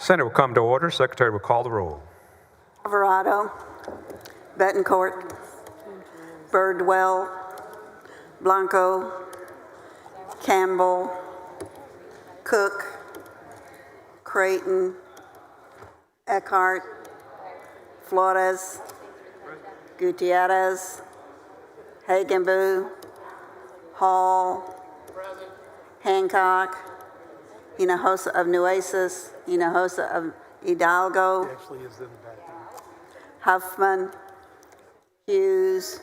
Senate will come to order. Secretary will call the roll. Alvarado, Betancourt, Birdwell, Blanco, Campbell, Cook, Creighton, Eckhart, Flores, Gutierrez, Hagenbu, Hall, Hancock, Hinojosa of Nueces, Hinojosa of Hidalgo, Huffman, Hughes,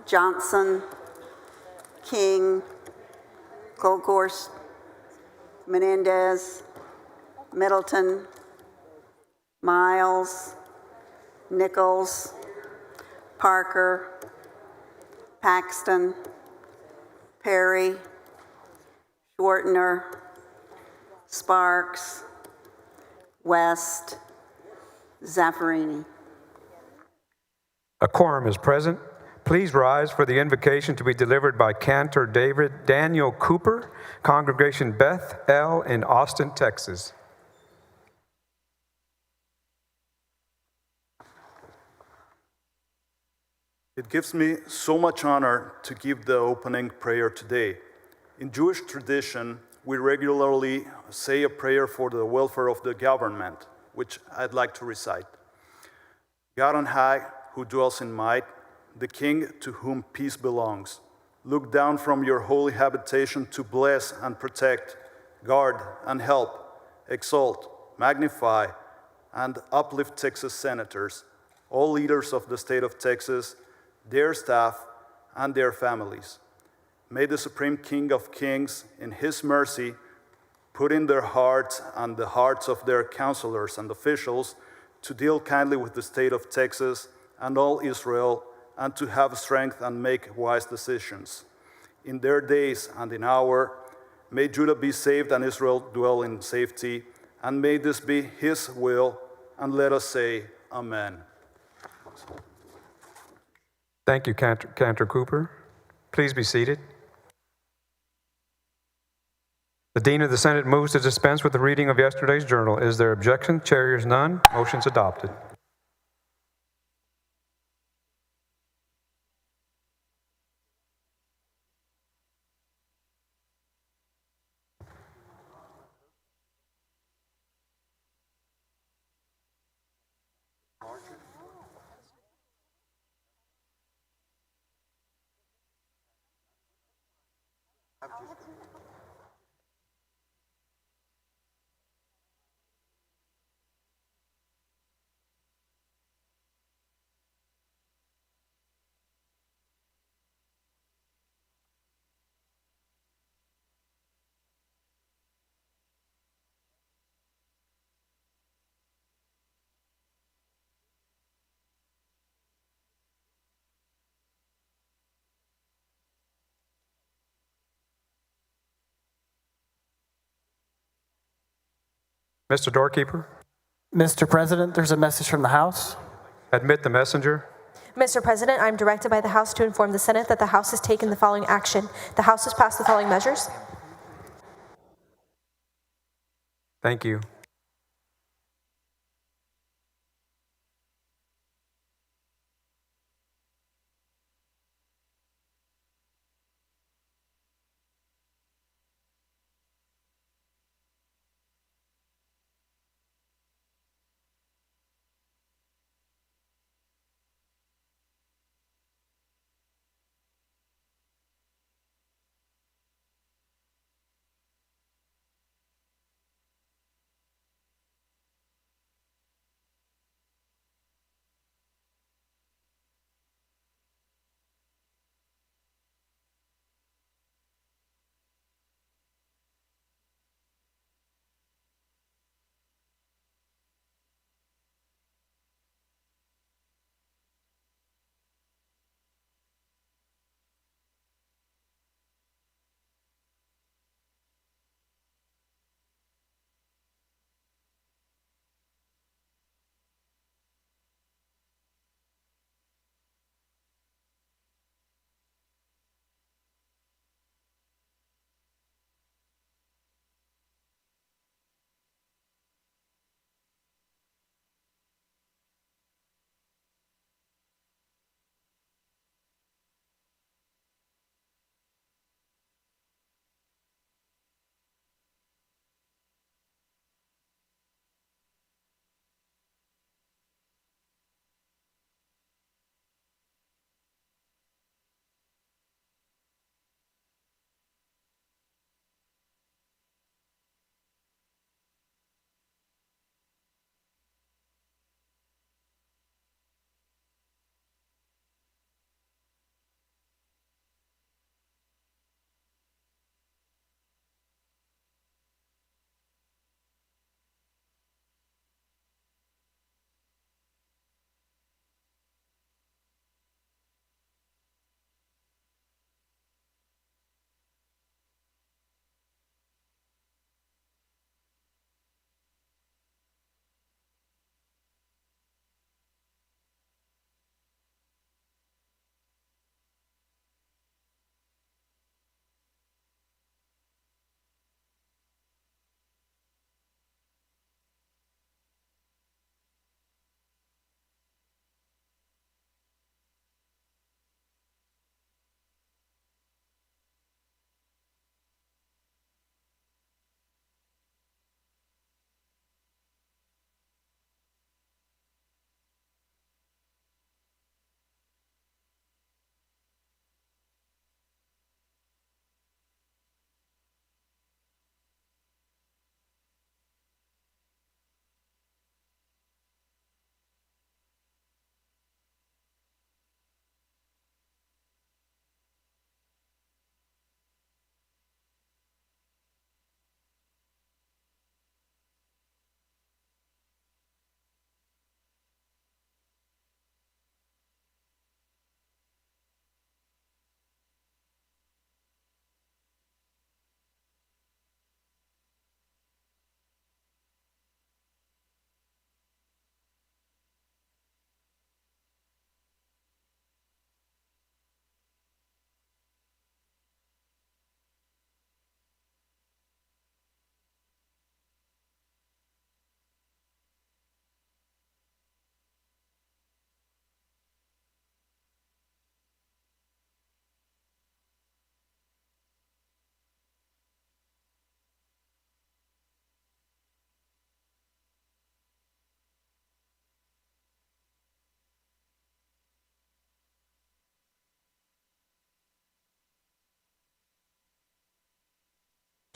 Johnson, King, Colcourse, Menendez, Middleton, Miles, Nichols, Parker, Paxton, Perry, Schwartner, Sparks, West, Zaffarini. A quorum is present. Please rise for the invocation to be delivered by Cantor Daniel Cooper, Congregation Beth El in Austin, Texas. It gives me so much honor to give the opening prayer today. In Jewish tradition, we regularly say a prayer for the welfare of the government, which I'd like to recite. God on high, who dwells in might, the King to whom peace belongs, look down from your holy habitation to bless and protect, guard and help, exalt, magnify, and uplift Texas senators, all leaders of the state of Texas, their staff, and their families. May the Supreme King of Kings, in his mercy, put in their hearts and the hearts of their counselors and officials to deal kindly with the state of Texas and all Israel, and to have strength and make wise decisions. In their days and in our, may Judah be saved and Israel dwell in safety, and may this be his will, and let us say, Amen. Thank you, Cantor Cooper. Please be seated. The Dean of the Senate moves to dispense with the reading of yesterday's journal. Is there objection? Chair hears none. Motion's adopted. Mr. Doorkeeper? Mr. President, there's a message from the House. Admit the messenger. Mr. President, I am directed by the House to inform the Senate that the House has taken the following action. The House has passed the following measures. Thank you.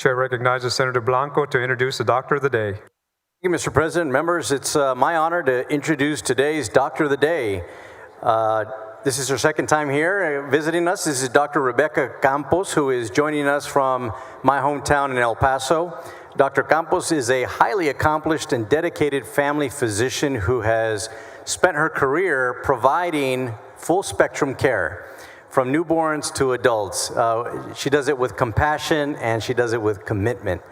Chair recognizes Senator Blanco to introduce the Doctor of the Day. Thank you, Mr. President. Members, it's my honor to introduce today's Doctor of the Day. This is her second time here visiting us. This is Dr. Rebecca Campos, who is joining us from my hometown in El Paso. Dr. Campos is a highly accomplished and dedicated family physician who has spent her career providing full spectrum care, from newborns to adults. She does it with compassion and she does it with commitment.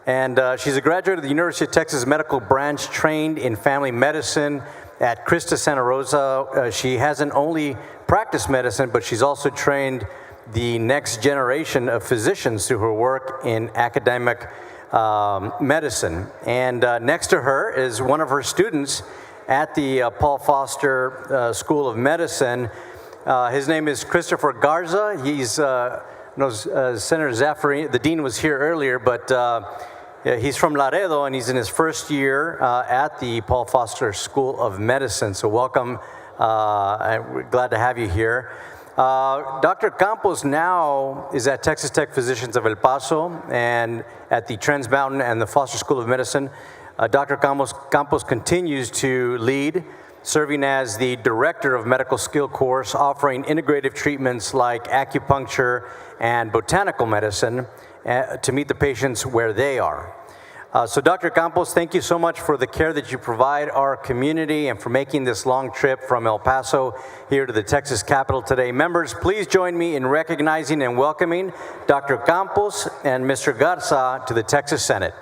And she's a graduate of the University of Texas Medical Branch, trained in family medicine at Christus Santa Rosa. She hasn't only practiced medicine, but she's also trained the next generation of physicians through her work in academic medicine. And next to her is one of her students at the Paul Foster School of Medicine. His name is Christopher Garza. He's Senator Zaffirini. The dean was here earlier, but he's from Laredo, and he's in his first year at the Paul Foster School of Medicine. So welcome. We're glad to have you here. Dr. Campos now is at Texas Tech Physicians of El Paso and at the Trans Mountain and the Foster School of Medicine. Dr. Campos continues to lead, serving as the director of medical skill course, offering integrative treatments like acupuncture and botanical medicine to meet the patients where they are. So Dr. Campos, thank you so much for the care that you provide our community and for making this long trip from El Paso here to the Texas Capitol today. Members, please join me in recognizing and welcoming Dr. Campos and Mr. Garza to the Texas Senate.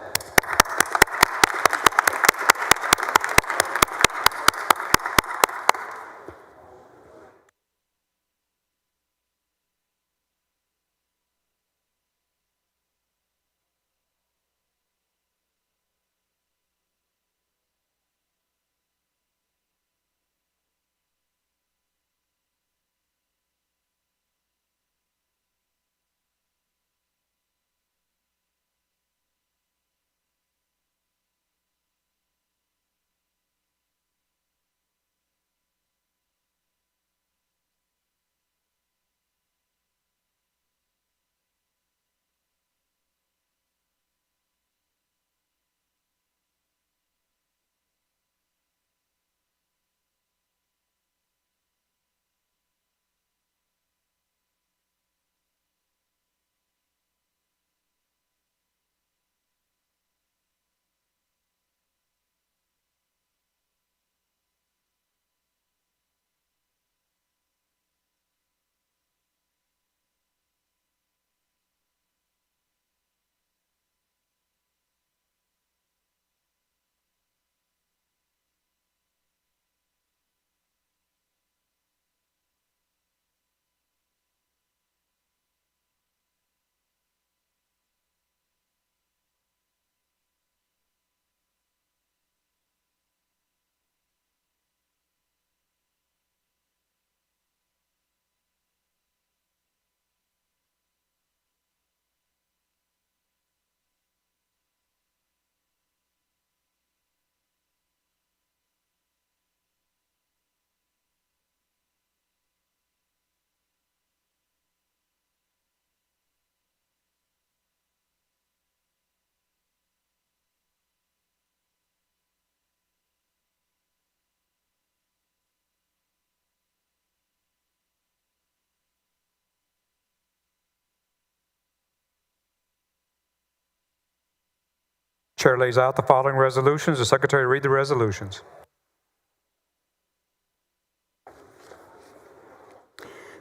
Chair lays out the following resolutions. The Secretary read the resolutions.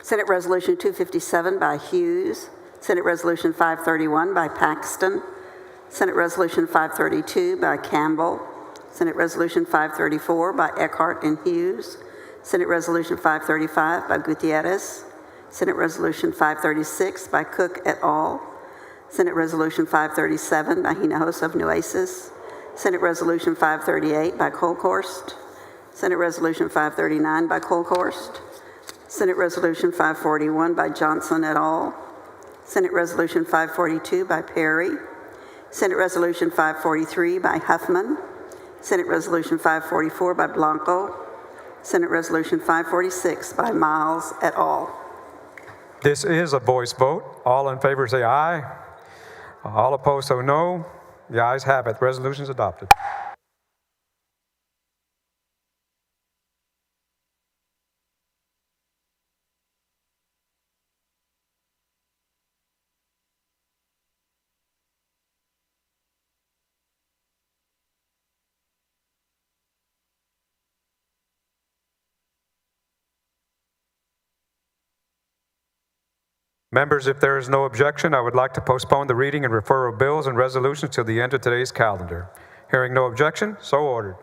Senate Resolution 257 by Hughes. Senate Resolution 531 by Paxton. Senate Resolution 532 by Campbell. Senate Resolution 534 by Eckhart and Hughes. Senate Resolution 535 by Gutierrez. Senate Resolution 536 by Cook et al. Senate Resolution 537 by Hinojosa of Nueces. Senate Resolution 538 by Kolkhorst. Senate Resolution 539 by Kolkhorst. Senate Resolution 541 by Johnson et al. Senate Resolution 542 by Perry. Senate Resolution 543 by Huffman. Senate Resolution 544 by Blanco. Senate Resolution 546 by Miles et al. This is a voice vote. All in favor say aye. All opposed, so no. The ayes have it. Resolution is adopted. Members, if there is no objection, I would like to postpone the reading and referral of bills and resolutions till the end of today's calendar. Hearing no objection, so ordered.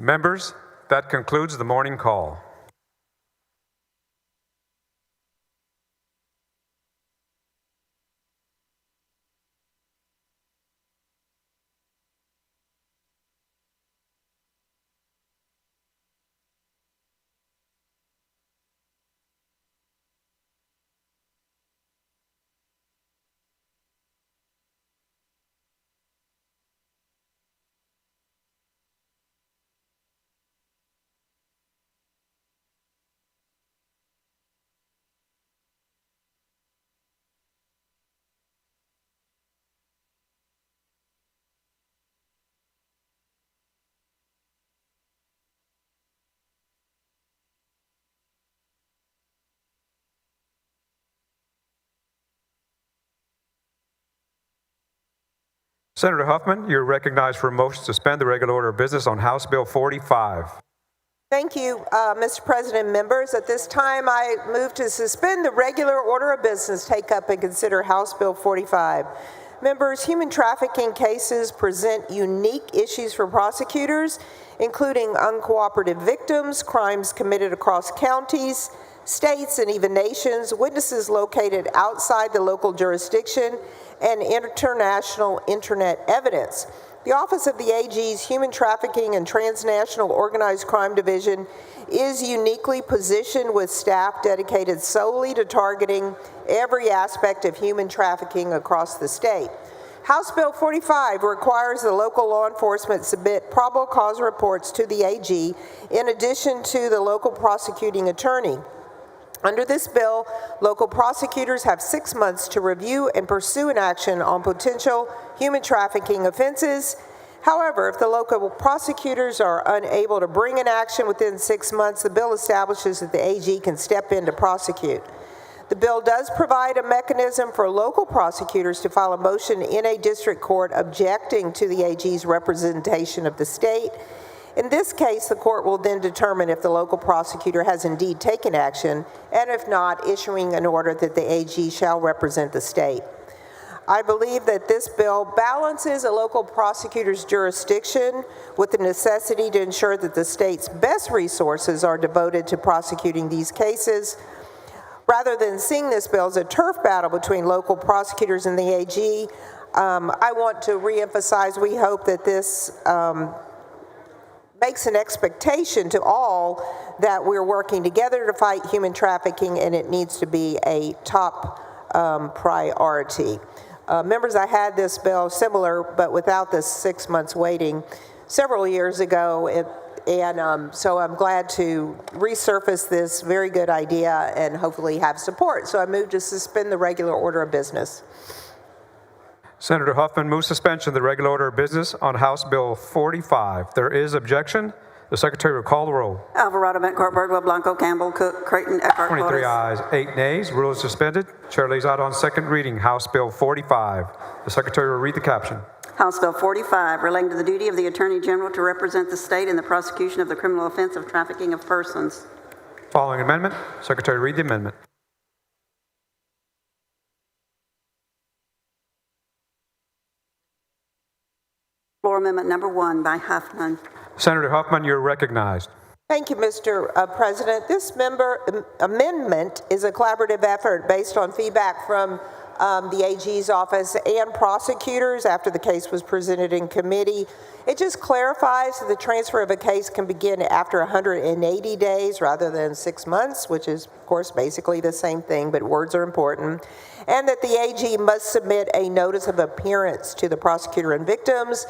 Members, that concludes the morning call. Senator Huffman, you're recognized for a motion to suspend the regular order of business on House Bill 45. Thank you, Mr. President and members. At this time, I move to suspend the regular order of business, take up and consider House Bill 45. Members, human trafficking cases present unique issues for prosecutors, including uncooperative victims, crimes committed across counties, states, and even nations, witnesses located outside the local jurisdiction, and international internet evidence. The Office of the AG's Human Trafficking and Transnational Organized Crime Division is uniquely positioned with staff dedicated solely to targeting every aspect of human trafficking across the state. House Bill 45 requires the local law enforcement submit probable cause reports to the AG in addition to the local prosecuting attorney. Under this bill, local prosecutors have 6 months to review and pursue an action on potential human trafficking offenses. However, if the local prosecutors are unable to bring an action within 6 months, the bill establishes that the AG can step in to prosecute. The bill does provide a mechanism for local prosecutors to file a motion in a district court objecting to the AG's representation of the state. In this case, the court will then determine if the local prosecutor has indeed taken action, and if not, issuing an order that the AG shall represent the state. I believe that this bill balances a local prosecutor's jurisdiction with the necessity to ensure that the state's best resources are devoted to prosecuting these cases. Rather than seeing this bill as a turf battle between local prosecutors and the AG, I want to reemphasize we hope that this makes an expectation to all that we're working together to fight human trafficking, and it needs to be a top priority. Members, I had this bill similar, but without the 6 months waiting several years ago, so I'm glad to resurface this very good idea and hopefully have support. So I move to suspend the regular order of business. Senator Huffman moves suspension of the regular order of business on House Bill 45. There is objection. The Secretary will call the roll. Alvarado, Bettencourt, Birdwell, Blanco, Campbell, Cook, Creighton, Eckhart, 23 Flores. ayes, 8 nays. Rule is suspended. Chair lays out on second reading House Bill 45. The Secretary will read the caption. House Bill 45, relating to the duty of the Attorney General to represent the state in the prosecution of the criminal offense of trafficking of persons. Following amendment. Secretary, read the amendment. Floor Amendment Number 1 by Huffman. Senator Huffman, you're recognized. Thank you, Mr. President. This amendment is a collaborative effort based on feedback from the AG's office and prosecutors after the case was presented in committee. It just clarifies that the transfer of a case can begin after 180 days rather than 6 months, which is, of course, basically the same thing, but words are important, and that the AG must submit a notice of appearance to the prosecutor and victims.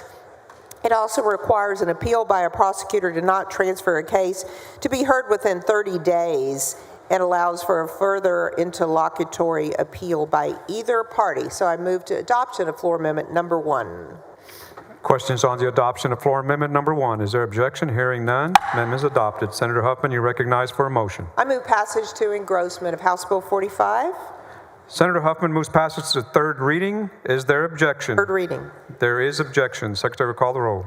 It also requires an appeal by a prosecutor to not transfer a case to be heard within 30 days and allows for a further interlocutory appeal by either party. So I move to adoption of Floor Amendment Number 1. Questions on the adoption of Floor Amendment Number 1. Is there objection? Hearing none. Amendment is adopted. Senator Huffman, you're recognized for a motion. I move passage to engrossment of House Bill 45. Senator Huffman moves passage to third reading. Is there objection? Third reading. There is objection. Secretary will call the roll.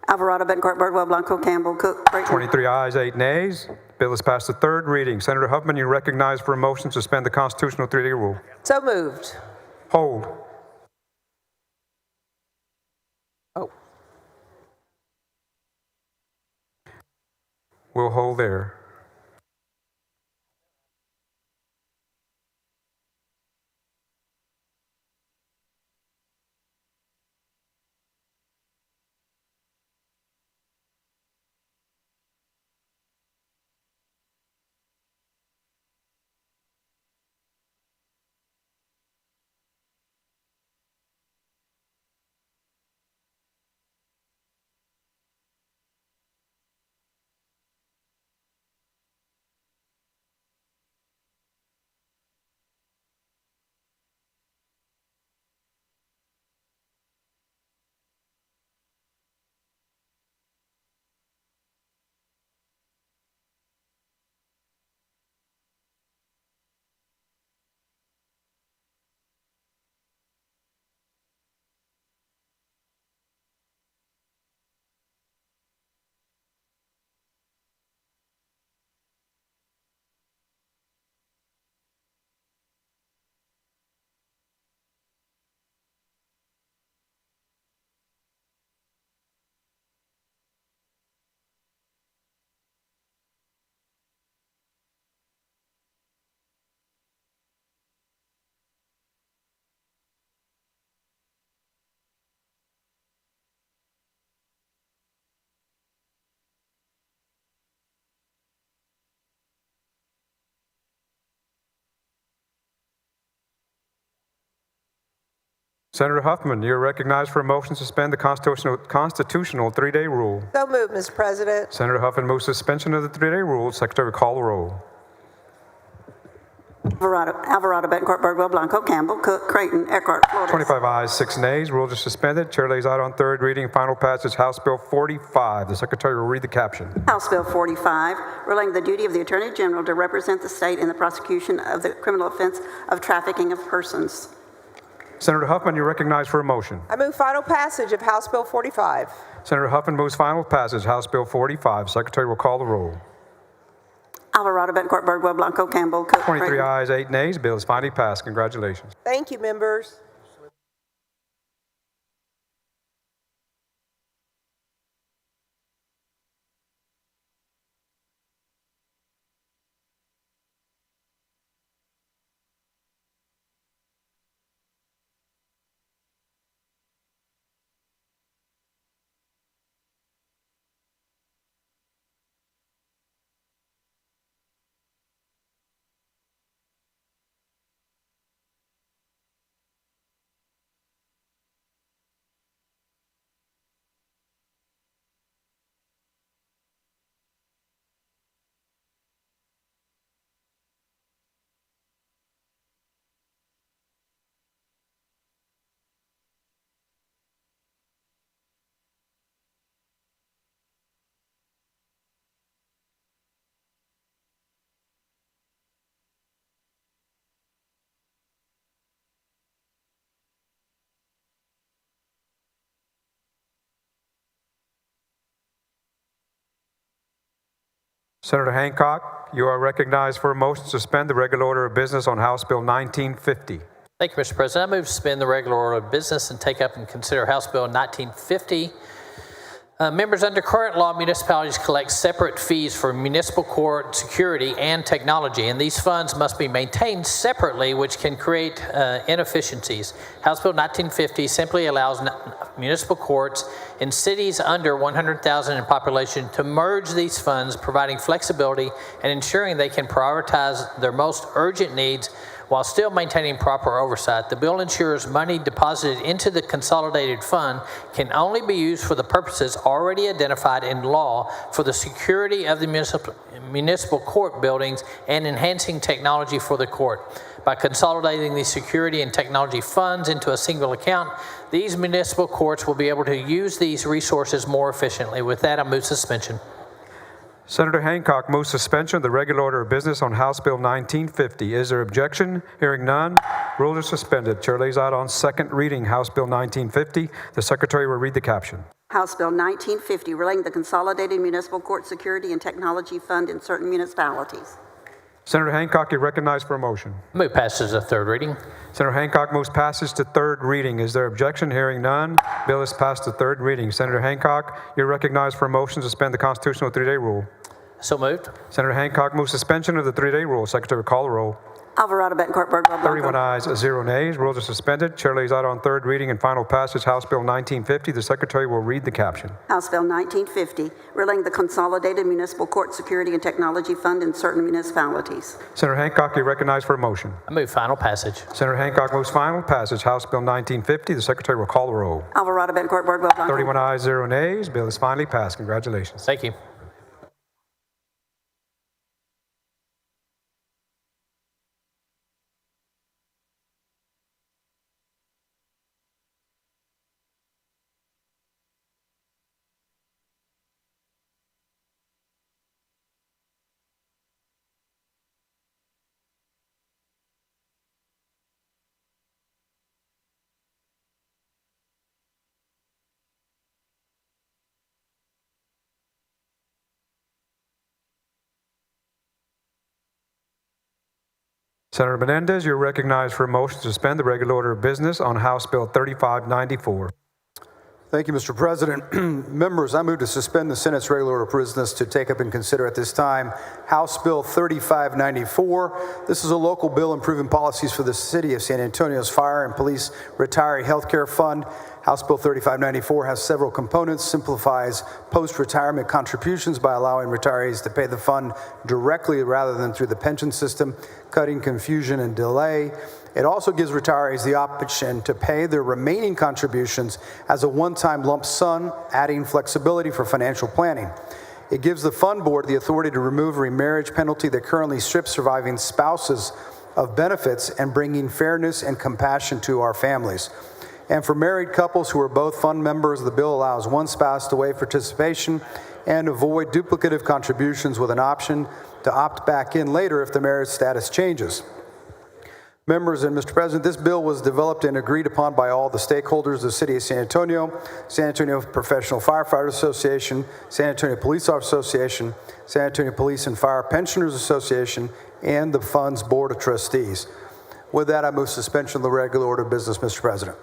Alvarado, Bettencourt, Birdwell, Blanco, Campbell, Cook, Creighton. 23 ayes, 8 nays. Bill is passed to third reading. Senator Huffman, you're recognized for a motion to suspend the constitutional 3-day rule. So moved. Hold. Oh. We'll hold there. Senator Huffman, you're recognized for a motion to suspend the constitutional 3-day rule. So moved, Mr. President. Senator Huffman moves suspension of the 3-day rule. Secretary will call the roll. Alvarado, Bettencourt, Birdwell, Blanco, Campbell, Cook, Creighton, Eckhart, Flores. 25 ayes, 6 nays. Rules are suspended. Chair lays out on third reading final passage House Bill 45. The Secretary will read the caption. House Bill 45, relating to the duty of the Attorney General to represent the state in the prosecution of the criminal offense of trafficking of persons. Senator Huffman, you're recognized for a motion. I move final passage of House Bill 45. Senator Huffman moves final passage House Bill 45. Secretary will call the roll. Alvarado, Bettencourt, Birdwell, Blanco, Campbell, Cook, 23 Creighton. ayes, 8 nays. Bill is finally passed. Congratulations. Thank you, members. Senator Hancock, you are recognized for a motion to suspend the regular order of business on House Bill 1950. Thank you, Mr. President. I move to suspend the regular order of business and take up and consider House Bill 1950. Members, under current law, municipalities collect separate fees for municipal court security and technology, and these funds must be maintained separately, which can create inefficiencies. House Bill 1950 simply allows municipal courts in cities under 100,000 in population to merge these funds, providing flexibility and ensuring they can prioritize their most urgent needs while still maintaining proper oversight. The bill ensures money deposited into the consolidated fund can only be used for the purposes already identified in law for the security of the municipal court buildings and enhancing technology for the court. By consolidating the security and technology funds into a single account, these municipal courts will be able to use these resources more efficiently. With that, I move suspension. Senator Hancock moves suspension of the regular order of business on House Bill 1950. Is there objection? Hearing none, rules are suspended. Chair lays out on second reading House Bill 1950. The Secretary will read the caption. House Bill 1950, relating the Consolidated Municipal Court Security and Technology Fund in certain municipalities. Senator Hancock, you're recognized for a motion. Move passage of third reading. Senator Hancock moves passage to third reading. Is there objection? Hearing none, bill is passed to third reading. Senator Hancock, you're recognized for a motion to suspend the constitutional three-day rule. So moved. Senator Hancock moves suspension of the three-day rule. Secretary will call the roll. Alvarado, Betancourt, Birdwell, 31 Blanco. ayes, 0 nays. Rules are suspended. Chair lays out on third reading and final passage House Bill 1950. The Secretary will read the caption. House Bill 1950, relating the Consolidated Municipal Court Security and Technology Fund in certain municipalities. Senator Hancock, you're recognized for a motion. I move final passage. Senator Hancock moves final passage House Bill 1950. The Secretary will call the roll. Alvarado, Betancourt, Birdwell, Blanco. 31 ayes, 0 nays. Bill is finally passed. Congratulations. Thank you. Senator Menendez, you're recognized for a motion to suspend the regular order of business on House Bill 3594. Thank you, Mr. President. Members, I move to suspend the Senate's regular order of business to take up and consider at this time House Bill 3594. This is a local bill improving policies for the city of San Antonio's Fire and Police Retiree Health Care Fund. House Bill 3594 has several components, simplifies post-retirement contributions by allowing retirees to pay the fund directly rather than through the pension system, cutting confusion and delay. It also gives retirees the option to pay their remaining contributions as a one-time lump sum, adding flexibility for financial planning. It gives the fund board the authority to remove a remarriage penalty that currently strips surviving spouses of benefits and bringing fairness and compassion to our families. And for married couples who are both fund members, the bill allows one spouse to waive participation and avoid duplicative contributions with an option to opt back in later if the marriage status changes. Members and Mr. President, this bill was developed and agreed upon by all the stakeholders of the City of San Antonio Professional Firefighters Association, San Antonio Police Officers Association, San Antonio Police and Fire Pensioners Association, and the Fund's Board of Trustees. With that, I move suspension of the regular order of business, Mr. President.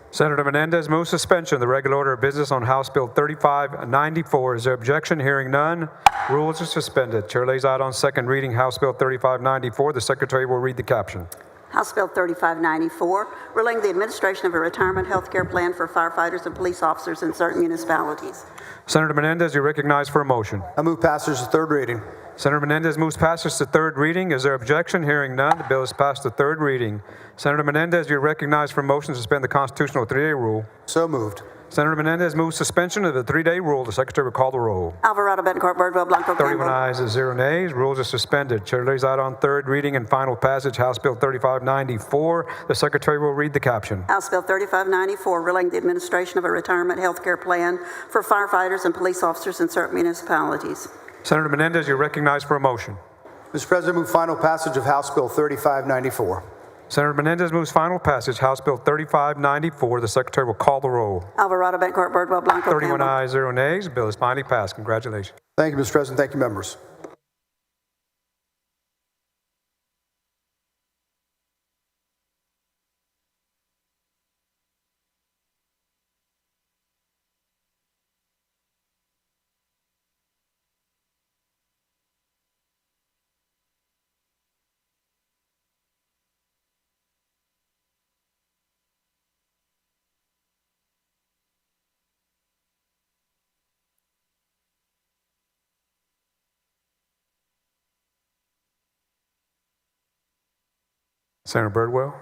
Senator Menendez moves suspension of the regular order of business on House Bill 3594. Is there objection? Hearing none, rules are suspended. Chair lays out on second reading House Bill 3594. The Secretary will read the caption. House Bill 3594, relating the administration of a retirement health care plan for firefighters and police officers in certain municipalities. Senator Menendez, you're recognized for a motion. I move passage to third reading. Senator Menendez moves passage to third reading. Is there objection? Hearing none, the bill is passed to third reading. Senator Menendez, you're recognized for a motion to suspend the constitutional three-day rule. So moved. Senator Menendez moves suspension of the three-day rule. The Secretary will call the roll. Alvarado, Betancourt, Birdwell, Blanco, 31 Campbell. ayes and 0 nays. Rules are suspended. Chair lays out on third reading and final passage House Bill 3594. The Secretary will read the caption. House Bill 3594, relating the administration of a retirement health care plan for firefighters and police officers in certain municipalities. Senator Menendez, you're recognized for a motion. Mr. President, move final passage of House Bill 3594. Senator Menendez moves final passage House Bill 3594. The Secretary will call the roll. Alvarado, Betancourt, Birdwell, Blanco, 31 Campbell. ayes, 0 nays. Bill is finally passed. Congratulations. Thank you, Mr. President. Thank you, members. Senator Birdwell.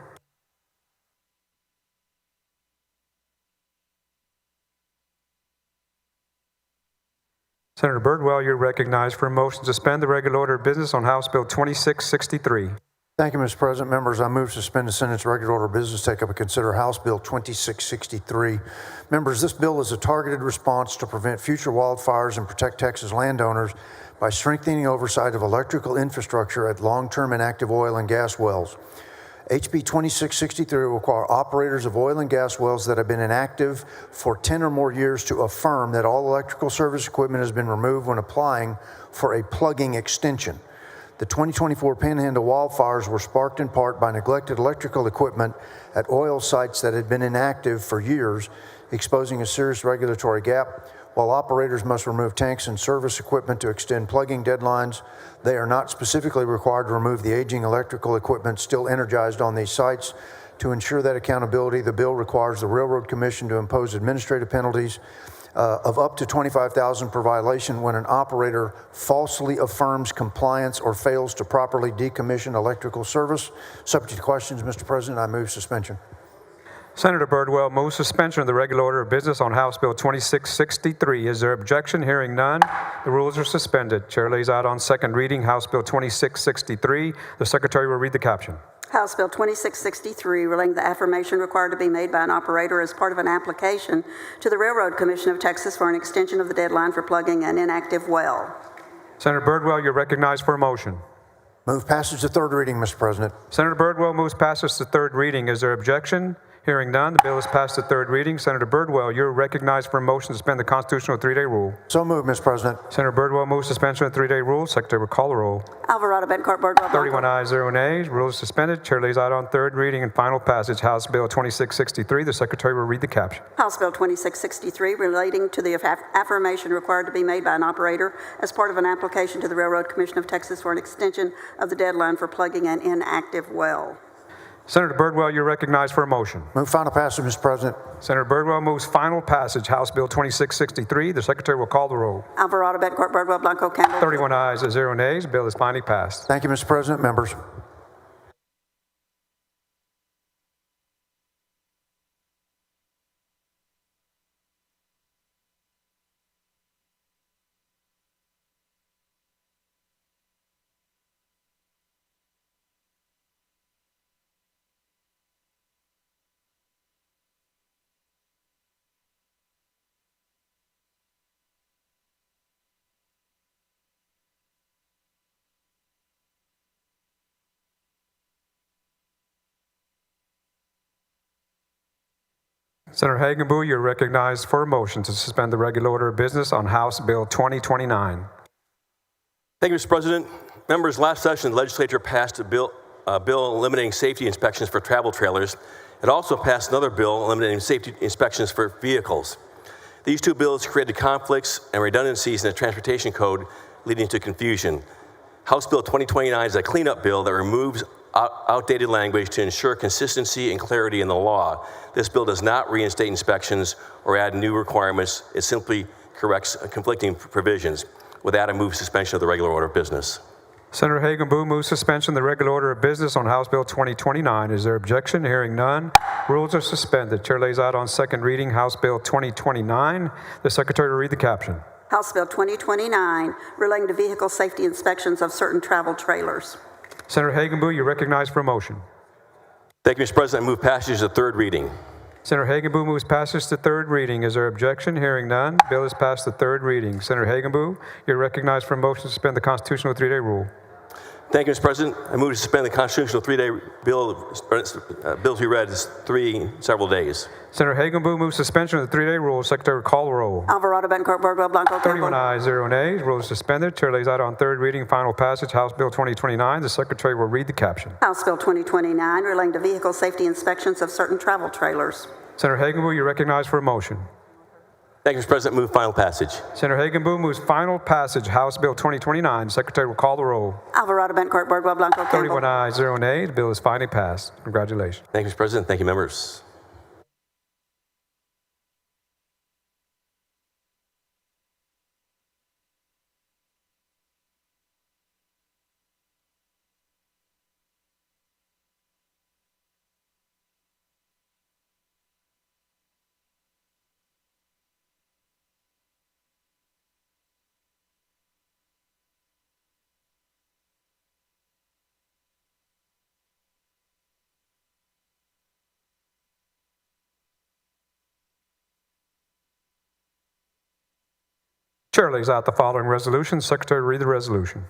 Senator Birdwell, you're recognized for a motion to suspend the regular order of business on House Bill 2663. Thank you, Mr. President. Members, I move to suspend the Senate's regular order of business, take up and consider House Bill 2663. Members, this bill is a targeted response to prevent future wildfires and protect Texas landowners by strengthening oversight of electrical infrastructure at long-term inactive oil and gas wells. HB 2663 will require operators of oil and gas wells that have been inactive for 10 or more years to affirm that all electrical service equipment has been removed when applying for a plugging extension. The 2024 Panhandle wildfires were sparked in part by neglected electrical equipment at oil sites that had been inactive for years, exposing a serious regulatory gap. While operators must remove tanks and service equipment to extend plugging deadlines, they are not specifically required to remove the aging electrical equipment still energized on these sites. To ensure that accountability, the bill requires the Railroad Commission to impose administrative penalties of up to $25,000 per violation when an operator falsely affirms compliance or fails to properly decommission electrical service. Subject to questions, Mr. President, I move suspension. Senator Birdwell moves suspension of the regular order of business on House Bill 2663. Is there objection? Hearing none, the rules are suspended. Chair lays out on second reading House Bill 2663. The Secretary will read the caption. House Bill 2663, relating the affirmation required to be made by an operator as part of an application to the Railroad Commission of Texas for an extension of the deadline for plugging an inactive well. Senator Birdwell, you're recognized for a motion. Move passage to third reading, Mr. President. Senator Birdwell moves passage to third reading. Is there objection? Hearing none, the bill is passed to third reading. Senator Birdwell, you're recognized for a motion to suspend the constitutional three-day rule. So moved, Mr. President. Senator Birdwell moves suspension of the three-day rule. Secretary will call the roll. Alvarado, Bettencourt, Birdwell, 31 ayes, 0 nays. Rule is suspended. Chair lays out on third reading and final passage House Bill 2663. The Secretary will read the caption. House Bill 2663, relating to the affirmation required to be made by an operator as part of an application to the Railroad Commission of Texas for an extension of the deadline for plugging an inactive well. Senator Birdwell, you're recognized for a motion. Move final passage, Mr. President. Senator Birdwell moves final passage House Bill 2663. The Secretary will call the roll. Alvarado, Bettencourt, Birdwell, Blanco, Campbell. 31 ayes, 0 nays. Bill is finally passed. Thank you, Mr. President. Members. Senator Hagenbu, you're recognized for a motion to suspend the regular order of business on House Bill 2029. Thank you, Mr. President. Members, last session, the legislature passed a bill eliminating safety inspections for travel trailers. It also passed another bill eliminating safety inspections for vehicles. These two bills created conflicts and redundancies in the transportation code, leading to confusion. House Bill 2029 is a cleanup bill that removes outdated language to ensure consistency and clarity in the law. This bill does not reinstate inspections or add new requirements. It simply corrects conflicting provisions. With that, I move suspension of the regular order of business. Senator Hagenbu moves suspension of the regular order of business on House Bill 2029. Is there objection? Hearing none, rules are suspended. Chair lays out on second reading House Bill 2029. The Secretary will read the caption. House Bill 2029, relating to vehicle safety inspections of certain travel trailers. Senator Hagenbu, you're recognized for a motion. Thank you, Mr. President. I move passage to third reading. Senator Hagenbu moves passage to third reading. Is there objection? Hearing none, bill is passed to third reading. Senator Hagenbu, you're recognized for a motion to suspend the constitutional three-day rule. Thank you, Mr. President. I move to suspend the constitutional three-day bill. Bills we read is several days. Senator Hagenbu moves suspension of the three-day rule. Secretary will call the roll. Alvarado, Bettencourt, Birdwell, Blanco, 31 Campbell. ayes, 0 nays. Rule is suspended. Chair lays out on third reading final passage House Bill 2029. The Secretary will read the caption. House Bill 2029, relating to vehicle safety inspections of certain travel trailers. Senator Hagenbu, you're recognized for a motion. Thank you, Mr. President. Move final passage. Senator Hagenbu moves final passage House Bill 2029. The Secretary will call the roll. Alvarado, Bettencourt, Birdwell, Blanco, Campbell. 31 ayes, 0 nays. The bill is finally passed. Congratulations. Thank you, Mr. President. Thank you, members. Chair lays out the following resolution. Secretary, read the resolution.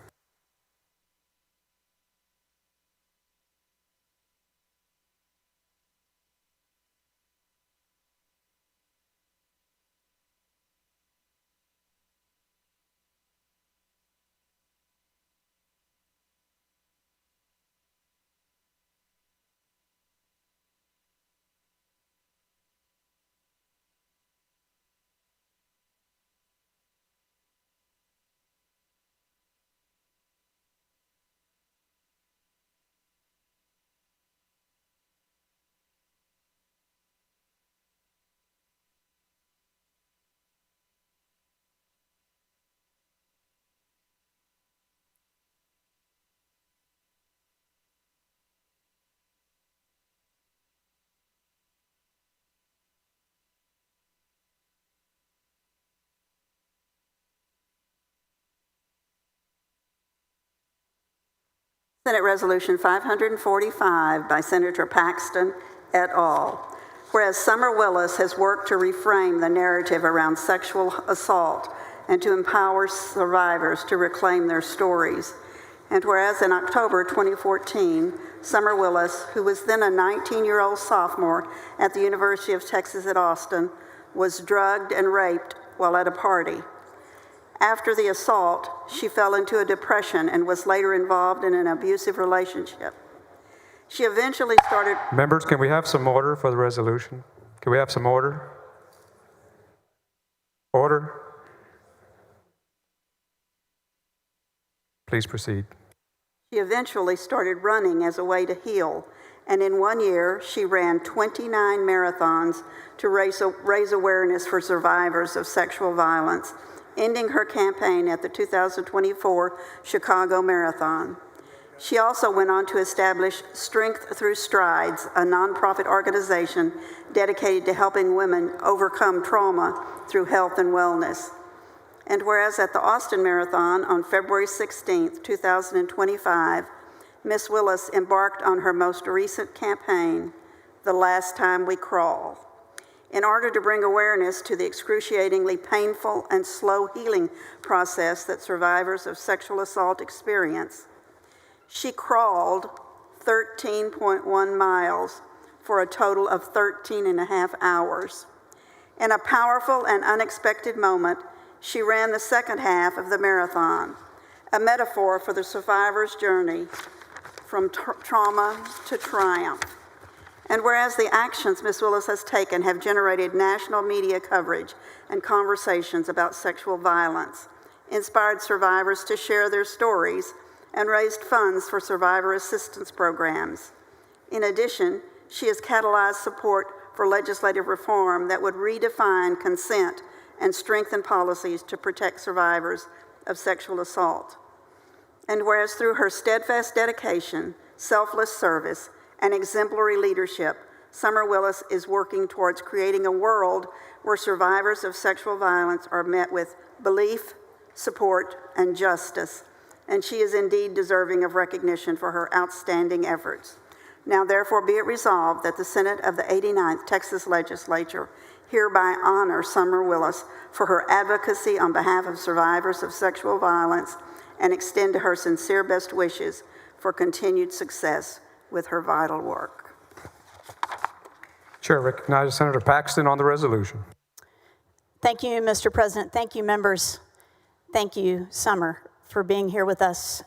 Senate Resolution 545 by Senator Paxton et al. Whereas Summer Willis has worked to reframe the narrative around sexual assault and to empower survivors to reclaim their stories. And whereas in October 2014, Summer Willis, who was then a 19-year-old sophomore at the University of Texas at Austin, was drugged and raped while at a party. After the assault, she fell into a depression and was later involved in an abusive relationship. She eventually started... Members, can we have some order for the resolution? Can we have some order? Order. Please proceed. She eventually started running as a way to heal, and in 1 year, she ran 29 marathons to raise awareness for survivors of sexual violence, ending her campaign at the 2024 Chicago Marathon. She also went on to establish Strength Through Strides, a nonprofit organization dedicated to helping women overcome trauma through health and wellness. And whereas at the Austin Marathon on February 16, 2025, Ms. Willis embarked on her most recent campaign, The Last Time We Crawl, in order to bring awareness to the excruciatingly painful and slow healing process that survivors of sexual assault experience. She crawled 13.1 miles for a total of 13 and a half hours. In a powerful and unexpected moment, she ran the second half of the marathon, a metaphor for the survivor's journey from trauma to triumph. And whereas the actions Ms. Willis has taken have generated national media coverage and conversations about sexual violence, inspired survivors to share their stories, and raised funds for survivor assistance programs. In addition, she has catalyzed support for legislative reform that would redefine consent and strengthen policies to protect survivors of sexual assault. And whereas through her steadfast dedication, selfless service, and exemplary leadership, Summer Willis is working towards creating a world where survivors of sexual violence are met with belief, support, and justice. And she is indeed deserving of recognition for her outstanding efforts. Now therefore be it resolved that the Senate of the 89th Texas Legislature hereby honor Summer Willis for her advocacy on behalf of survivors of sexual violence and extend to her sincere best wishes for continued success with her vital work. Chair recognizes Senator Paxton on the resolution. Thank you, Mr. President. Thank you, members. Thank you, Summer, for being here with us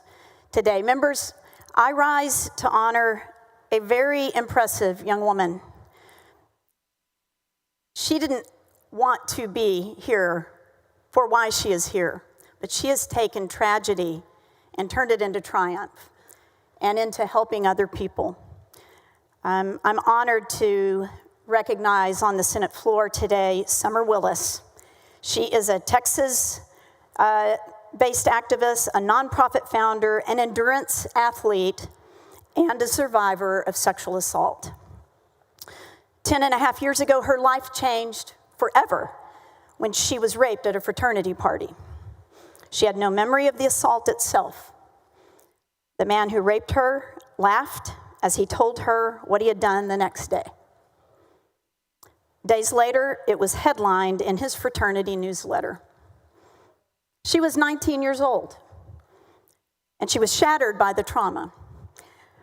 today. Members, I rise to honor a very impressive young woman. She didn't want to be here for why she is here, but she has taken tragedy and turned it into triumph and into helping other people. I'm honored to recognize on the Senate floor today Summer Willis. She is a Texas based activist, a nonprofit founder, an endurance athlete, and a survivor of sexual assault. 10 and a half years ago, her life changed forever when she was raped at a fraternity party. She had no memory of the assault itself. The man who raped her laughed as he told her what he had done the next day. Days later, it was headlined in his fraternity newsletter. She was 19 years old, and she was shattered by the trauma.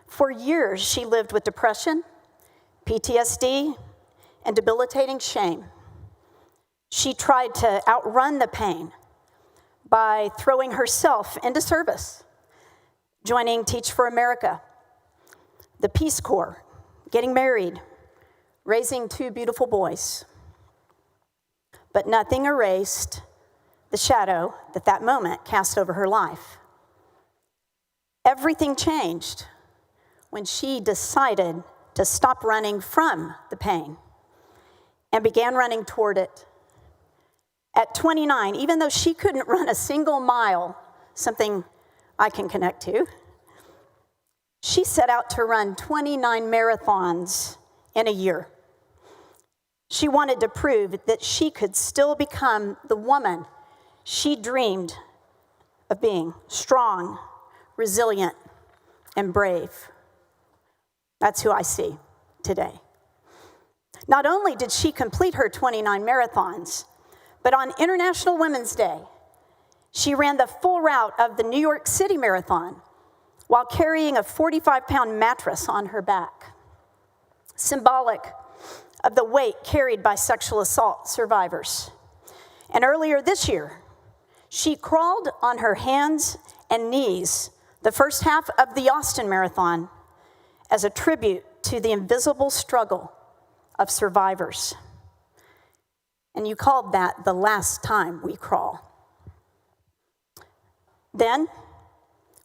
For years, she lived with depression, PTSD, and debilitating shame. She tried to outrun the pain by throwing herself into service, joining Teach for America, the Peace Corps, getting married, raising 2 beautiful boys. But nothing erased the shadow that moment cast over her life. Everything changed when she decided to stop running from the pain and began running toward it. At 29, even though she couldn't run a single mile, something I can connect to, she set out to run 29 marathons in a year. She wanted to prove that she could still become the woman she dreamed of being: strong, resilient, and brave. That's who I see today. Not only did she complete her 29 marathons, but on International Women's Day, she ran the full route of the New York City Marathon while carrying a 45-pound mattress on her back, symbolic of the weight carried by sexual assault survivors. And earlier this year, she crawled on her hands and knees the first half of the Austin Marathon as a tribute to the invisible struggle of survivors. And you called that the last time we crawl. Then,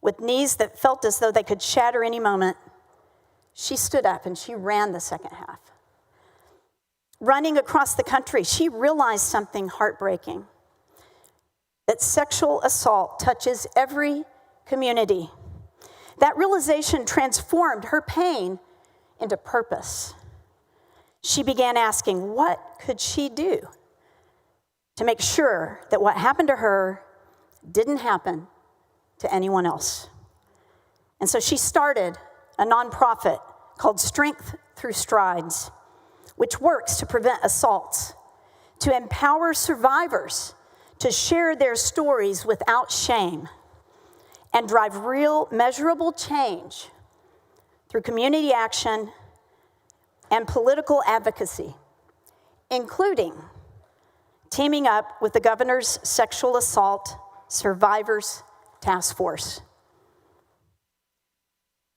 with knees that felt as though they could shatter any moment, she stood up and she ran the second half. Running across the country, she realized something heartbreaking: that sexual assault touches every community. That realization transformed her pain into purpose. She began asking, what could she do to make sure that what happened to her didn't happen to anyone else? And so she started a nonprofit called Strength Through Strides, which works to prevent assaults, to empower survivors to share their stories without shame, and drive real, measurable change through community action and political advocacy, including teaming up with the governor's Sexual Assault Survivors Task Force.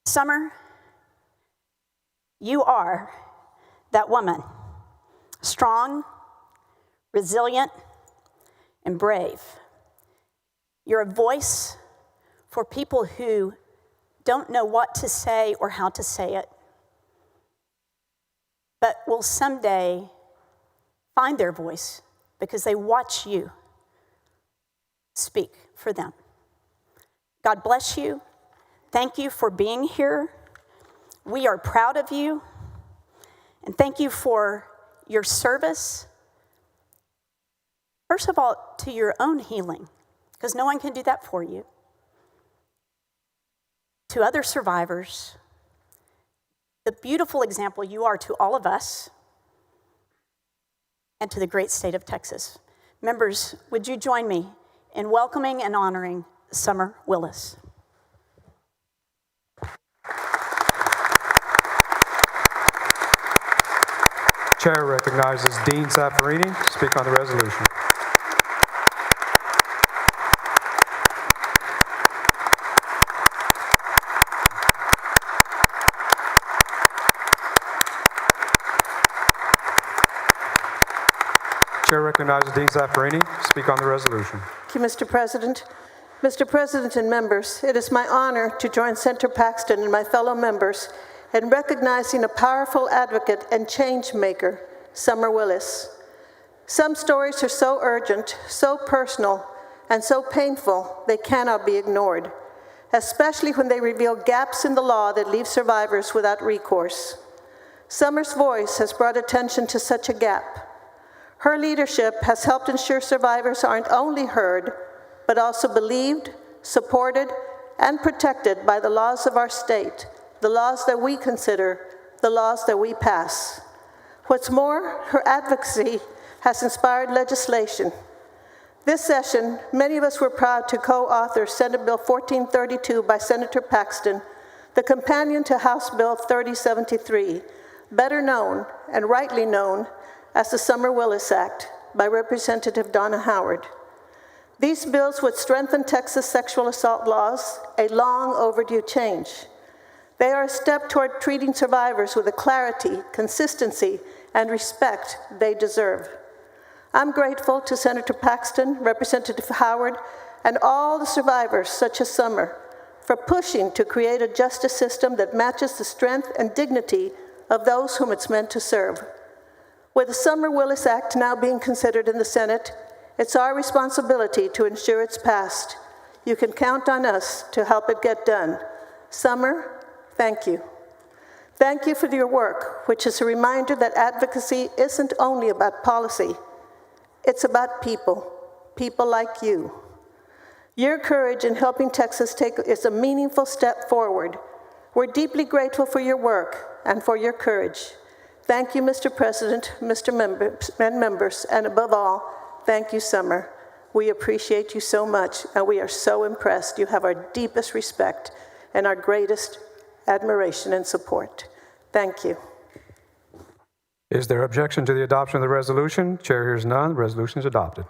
Summer, you are that woman, strong, resilient, and brave. You're a voice for people who don't know what to say or how to say it, but will someday find their voice because they watch you speak for them. God bless you. Thank you for being here. We are proud of you. And thank you for your service. First of all, to your own healing, because no one can do that for you. To other survivors, the beautiful example you are to all of us, and to the great state of Texas. Members, would you join me in welcoming and honoring Summer Willis? Chair recognizes Dean Saffarini to speak on the resolution. Chair recognizes Dean Saffarini to speak on the resolution. Thank you, Mr. President. Mr. President and members, it is my honor to join Senator Paxton and my fellow members in recognizing a powerful advocate and change maker, Summer Willis. Some stories are so urgent, so personal, and so painful they cannot be ignored, especially when they reveal gaps in the law that leave survivors without recourse. Summer's voice has brought attention to such a gap. Her leadership has helped ensure survivors aren't only heard, but also believed, supported, and protected by the laws of our state, the laws that we consider, the laws that we pass. What's more, her advocacy has inspired legislation. This session, many of us were proud to co-author Senate Bill 1432 by Senator Paxton, the companion to House Bill 3073, better known and rightly known as the Summer Willis Act by Representative Donna Howard. These bills would strengthen Texas sexual assault laws, a long overdue change. They are a step toward treating survivors with the clarity, consistency, and respect they deserve. I'm grateful to Senator Paxton, Representative Howard, and all the survivors, such as Summer, for pushing to create a justice system that matches the strength and dignity of those whom it's meant to serve. With the Summer Willis Act now being considered in the Senate, it's our responsibility to ensure it's passed. You can count on us to help it get done. Summer, thank you. Thank you for your work, which is a reminder that advocacy isn't only about policy. It's about people, people like you. Your courage in helping Texas take is a meaningful step forward. We're deeply grateful for your work and for your courage. Thank you, Mr. President, Mr. Members, and above all, thank you, Summer. We appreciate you so much, and we are so impressed. You have our deepest respect and our greatest admiration and support. Thank you. Is there objection to the adoption of the resolution? Chair hears none. The resolution is adopted.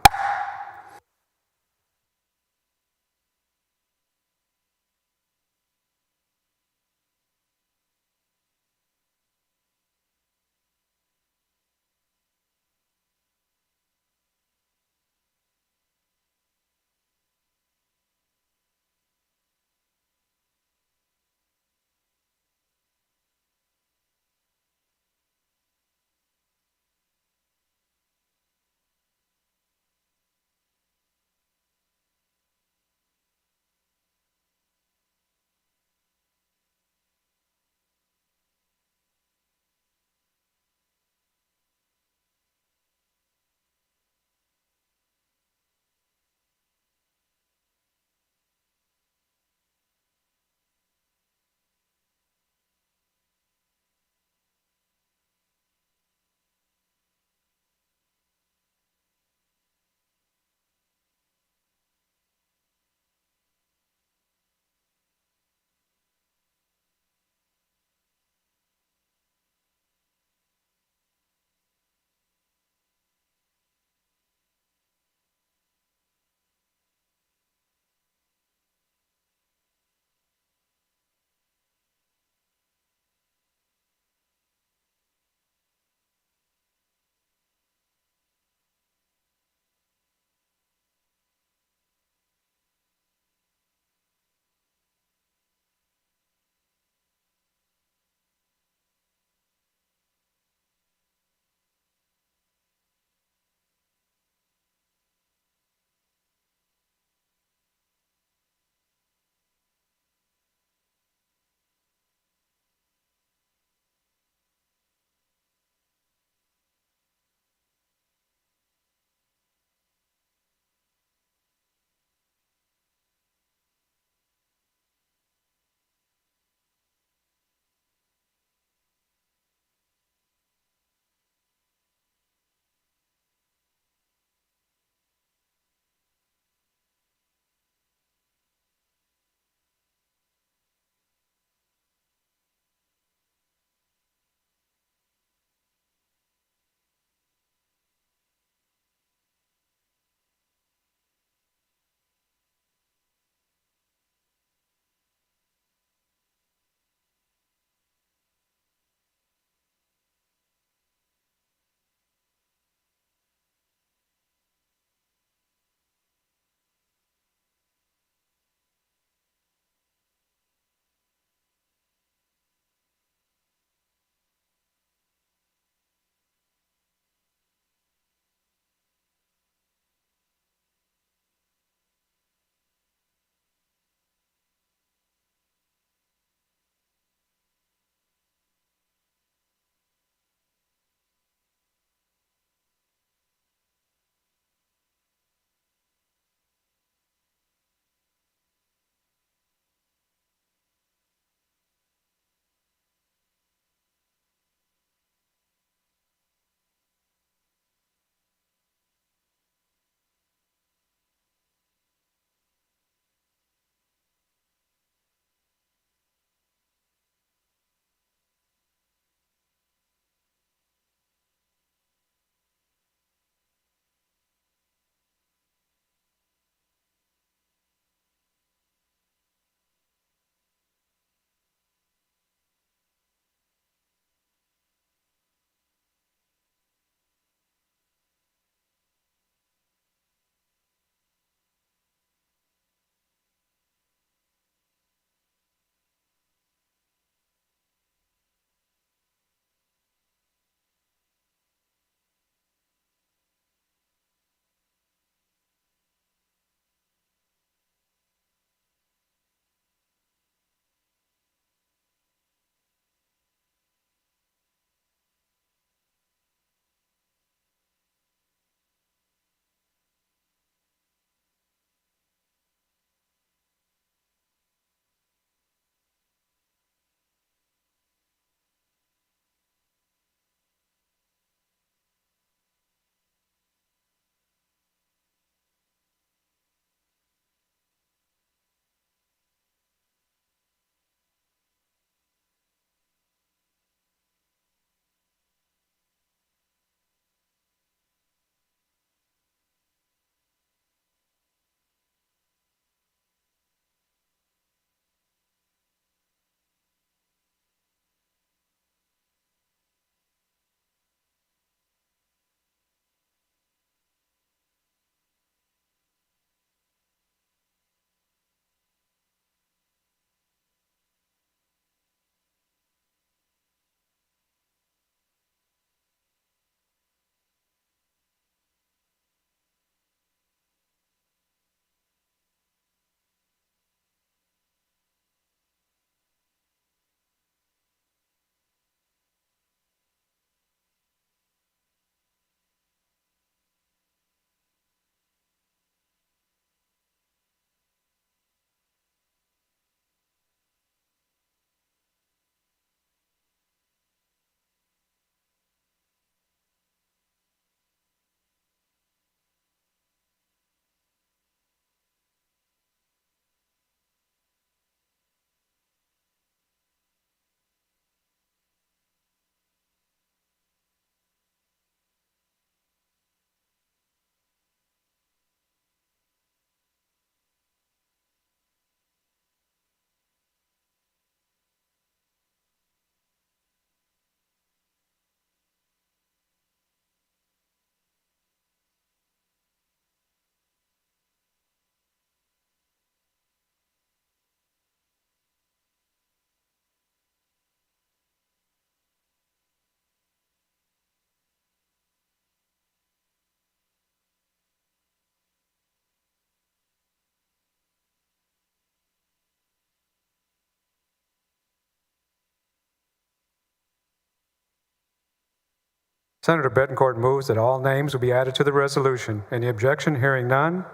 Senator Bettencourt moves that all names will be added to the resolution. Any objection? Hearing none,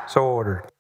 so ordered.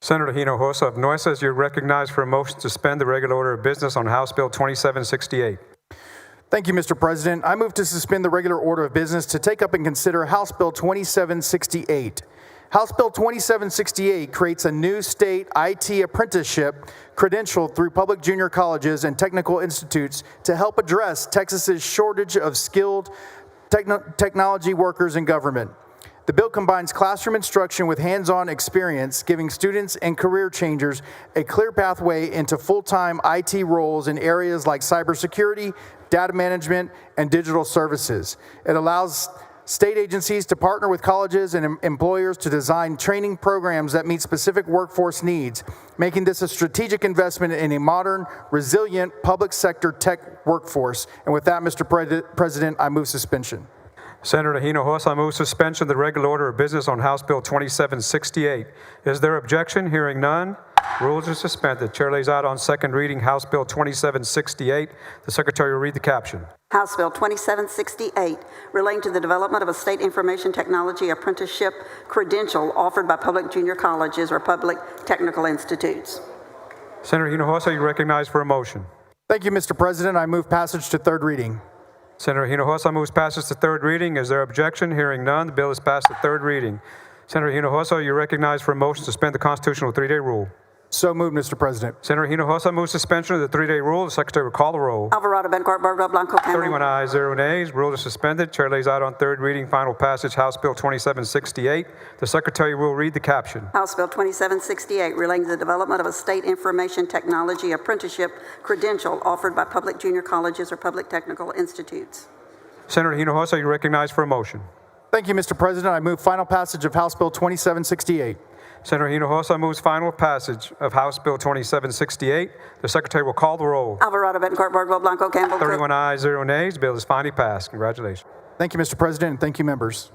Senator Hinojosa of Nueces, you're recognized for a motion to suspend the regular order of business on House Bill 2768. Thank you, Mr. President. I move to suspend the regular order of business to take up and consider House Bill 2768. House Bill 2768 creates a new state IT apprenticeship credential through public junior colleges and technical institutes to help address Texas's shortage of skilled technology workers in government. The bill combines classroom instruction with hands-on experience, giving students and career changers a clear pathway into full-time IT roles in areas like cybersecurity, data management, and digital services. It allows state agencies to partner with colleges and employers to design training programs that meet specific workforce needs, making this a strategic investment in a modern, resilient public sector tech workforce. And with that, Mr. President, I move suspension. Senator Hinojosa moves suspension of the regular order of business on House Bill 2768. Is there objection? Hearing none, rules are suspended. Chair lays out on second reading House Bill 2768. The Secretary will read the caption. House Bill 2768, relating to the development of a state information technology apprenticeship credential offered by public junior colleges or public technical institutes. Senator Hinojosa, you recognize for a motion. Thank you, Mr. President. I move passage to third reading. Senator Hinojosa moves passage to third reading. Is there objection? Hearing none, the bill is passed to third reading. Senator Hinojosa, you're recognized for a motion to suspend the constitutional 3-day rule. So moved, Mr. President. Senator Hinojosa moves suspension of the 3-day rule. The Secretary will call the roll. Alvarado, Bencourt, Bardwell, Blanco, Campbell. 31 ayes, 0 nays. Rules are suspended. Chair lays out on third reading final passage House Bill 2768. The Secretary will read the caption. House Bill 2768, relating to the development of a state information technology apprenticeship credential offered by public junior colleges or public technical institutes. Senator Hinojosa, you're recognized for a motion. Thank you, Mr. President. I move final passage of House Bill 2768. Senator Hinojosa moves final passage of House Bill 2768. The Secretary will call the roll. Alvarado, Bencourt, Bardwell, Blanco, Campbell. 31 ayes, 0 nays. Bill is finally passed. Congratulations. Thank you, Mr. President, and thank you, members.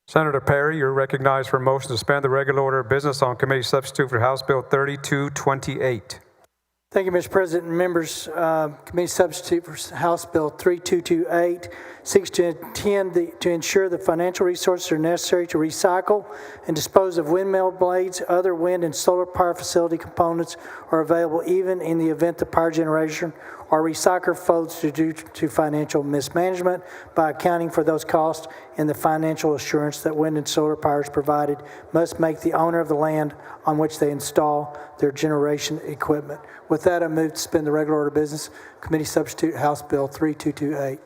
Senator Perry, you're recognized for a motion to suspend the regular order of business on committee substitute for House Bill 3228. Thank you, Mr. President and members. Committee substitute for House Bill 3228 seeks to ensure the financial resources are necessary to recycle and dispose of windmill blades. Other wind and solar power facility components are available even in the event the power generation or recycler fails due to financial mismanagement. By accounting for those costs and the financial assurance that wind and solar power is provided must make the owner of the land on which they install their generation equipment. With that, I move to suspend the regular order of business. Committee substitute House Bill 3228.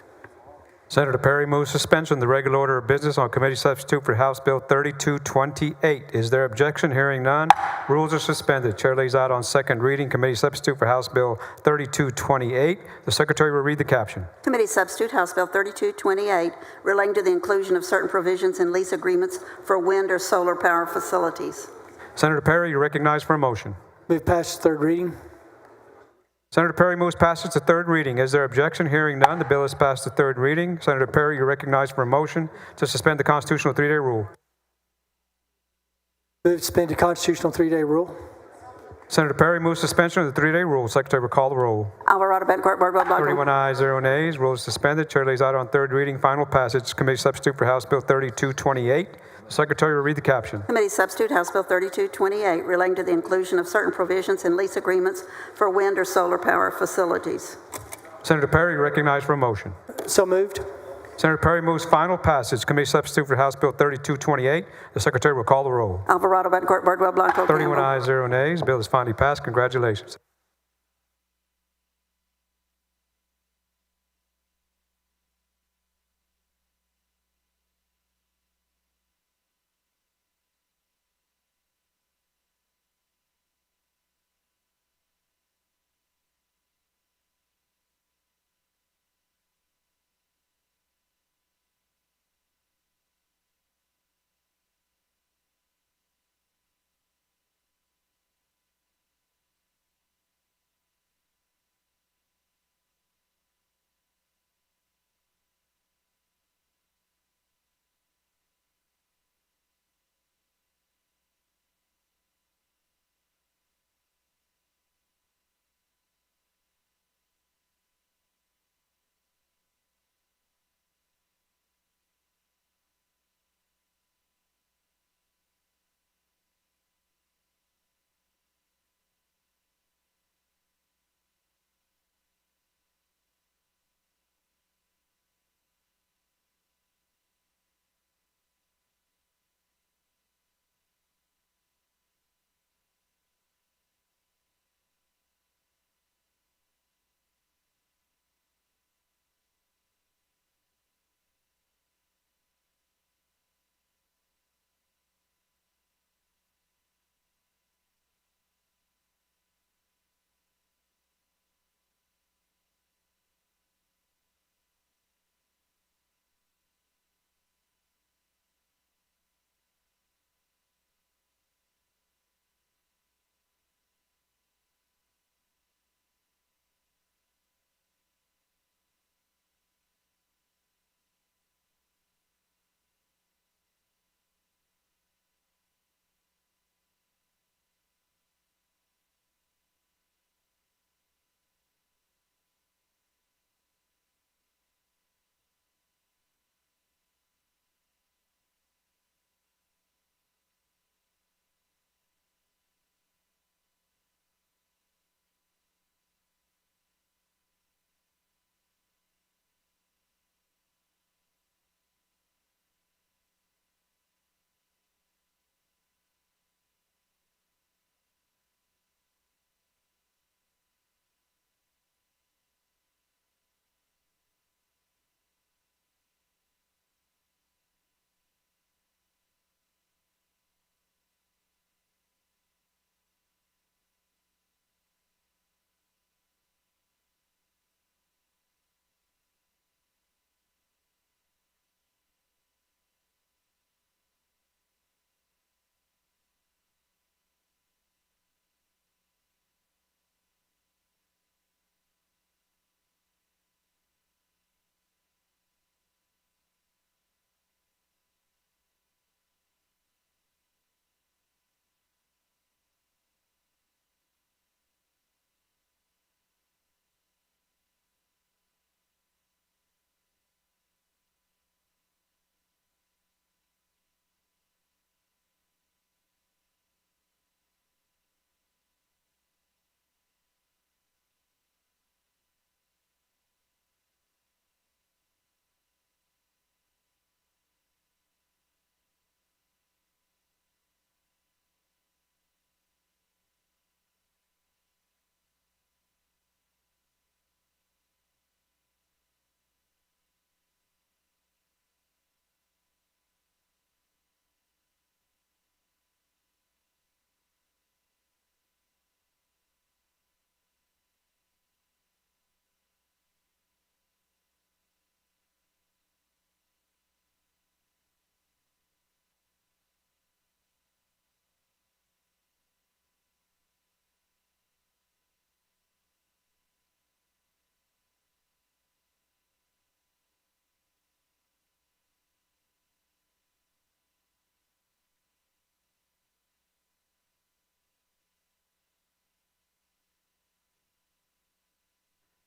Senator Perry moves suspension of the regular order of business on committee substitute for House Bill 3228. Is there objection? Hearing none, rules are suspended. Chair lays out on second reading committee substitute for House Bill 3228. The Secretary will read the caption. Committee substitute House Bill 3228, relating to the inclusion of certain provisions in lease agreements for wind or solar power facilities. Senator Perry, you're recognized for a motion. Move past third reading. Senator Perry moves passage to third reading. Is there objection? Hearing none, the bill is passed to third reading. Senator Perry, you're recognized for a motion to suspend the constitutional 3-day rule. Move to suspend the constitutional 3-day rule. Senator Perry moves suspension of the 3-day rule. Secretary will call the roll. Alvarado, Bencourt, Bardwell, Blanco. 31 ayes, 0 nays. Rule is suspended. Chair lays out on third reading final passage committee substitute for House Bill 3228. The Secretary will read the caption. Committee substitute House Bill 3228, relating to the inclusion of certain provisions in lease agreements for wind or solar power facilities. Senator Perry, you're recognized for a motion. So moved. Senator Perry moves final passage committee substitute for House Bill 3228. The Secretary will call the roll. Alvarado, Bencourt, Bardwell, Blanco. 31 Campbell. ayes, 0 nays. Bill is finally passed. Congratulations.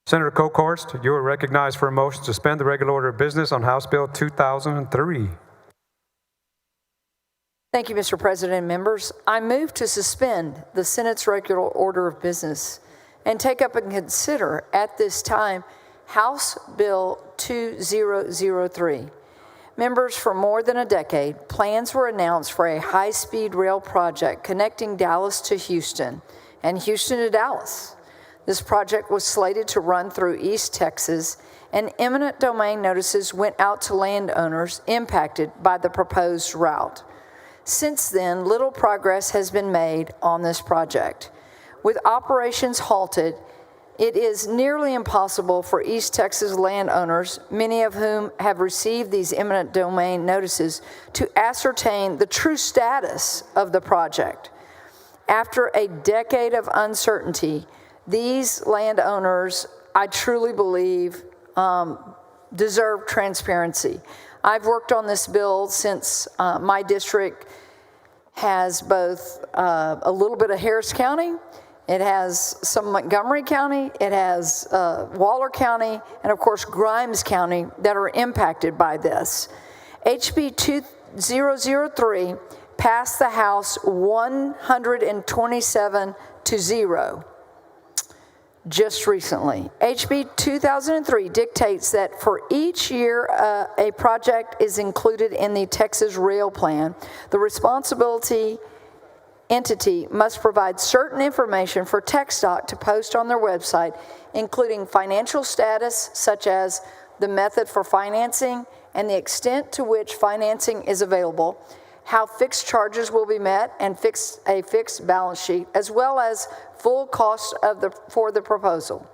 Senator Kokhorst, you are recognized for a motion to suspend the regular order of business on House Bill 2003. Thank you, Mr. President and members. I move to suspend the Senate's regular order of business and take up and consider at this time House Bill 2003. Members, for more than a decade, plans were announced for a high-speed rail project connecting Dallas to Houston and Houston to Dallas. This project was slated to run through East Texas, and eminent domain notices went out to landowners impacted by the proposed route. Since then, little progress has been made on this project. With operations halted, it is nearly impossible for East Texas landowners, many of whom have received these eminent domain notices, to ascertain the true status of the project. After a decade of uncertainty, these landowners, I truly believe, deserve transparency. I've worked on this bill since my district has both a little bit of Harris County, it has some Montgomery County, it has Waller County, and of course Grimes County that are impacted by this. HB 2003 passed the House 127 to 0 just recently. HB 2003 dictates that for each year a project is included in the Texas Rail Plan, the responsibility entity must provide certain information for TxDOT to post on their website, including financial status, such as the method for financing and the extent to which financing is available, how fixed charges will be met, and a fixed balance sheet, as well as full cost for the proposal.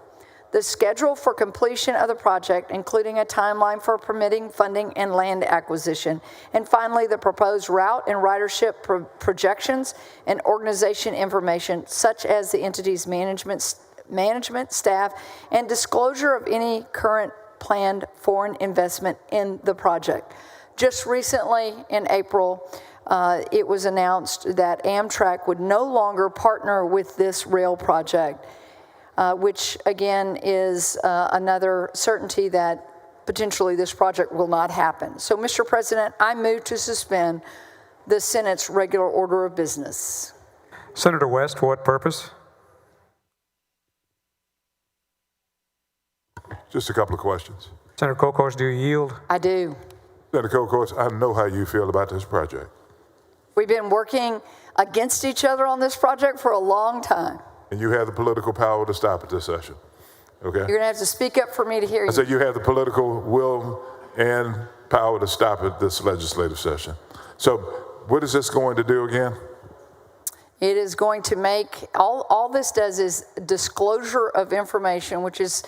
The schedule for completion of the project, including a timeline for permitting, funding, and land acquisition. And finally, the proposed route and ridership projections and organization information, such as the entity's management staff, and disclosure of any current planned foreign investment in the project. Just recently, in April, it was announced that Amtrak would no longer partner with this rail project, which again is another certainty that potentially this project will not happen. So, Mr. President, I move to suspend the Senate's regular order of business. Senator West, for what purpose? Just a couple of questions. Senator Kokhorst, do you yield? I do. Senator Kokhorst, I know how you feel about this project. We've been working against each other on this project for a long time. And you have the political power to stop it this session, okay? You're going to have to speak up for me to hear you. I said you have the political will and power to stop it this legislative session. So what is this going to do again? It is going to make, all this does is disclosure of information, which is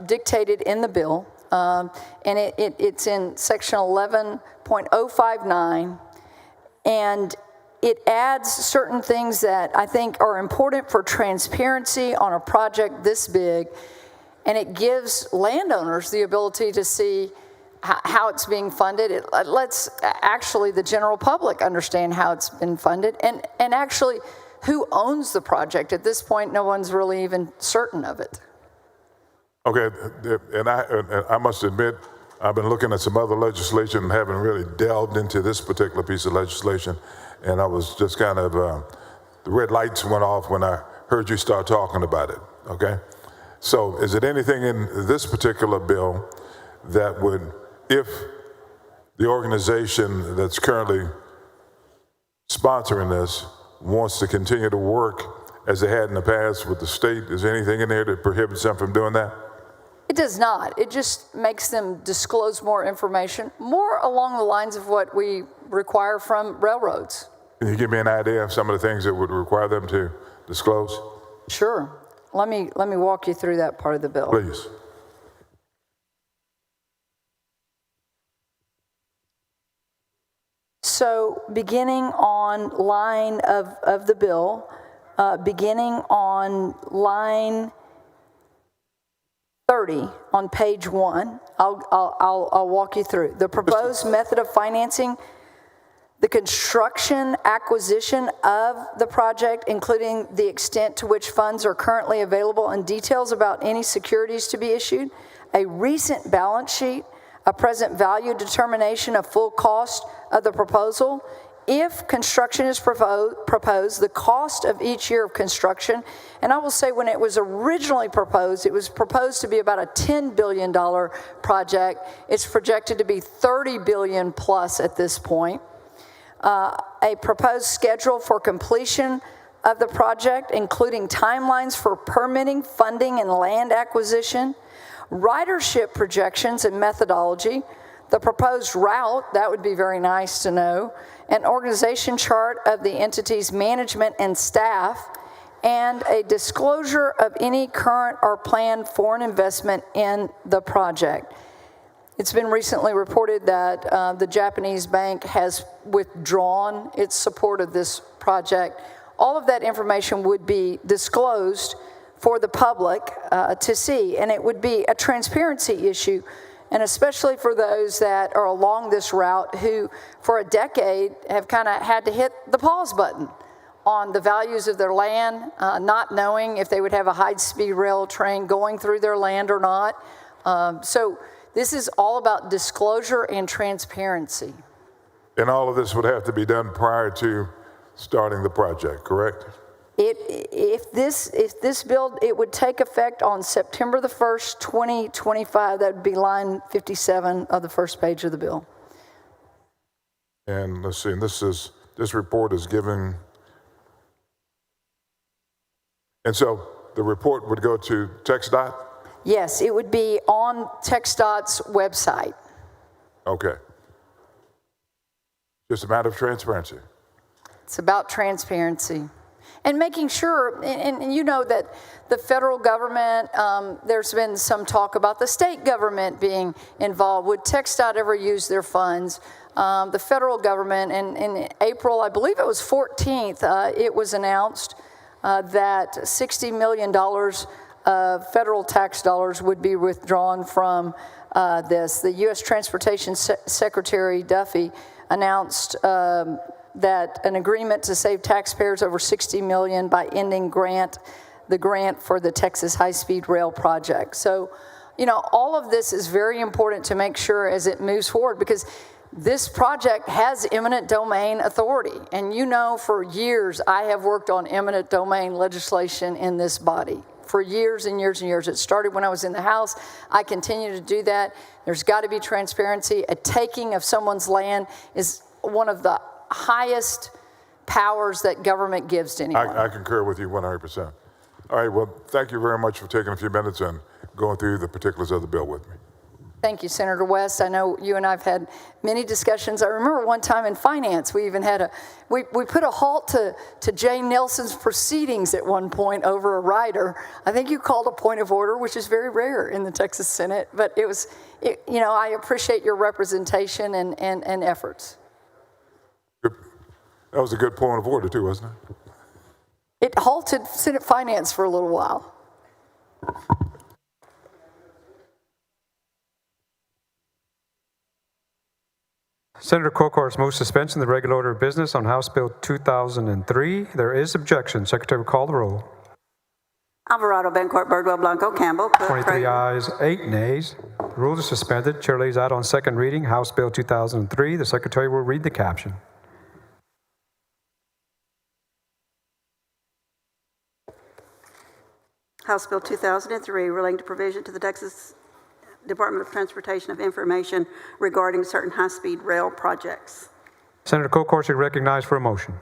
dictated in the bill. And it's in section 11.059. And it adds certain things that I think are important for transparency on a project this big, and it gives landowners the ability to see how it's being funded. It lets actually the general public understand how it's been funded, and actually who owns the project. At this point, no one's really even certain of it. Okay, and I must admit, I've been looking at some other legislation and haven't really delved into this particular piece of legislation. And I was just kind of, the red lights went off when I heard you start talking about it, okay? So is it anything in this particular bill that would, if the organization that's currently sponsoring this wants to continue to work as they had in the past with the state, is there anything in there that prohibits them from doing that? It does not. It just makes them disclose more information, more along the lines of what we require from railroads. Can you give me an idea of some of the things that would require them to disclose? Sure. Let me walk you through that part of the bill. Please. So beginning on line of the bill, beginning on line 30 on page 1, I'll walk you through. The proposed method of financing, the construction acquisition of the project, including the extent to which funds are currently available and details about any securities to be issued, a recent balance sheet, a present value determination of full cost of the proposal. If construction is proposed, the cost of each year of construction, and I will say when it was originally proposed, it was proposed to be about a $10 billion project. It's projected to be $30 billion plus at this point. A proposed schedule for completion of the project, including timelines for permitting, funding, and land acquisition, ridership projections and methodology, the proposed route, that would be very nice to know, an organization chart of the entity's management and staff, and a disclosure of any current or planned foreign investment in the project. It's been recently reported that the Japanese bank has withdrawn its support of this project. All of that information would be disclosed for the public to see, and it would be a transparency issue, and especially for those that are along this route who, for a decade, have kind of had to hit the pause button on the values of their land, not knowing if they would have a high-speed rail train going through their land or not. So this is all about disclosure and transparency. And all of this would have to be done prior to starting the project, correct? If this bill, it would take effect on September the 1st, 2025. That would be line 57 of the first page of the bill. And let's see, and this report is given, and so the report would go to TxDOT? Yes, it would be on TxDOT's website. Okay. Just a matter of transparency. It's about transparency. And making sure, and you know that the federal government, there's been some talk about the state government being involved. Would TxDOT ever use their funds? The federal government, in April, I believe it was 14th, it was announced that $60 million of federal tax dollars would be withdrawn from this. The U.S. Transportation Secretary Duffy announced that an agreement to save taxpayers over $60 million by ending the grant for the Texas high-speed rail project. So, you know, all of this is very important to make sure as it moves forward, because this project has eminent domain authority. And you know, for years, I have worked on eminent domain legislation in this body. For years and years and years. It started when I was in the House. I continue to do that. There's got to be transparency. A taking of someone's land is one of the highest powers that government gives to anyone. I concur with you 100%. All right, well, thank you very much for taking a few minutes and going through the particulars of the bill with me. Thank you, Senator West. I know you and I have had many discussions. I remember one time in finance, we even had we put a halt to Jay Nelson's proceedings at one point over a rider. I think you called a point of order, which is very rare in the Texas Senate, but you know, I appreciate your representation and efforts. That was a good point of order too, wasn't it? It halted Senate Finance for a little while. Senator Kokars moves suspension of the regular order of business on House Bill 2003. There is objection. Secretary will call the roll. Alvarado, Bencourt, Birdwell, Blanco, Campbell. 23 ayes, 8 nays. The rules are suspended. Chair lays out on second reading House Bill 2003. The Secretary will read the caption. House Bill 2003, relating to provision to the Texas Department of Transportation of information regarding certain high-speed rail projects. Senator Kokars, you're recognized for a motion.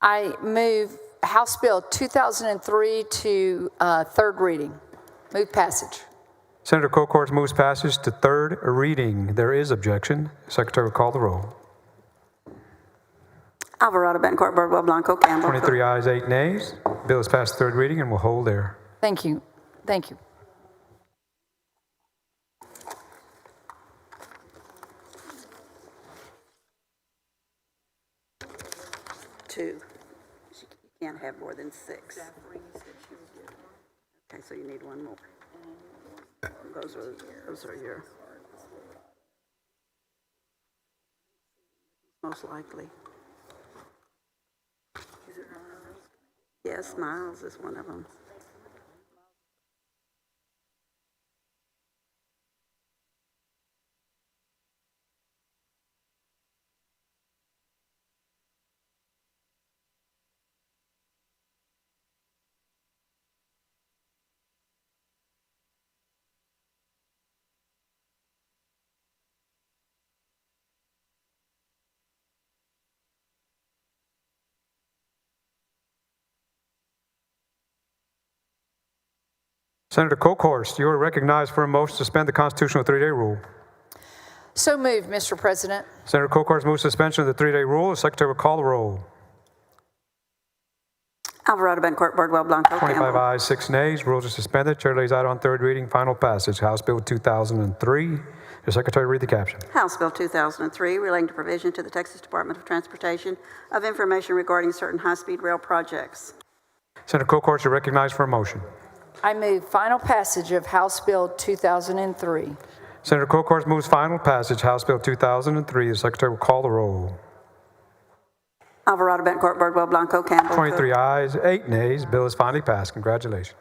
I move House Bill 2003 to third reading. Move passage. Senator Kokars moves passage to third reading. There is objection. Secretary will call the roll. Alvarado, Bencourt, Birdwell, Blanco, Campbell. 23 ayes, 8 nays. Bill is passed third reading and will hold there. Thank you. Thank you. Two. You can't have more than 6. Okay, so you need one more. Those are your most likely. Yes, Miles is one of them. Senator Kokhorst, you are recognized for a motion to suspend the constitutional 3-day rule. So moved, Mr. President. Senator Kokhorst moves suspension of the 3-day rule. The Secretary will call the roll. Alvarado, Bencourt, Bardwell, Blanco, 25 Campbell. ayes, 6 nays. Rules are suspended. Chair lays out on third reading, final passage, House Bill 2003. The Secretary read the caption. House Bill 2003, relating to provision to the Texas Department of Transportation of information regarding certain high-speed rail projects. Senator Kokhorst, you're recognized for a motion. I move final passage of House Bill 2003. Senator Kokhorst moves final passage, House Bill 2003. The Secretary will call the roll. Alvarado, Bencourt, Bardwell, Blanco, Campbell. 23 ayes, 8 nays. Bill is finally passed. Congratulations.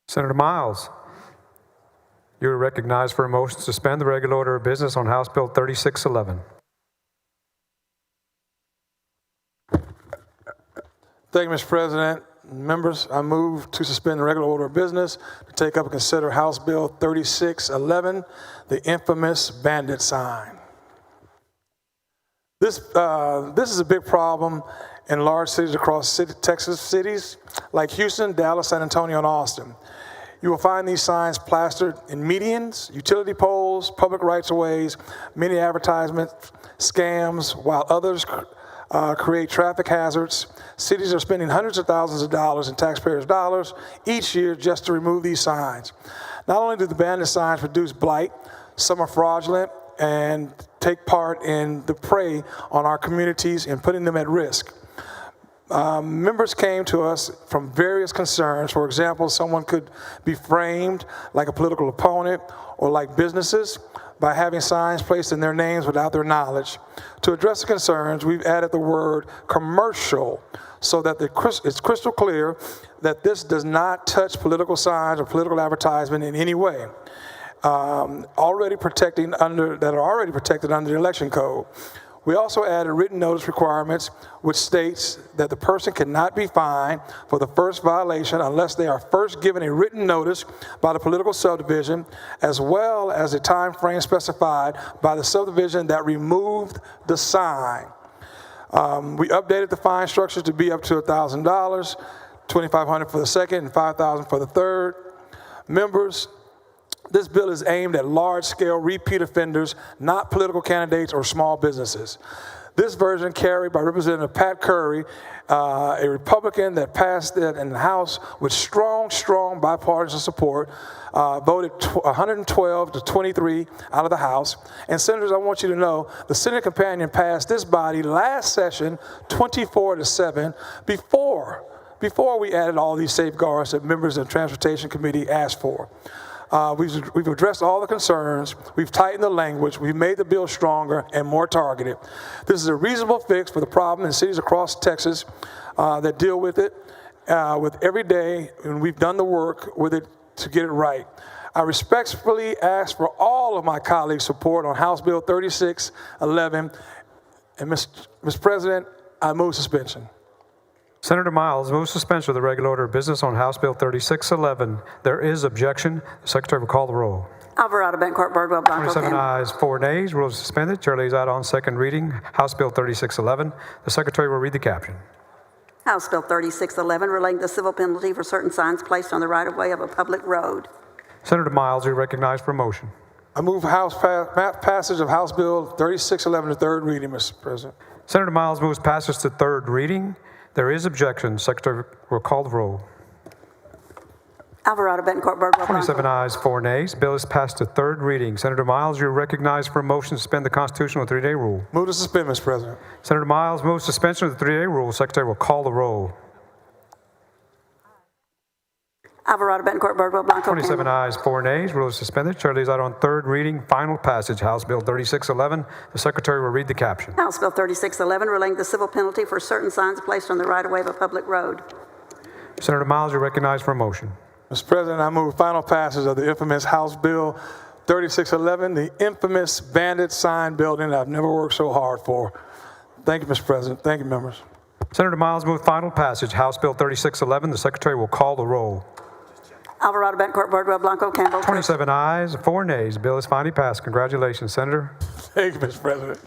Senator Miles, you are recognized for a motion to suspend the regular order of business on House Bill 3611. Thank you, Mr. President. Members, I move to suspend the regular order of business to take up and consider House Bill 3611, the infamous bandit sign. This is a big problem in large cities across Texas cities like Houston, Dallas, San Antonio, and Austin. You will find these signs plastered in medians, utility poles, public rights-of-ways, many advertisements, scams, while others create traffic hazards. Cities are spending hundreds of thousands of dollars in taxpayers' dollars each year just to remove these signs. Not only do the bandit signs produce blight, some are fraudulent and take part in the prey on our communities and putting them at risk. Members came to us from various concerns. For example, someone could be framed like a political opponent or like businesses by having signs placed in their names without their knowledge. To address the concerns, we've added the word commercial so that it's crystal clear that this does not touch political signs or political advertisement in any way. Already protected under the election code. We also added written notice requirements, which states that the person cannot be fined for the first violation unless they are first given a written notice by the political subdivision, as well as a time frame specified by the subdivision that removed the sign. We updated the fine structure to be up to $1,000, $2,500 for the second, and $5,000 for the third. Members, this bill is aimed at large-scale repeat offenders, not political candidates or small businesses. This version, carried by Representative Pat Curry, a Republican that passed it in the House with strong bipartisan support, voted 112 to 23 out of the House. And senators, I want you to know, the Senate companion passed this body last session 24 to 7 before we added all these safeguards that members of the Transportation Committee asked for. We've addressed all the concerns, we've tightened the language, we've made the bill stronger and more targeted. This is a reasonable fix for the problem in cities across Texas that deal with it with every day, and we've done the work with it to get it right. I respectfully ask for all of my colleagues' support on House Bill 3611, and Mr. President, I move suspension. Senator Miles moves suspension of the regular order of business on House Bill 3611. There is objection. The Secretary will call the roll. Alvarado, Bencourt, Birdwell, Blanco, 27 Campbell. ayes, 4 nays. Rules suspended. Chair lays out on second reading House Bill 3611. The Secretary will read the caption. House Bill 3611 relating to civil penalty for certain signs placed on the right-of-way of a public road. Senator Miles, you recognized for a motion. I move passage of House Bill 3611 to third reading, Mr. President. Senator Miles moves passage to third reading. There is objection. Secretary will call the roll. Alvarado, Bencourt, Birdwell, 27 Blanco. ayes, 4 nays. Bill is passed to third reading. Senator Miles, you're recognized for a motion to suspend the constitutional 3-day rule. Move to suspend, Mr. President. Senator Miles moves suspension of the 3-day rule. Secretary will call the roll. Alvarado, Bencourt, Birdwell, Blanco, 27 Campbell. ayes, 4 nays. Rule is suspended. Chair lays out on third reading final passage House Bill 3611. The Secretary will read the caption. House Bill 3611 relating to civil penalty for certain signs placed on the right-of-way of a public road. Senator Miles, you're recognized for a motion. Mr. President, I move final passage of the infamous House Bill 3611, the infamous bandit sign building that I've never worked so hard for. Thank you, Mr. President. Thank you, members. Senator Miles moves final passage House Bill 3611. The Secretary will call the roll. Alvarado, Bencourt, Birdwell, Blanco, Campbell. 27 ayes, 4 nays. The bill is finally passed. Congratulations, Senator. Thank you, Mr. President.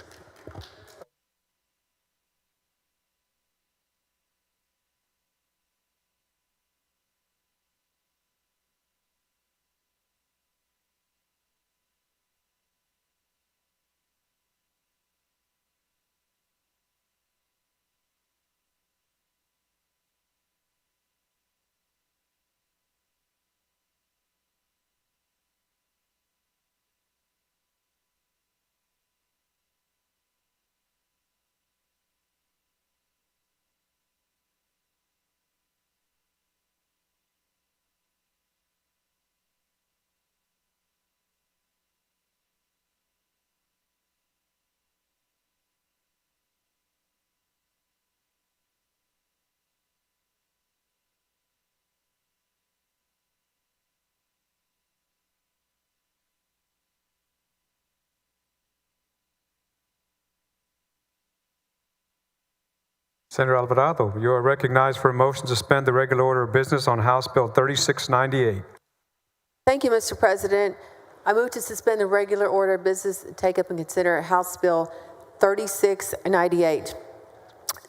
Senator Alvarado, you are recognized for a motion to suspend the regular order of business on House Bill 3698. Thank you, Mr. President. I move to suspend the regular order of business and take up and consider House Bill 3698.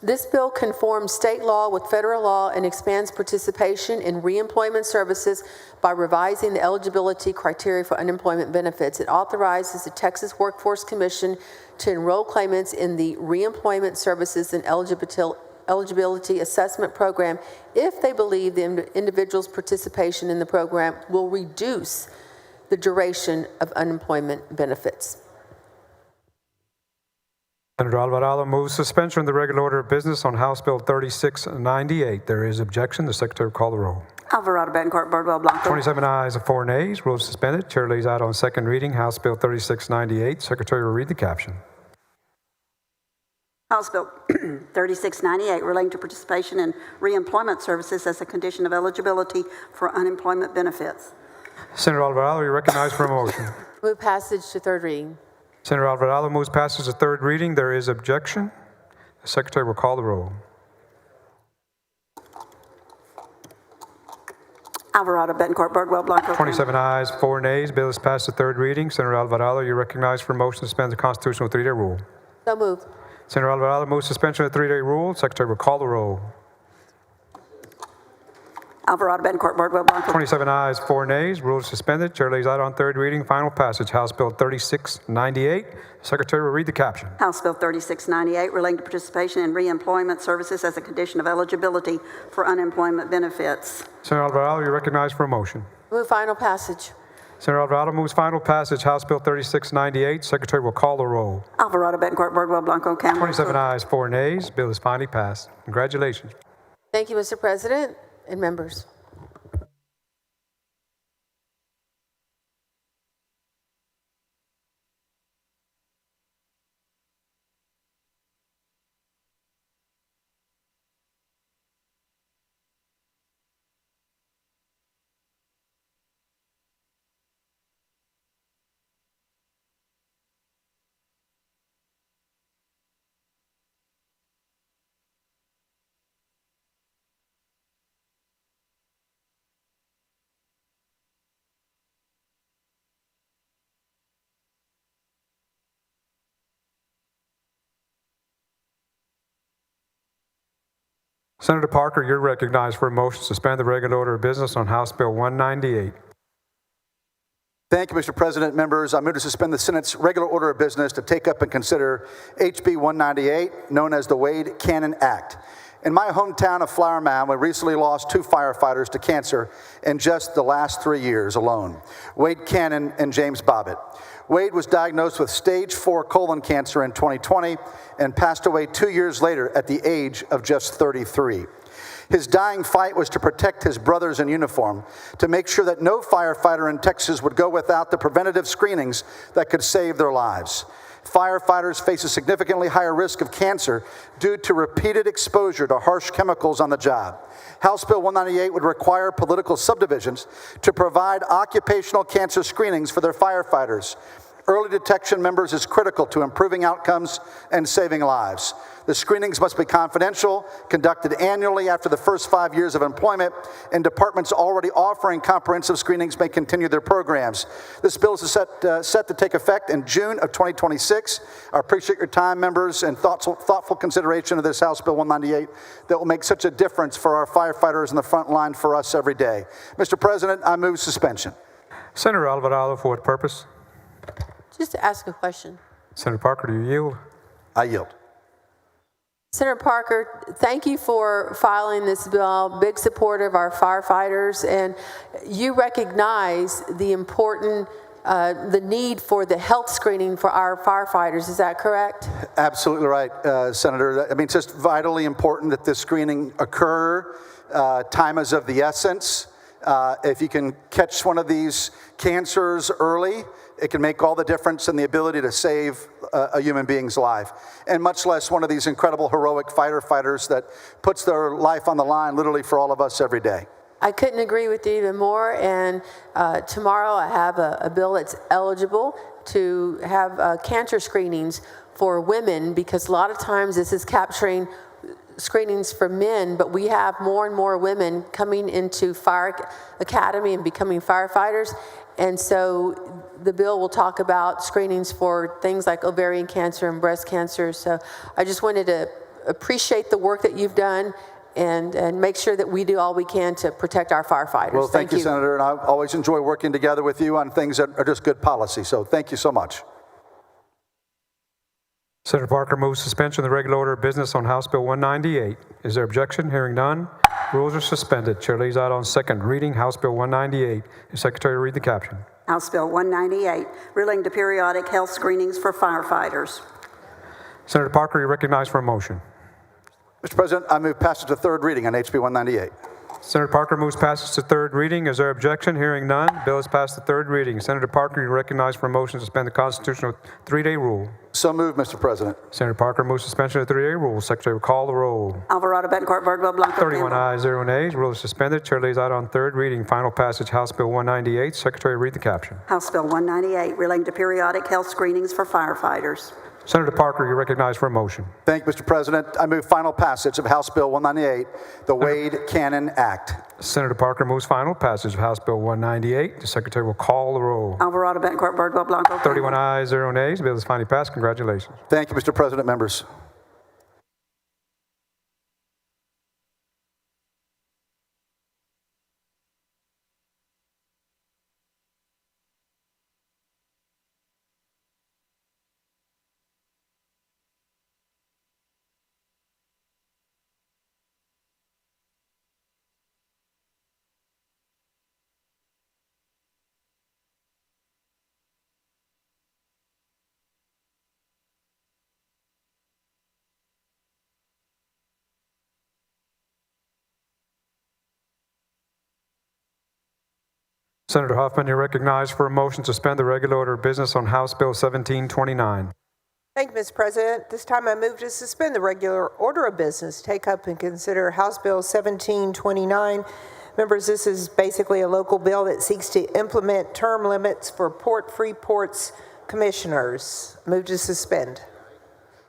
This bill conforms state law with federal law and expands participation in reemployment services by revising the eligibility criteria for unemployment benefits. It authorizes the Texas Workforce Commission to enroll claimants in the Reemployment Services and Eligibility Assessment Program if they believe the individual's participation in the program will reduce the duration of unemployment benefits. Senator Alvarado moves suspension of the regular order of business on House Bill 3698. There is objection. The Secretary will call the roll. Alvarado, Bencourt, Birdwell, Blanco. 27 ayes, 4 nays. Rules suspended. Chair lays out on second reading House Bill 3698. Secretary will read the caption. House Bill 3698 relating to participation in reemployment services as a condition of eligibility for unemployment benefits. Senator Alvarado, you're recognized for a motion. Move passage to third reading. Senator Alvarado moves passage to third reading. There is objection. The Secretary will call the roll. Alvarado, Bencourt, Birdwell, Blanco. 27 ayes, 4 nays. Bill is passed to third reading. Senator Alvarado, you're recognized for a motion to suspend the constitutional 3-day rule. So moved. Senator Alvarado moves suspension of the 3-day rule. Secretary will call the roll. Alvarado, Bencourt, Birdwell, Blanco. 27 ayes, 4 nays. Rules suspended. Chair lays out on third reading final passage House Bill 3698. Secretary will read the caption. House Bill 3698 relating to participation in reemployment services as a condition of eligibility for unemployment benefits. Senator Alvarado, you're recognized for a motion. Move final passage. Senator Alvarado moves final passage House Bill 3698. Secretary will call the roll. Alvarado, Bencourt, Birdwell, Blanco, Campbell. 27 ayes, 4 nays. Bill is finally passed. Congratulations. Thank you, Mr. President and members. Senator Parker, you're recognized for a motion to suspend the regular order of business on House Bill 198. Thank you, Mr. President. Members, I move to suspend the Senate's regular order of business to take up and consider HB 198, known as the Wade-Cannon Act. In my hometown of Flower Mound, we recently lost 2 firefighters to cancer in just the last 3 years alone, Wade Cannon and James Bobbitt. Wade was diagnosed with stage 4 colon cancer in 2020 and passed away 2 years later at the age of just 33. His dying fight was to protect his brothers in uniform, to make sure that no firefighter in Texas would go without the preventative screenings that could save their lives. Firefighters face a significantly higher risk of cancer due to repeated exposure to harsh chemicals on the job. House Bill 198 would require political subdivisions to provide occupational cancer screenings for their firefighters. Early detection, members, is critical to improving outcomes and saving lives. The screenings must be confidential, conducted annually after the first 5 years of employment, and departments already offering comprehensive screenings may continue their programs. This bill is set to take effect in June of 2026. I appreciate your time, members, and thoughtful consideration of this House Bill 198 that will make such a difference for our firefighters in the front line for us every day. Mr. President, I move suspension. Senator Alvarado, for what purpose? Just to ask a question. Senator Parker, do you yield? I yield. Senator Parker, thank you for filing this bill. Big supporter of our firefighters, and you recognize the important, the need for the health screening for our firefighters. Is that correct? Absolutely right, Senator. I mean, it's just vitally important that this screening occur. Time is of the essence. If you can catch one of these cancers early, it can make all the difference in the ability to save a human being's life, and much less one of these incredible heroic firefighters that puts their life on the line literally for all of us every day. I couldn't agree with you even more, and tomorrow I have a bill that's eligible to have cancer screenings for women, because a lot of times this is capturing screenings for men, but we have more and more women coming into fire academy and becoming firefighters. And so the bill will talk about screenings for things like ovarian cancer and breast cancer. So I just wanted to appreciate the work that you've done and make sure that we do all we can to protect our firefighters. Well, thank you, Senator, and I always enjoy working together with you on things that are just good policy. So thank you so much. Senator Parker moves suspension of the regular order of business on House Bill 198. Is there objection? Hearing none, rules are suspended. Chair lays out on second reading House Bill 198. The Secretary will read the caption. House Bill 198, relating to periodic health screenings for firefighters. Senator Parker, you're recognized for a motion. Mr. President, I move passage to third reading on HB 198. Senator Parker moves passage to third reading. Is there objection? Hearing none, bill is passed to third reading. Senator Parker, you're recognized for a motion to suspend the constitutional 3-day rule. So moved, Mr. President. Senator Parker moves suspension of the 3-day rule. Secretary will call the roll. Alvarado, Betancourt, Birdwell, Blanco, 31 ayes, 0 nays. Rule is suspended. Chair lays out on third reading. Final passage, House Bill 198. Secretary will read the caption. House Bill 198, relating to periodic health screenings for firefighters. Senator Parker, you're recognized for a motion. Thank you, Mr. President. I move final passage of House Bill 198, the Wade-Cannon Act. Senator Parker moves final passage of House Bill 198. The Secretary will call the roll. Alvarado, Betancourt, Birdwell, Blanco. 31 ayes, 0 nays. The bill is finally passed. Congratulations. Thank you, Mr. President, members. Senator Huffman, you're recognized for a motion to suspend the regular order of business on House Bill 1729. Thank you, Mr. President. This time I move to suspend the regular order of business, take up and consider House Bill 1729. Members, this is basically a local bill that seeks to implement term limits for Port Freeport's commissioners. Move to suspend.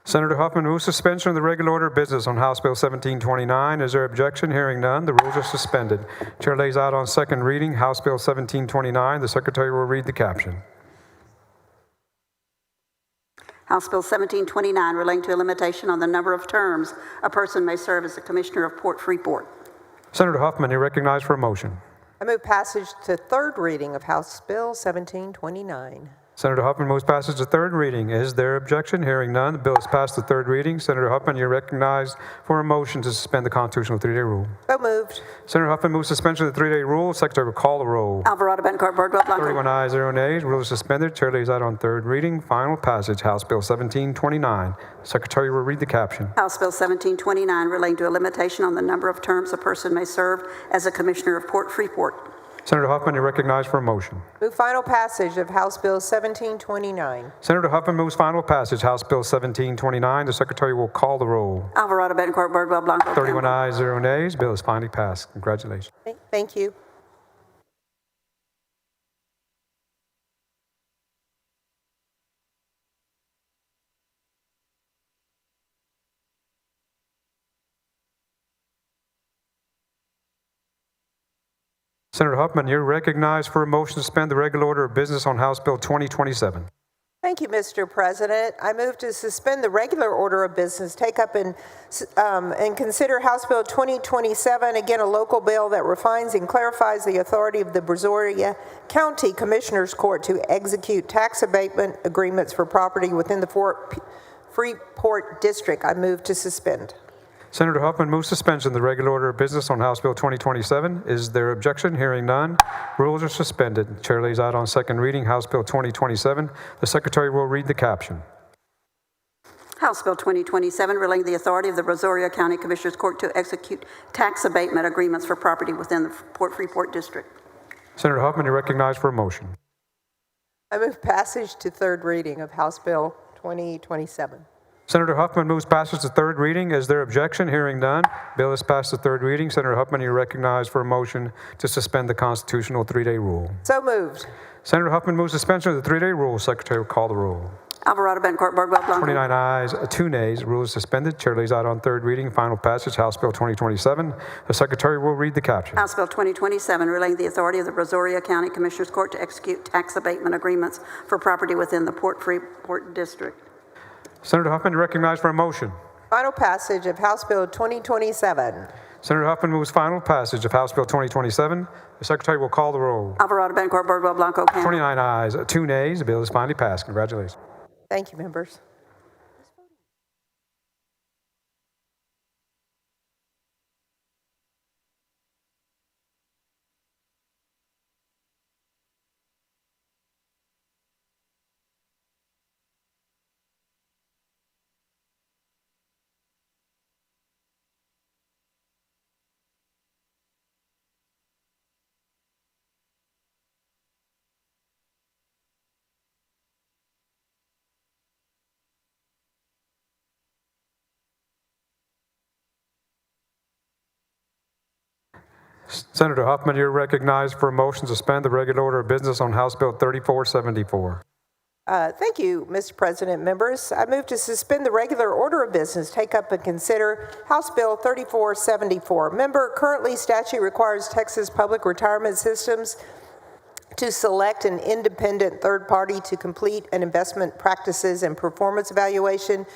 Senator Huffman moves suspension of the regular order of business on House Bill 1729. Is there objection? Hearing none, the rules are suspended. Chair lays out on second reading House Bill 1729. The Secretary will read the caption. House Bill 1729, relating to a limitation on the number of terms a person may serve as a Commissioner of Port Freeport. Senator Huffman, you're recognized for a motion. I move passage to third reading of House Bill 1729. Senator Huffman moves passage to third reading. Is there objection? Hearing none, the bill is passed to third reading. Senator Huffman, you're recognized for a motion to suspend the constitutional 3-day rule. So moved. Senator Huffman moves suspension of the 3-day rule. Secretary will call the roll. Alvarado, Bettencourt, Birdwell, Blanco. 31 ayes, 0 nays. Rule is suspended. Chair lays out on third reading. Final passage, House Bill 1729. Secretary will read the caption. House Bill 1729, relating to a limitation on the number of terms a person may serve as a Commissioner of Port Freeport. Senator Huffman, you're recognized for a motion. Move final passage of House Bill 1729. Senator Huffman moves final passage, House Bill 1729. The Secretary will call the roll. Alvarado, Bettencourt, Birdwell, Blanco. 31 ayes, 0 nays. Bill is finally passed. Congratulations. Thank you. Senator Huffman, you're recognized for a motion to suspend the regular order of business on House Bill 2027. Thank you, Mr. President. I move to suspend the regular order of business, take up and consider House Bill 2027, again a local bill that refines and clarifies the authority of the Brazoria County Commissioners Court to execute tax abatement agreements for property within the Freeport District. I move to suspend. Senator Huffman moves suspension of the regular order of business on House Bill 2027. Is there objection? Hearing none, rules are suspended. Chair lays out on second reading House Bill 2027. The Secretary will read the caption. House Bill 2027, relating the authority of the Brazoria County Commissioners Court to execute tax abatement agreements for property within the Port Freeport District. Senator Huffman, you're recognized for a motion. I move passage to third reading of House Bill 2027. Senator Huffman moves passage to third reading. Is there objection? Hearing none, bill is passed to third reading. Senator Huffman, you're recognized for a motion to suspend the constitutional 3-day rule. So moved. Senator Huffman moves suspension of the 3-day rule. Secretary will call the roll. Alvarado, Bettencourt, Birdwell, Blanco. 29 ayes, 2 nays. Rule is suspended. Chair lays out on third reading. Final passage, House Bill 2027. The Secretary will read the caption. House Bill 2027, relating the authority of the Brazoria County Commissioners Court to execute tax abatement agreements for property within the Port Freeport District. Senator Huffman, recognized for a motion. Final passage of House Bill 2027. Senator Huffman moves final passage of House Bill 2027. The Secretary will call the roll. Alvarado, Bettencourt, Birdwell, Blanco. 29 ayes, 2 nays. The bill is finally passed. Congratulations. Thank you, members. Senator Huffman, you're recognized for a motion to suspend the regular order of business on House Bill 3474. Thank you, Mr. President. Members, I move to suspend the regular order of business, take up and consider House Bill 3474. Member, currently statute requires Texas Public Retirement Systems to select an independent third party to complete an investment practices and performance evaluation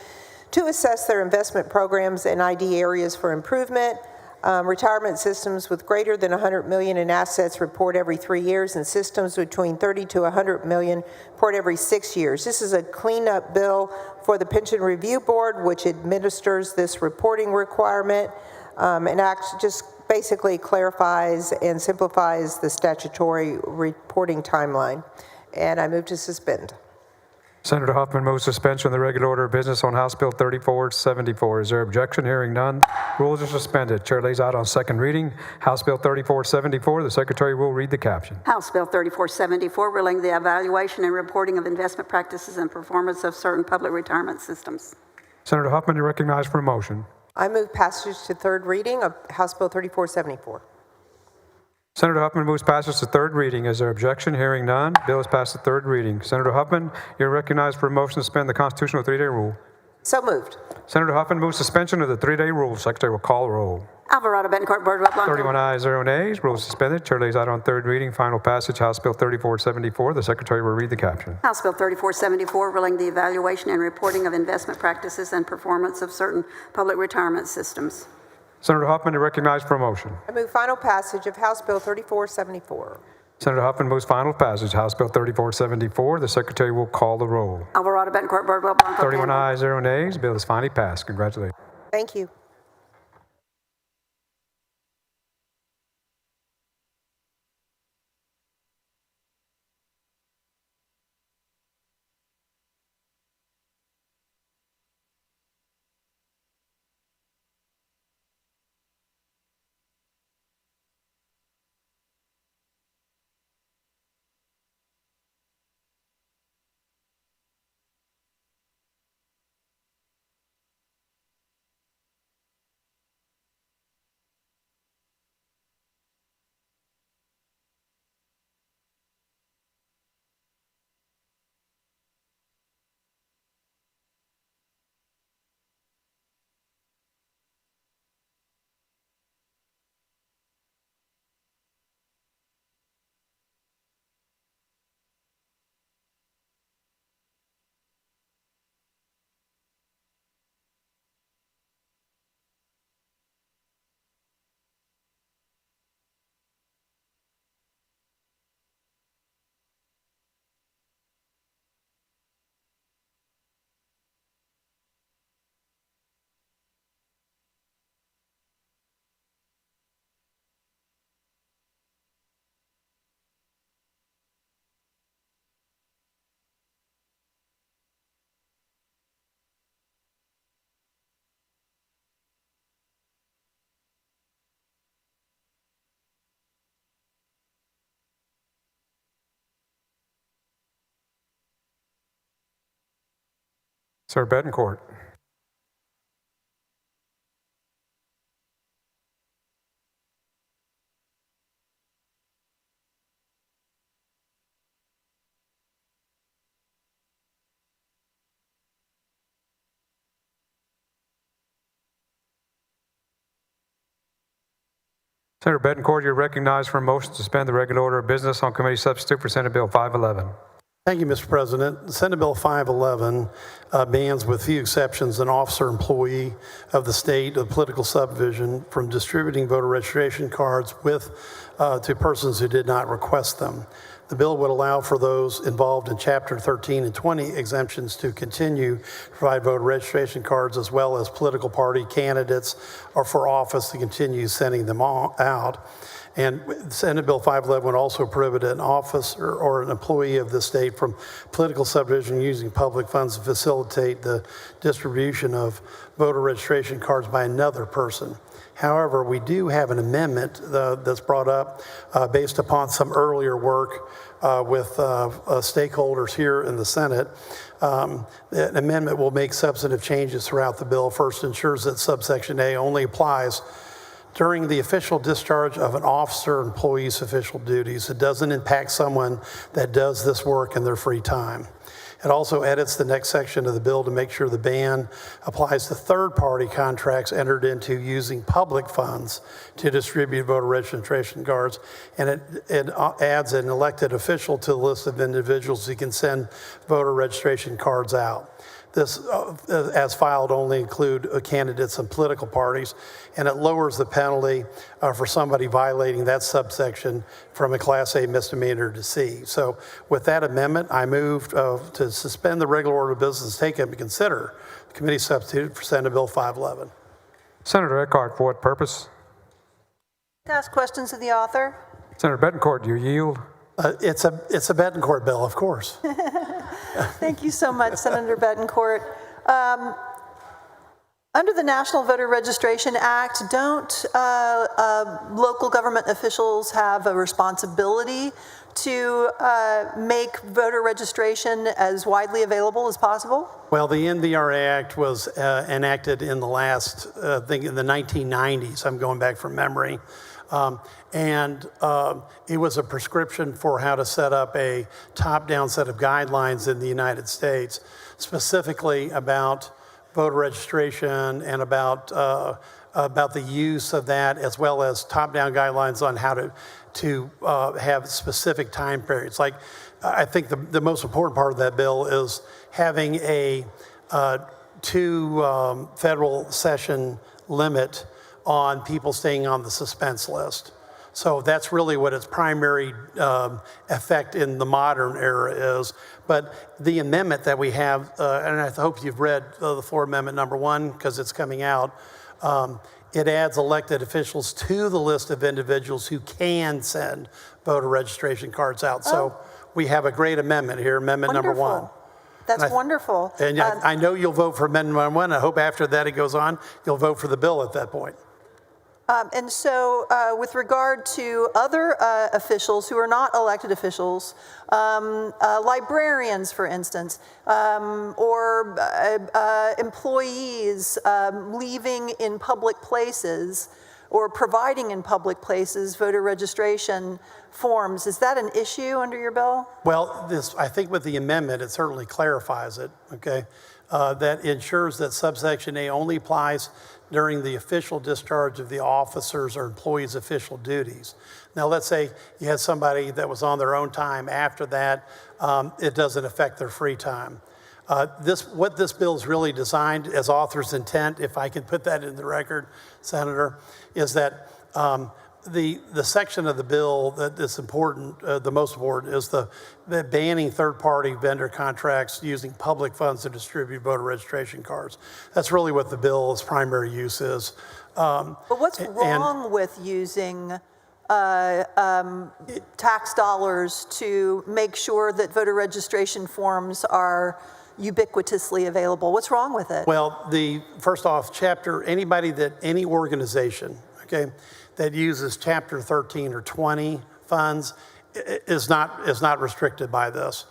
to assess their investment programs and ID areas for improvement. Retirement systems with greater than 100 million in assets report every 3 years, and systems between 30 to 100 million report every 6 years. This is a cleanup bill for the Pension Review Board, which administers this reporting requirement, and just basically clarifies and simplifies the statutory reporting timeline. And I move to suspend. Senator Huffman moves suspension of the regular order of business on House Bill 3474. Is there objection? Hearing none, rules are suspended. Chair lays out on second reading House Bill 3474. The Secretary will read the caption. House Bill 3474, relating the evaluation and reporting of investment practices and performance of certain public retirement systems. Senator Huffman, you're recognized for a motion. I move passage to third reading of House Bill 3474. Senator Huffman moves passage to third reading. Is there objection? Hearing none, bill is passed to third reading. Senator Huffman, you're recognized for a motion to suspend the constitutional 3-day rule. So moved. Senator Huffman moves suspension of the 3-day rule. Secretary will call the roll. Alvarado, Betancourt, Boardwell, Blanco. 31 ayes, 0 nays. Rules suspended. Chair lays out on third reading. Final passage. House Bill 3474. The Secretary will read the caption. House Bill 3474, relating the evaluation and reporting of investment practices and performance of certain public retirement systems. Senator Huffman is recognized for a motion. I move final passage of House Bill 3474. Senator Huffman moves final passage. House Bill 3474. The Secretary will call the roll. Alvarado, Betancourt, Boardwell, Blanco. 31 Campbell. ayes, 0 nays. Bill is finally passed. Congratulations. Thank you. Sir Betancourt. Senator Betancourt, you're recognized for a motion to suspend the regular order of business on committee substitute for Senate Bill 511. Thank you, Mr. President. Senate Bill 511 bans, with few exceptions, an officer employee of the state of political subdivision from distributing voter registration cards to persons who did not request them. The bill would allow for those involved in Chapter 13 and 20 exemptions to continue to provide voter registration cards, as well as political party candidates or for office to continue sending them out. And Senate Bill 511 would also prohibit an officer or an employee of the state from political subdivision using public funds to facilitate the distribution of voter registration cards by another person. However, we do have an amendment that's brought up based upon some earlier work with stakeholders here in the Senate. The amendment will make substantive changes throughout the bill. First, ensures that subsection A only applies during the official discharge of an officer or employee's official duties. It doesn't impact someone that does this work in their free time. It also edits the next section of the bill to make sure the ban applies to third-party contracts entered into using public funds to distribute voter registration cards, and it adds an elected official to the list of individuals who can send voter registration cards out. This, as filed, only include candidates and political parties, and it lowers the penalty for somebody violating that subsection from a Class A misdemeanor to C. So with that amendment, I move to suspend the regular order of business, take up and consider the committee substitute for Senate Bill 511. Senator Eckhart, for what purpose? To ask questions of the author. Senator Betancourt, do you yield? It's a Betancourt bill, of course. Thank you so much, Senator Betancourt. Under the National Voter Registration Act, don't local government officials have a responsibility to make voter registration as widely available as possible? Well, the NVRA Act was enacted in the last, I think in the 1990s. I'm going back from memory. It was a prescription for how to set up a top-down set of guidelines in the United States, specifically about voter registration and about about the use of that, as well as top-down guidelines on how to have specific time periods. Like, I think the most important part of that bill is having a 2 federal session limit on people staying on the suspense list. So that's really what its primary effect in the modern era is. But the amendment that we have, and I hope you've read the floor amendment number 1 because it's coming out, it adds elected officials to the list of individuals who can send voter registration cards out. So we have a great amendment here, amendment number 1. That's wonderful. And I know you'll vote for amendment number 1. I hope after that it goes on, you'll vote for the bill at that point. And so with regard to other officials who are not elected officials, librarians, for instance, or employees leaving in public places or providing in public places voter registration forms, is that an issue under your bill? Well, I think with the amendment, it certainly clarifies it, okay? That ensures that subsection A only applies during the official discharge of the officer's or employee's official duties. Now, let's say you had somebody that was on their own time after that, it doesn't affect their free time. What this bill is really designed as author's intent, if I can put that in the record, Senator, is that the section of the bill that is important, the most important, is the banning third-party vendor contracts using public funds to distribute voter registration cards. That's really what the bill's primary use is. But what's wrong with using tax dollars to make sure that voter registration forms are ubiquitously available? What's wrong with it? Well, first off, any organization, okay, that uses Chapter 13 or 20 funds is not restricted by this.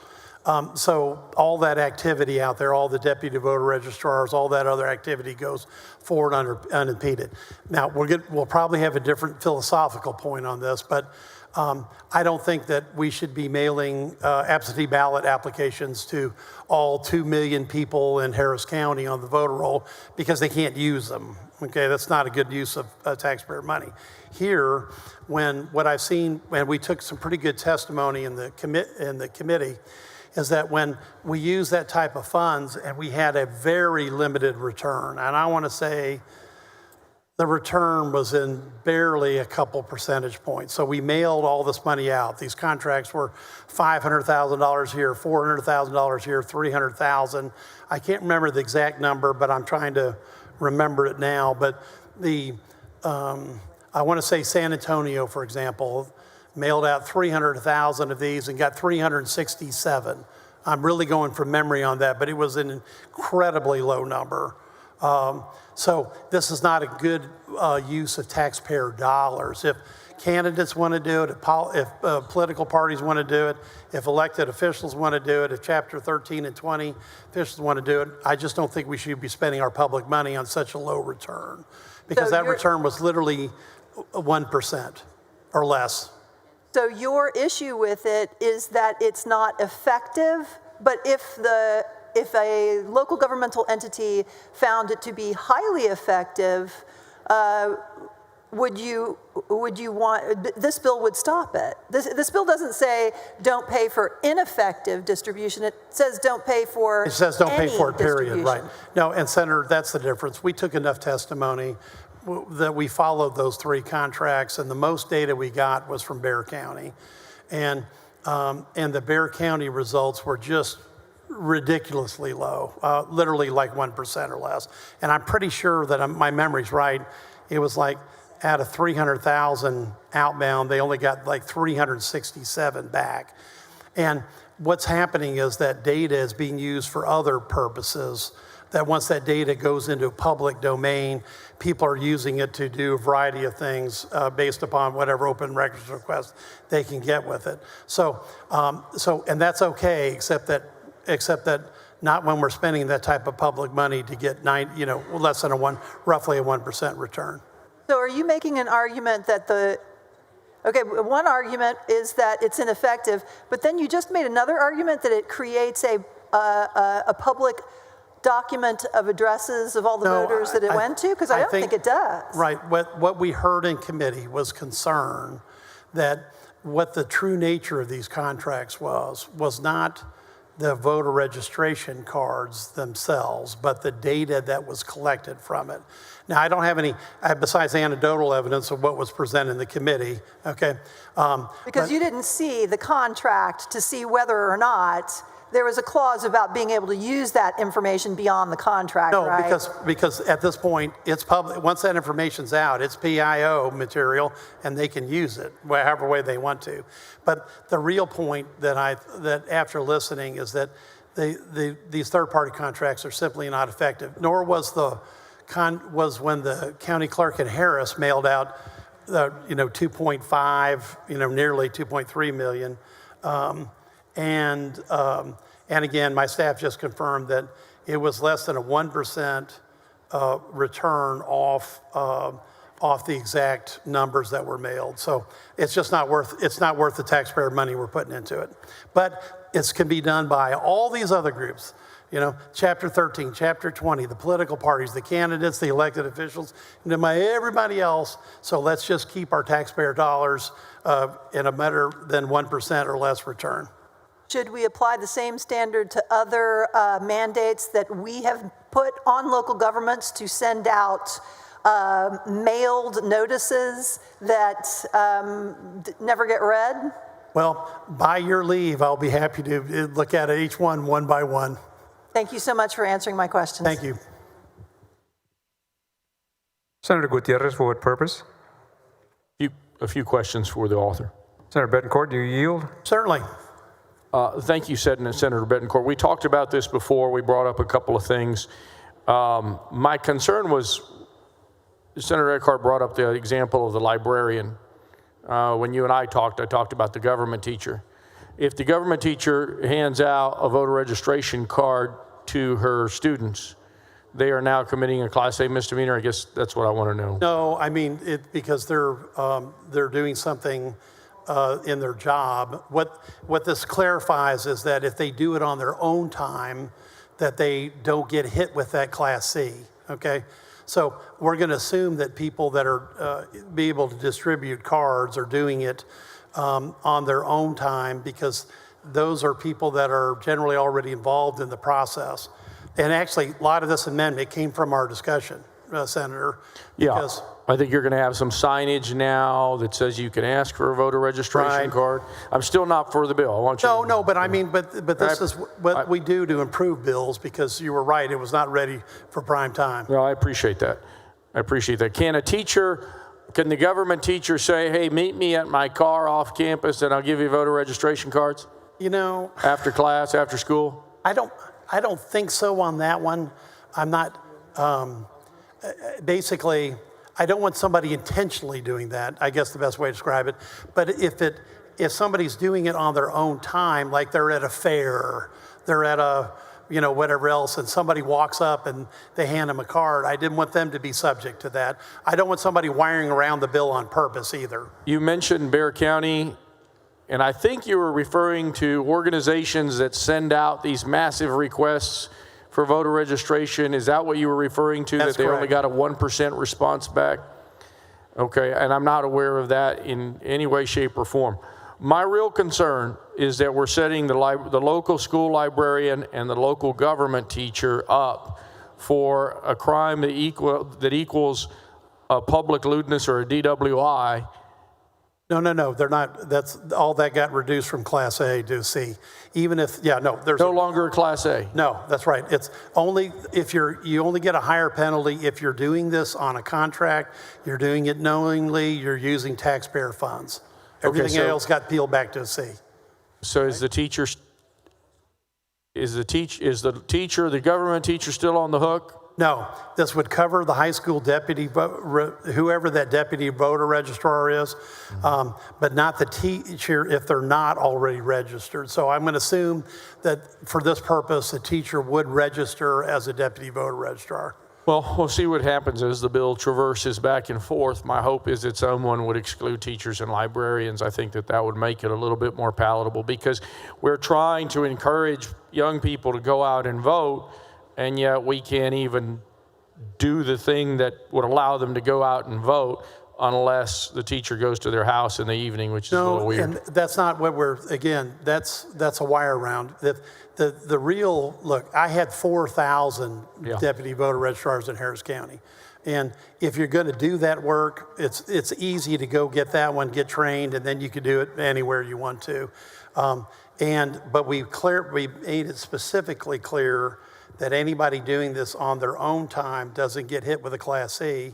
So all that activity out there, all the deputy voter registrars, all that other activity goes forward unimpeded. Now, we'll probably have a different philosophical point on this, but I don't think that we should be mailing absentee ballot applications to all 2 million people in Harris County on the voter roll because they can't use them. Okay, that's not a good use of taxpayer money. Here, what I've seen, and we took some pretty good testimony in the committee, is that when we use that type of funds and we had a very limited return, and I want to say the return was in barely a couple percentage points. So we mailed all this money out. These contracts were $500,000 here, $400,000 here, $300,000. I can't remember the exact number, but I'm trying to remember it now. But I want to say San Antonio, for example, mailed out 300,000 of these and got 367. I'm really going from memory on that, but it was an incredibly low number. So this is not a good use of taxpayer dollars. If candidates want to do it, if political parties want to do it, if elected officials want to do it, if Chapter 13 and 20 officials want to do it, I just don't think we should be spending our public money on such a low return. Because that return was literally 1% or less. So your issue with it is that it's not effective, but if a local governmental entity found it to be highly effective, would you want, this bill would stop it. This bill doesn't say don't pay for ineffective distribution. It says don't pay for It says don't pay for it, period, right. distribution. No, and Senator, that's the difference. We took enough testimony that we followed those 3 contracts, and the most data we got was from Bexar County. And the Bexar County results were just ridiculously low, literally like 1% or less. And I'm pretty sure that my memory's right. It was like out of 300,000 outbound, they only got like 367 back. And what's happening is that data is being used for other purposes, that once that data goes into public domain, people are using it to do a variety of things based upon whatever open records request they can get with it. So and that's okay, except that not when we're spending that type of public money to get less than roughly a 1% return. So are you making an argument that one argument is that it's ineffective, but then you just made another argument that it creates a public document of addresses of all the voters that it went to? Because I don't think it does. Right. What we heard in committee was concern that what the true nature of these contracts was not the voter registration cards themselves, but the data that was collected from it. Now, I don't have any, besides anecdotal evidence of what was presented in the committee, okay? Because you didn't see the contract to see whether or not there was a clause about being able to use that information beyond the contract, right? No, because at this point, it's public. Once that information's out, it's PIO material, and they can use it however way they want to. But the real point that after listening is that these third-party contracts are simply not effective. Nor was when the county clerk in Harris mailed out, 2.5, nearly 2.3 million. And again, my staff just confirmed that it was less than a 1% return off the exact numbers that were mailed. So it's just not worth the taxpayer money we're putting into it. But it can be done by all these other groups. Chapter 13, Chapter 20, the political parties, the candidates, the elected officials, and by everybody else. So let's just keep our taxpayer dollars in a better than 1% or less return. Should we apply the same standard to other mandates that we have put on local governments to send out mailed notices that never get read? Well, by your leave, I'll be happy to look at it each one by one. Thank you so much for answering my questions. Thank you. Senator Gutierrez, for what purpose? A few questions for the author. Senator Betancourt, do you yield? Certainly. Thank you, Senator Betancourt. We talked about this before. We brought up a couple of things. My concern was, Senator Eckhart brought up the example of the librarian. When you and I talked about the government teacher. If the government teacher hands out a voter registration card to her students, they are now committing a Class A misdemeanor. I guess that's what I want to know. No, I mean, because they're doing something in their job. What this clarifies is that if they do it on their own time, that they don't get hit with that Class C, okay? So we're going to assume that people that are be able to distribute cards are doing it on their own time, because those are people that are generally already involved in the process. And actually, a lot of this amendment came from our discussion, Senator. Yeah, I think you're going to have some signage now that says you can ask for a voter registration card. I'm still not for the bill. I want you. No, but I mean, but this is what we do to improve bills, because you were right, it was not ready for prime time. Well, I appreciate that. Can the government teacher say, hey, meet me at my car off campus and I'll give you voter registration cards? After class, after school? I don't think so on that one. I'm not, basically, I don't want somebody intentionally doing that, I guess the best way to describe it. But if somebody's doing it on their own time, like they're at a fair, they're at a, whatever else, and somebody walks up and they hand them a card, I didn't want them to be subject to that. I don't want somebody wiring around the bill on purpose either. You mentioned Bexar County, and I think you were referring to organizations that send out these massive requests for voter registration. Is that what you were referring to? That's that they correct. only got a 1% response back? Okay, and I'm not aware of that in any way, shape, or form. My real concern is that we're setting the local school librarian and the local government teacher up for a crime that equals a public lewdness or a DWI. No, they're not. That's all that got reduced from Class A to C. Even if, there's no longer a Class A. No, that's right. It's only if you only get a higher penalty if you're doing this on a contract, you're doing it knowingly, you're using taxpayer funds. Everything else got peeled back to a C. So is the government teacher still on the hook? No, this would cover the high school deputy, whoever that deputy voter registrar is, but not the teacher if they're not already registered. So I'm going to assume that for this purpose, the teacher would register as a deputy voter registrar. Well, we'll see what happens as the bill traverses back and forth. My hope is that someone would exclude teachers and librarians. I think that would make it a little bit more palatable, because we're trying to encourage young people to go out and vote. and yet we can't even do the thing that would allow them to go out and vote unless the teacher goes to their house in the evening, which is a little weird. And that's not what that's a wire round. The real, look, I had 4,000 deputy voter registrars in Harris County. And if you're going to do that work, it's easy to go get that one, get trained, and then you can do it anywhere you want to. But we made it specifically clear that anybody doing this on their own time doesn't get hit with a Class C.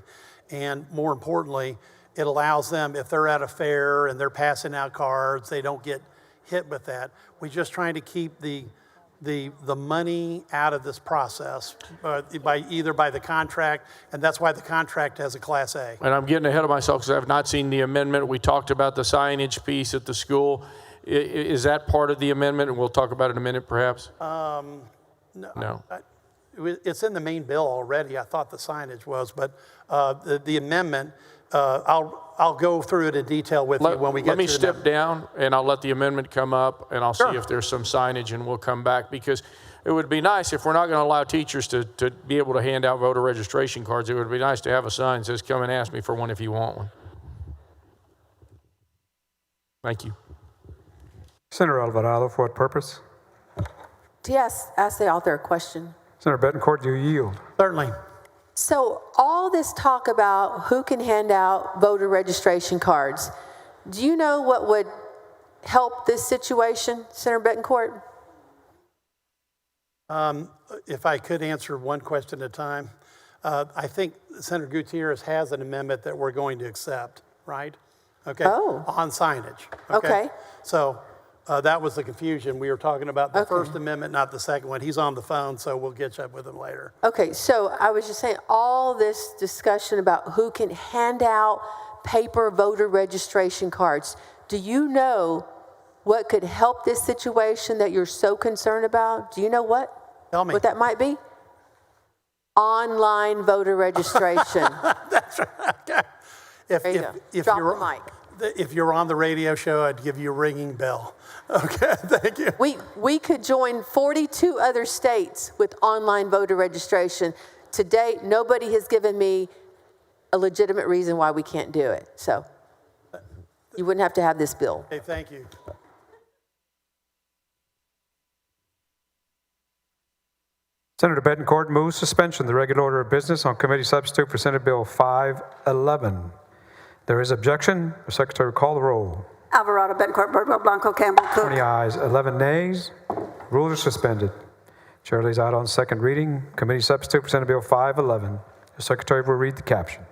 And more importantly, it allows them, if they're at a fair and they're passing out cards, they don't get hit with that. We're just trying to keep the money out of this process by the contract, and that's why the contract has a Class A. And I'm getting ahead of myself because I've not seen the amendment. We talked about the signage piece at the school. Is that part of the amendment? And we'll talk about it in a minute, perhaps. No. It's in the main bill already. I thought the signage was, but the amendment, I'll go through it in detail with you when we get to the Let me step down, and I'll let the amendment come up, and I'll see if there's some signage, and we'll come back, because it would be nice if we're not going to allow teachers to be able to hand out voter registration cards. It would be nice to have a sign that says, "Come and ask me for one if you want one." Thank you. Senator Alvarado, for what purpose? Yes, ask the author a question. Senator Bettencourt, do you yield? Certainly. So all this talk about who can hand out voter registration cards, do you know what would help this situation, Senator Bettencourt? If I could answer one question at a time, I think Senator Gutierrez has an amendment that we're going to accept, right? Okay. Oh. On signage. Okay. So that was the confusion. We were talking about the First Amendment, not the second one. He's on the phone, so we'll get you up with him later. Okay, so I was just saying, all this discussion about who can hand out paper voter registration cards, do you know what could help this situation that you're so concerned about? Do you know what? Tell me. What that might be? Online voter registration. That's right. Okay. Drop the mic. If you're on the radio show, I'd give you a ringing bell. Okay, thank you. We could join 42 other states with online voter registration. To date, nobody has given me a legitimate reason why we can't do it. So you wouldn't have to have this bill. Okay, thank you. Senator Bettencourt moves suspension of the regular order of business on committee substitute for Senate Bill 511. There is objection. The Secretary will call the roll. Alvarado, Bettencourt, Birdwell, Blanco, Campbell, Cook. 20 ayes, 11 nays. Rules are suspended. Chair lays out on second reading. Committee substitute for Senate Bill 511. The Secretary will read the caption.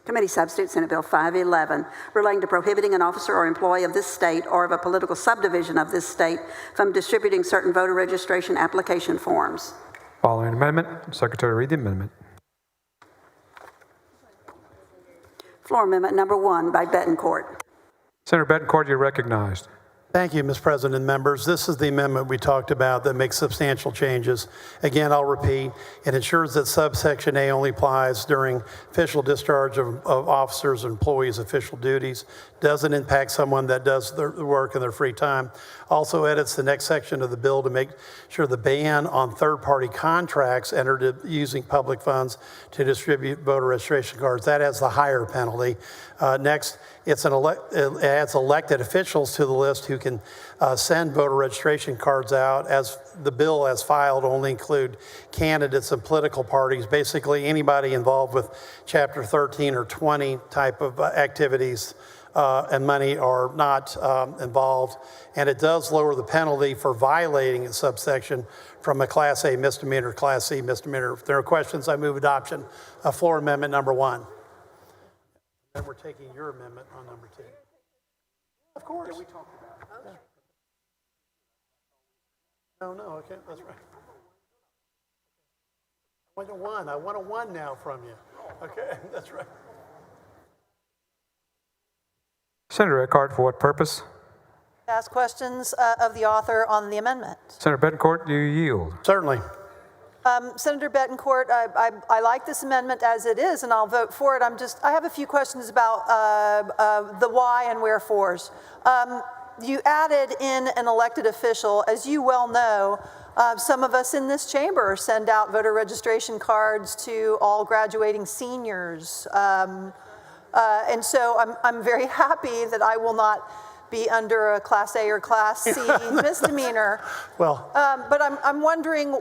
Committee substitute, Senate Bill 511, relating to prohibiting an officer or employee of this state or of a political subdivision of this state from distributing certain voter registration application forms. Following amendment, the Secretary will read the amendment. Floor amendment number 1 by Bettencourt. Senator Bettencourt, you're recognized. Thank you, Mr. President and members. This is the amendment we talked about that makes substantial changes. Again, I'll repeat, it ensures that subsection A only applies during official discharge of officers' or employees' official duties, doesn't impact someone that does their work in their free time. Also edits the next section of the bill to make sure the ban on third-party contracts entered using public funds to distribute voter registration cards. That has the higher penalty. Next, it adds elected officials to the list who can send voter registration cards out, as the bill as filed only include candidates and political parties. Basically, anybody involved with Chapter 13 or 20 type of activities and money are not involved. And it does lower the penalty for violating a subsection from a Class A misdemeanor to Class C misdemeanor. If there are questions, I move adoption of floor amendment number 1. Then we're taking your amendment on number 2. Of course. Yeah, we talked about it. Yeah. No, okay, that's right. I want a 1 now from you. Okay, that's right. Senator Eckhart, for what purpose? Ask questions of the author on the amendment. Senator Bettencourt, do you yield? Certainly. Senator Bettencourt, I like this amendment as it is, and I'll vote for it. I have a few questions about the why and wherefores. you added in an elected official. As you well know, some of us in this chamber send out voter registration cards to all graduating seniors. And so I'm very happy that I will not be under a Class A or Class C misdemeanor. Well, but I'm wondering,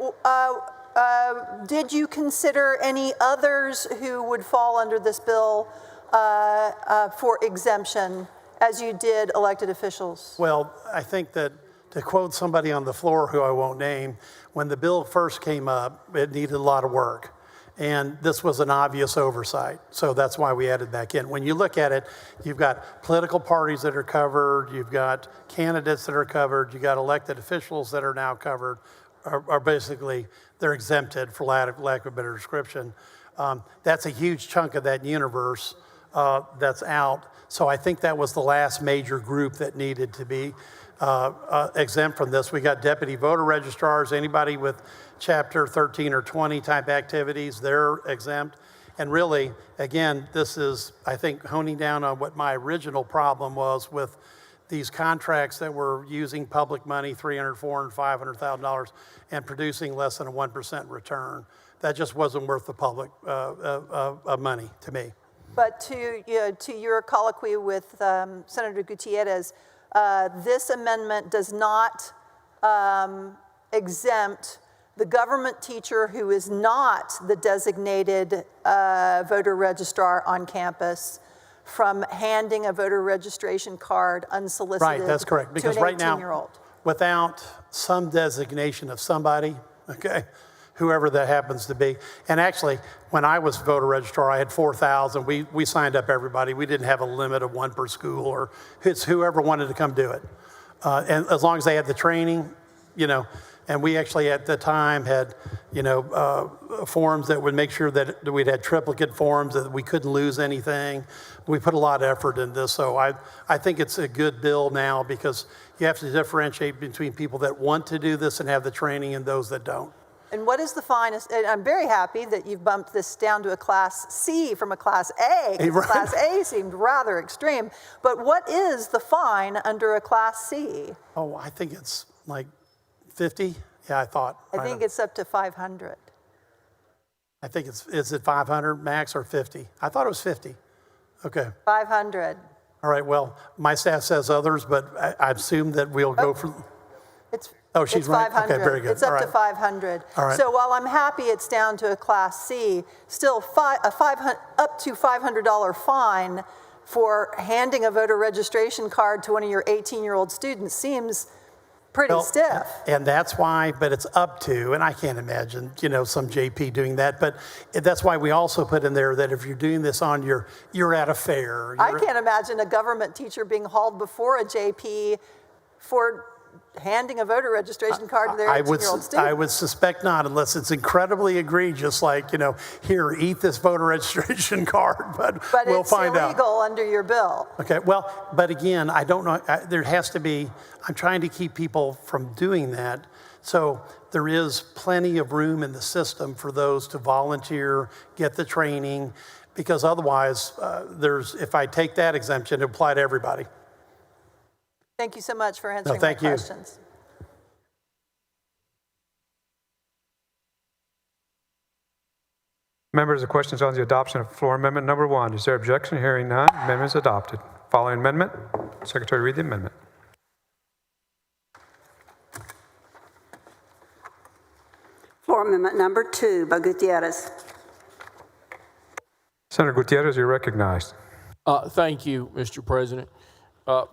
did you consider any others who would fall under this bill for exemption, as you did elected officials? well, I think that, to quote somebody on the floor who I won't name, when the bill first came up, it needed a lot of work. And this was an obvious oversight. So that's why we added back in. When you look at it, you've got political parties that are covered, you've got candidates that are covered, you've got elected officials that are now covered, are basically, they're exempted, for lack of a better description. That's a huge chunk of that universe that's out. So I think that was the last major group that needed to be exempt from this. We got deputy voter registrars, anybody with chapter 13 or 20 type activities, they're exempt. And really, again, this is, I think, honing down on what my original problem was with these contracts that were using public money, $300,000, $400,000, $500,000, and producing less than a 1% return. That just wasn't worth the public money to me. But to your colloquy with Senator Gutierrez, this amendment does not exempt the government teacher who is not the designated voter registrar on campus from handing a voter registration card unsolicited. Right, that's correct. Because to an right now, 18-year-old. Without some designation of somebody, okay, whoever that happens to be. And actually, when I was voter registrar, I had 4,000. We signed up everybody. We didn't have a limit of one per school, or it's whoever wanted to come do it. And as long as they had the training, you know, and we actually at the time had, you know, forms that would make sure that we'd had triplicate forms, that we couldn't lose anything. We put a lot of effort in this. So I think it's a good bill now, because you have to differentiate between people that want to do this and have the training and those that don't. And what is the fine? And I'm very happy that you've bumped this down to a Class C from a Class A. Right. Class A seemed rather extreme. But what is the fine under a Class C? Oh, I think it's like 50. Yeah, I thought. I think it's up to 500. I think is it 500 max or 50? I thought it was 50. Okay. 500. All right, well, my staff says others, but I assume that we'll go for. Oh, she's it's right. 500. Okay, very good. It's up All to right. 500. All right. So while I'm happy it's down to a Class C, still up to $500 fine for handing a voter registration card to one of your 18-year-old students seems pretty stiff. And that's why, but it's up to, and I can't imagine, you know, some JP doing that, but that's why we also put in there that if you're doing this on you're at a fair. I can't imagine a government teacher being hauled before a JP for handing a voter registration card to their 18-year-old student. I would suspect not, unless it's incredibly egregious, like, you know, here, eat this voter registration card, but we'll find out. But it's illegal under your bill. Okay, well, but again, I don't know, there has to be, I'm trying to keep people from doing that. So there is plenty of room in the system for those to volunteer, get the training, because otherwise, if I take that exemption, it apply to everybody. Thank you so much for answering No, thank my you. questions. Members, the questions on the adoption of floor amendment number 1. Is there objection? Hearing none, amendment is adopted. Following amendment, Secretary, read the amendment. Floor amendment number 2 by Gutierrez. Senator Gutierrez, you're recognized. Thank you, Mr. President.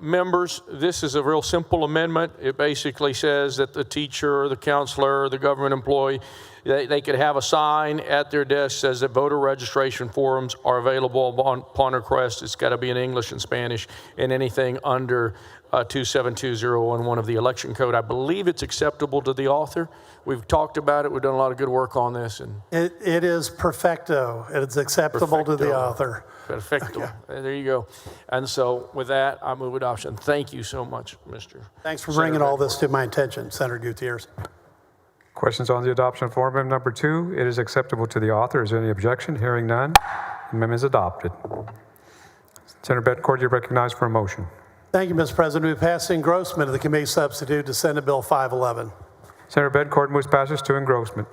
Members, this is a real simple amendment. It basically says that the teacher, the counselor, the government employee, they could have a sign at their desk that says that voter registration forms are available upon request. It's got to be in English and Spanish, and anything under 272011 of the election code. I believe it's acceptable to the author. We've talked about it. We've done a lot of good work on this. And It is perfecto. It's acceptable to the author. Perfecto. Okay. There you go. And so with that, I move adoption. Thank you so much, Mr. Thanks for bringing all this to my attention, Senator Gutierrez. Questions on the adoption of floor amendment number 2. It is acceptable to the author. Is there any objection? Hearing none, amendment is adopted. Senator Bettencourt, you're recognized for a motion. Thank you, Mr. President. We pass engrossment of the committee substitute to Senate Bill 511. Senator Bettencourt moves passage to engrossment.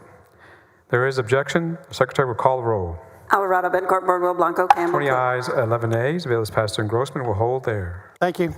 There is objection. The Secretary will call the roll. Alvarado, Bettencourt, Birdwell, Blanco, Campbell. 20 ayes, 11 nays. The bill is passed to engrossment. Will hold there. Thank you.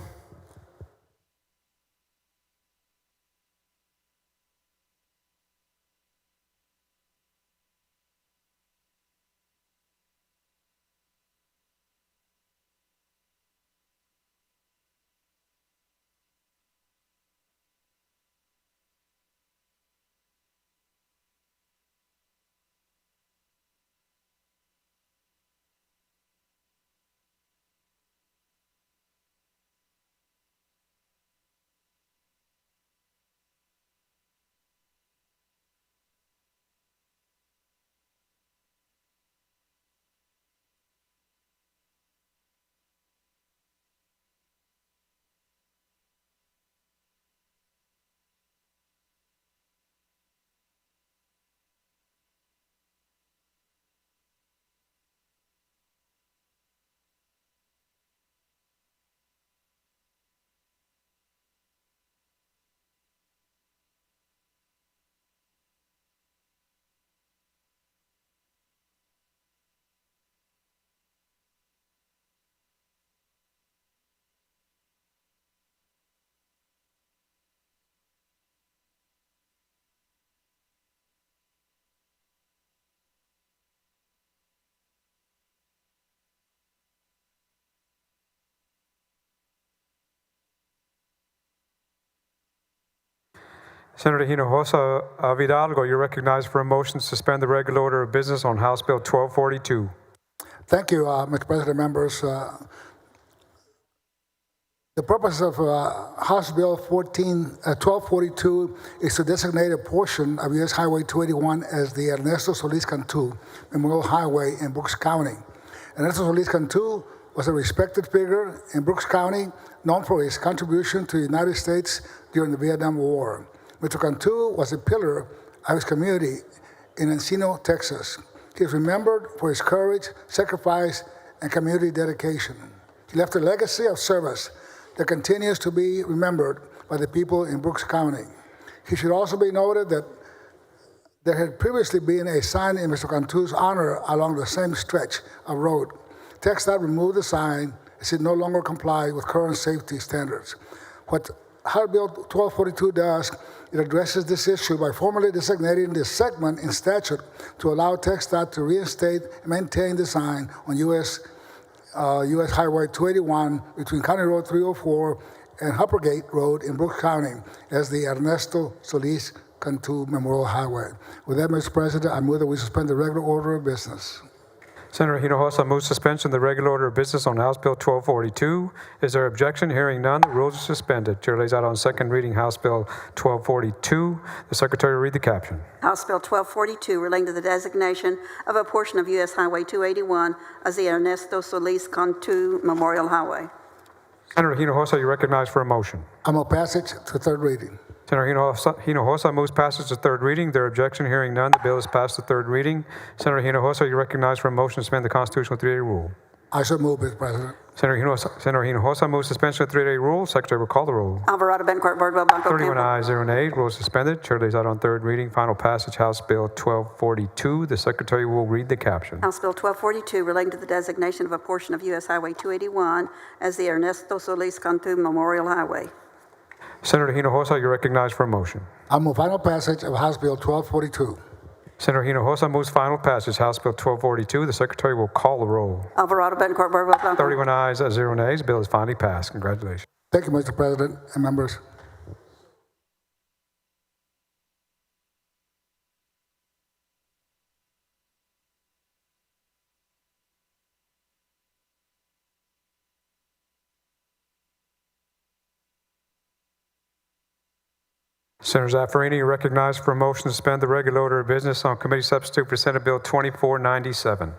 Senator Hinojosa Vidalgo, you're recognized for a motion to suspend the regular order of business on House Bill 1242. Thank you, Mr. President, members. The purpose of House Bill 1242 is to designate a portion of U.S. Highway 281 as the Ernesto Solis Cantu Memorial Highway in Brooks County. Ernesto Solis Cantu was a respected figure in Brooks County, known for his contribution to the United States during the Vietnam War. Mr. Cantu was a pillar of his community in Encino, Texas. He is remembered for his courage, sacrifice, and community dedication. He left a legacy of service that continues to be remembered by the people in Brooks County. He should also be noted that there had previously been a sign in Mr. Cantu's honor along the same stretch of road. TxDOT removed the sign as it no longer complied with current safety standards. What House Bill 1242 does, it addresses this issue by formally designating this segment in statute to allow TxDOT to reinstate and maintain the sign on U.S. Highway 281 between County Road 304 and Hoppergate Road in Brooks County as the Ernesto Solis Cantu Memorial Highway. With that, Mr. President, I move that we suspend the regular order of business. Senator Hinojosa moves suspension of the regular order of business on House Bill 1242. Is there objection? Hearing none, the rules are suspended. Chair lays out on second reading House Bill 1242. The Secretary will read the caption. House Bill 1242 relating to the designation of a portion of U.S. Highway 281 as the Ernesto Solis Cantu Memorial Highway. Senator Hinojosa, you recognize for a motion. I move passage to third reading. Senator Hinojosa moves passage to third reading. There objection? Hearing none, the bill is passed to third reading. Senator Hinojosa, you recognize for a motion to suspend the constitutional three-day rule. I so move, Mr. President. Senator Hinojosa moves suspension of three-day rule. Secretary will call the roll. Alvarado, Bettencourt, Birdwell, Blanco, 31 Campbell. ayes, 0 nays. Rule is suspended. Chair lays out on third reading. Final passage, House Bill 1242. The Secretary will read the caption. House Bill 1242 relating to the designation of a portion of U.S. Highway 281 as the Ernesto Solis Cantu Memorial Highway. Senator Hinojosa, you recognize for a motion. I move final passage of House Bill 1242. Senator Hinojosa moves final passage, House Bill 1242. The Secretary will call the roll. Alvarado, Bettencourt, Birdwell, Blanco. 31 ayes, 0 nays. Bill is finally passed. Congratulations. Thank you, Mr. President and members. Senator Zaffarini, you recognize for a motion to suspend the regular order of business on committee substitute for Senate Bill 2497.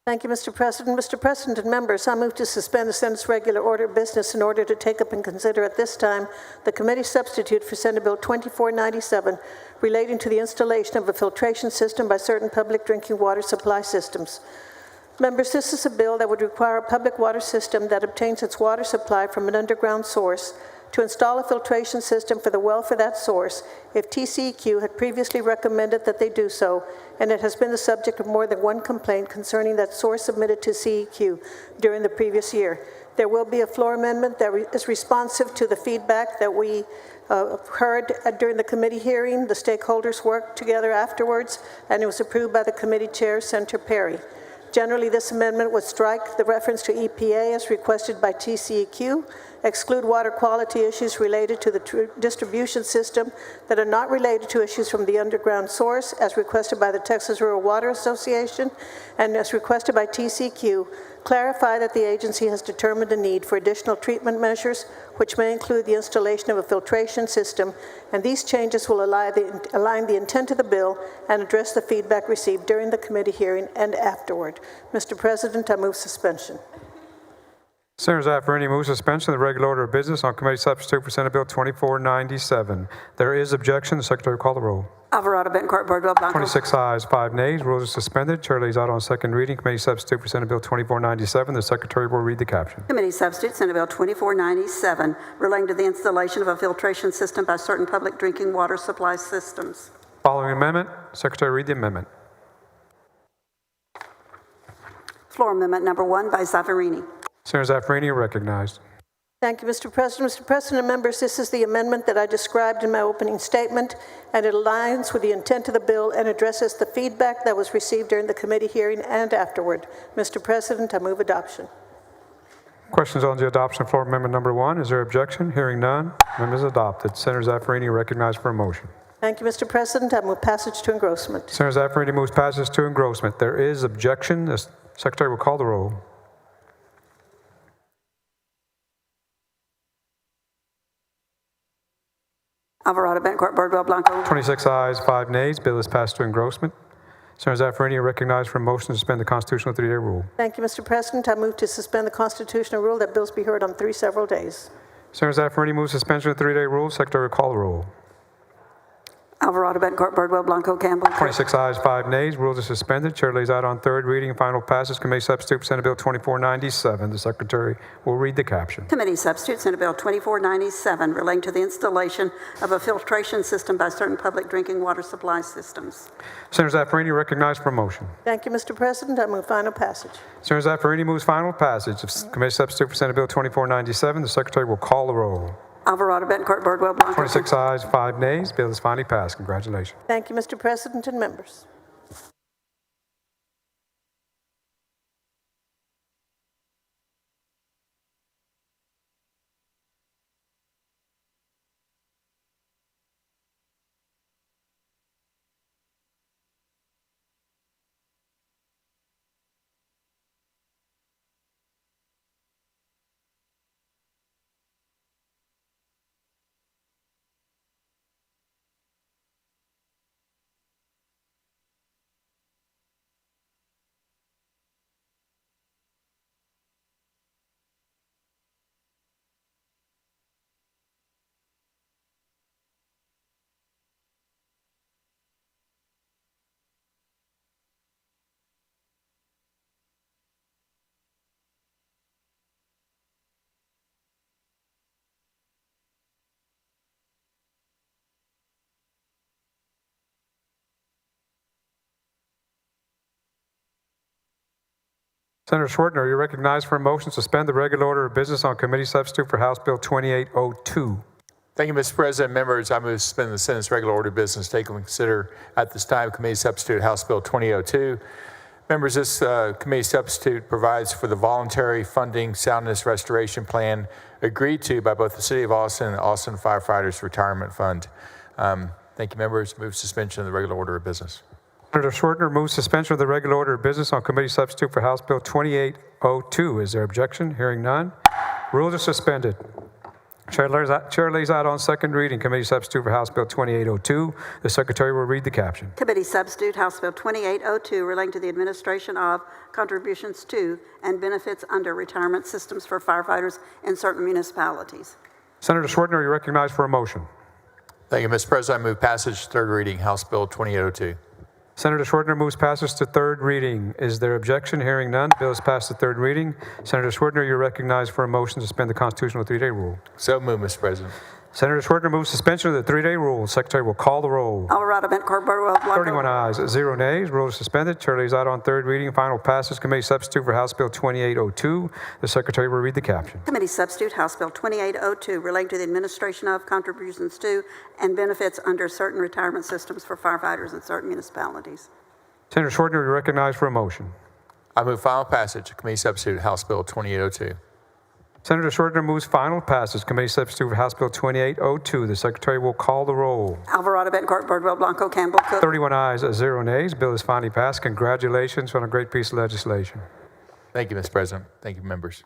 Thank you, Mr. President. Mr. President and members, I move to suspend the Senate's regular order of business in order to take up and consider at this time the committee substitute for Senate Bill 2497 relating to the installation of a filtration system by certain public drinking water supply systems. Members, this is a bill that would require a public water system that obtains its water supply from an underground source to install a filtration system for the well for that source if TCEQ had previously recommended that they do so, and it has been the subject of more than one complaint concerning that source submitted to CEQ during the previous year. There will be a floor amendment that is responsive to the feedback that we heard during the committee hearing. The stakeholders worked together afterwards, and it was approved by the committee chair, Senator Perry. Generally, this amendment would strike the reference to EPA as requested by TCEQ, exclude water quality issues related to the distribution system that are not related to issues from the underground source as requested by the Texas Rural Water Association, and as requested by TCEQ, clarify that the agency has determined a need for additional treatment measures, which may include the installation of a filtration system, and these changes will align the intent of the bill and address the feedback received during the committee hearing and afterward. Mr. President, I move suspension. Senator Zaffarini moves suspension of the regular order of business on committee substitute for Senate Bill 2497. There is objection. The Secretary will call the roll. Alvarado, Bettencourt, Birdwell, Blanco. 26 ayes, 5 nays. Rules are suspended. Chair lays out on second reading. Committee substitute for Senate Bill 2497. The Secretary will read the caption. Committee substitute, Senate Bill 2497, relating to the installation of a filtration system by certain public drinking water supply systems. Following amendment, Secretary read the amendment. Floor amendment number 1 by Zaffarini. Senator Zaffarini recognized. Thank you, Mr. President. Mr. President and members, this is the amendment that I described in my opening statement, and it aligns with the intent of the bill and addresses the feedback that was received during the committee hearing and afterward. Mr. President, I move adoption. Questions on the adoption of floor amendment number 1? Is there objection? Hearing none, amendment is adopted. Senator Zaffarini recognized for a motion. Thank you, Mr. President. I move passage to engrossment. Senator Zaffarini moves passage to engrossment. There is objection. The Secretary will call the roll. Alvarado, Bettencourt, Birdwell, Blanco. 26 ayes, 5 nays. Bill is passed to engrossment. Senator Zaffarini recognized for a motion to suspend the constitutional 3-day rule. Thank you, Mr. President. I move to suspend the constitutional rule that bills be heard on 3 several days. Senator Zaffarini moves suspension of the 3-day rule. Secretary will call the roll. Alvarado, Bettencourt, Birdwell, Blanco, Campbell. 26 ayes, 5 nays. Rules are suspended. Chair lays out on third reading and final passage. Committee substitute for Senate Bill 2497. The Secretary will read the caption. Committee substitute, Senate Bill 2497, relating to the installation of a filtration system by certain public drinking water supply systems. Senator Zaffarini recognized for a motion. Thank you, Mr. President. I move final passage. Senator Zaffarini moves final passage of Committee substitute for Senate Bill 2497. The Secretary will call the roll. Alvarado, Bettencourt, Birdwell, Blanco. 26 ayes, 5 nays. Bill is finally passed. Congratulations. Thank you, Mr. President and members. Senator Schwartner, you're recognized for a motion to suspend the regular order of business on committee substitute for House Bill 2802. Thank you, Mr. President. Members, I move to suspend the Senate's regular order of business, take and consider at this time committee substitute House Bill 2002. Members, this committee substitute provides for the voluntary funding soundness restoration plan agreed to by both the City of Austin and Austin Firefighters Retirement Fund. Thank you, members. Move suspension of the regular order of business. Senator Schwartner moves suspension of the regular order of business on committee substitute for House Bill 2802. Is there objection? Hearing none. Rules are suspended. Chair lays out on second reading committee substitute for House Bill 2802. The Secretary will read the caption. Committee substitute, House Bill 2802, relating to the administration of contributions to and benefits under retirement systems for firefighters in certain municipalities. Senator Schwartner, you're recognized for a motion. Thank you, Mr. President. I move passage third reading House Bill 2802. Senator Schwertner moves passage to third reading. Is there objection? Hearing none, the bill is passed to third reading. Senator Schwertner, you're recognized for a motion to suspend the constitutional 3-day rule. So moved, Mr. President. Senator Schwertner moves suspension of the 3-day rule. Secretary will call the roll. Alvarado, Bencourt, Birdwell, Blanco. 31 ayes, 0 nays. Rule is suspended. Chair lays out on third reading and final passage. Committee substitute for House Bill 2802. The Secretary will read the caption. Committee substitute, House Bill 2802, relating to the administration of contributions to and benefits under certain retirement systems for firefighters in certain municipalities. Senator Schwertner, you're recognized for a motion. I move final passage of Committee Substitute House Bill 2802. Senator Schwertner moves final passage. Committee substitute for House Bill 2802. The Secretary will call the roll. Alvarado, Bencourt, Birdwell, Blanco, Campbell, Cook. 31 ayes, 0 nays. Bill is finally passed. Congratulations on a great piece of legislation. Thank you, Mr. President. Thank you, members.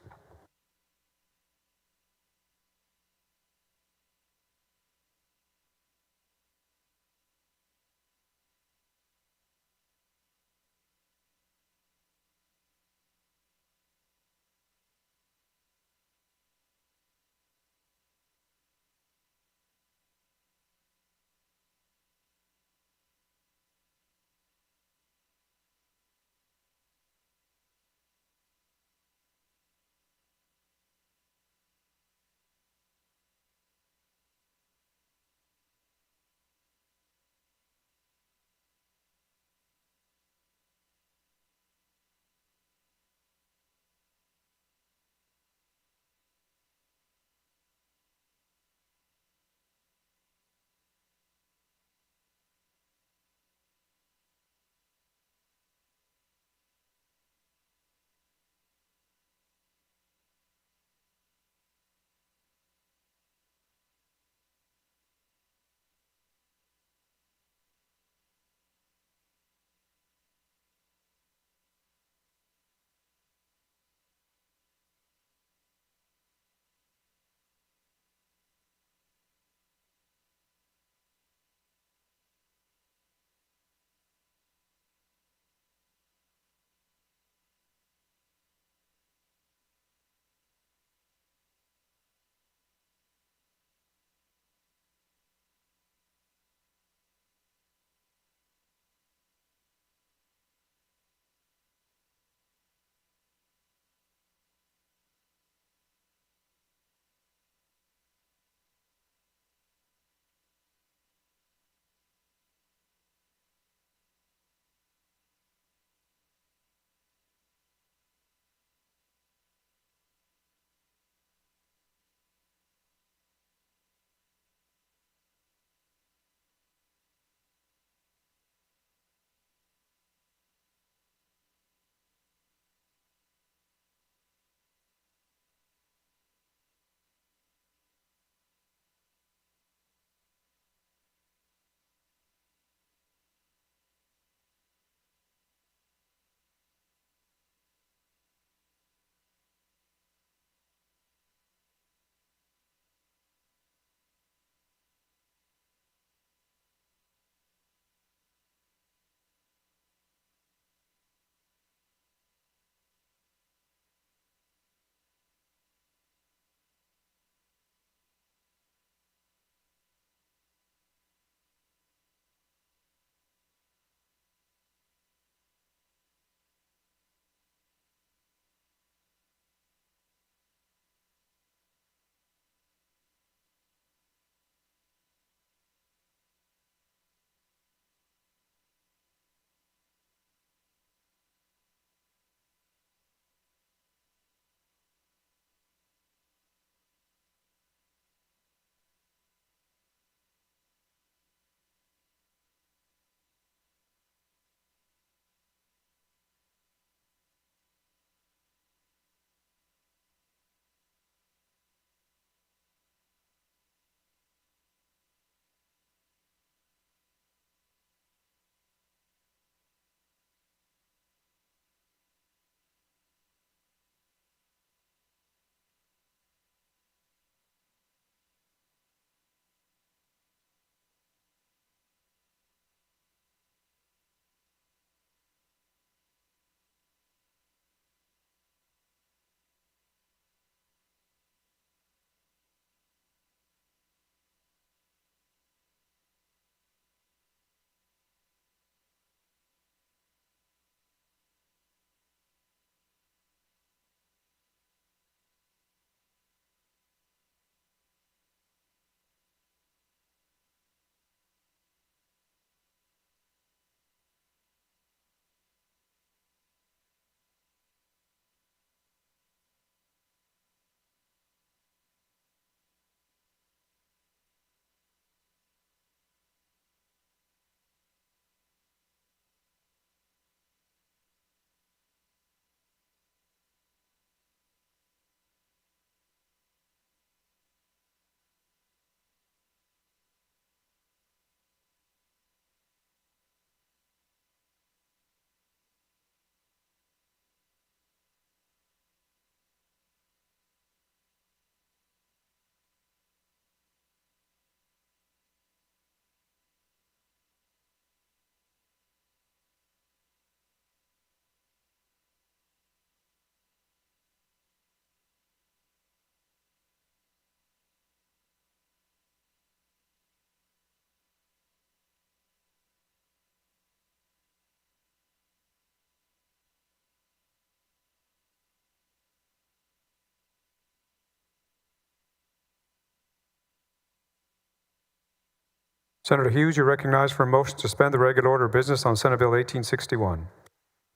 Senator Hughes, you're recognized for a motion to suspend the regular order of business on Senate Bill 1861.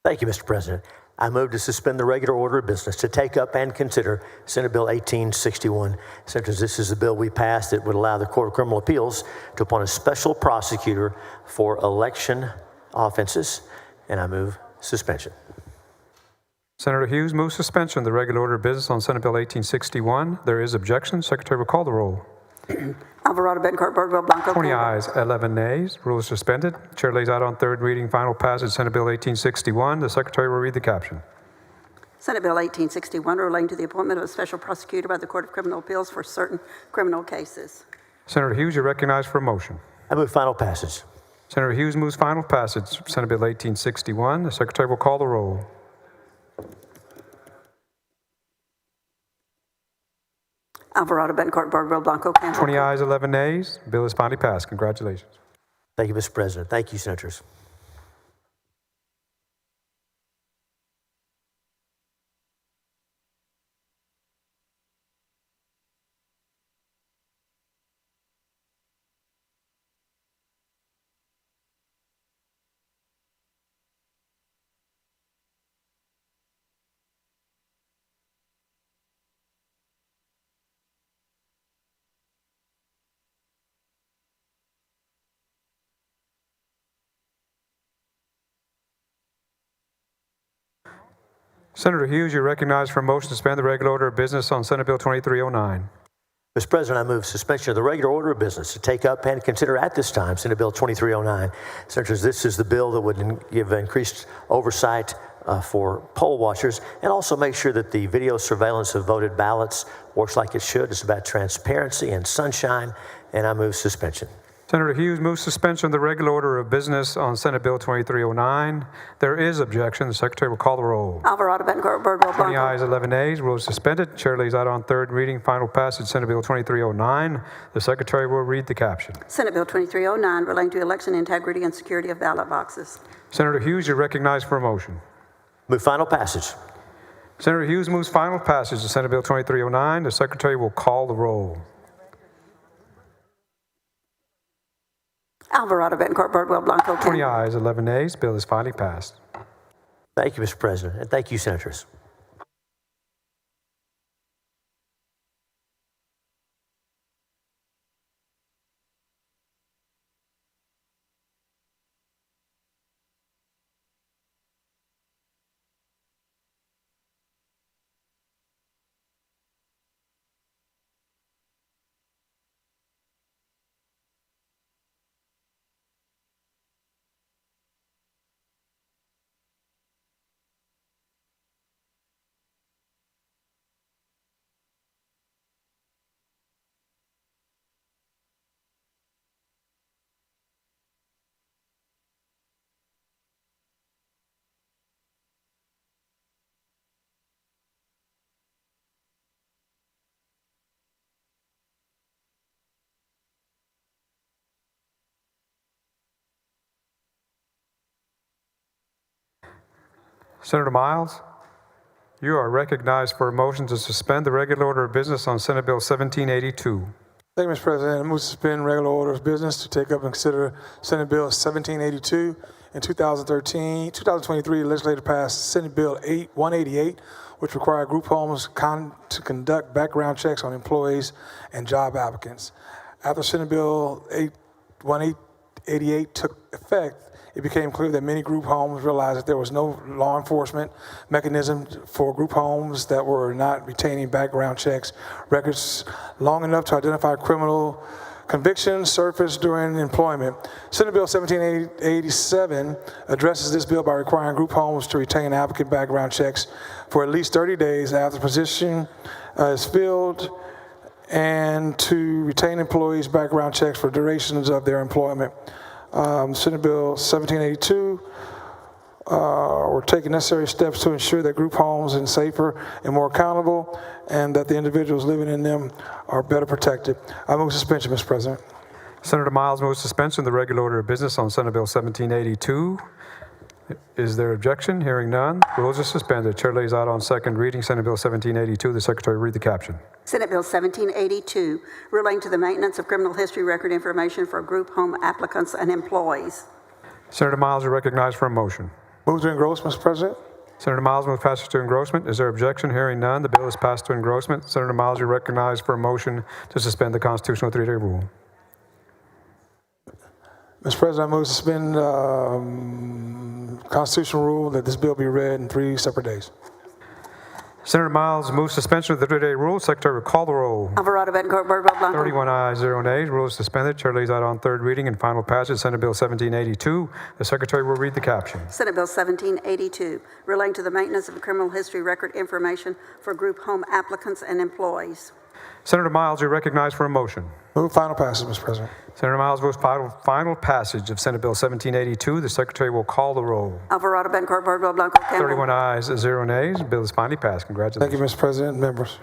Thank you, Mr. President. I move to suspend the regular order of business to take up and consider Senate Bill 1861. Senators, this is the bill we passed that would allow the Court of Criminal Appeals to appoint a special prosecutor for election offenses, and I move suspension. Senator Hughes moves suspension of the regular order of business on Senate Bill 1861. There is objection. Secretary will call the roll. Alvarado, Bettencourt, Birdwell, Blanco. 20 ayes, 11 nays. Rule is suspended. Chair lays out on third reading final passage Senate Bill 1861. The Secretary will read the caption. Senate Bill 1861 relating to the appointment of a special prosecutor by the Court of Criminal Appeals for certain criminal cases. Senator Hughes, you're recognized for a motion. I move final passage. Senator Hughes moves final passage Senate Bill 1861. The Secretary will call the roll. Alvarado, Bettencourt, Birdwell, Blanco, Campbell. 20 ayes, 11 nays. Bill is finally passed. Congratulations. Thank you, Mr. President. Thank you, Senators. Senator Hughes, you're recognized for a motion to suspend the regular order of business on Senate Bill 2309. Mr. President, I move suspension of the regular order of business to take up and consider at this time Senate Bill 2309. Senators, this is the bill that would give increased oversight for poll watchers and also make sure that the video surveillance of voted ballots works like it should. It's about transparency and sunshine, and I move suspension. Senator Hughes moves suspension of the regular order of business on Senate Bill 2309. There is objection. The Secretary will call the roll. Alvarado, Bettencourt, Birdwell, 20 Blanco. ayes, 11 nays. Rule is suspended. Chair lays out on third reading final passage Senate Bill 2309. The Secretary will read the caption. Senate Bill 2309 relating to election integrity and security of ballot boxes. Senator Hughes, you're recognized for a motion. Move final passage. Senator Hughes moves final passage of Senate Bill 2309. The Secretary will call the roll. Alvarado, Bettencourt, Birdwell, Blanco. 20 ayes, 11 nays. Bill is finally passed. Thank you, Mr. President, and thank you, Senators. Senator Miles, you are recognized for a motion to suspend the regular order of business on Senate Bill 1782. Thank you, Mr. President. I move to suspend regular order of business to take up and consider Senate Bill 1782. In 2023, the legislature passed Senate Bill 188, which required group homes to conduct background checks on employees and job applicants. After Senate Bill 188 took effect, it became clear that many group homes realized that there was no law enforcement mechanism for group homes that were not retaining background checks records long enough to identify criminal convictions surfaced during employment. Senate Bill 1787 addresses this bill by requiring group homes to retain applicant background checks for at least 30 days after the position is filled and to retain employees' background checks for durations of their employment. Senate Bill 1782, we're taking necessary steps to ensure that group homes are safer and more accountable and that the individuals living in them are better protected. I move suspension, Mr. President. Senator Miles moves suspension of the regular order of business on Senate Bill 1782. Is there objection? Hearing none, rules are suspended. Chair lays out on second reading Senate Bill 1782. The Secretary will read the caption. Senate Bill 1782, relating to the maintenance of criminal history record information for group home applicants and employees. Senator Miles is recognized for a motion. Move to engross, Mr. President. Senator Miles moves passage to engrossment. Is there objection? Hearing none, the bill is passed to engrossment. Senator Miles, you're recognized for a motion to suspend the constitutional 3-day rule. Mr. President, I move to suspend constitutional rule that this bill be read in 3 separate days. Senator Miles moves suspension of the 3-day rule. Secretary will call the roll. Alvarado, Betancourt, Birdwell, Blanco. 31 ayes, 0 nays. Rule is suspended. Chair lays out on third reading and final passage Senate Bill 1782. The Secretary will read the caption. Senate Bill 1782, relating to the maintenance of criminal history record information for group home applicants and employees. Senator Miles, you're recognized for a motion. Move final passage, Mr. President. Senator Miles moves final passage of Senate Bill 1782. The Secretary will call the roll. Alvarado, Betancourt, Birdwell, Blanco, Campbell. 31 ayes, 0 nays. The bill is finally passed. Congratulations. Thank you, Mr. President and members.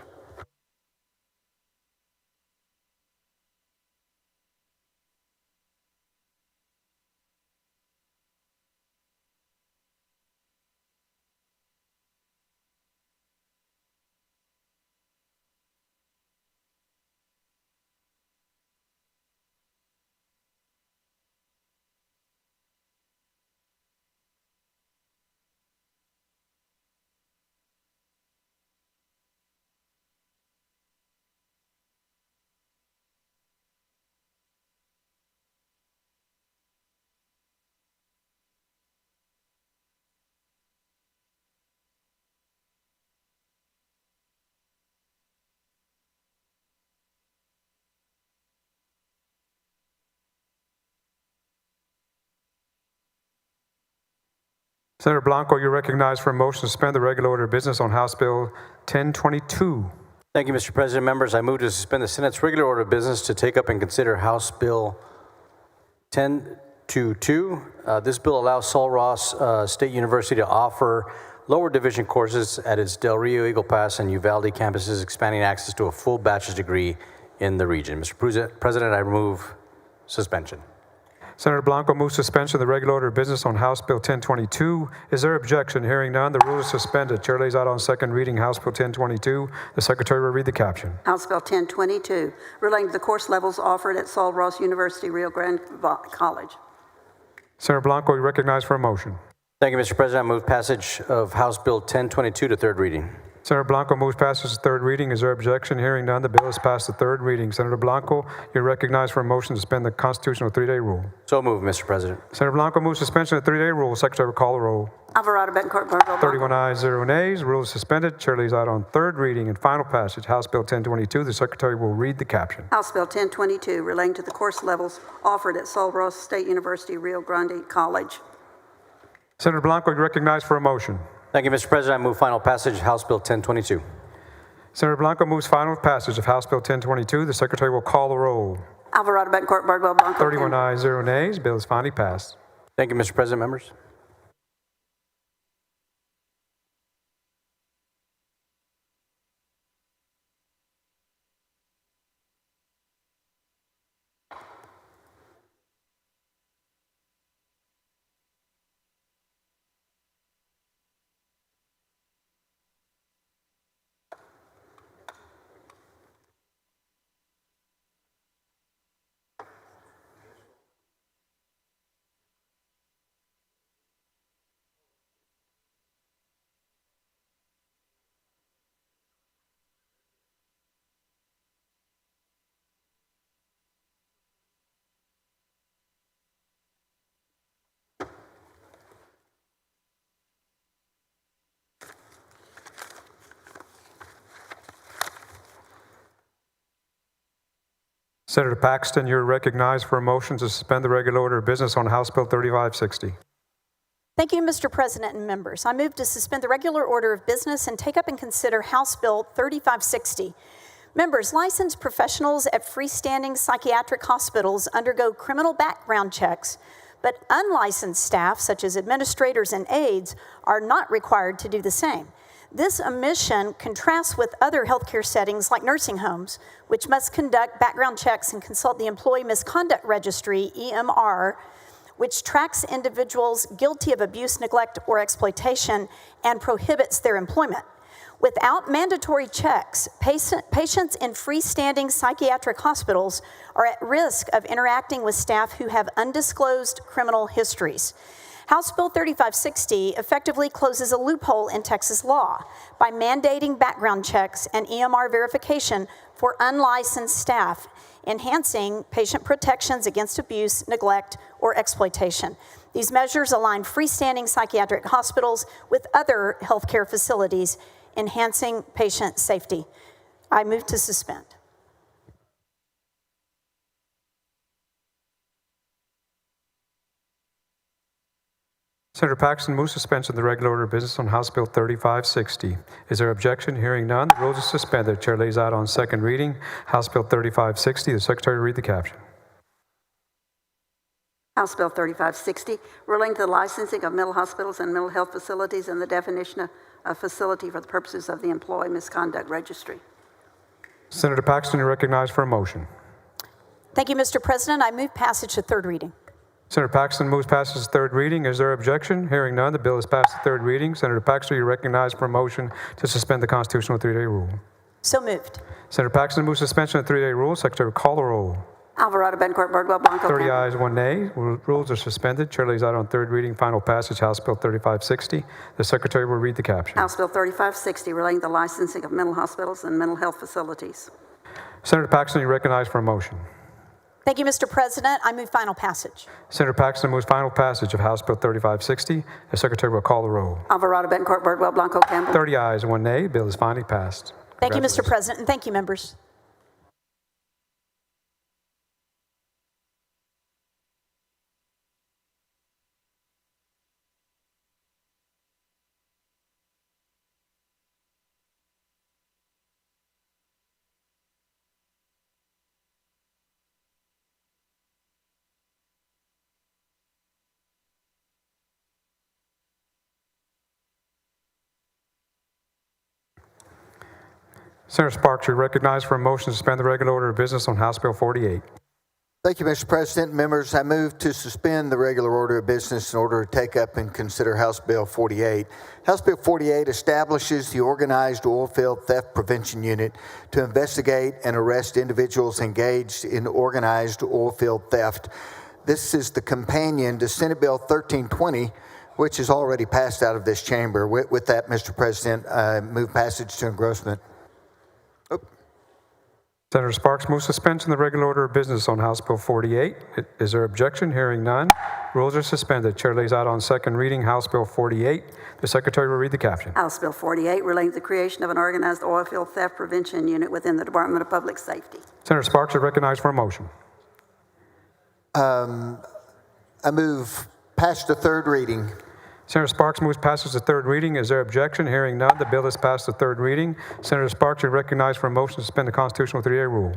Senator Blanco, you're recognized for a motion to suspend the regular order of business on House Bill 1022. Thank you, Mr. President. Members, I move to suspend the Senate's regular order of business to take up and consider House Bill 1022. This bill allows Sul Ross State University to offer lower division courses at its Del Rio, Eagle Pass, and Uvalde campuses, expanding access to a full bachelor's degree in the region. Mr. President, I move suspension. Senator Blanco moves suspension of the regular order of business on House Bill 1022. Is there objection? Hearing none, the rule is suspended. Chair lays out on second reading House Bill 1022. The Secretary will read the caption. House Bill 1022, relating to the course levels offered at Sul Ross University, Rio Grande College. Senator Blanco, you recognized for a motion. Thank you, Mr. President. I move passage of House Bill 1022 to third reading. Senator Blanco moves passage to third reading. Is there objection? Hearing none, the bill is passed to third reading. Senator Blanco, you're recognized for a motion to suspend the constitutional 3-day rule. So moved, Mr. President. Senator Blanco moves suspension of the 3-day rule. Secretary will call the roll. Alvarado, Betancourt, Birdwell, 31 ayes, 0 nays. Rule is suspended. Chair lays out on third reading and final passage House Bill 1022. The Secretary will read the caption. House Bill 1022, relating to the course levels offered at Sul Ross State University, Rio Grande College. Senator Blanco, you're recognized for a motion. Thank you, Mr. President. I move final passage House Bill 1022. Senator Blanco moves final passage of House Bill 1022. The Secretary will call the roll. Alvarado, Betancourt, Birdwell, Blanco. 31 ayes, 0 nays. Bill is finally passed. Thank you, Mr. President, members. Senator Paxton, you're recognized for a motion to suspend the regular order of business on House Bill 3560. Thank you, Mr. President and members. I move to suspend the regular order of business and take up and consider House Bill 3560. Members, licensed professionals at freestanding psychiatric hospitals undergo criminal background checks, but unlicensed staff, such as administrators and aides, are not required to do the same. This omission contrasts with other healthcare settings like nursing homes, which must conduct background checks and consult the Employee Misconduct Registry, EMR, which tracks individuals guilty of abuse, neglect, or exploitation and prohibits their employment. Without mandatory checks, patients in freestanding psychiatric hospitals are at risk of interacting with staff who have undisclosed criminal histories. House Bill 3560 effectively closes a loophole in Texas law by mandating background checks and EMR verification for unlicensed staff, enhancing patient protections against abuse, neglect, or exploitation. These measures align freestanding psychiatric hospitals with other healthcare facilities, enhancing patient safety. I move to suspend. Senator Paxton moves suspension of the regular order of business on House Bill 3560. Is there objection? Hearing none, the rules are suspended. The chair lays out on second reading House Bill 3560. The secretary will read the caption. House Bill 3560, relating to the licensing of mental hospitals and mental health facilities and the definition of facility for the purposes of the Employee Misconduct Registry. Senator Paxton, you're recognized for a motion. Thank you, Mr. President. I move passage to third reading. Senator Paxton moves passage to third reading. Is there objection? Hearing none, the bill is passed to third reading. Senator Paxton, you're recognized for a motion to suspend the constitutional three-day rule. So moved. Senator Paxton moves suspension of the three-day rule. Secretary will call the roll. Alvarado, Bencourt, Birdwell, Blanco. 30 Campbell. ayes, 1 nay. Rules are suspended. Chair lays out on third reading final passage House Bill 3560. The secretary will read the caption. House Bill 3560, relating to the licensing of mental hospitals and mental health facilities. Senator Paxton, you're recognized for a motion. Thank you, Mr. President. I move final passage. Senator Paxton moves final passage of House Bill 3560. The secretary will call the roll. Alvarado, Bencourt, Birdwell, Blanco, Campbell. 30 ayes, 1 nay. Bill is finally passed. Thank you, Mr. President, and thank you, members. Senator Sparks, you're recognized for a motion to suspend the regular order of business on House Bill 48. Thank you, Mr. President. Members, I move to suspend the regular order of business in order to take up and consider House Bill 48. House Bill 48 establishes the Organized Oilfield Theft Prevention Unit to investigate and arrest individuals engaged in organized oilfield theft. This is the companion to Senate Bill 1320, which is already passed out of this chamber. With that, Mr. President, I move passage to engrossment. Senator Sparks moves suspension of the regular order of business on House Bill 48. Is there objection? Hearing none, rules are suspended. Chair lays out on second reading House Bill 48. The secretary will read the caption. House Bill 48, relating to the creation of an organized oilfield theft prevention unit within the Department of Public Safety. Senator Sparks is recognized for a motion. I move passage to third reading. Senator Sparks moves passage to third reading. Is there objection? Hearing none, the bill is passed to third reading. Senator Sparks, you're recognized for a motion to suspend the constitutional three-day rule.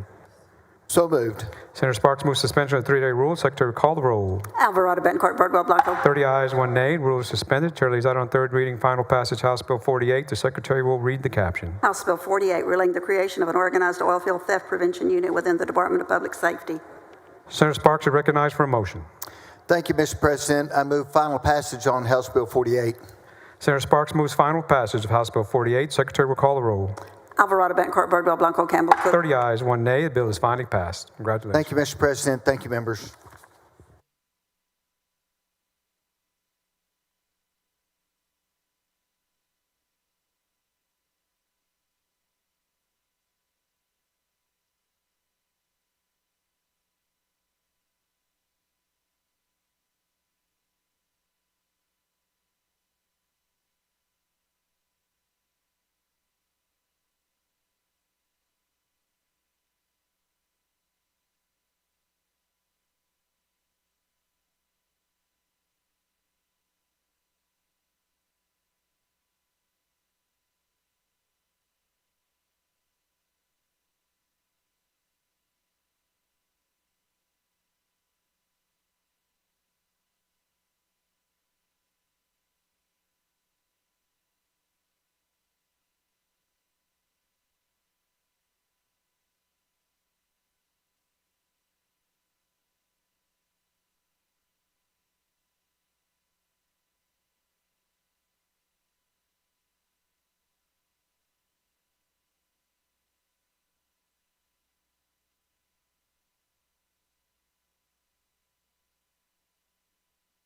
So moved. Senator Sparks moves suspension of the three-day rule. Secretary will call the roll. Alvarado, Bencourt, Birdwell, Blanco. 30 ayes, 1 nay. Rule is suspended. Chair lays out on third reading final passage House Bill 48. The secretary will read the caption. House Bill 48, relating to the creation of an organized oilfield theft prevention unit within the Department of Public Safety. Senator Sparks, you're recognized for a motion. Thank you, Mr. President. I move final passage on House Bill 48. Senator Sparks moves final passage of House Bill 48. Secretary will call the roll. Alvarado, Bencourt, Birdwell, Blanco, Campbell. 30 ayes, 1 nay. The bill is finally passed. Congratulations. Thank you, Mr. President. Thank you, members.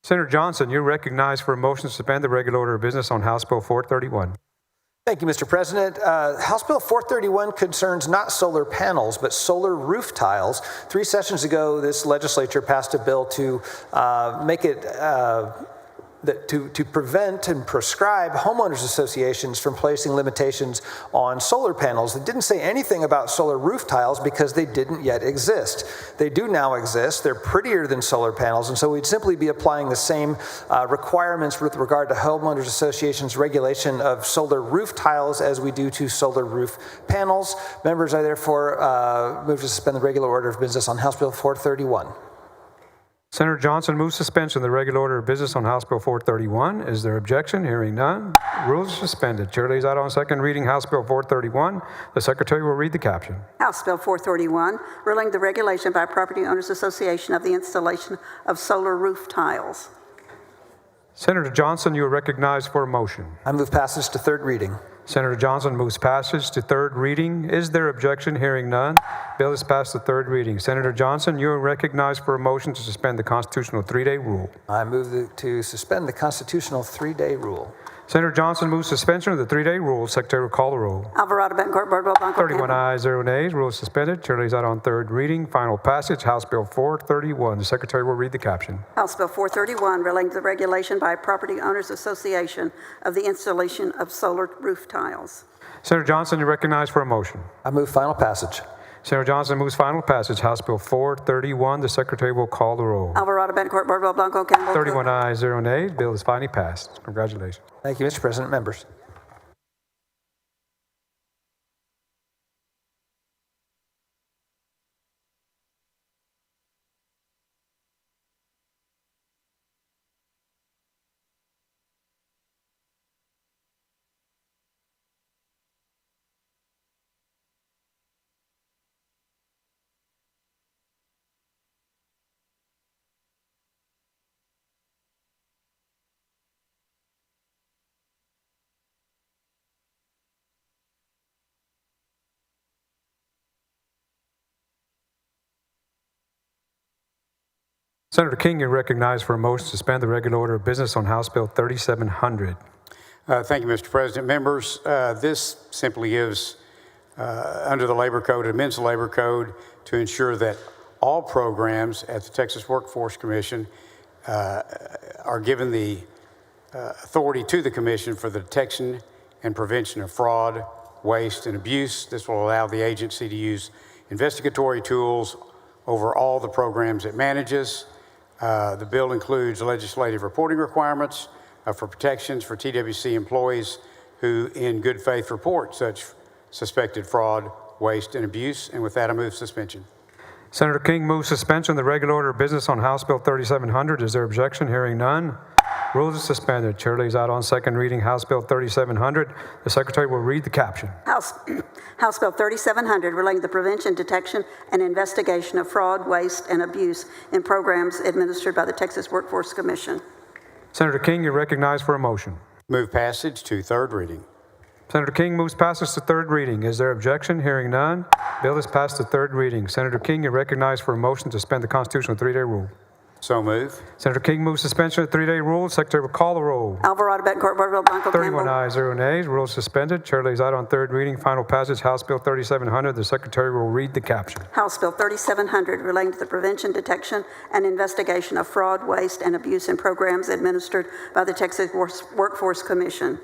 Senator Johnson, you're recognized for a motion to suspend the regular order of business on House Bill 431. Thank you, Mr. President. House Bill 431 concerns not solar panels, but solar roof tiles. 3 sessions ago, this legislature passed a bill to make it to prevent and prescribe homeowners associations from placing limitations on solar panels. It didn't say anything about solar roof tiles because they didn't yet exist. They do now exist. They're prettier than solar panels, and so we'd simply be applying the same requirements with regard to homeowners associations' regulation of solar roof tiles as we do to solar roof panels. Members, I therefore move to suspend the regular order of business on House Bill 431. Senator Johnson moves suspension of the regular order of business on House Bill 431. Is there objection? Hearing none. Rules are suspended. Chair lays out on second reading House Bill 431. The Secretary will read the caption. House Bill 431, repealing the regulation by Property Owners Association of the installation of solar roof tiles. Senator Johnson, you are recognized for a motion. I move passage to third reading. Senator Johnson moves passage to third reading. Is there objection? Hearing none. Bill is passed to third reading. Senator Johnson, you are recognized for a motion to suspend the constitutional 3-day rule. I move to suspend the constitutional 3-day rule. Senator Johnson moves suspension of the 3-day rule. Secretary will call the roll. Alvarado, Betancourt, Bardwell, Blanco, 31 Campbell. ayes, 0 nays. Rule is suspended. Chair lays out on third reading. Final passage, House Bill 431. The Secretary will read the caption. House Bill 431, relating to the regulation by Property Owners Association of the installation of solar roof tiles. Senator Johnson, you're recognized for a motion. I move final passage. Senator Johnson moves final passage, House Bill 431. The Secretary will call the roll. Alvarado, Betancourt, Bardwell, Blanco, Campbell. 31 ayes, 0 nays. Bill is finally passed. Congratulations. Thank you, Mr. President. Members. Senator King, you're recognized for a motion to suspend the regular order of business on House Bill 3700. Thank you, Mr. President. Members, this simply gives, under the Labor Code, amends the Labor Code to ensure that all programs at the Texas Workforce Commission are given the authority to the Commission for the detection and prevention of fraud, waste, and abuse. This will allow the agency to use investigatory tools over all the programs it manages. The bill includes legislative reporting requirements for protections for TWC employees who, in good faith, report such suspected fraud, waste, and abuse. And with that, I move suspension. Senator King moves suspension of the regular order of business on House Bill 3700. Is there objection? Hearing none. Rules are suspended. Chair lays out on second reading House Bill 3700. The Secretary will read the caption. House Bill 3700, relating to the prevention, detection, and investigation of fraud, waste, and abuse in programs administered by the Texas Workforce Commission. Senator King, you're recognized for a motion. Move passage to third reading. Senator King moves passage to third reading. Is there objection? Hearing none. Bill is passed to third reading. Senator King, you're recognized for a motion to suspend the constitutional 3-day rule. So move. Senator King moves suspension of the 3-day rule. Secretary will call the roll. Alvarado, Betancourt, Bardwell, Blanco, 31 Campbell. ayes, 0 nays. Rule suspended. Chair lays out on third reading. Final passage, House Bill 3700. The Secretary will read the caption. House Bill 3700, relating to the prevention, detection, and investigation of fraud, waste, and abuse in programs administered by the Texas Workforce Commission.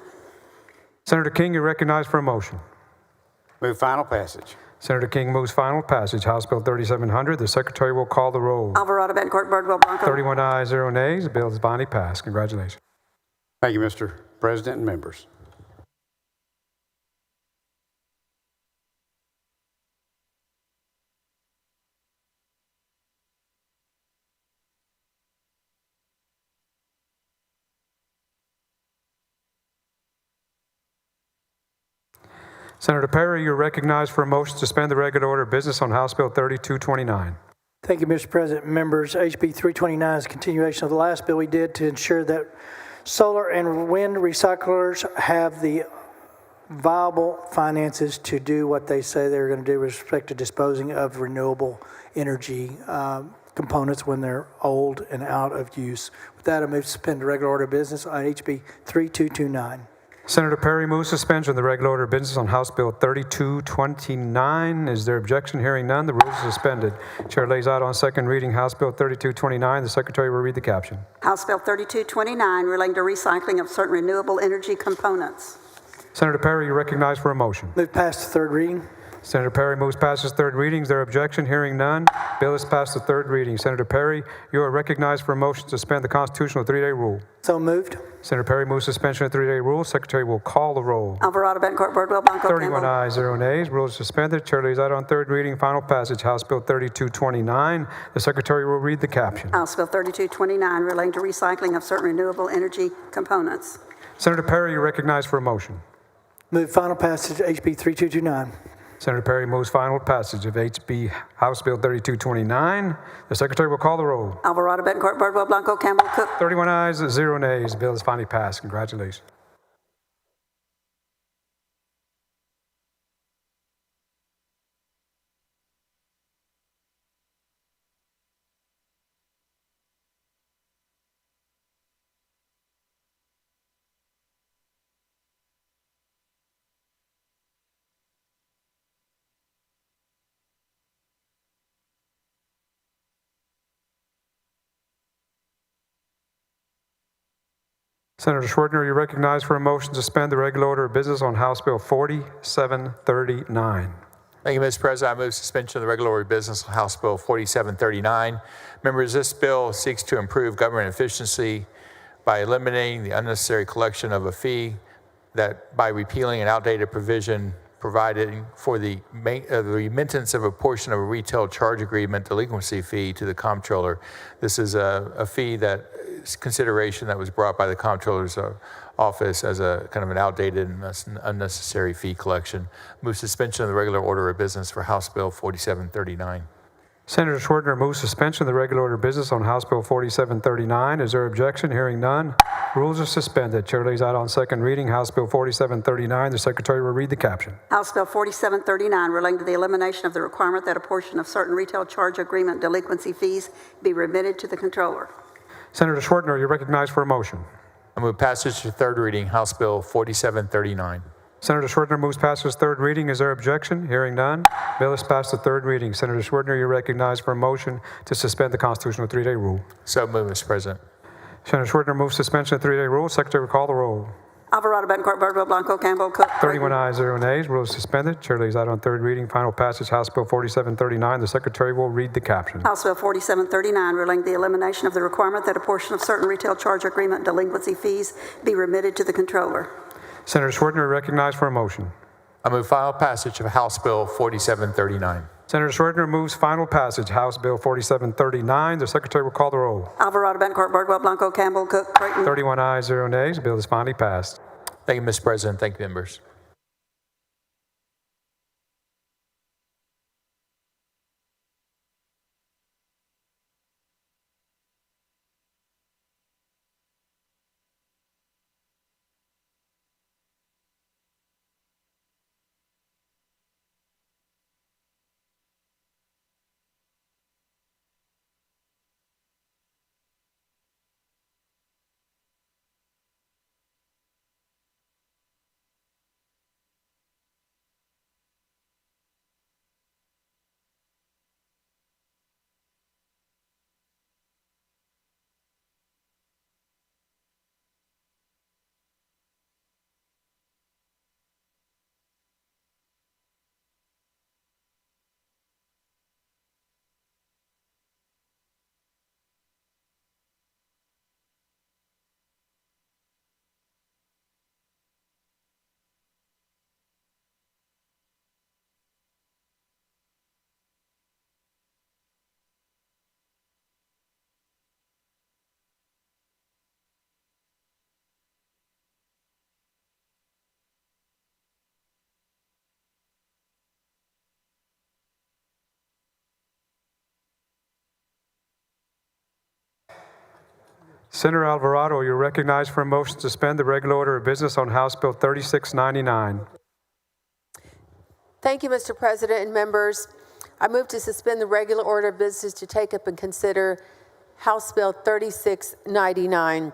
Senator King, you're recognized for a motion. Move final passage. Senator King moves final passage, House Bill 3700. The Secretary will call the roll. Alvarado, Betancourt, Bardwell, Blanco. 31 ayes, 0 nays. The bill is finally passed. Congratulations. Thank you, Mr. President and members. Senator Perry, you're recognized for a motion to suspend the regular order of business on House Bill 3229. Thank you, Mr. President. Members, HB 329 is a continuation of the last bill we did to ensure that solar and wind recyclers have the viable finances to do what they say they're going to do with respect to disposing of renewable energy components when they're old and out of use. With that, I move to suspend the regular order of business on HB 3229. Senator Perry moves suspension of the regular order of business on House Bill 3229. Is there objection? Hearing none, the rules are suspended. Chair lays out on second reading House Bill 3229. The Secretary will read the caption. House Bill 3229 relating to recycling of certain renewable energy components. Senator Perry, you recognize for a motion. Move past the third reading. Senator Perry moves past his third reading. Is there objection? Hearing none, bill is passed the third reading. Senator Perry, you are recognized for a motion to suspend the constitutional three-day rule. So moved. Senator Perry moves suspension of the three-day rule. Secretary will call the roll. Alvarado, Bencourt, Birdwell, Blanco, 31 Campbell. ayes, 0 nays. Rules suspended. Chair lays out on third reading, final passage, House Bill 3229. The Secretary will read the caption. House Bill 3229 relating to recycling of certain renewable energy components. Senator Perry, you are recognized for a motion. Move final passage HB 3229. Senator Perry moves final passage of House Bill 3229. The Secretary will call the roll. Alvarado, Bencourt, Birdwell, Blanco, Campbell, Cook. 31 ayes, 0 nays. The bill is finally passed. Congratulations. Senator Schwartner, you're recognized for a motion to suspend the regular order of business on House Bill 4739. Thank you, Mr. President. I move suspension of the regular order of business on House Bill 4739. Members, this bill seeks to improve government efficiency by eliminating the unnecessary collection of a fee that by repealing an outdated provision providing for the remittance of a portion of a retail charge agreement delinquency fee to the comptroller. This is a fee that consideration that was brought by the comptroller's office as a kind of an outdated and unnecessary fee collection. Move suspension of the regular order of business for House Bill 4739. Senator Schwartner moves suspension of the regular order of business on House Bill 4739. Is there objection? Hearing none, rules are suspended. Chair lays out on second reading House Bill 4739. The Secretary will read the caption. House Bill 4739 relating to the elimination of the requirement that a portion of certain retail charge agreement delinquency fees be remitted to the controller. Senator Schwartner, you're recognized for a motion. I move passage to third reading, House Bill 4739. Senator Schwartner moves past his third reading. Is there objection? Hearing none, bill is passed the third reading. Senator Schwartner, you're recognized for a motion to suspend the constitutional three-day rule. So move, Mr. President. Senator Schwartner moves suspension of the three-day rule. Secretary will call the roll. Alvarado, Bencourt, Birdwell, Blanco, Campbell, Cook. 31 ayes, 0 nays. Rules suspended. Chair lays out on third reading. Final passage, House Bill 4739. The Secretary will read the caption. House Bill 4739 relating to the elimination of the requirement that a portion of certain retail charge agreement delinquency fees be remitted to the controller. Senator Schwartner, recognized for a motion. I move final passage of House Bill 4739. Senator Schwartner moves final passage, House Bill 4739. The Secretary will call the roll. Alvarado, Bencourt, Birdwell, Blanco, Campbell, Cook, Creighton. 31 ayes, 0 nays. The bill is finally passed. Thank you, Mr. President. Thank you, members. Senator Alvarado, you're recognized for a motion to suspend the regular order of business on House Bill 3699. Thank you, Mr. President and members. I move to suspend the regular order of business to take up and consider House Bill 3699.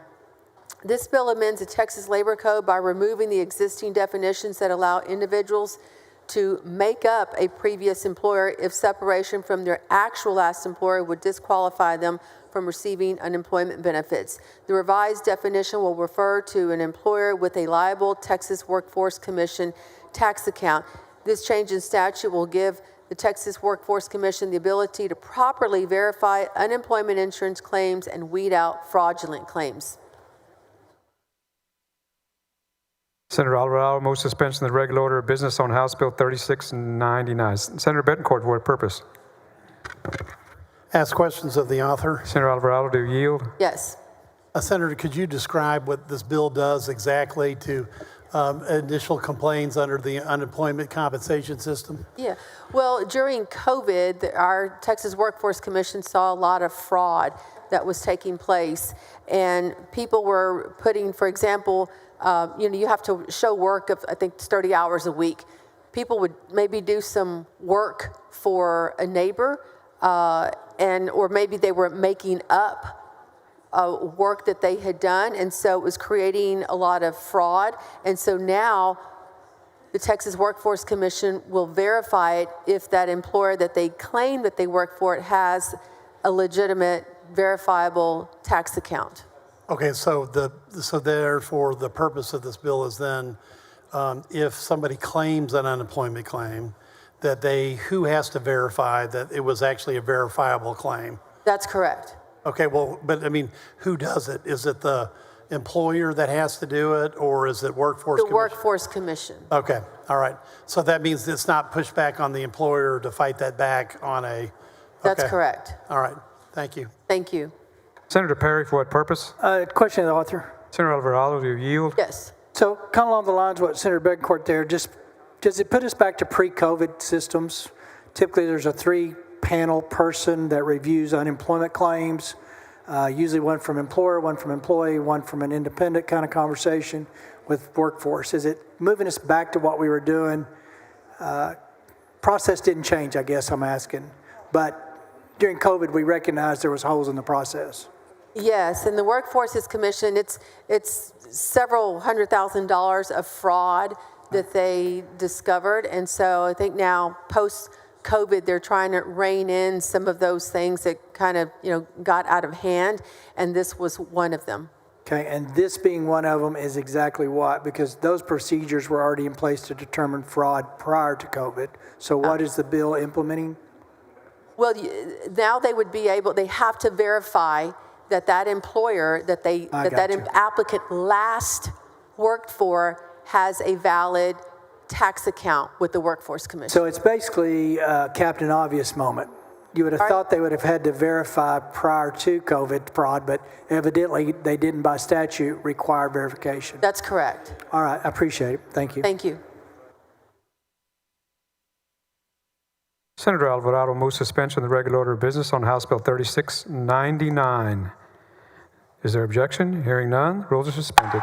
This bill amends the Texas Labor Code by removing the existing definitions that allow individuals to make up a previous employer if separation from their actual last employer would disqualify them from receiving unemployment benefits. The revised definition will refer to an employer with a liable Texas Workforce Commission tax account. This change in statute will give the Texas Workforce Commission the ability to properly verify unemployment insurance claims and weed out fraudulent claims. Senator Alvarado moves suspension of the regular order of business on House Bill 3699. Senator Bettencourt, for what purpose? Ask questions of the author. Senator Alvarado, do you yield? Yes. Senator, could you describe what this bill does exactly to initial complaints under the unemployment compensation system? Yeah. Well, during COVID, our Texas Workforce Commission saw a lot of fraud that was taking place. And people were putting, for example, you have to show work of, I think, 30 hours a week. People would maybe do some work for a neighbor, or maybe they were making up work that they had done, and so it was creating a lot of fraud. And so now the Texas Workforce Commission will verify it if that employer that they claim that they work for has a legitimate, verifiable tax account. Okay, so therefore the purpose of this bill is then if somebody claims an unemployment claim, that who has to verify that it was actually a verifiable claim? That's correct. Okay, well, but I mean, who does it? Is it the employer that has to do it, or is it Workforce Commission? The Workforce Commission. Okay, all right. So that means it's not pushed back on the employer to fight that back on a... Okay. That's correct. All right, thank you. Thank you. Senator Perry, for what purpose? Question of the author. Senator Alvarado, do you yield? Yes. So kind of along the lines of what Senator Bettencourt there, just does it put us back to pre-COVID systems? Typically, there's a 3-panel person that reviews unemployment claims, usually one from employer, one from employee, one from an independent kind of conversation with workforce. Is it moving us back to what we were doing? Process didn't change, I guess I'm asking. But during COVID, we recognized there was holes in the process. Yes, and the Workforces Commission, it's several $100,000 of fraud that they discovered. And so I think now post-COVID, they're trying to rein in some of those things that kind of, got out of hand. And this was one of them. Okay, and this being one of them is exactly what? Because those procedures were already in place to determine fraud prior to COVID. So what is the bill implementing? Well, now they would be able, they have to verify that employer that applicant last worked for has a valid tax account with the Workforce Commission. So it's basically a Captain Obvious moment. You would have thought they would have had to verify prior to COVID fraud, but evidently they didn't by statute require verification. That's correct. All right, I appreciate it. Thank you. Thank you. Senator Alvarado moves suspension of the regular order of business on House Bill 3699. Is there objection? Hearing none, rules are suspended.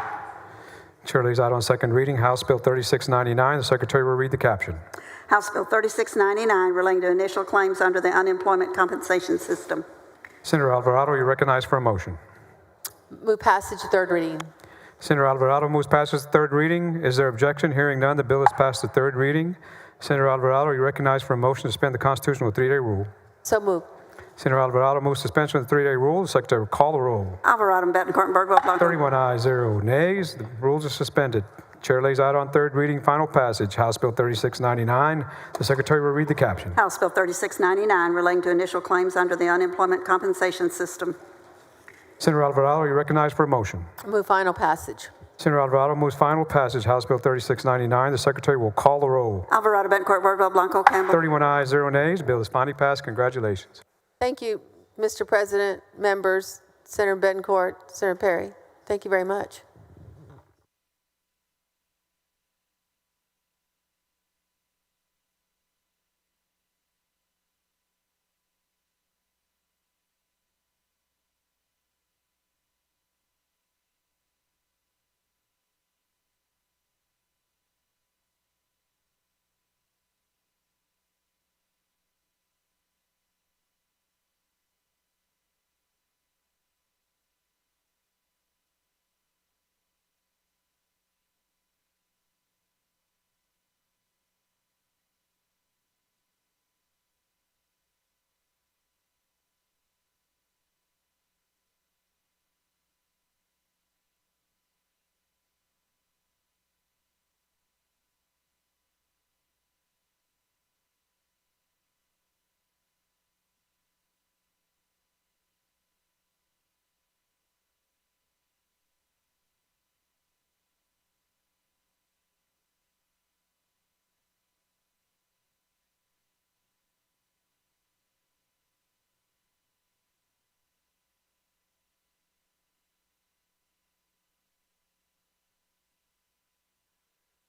Chair lays out on second reading House Bill 3699. The Secretary will read the caption. House Bill 3699 relating to initial claims under the unemployment compensation system. Senator Alvarado, you're recognized for a motion. Move passage to third reading. Senator Alvarado moves passage to third reading. Is there objection? Hearing none, the bill is passed to third reading. Senator Alvarado, you recognized for a motion to suspend the constitutional 3-day rule. So moved. Senator Alvarado moves suspension of the 3-day rule. The Secretary will call the roll. Alvarado, Bettencourt, and Birdwell Blanco. 31 ayes, 0 nays. The rules are suspended. Chair lays out on third reading final passage House Bill 3699. The Secretary will read the caption. House Bill 3699 relating to initial claims under the unemployment compensation system. Senator Alvarado, you recognized for a motion. Move final passage. Senator Alvarado moves final passage House Bill 3699. The Secretary will call the roll. Alvarado, Bettencourt, Birdwell Blanco, Campbell. 31 ayes, 0 nays. Bill is finally passed. Congratulations. Thank you, Mr. President, members, Senator Bettencourt, Senator Perry. Thank you very much.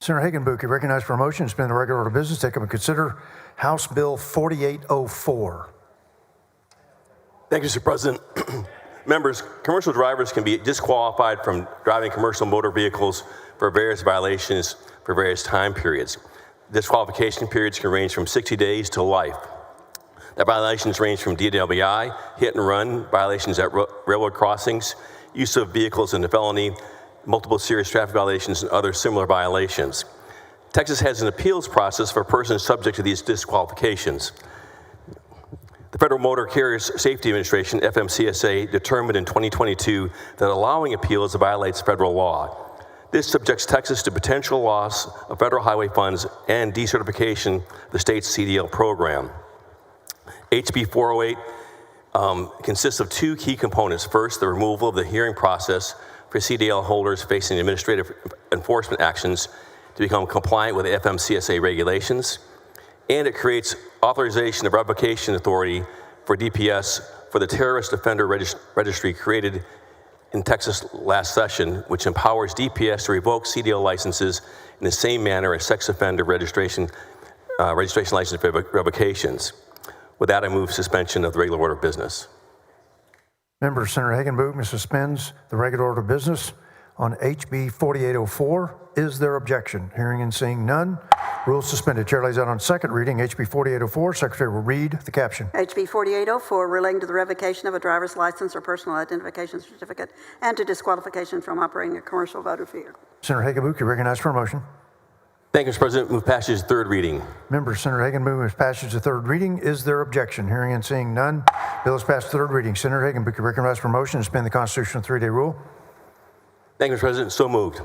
Senator Hagenbuch, you recognized for a motion to suspend the regular order of business, take up and consider House Bill 4804. Thank you, Mr. President. Members, commercial drivers can be disqualified from driving commercial motor vehicles for various violations for various time periods. Disqualification periods can range from 60 days to life. The violations range from DWI, hit and run, violations at railroad crossings, use of vehicles in a felony, multiple serious traffic violations, and other similar violations. Texas has an appeals process for persons subject to these disqualifications. The Federal Motor Carrier Safety Administration, FMCSA, determined in 2022 that allowing appeals violates federal law. This subjects Texas to potential loss of federal highway funds and decertification of the state's CDL program. HB 408 consists of two key components. First, the removal of the hearing process for CDL holders facing administrative enforcement actions to become compliant with the FMCSA regulations. And it creates authorization of revocation authority for DPS for the Terrorist Offender Registry created in Texas last session, which empowers DPS to revoke CDL licenses in the same manner as sex offender registration license revocations. With that, I move suspension of the regular order of business. Member Senator Hagenbuch suspends the regular order of business on HB 4804. Is there objection? Hearing and seeing none. Rules suspended. Chair lays out on second reading HB 4804. Secretary will read the caption. HB 4804 relating to the revocation of a driver's license or personal identification certificate and to disqualification from operating a commercial motor vehicle. Senator Hagenbuch, you recognized for a motion. Thank you, Mr. President. Move passage to third reading. Member Senator Hagenbuch moves passage to third reading. Is there objection? Hearing and seeing none. Bill is passed to third reading. Senator Hagenbuch, you recognized for a motion to suspend the constitutional 3-day rule. Thank you, Mr. President. So moved.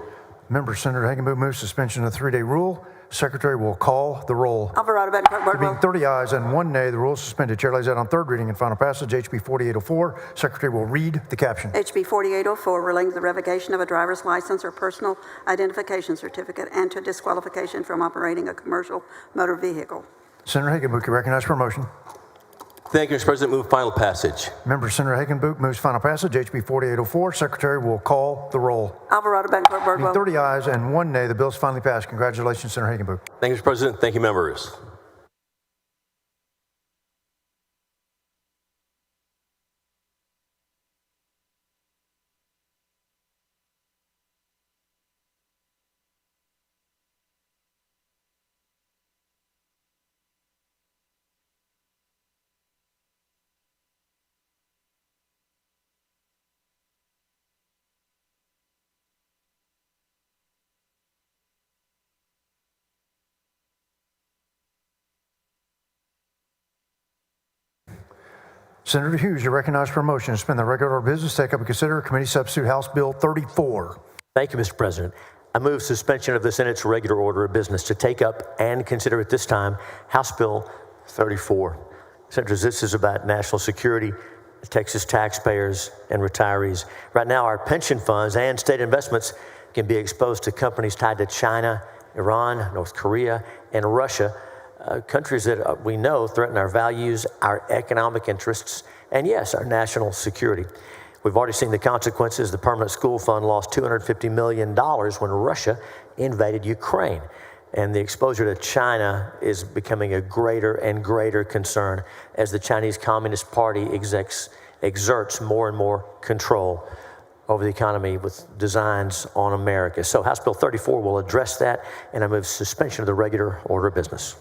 Member Senator Hagenbuch moves suspension of the 3-day rule. Secretary will call the roll. Alvarado, Betancourt, There being Birdwell. 30 ayes and 1 nay, the rule is suspended. Chair lays out on third reading and final passage HB 4804. Secretary will read the caption. HB 4804 relating to the revocation of a driver's license or personal identification certificate and to disqualification from operating a commercial motor vehicle. Senator Hagenbuch, you recognized for a motion. Thank you, Mr. President. Move final passage. Member Senator Hagenbuch moves final passage HB 4804. Secretary will call the roll. Alvarado, Betancourt, There being Birdwell. 30 ayes and 1 nay, the bill is finally passed. Congratulations, Senator Hagenbuch. Thank you, Mr. President. Thank you, members. Senator Hughes, you're recognized for a motion to suspend the regular order of business, take up and consider committee substitute House Bill 34. Thank you, Mr. President. I move suspension of the Senate's regular order of business to take up and consider at this time House Bill 34. Senators, this is about national security, Texas taxpayers and retirees. Right now, our pension funds and state investments can be exposed to companies tied to China, Iran, North Korea, and Russia, countries that we know threaten our values, our economic interests, and yes, our national security. We've already seen the consequences. The Permanent School Fund lost $250 million when Russia invaded Ukraine. And the exposure to China is becoming a greater and greater concern as the Chinese Communist Party exerts more and more control over the economy with designs on America. So House Bill 34 will address that, and I move suspension of the regular order of business.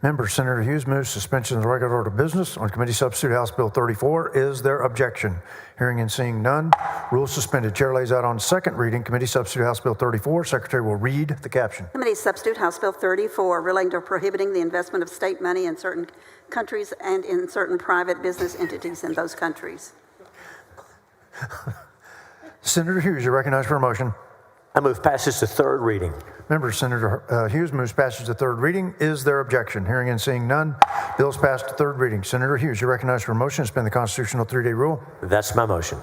Member Senator Hughes moves suspension of the regular order of business on committee substitute House Bill 34. Is there objection? Hearing and seeing none. Rules suspended. Chair lays out on second reading committee substitute House Bill 34. Secretary will read the caption. Committee substitute House Bill 34 relating to prohibiting the investment of state money in certain countries and in certain private business entities in those countries. Senator Hughes, you're recognized for a motion. I move passage to third reading. Member Senator Hughes moves passage to third reading. Is there objection? Hearing and seeing none. Bill is passed to third reading. Senator Hughes, you're recognized for a motion to suspend the constitutional 3-day rule. That's my motion.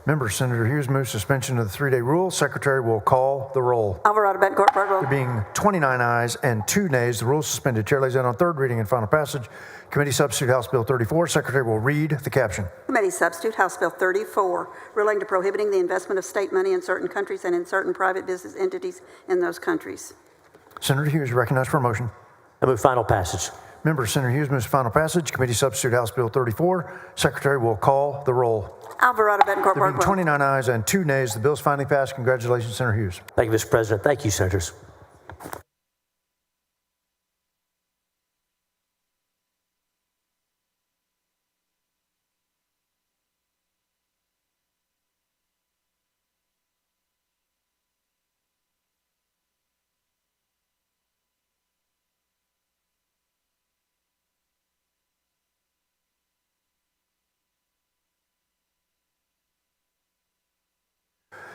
Member Senator Hughes moves suspension of the 3-day rule. Secretary will call the roll. Alvarado, Betancourt, Birdwell. There being 29 ayes and 2 nays, the rule is suspended. Chair lays out on third reading and final passage. Committee substitute House Bill 34. Secretary will read the caption. Committee substitute House Bill 34 relating to prohibiting the investment of state money in certain countries and in certain private business entities in those countries. Senator Hughes, recognized for a motion. I move final passage. Member Senator Hughes moves final passage. Committee substitute House Bill 34. Secretary will call the roll. Alvarado, Bettencourt, There being Workwell. 29 ayes and 2 nays, the bill is finally passed. Congratulations, Senator Hughes. Thank you, Mr. President. Thank you, Senators.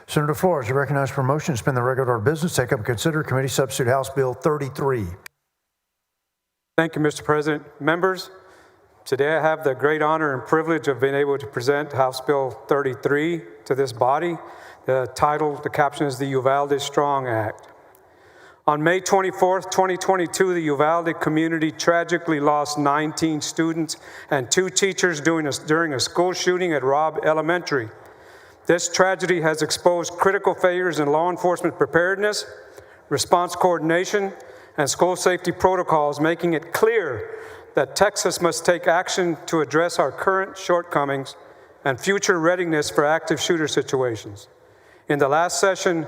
Senator Flores, you recognized for a motion to suspend the regular order of business, take up and consider committee substitute House Bill 33. Thank you, Mr. President. Members, today I have the great honor and privilege of being able to present House Bill 33 to this body. The title, the caption is the Uvalde Strong Act. On May 24th, 2022, the Uvalde community tragically lost 19 students and 2 teachers during a school shooting at Robb Elementary. This tragedy has exposed critical failures in law enforcement preparedness, response coordination, and school safety protocols, making it clear that Texas must take action to address our current shortcomings and future readiness for active shooter situations. In the last session,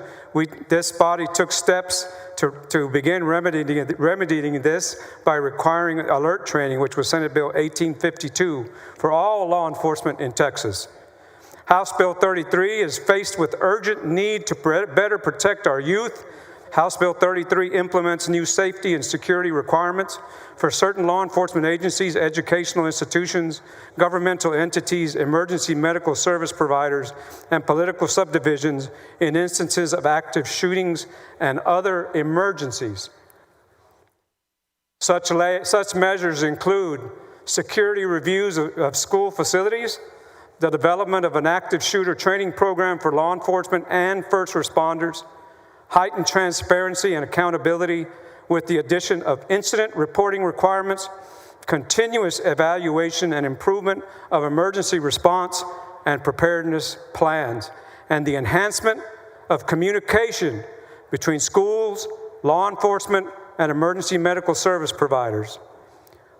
this body took steps to begin remedying this by requiring alert training, which was Senate Bill 1852, for all law enforcement in Texas. House Bill 33 is faced with urgent need to better protect our youth. House Bill 33 implements new safety and security requirements for certain law enforcement agencies, educational institutions, governmental entities, emergency medical service providers, and political subdivisions in instances of active shootings and other emergencies. Such measures include security reviews of school facilities, the development of an active shooter training program for law enforcement and first responders, heightened transparency and accountability with the addition of incident reporting requirements, continuous evaluation and improvement of emergency response and preparedness plans, and the enhancement of communication between schools, law enforcement, and emergency medical service providers.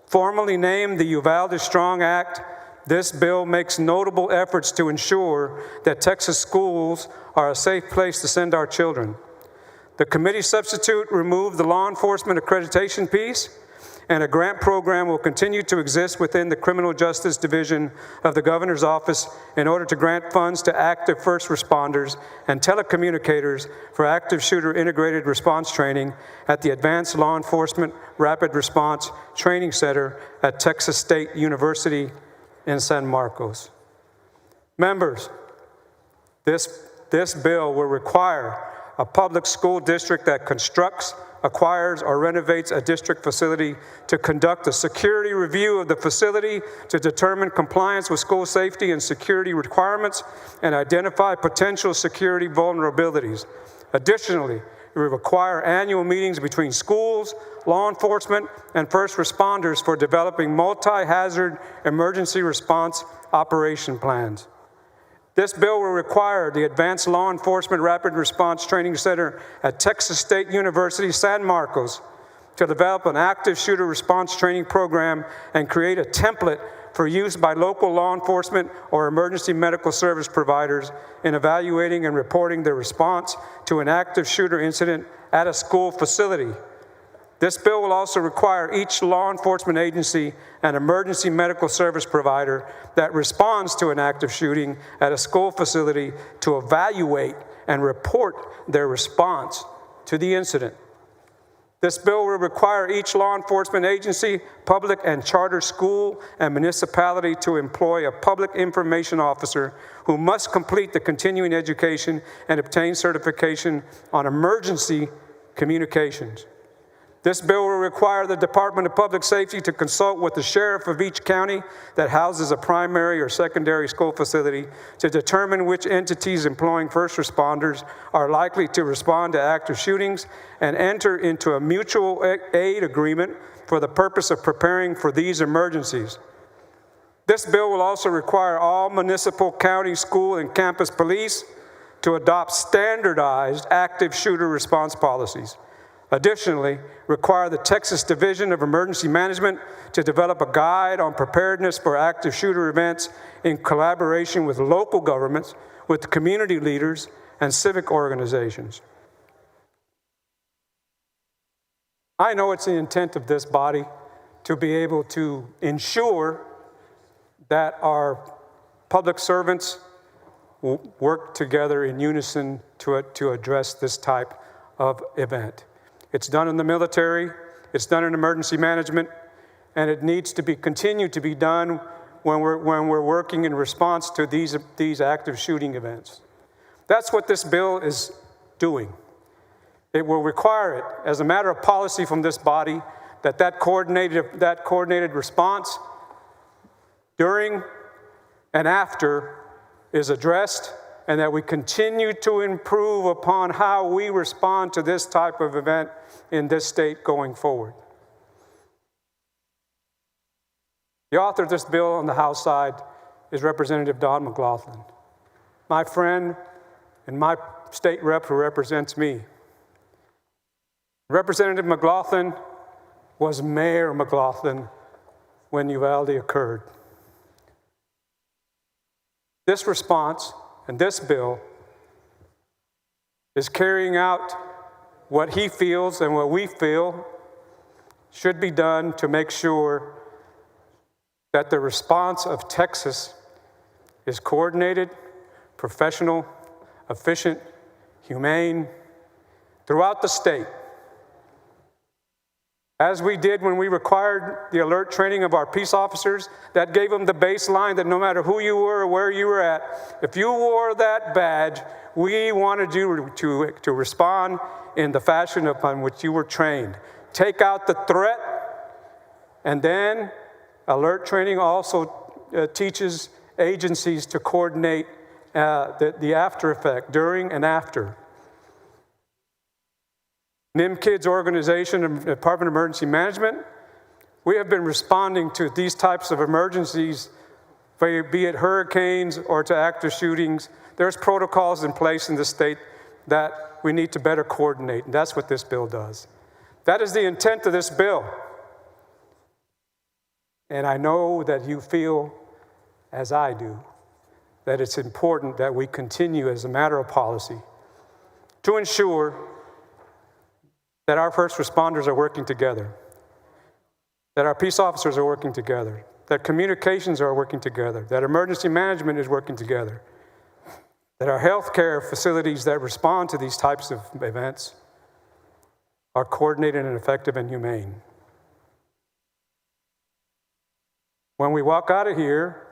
Formally named the Uvalde Strong Act, this bill makes notable efforts to ensure that Texas schools are a safe place to send our children. The committee substitute removed the law enforcement accreditation piece, and a grant program will continue to exist within the Criminal Justice Division of the Governor's Office in order to grant funds to active first responders and telecommunicators for active shooter integrated response training at the Advanced Law Enforcement Rapid Response Training Center at Texas State University in San Marcos. Members, this bill will require a public school district that constructs, acquires, or renovates a district facility to conduct a security review of the facility to determine compliance with school safety and security requirements and identify potential security vulnerabilities. Additionally, it will require annual meetings between schools, law enforcement, and first responders for developing multi-hazard emergency response operation plans. This bill will require the Advanced Law Enforcement Rapid Response Training Center at Texas State University, San Marcos, to develop an active shooter response training program and create a template for use by local law enforcement or emergency medical service providers in evaluating and reporting their response to an active shooter incident at a school facility. This bill will also require each law enforcement agency and emergency medical service provider that responds to an active shooting at a school facility to evaluate and report their response to the incident. This bill will require each law enforcement agency, public and charter school, and municipality to employ a public information officer who must complete the continuing education and obtain certification on emergency communications. This bill will require the Department of Public Safety to consult with the sheriff of each county that houses a primary or secondary school facility to determine which entities employing first responders are likely to respond to active shootings and enter into a mutual aid agreement for the purpose of preparing for these emergencies. This bill will also require all municipal, county, school, and campus police to adopt standardized active shooter response policies. Additionally, require the Texas Division of Emergency Management to develop a guide on preparedness for active shooter events in collaboration with local governments, with community leaders, and civic organizations. I know it's the intent of this body to be able to ensure that our public servants work together in unison to address this type of event. It's done in the military, it's done in emergency management, and it needs to be continued to be done when we're working in response to these active shooting events. That's what this bill is doing. It will require it as a matter of policy from this body that coordinated response during and after is addressed, and that we continue to improve upon how we respond to this type of event in this state going forward. The author of this bill on the House side is Representative Don McLaughlin, my friend and my state rep who represents me. Representative McLaughlin was Mayor McLaughlin when Uvalde occurred. This response and this bill is carrying out what he feels and what we feel should be done to make sure that the response of Texas is coordinated, professional, efficient, humane throughout the state. As we did when we required the alert training of our peace officers, that gave them the baseline that no matter who you were or where you were at, if you wore that badge, we wanted you to respond in the fashion upon which you were trained. Take out the threat, and then alert training also teaches agencies to coordinate the after effect, during and after. NIMKID's organization and Department of Emergency Management, we have been responding to these types of emergencies, be it hurricanes or to active shootings. There's protocols in place in the state that we need to better coordinate, and that's what this bill does. That is the intent of this bill. And I know that you feel, as I do, that it's important that we continue as a matter of policy to ensure that our first responders are working together, that our peace officers are working together, that communications are working together, that emergency management is working together, that our healthcare facilities that respond to these types of events are coordinated and effective and humane. When we walk out of here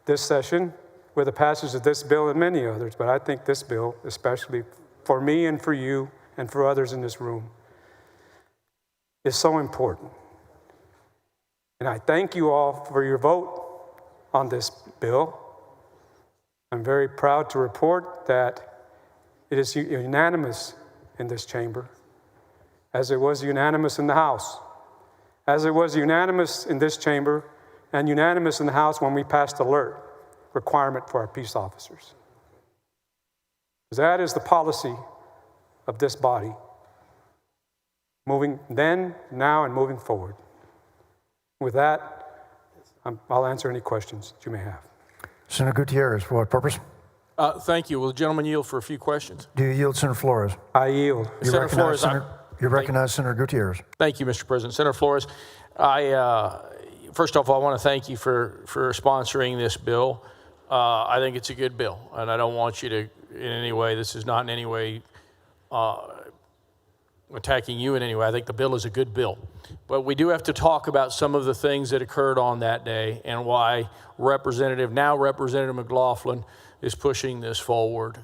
this session with the passage of this bill and many others, but I think this bill, especially for me and for you and for others in this room, is so important. And I thank you all for your vote on this bill. I'm very proud to report that it is unanimous in this chamber, as it was unanimous in the House, as it was unanimous in this chamber and unanimous in the House when we passed the alert requirement for our peace officers. That is the policy of this body, moving then, now, and moving forward. With that, I'll answer any questions that you may have. Senator Gutierrez, for what purpose? Thank you. Will the gentleman yield for a few questions? Do you yield, Senator Flores? I yield. Senator Flores, you recognize Senator Gutierrez. Thank you, Mr. President. Senator Flores, first off, I want to thank you for sponsoring this bill. I think it's a good bill, and I don't want you to, in any way, this is not in any way attacking you in any way. I think the bill is a good bill. But we do have to talk about some of the things that occurred on that day and why Representative McLaughlin is pushing this forward.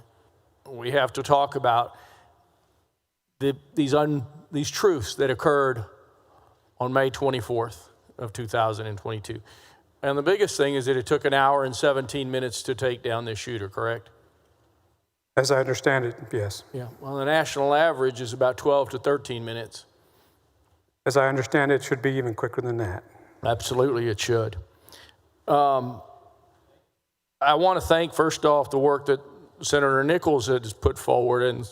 We have to talk about these truths that occurred on May 24th of 2022. And the biggest thing is that it took an hour and 17 minutes to take down this shooter, correct? As I understand it, yes. Yeah. Well, the national average is about 12 to 13 minutes. As I understand it, it should be even quicker than that. Absolutely, it should. I want to thank, first off, the work that Senator Nichols has put forward and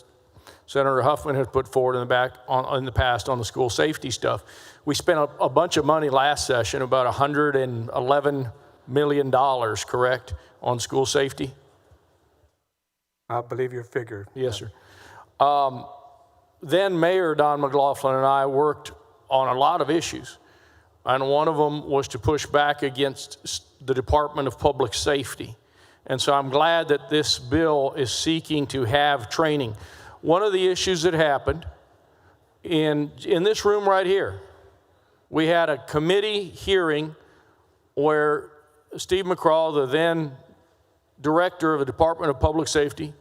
Senator Huffman has put forward in the past on the school safety stuff. We spent a bunch of money last session, about $111 million, correct, on school safety? I believe your figure. Yes, sir. Then Mayor Don McLaughlin and I worked on a lot of issues. And one of them was to push back against the Department of Public Safety. And so I'm glad that this bill is seeking to have training. One of the issues that happened in this room right here, we had a committee hearing where Steve McCraw, the then director of the Department of Public Safety,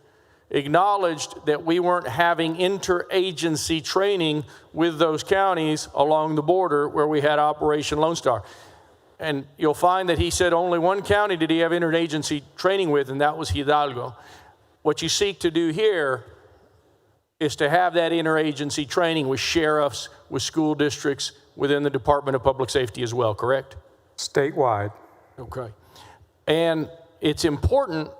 acknowledged that we weren't having interagency training with those counties along the border where we had Operation Lone Star. And you'll find that he said only one county did he have interagency training with, and that was Hidalgo. What you seek to do here is to have that interagency training with sheriffs, with school districts, within the Department of Public Safety as well, correct? Statewide. Okay. And it's important,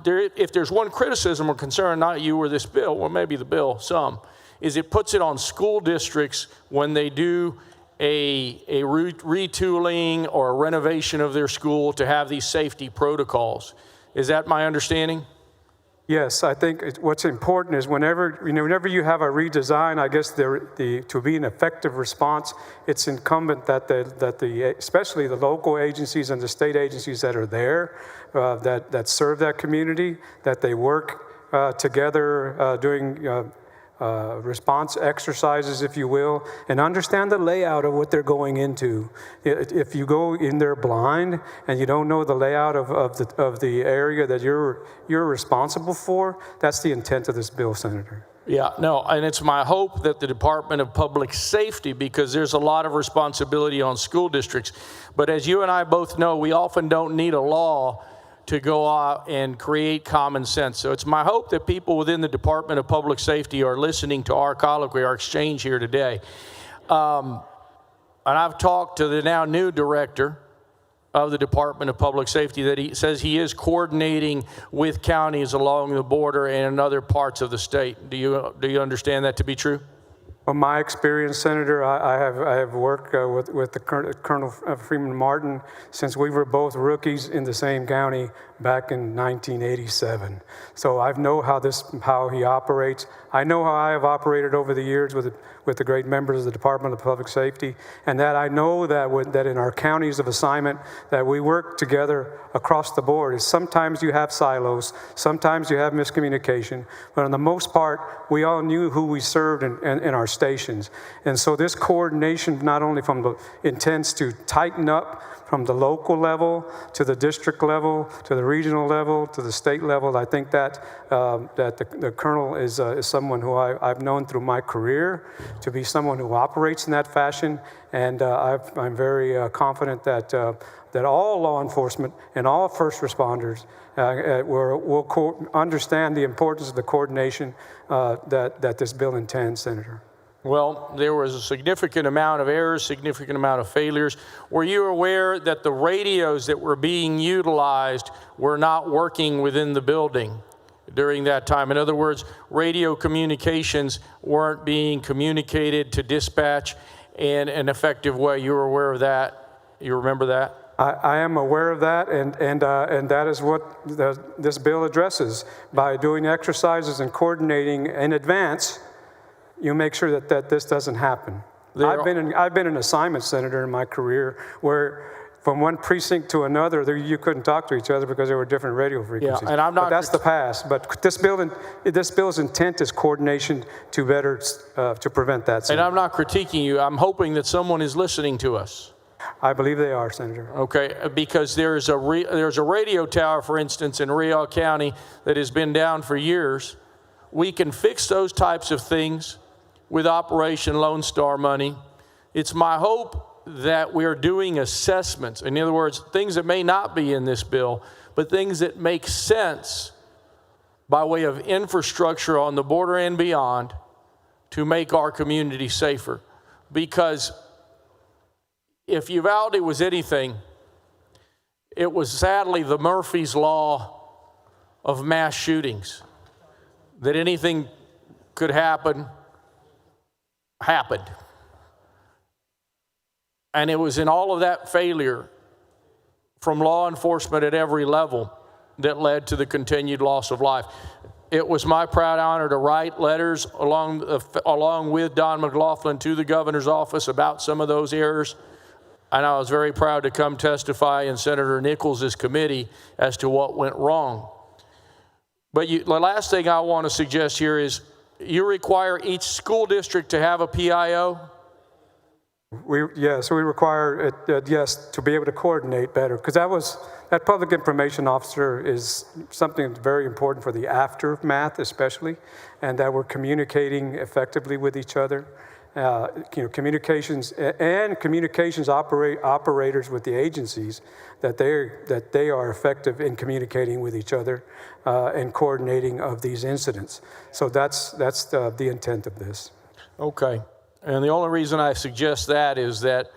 if there's one criticism or concern, not you or this bill, or maybe the bill, some, is it puts it on school districts when they do a retooling or a renovation of their school to have these safety protocols. Is that my understanding? Yes, I think what's important is whenever you have a redesign, I guess to be an effective response, it's incumbent that especially the local agencies and the state agencies that are there, that serve that community, that they work together doing response exercises, if you will, and understand the layout of what they're going into. If you go in there blind and you don't know the layout of the area that you're responsible for, that's the intent of this bill, Senator. Yeah, no, and it's my hope that the Department of Public Safety, because there's a lot of responsibility on school districts, but as you and I both know, we often don't need a law to go out and create common sense. So it's my hope that people within the Department of Public Safety are listening to our colloquy, our exchange here today. And I've talked to the now new director of the Department of Public Safety that he says he is coordinating with counties along the border and in other parts of the state. Do you understand that to be true? From my experience, Senator, I have worked with the Colonel Freeman Martin since we were both rookies in the same county back in 1987. So I know how he operates. I know how I have operated over the years with the great members of the Department of Public Safety, and that I know that in our counties of assignment that we work together across the board. Sometimes you have silos, sometimes you have miscommunication, but on the most part, we all knew who we served in our stations. And so this coordination not only intends to tighten up from the local level to the district level, to the regional level, to the state level. I think that the Colonel is someone who I've known through my career to be someone who operates in that fashion, and I'm very confident that all law enforcement and all first responders will understand the importance of the coordination that this bill intends, Senator. Well, there was a significant amount of errors, significant amount of failures. Were you aware that the radios that were being utilized were not working within the building during that time? In other words, radio communications weren't being communicated to dispatch in an effective way. You were aware of that? You remember that? I am aware of that, and that is what this bill addresses. By doing exercises and coordinating in advance, you make sure that this doesn't happen. I've been an assignment senator in my career where from one precinct to another, you couldn't talk to each other because there were different radio frequencies. Yeah, and but that's the past. But this bill's intent is coordination to better to prevent that. And I'm not critiquing you. I'm hoping that someone is listening to us. I believe they are, Senator. Okay, because there's a radio tower, for instance, in Riel County that has been down for years. We can fix those types of things with Operation Lone Star money. It's my hope that we're doing assessments. In other words, things that may not be in this bill, but things that make sense by way of infrastructure on the border and beyond to make our community safer. Because if Uvalde was anything, it was sadly the Murphy's Law of mass shootings. That anything could happen happened. And it was in all of that failure from law enforcement at every level that led to the continued loss of life. It was my proud honor to write letters along with Don McLaughlin to the governor's office about some of those errors. And I was very proud to come testify in Senator Nichols' committee as to what went wrong. But the last thing I want to suggest here is you require each school district to have a PIO. So we require it, yes, to be able to coordinate better, because that public information officer is something that's very important for the aftermath, especially, and that we're communicating effectively with each other. Communications operators with the agencies, that they are effective in communicating with each other and coordinating of these incidents. So that's the intent of this. Okay. And the only reason I suggest that is that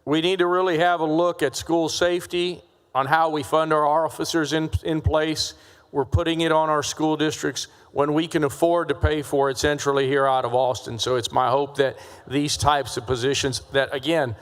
we need to really have a look at school safety, on how we fund our officers in place. We're putting it on our school districts when we can afford to pay for it centrally here out of Austin. So it's my hope that these types of positions that, again,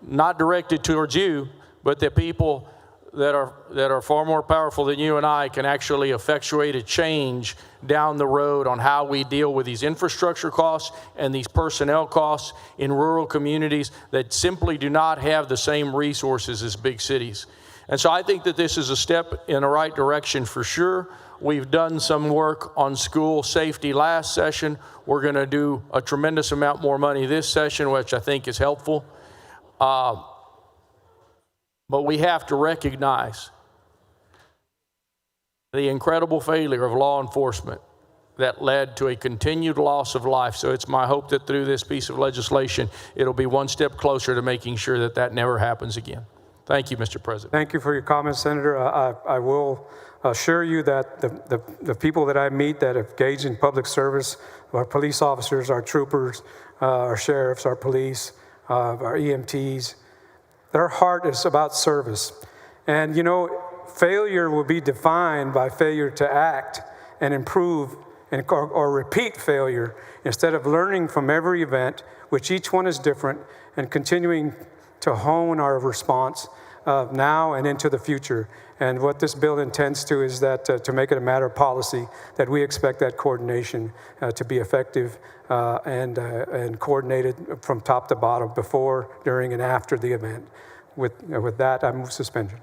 not directed towards you, but that people that are far more powerful than you and I can actually effectuate a change down the road on how we deal with these infrastructure costs and these personnel costs in rural communities that simply do not have the same resources as big cities. And so I think that this is a step in the right direction for sure. We've done some work on school safety last session. We're going to do a tremendous amount more money this session, which I think is helpful. But we have to recognize the incredible failure of law enforcement that led to a continued loss of life. So it's my hope that through this piece of legislation, it'll be one step closer to making sure that that never happens again. Thank you, Mr. President. Thank you for your comments, Senator. I will assure you that the people that I meet that have engaged in public service, our police officers, our troopers, our sheriffs, our police, our EMTs, their heart is about service. And failure will be defined by failure to act and improve or repeat failure instead of learning from every event, which each one is different, and continuing to hone our response now and into the future. And what this bill intends to is that to make it a matter of policy, that we expect that coordination to be effective and coordinated from top to bottom before, during, and after the event. With that, I move suspension.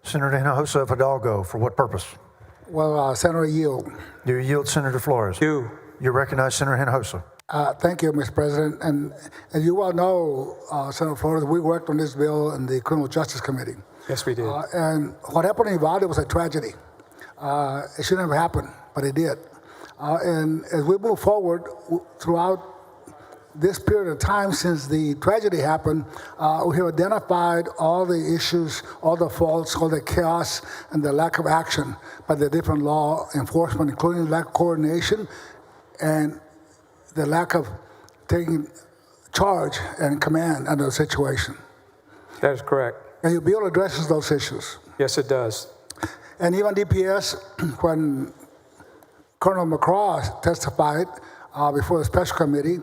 Senator Hinojosa Hidalgo, for what purpose? Well, Senator, yield. Do you yield, Senator Flores? Do. You recognize Senator Hinojosa. Thank you, Mr. President. And as you well know, Senator Flores, we worked on this bill in the Criminal Justice Committee. Yes, we did. And what happened in Uvalde was a tragedy. It should never happen, but it did. And as we move forward throughout this period of time since the tragedy happened, we have identified all the issues, all the faults, all the chaos, and the lack of action by the different law enforcement, including lack of coordination and the lack of taking charge and command under the situation. That is correct. And your bill addresses those issues. Yes, it does. And even DPS, when Colonel McCraw testified before the special committee,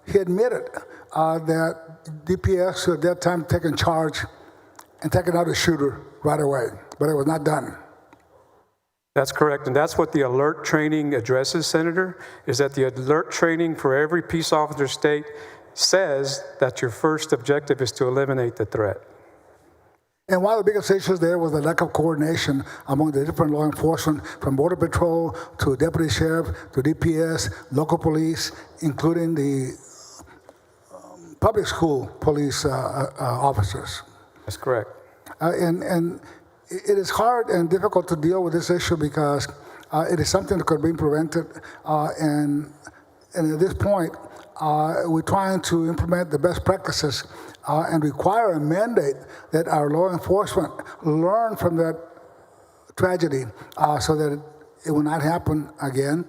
he admitted that DPS should at that time taken charge and taken out the shooter right away, but it was not done. That's correct, and that's what the alert training addresses, Senator, is that the alert training for every peace officer state says that your first objective is to eliminate the threat. And one of the biggest issues there was the lack of coordination among the different law enforcement, from Border Patrol to Deputy Sheriff to DPS, local police, including the public school police officers. That's correct. And it is hard and difficult to deal with this issue because it is something that could be prevented. And at this point, we're trying to implement the best practices and require a mandate that our law enforcement learn from that tragedy so that it will not happen again.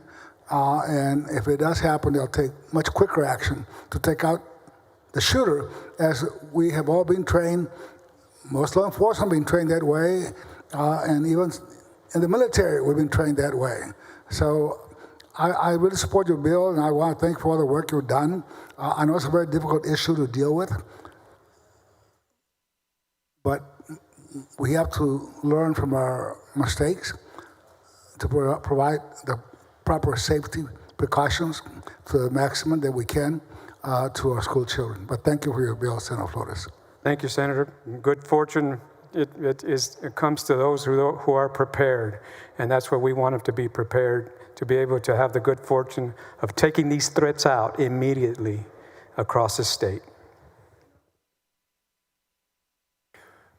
And if it does happen, they'll take much quicker action to take out the shooter, as we have all been trained. Most law enforcement have been trained that way, and even In the military, we've been trained that way. So I really support your bill, and I want to thank you for all the work you've done. I know it's a very difficult issue to deal with, but we have to learn from our mistakes to provide the proper safety precautions to the maximum that we can to our school children. But thank you for your bill, Senator Flores. Thank you, Senator. Good fortune, it comes to those who are prepared, and that's what we want them to be prepared, to be able to have the good fortune of taking these threats out immediately across the state.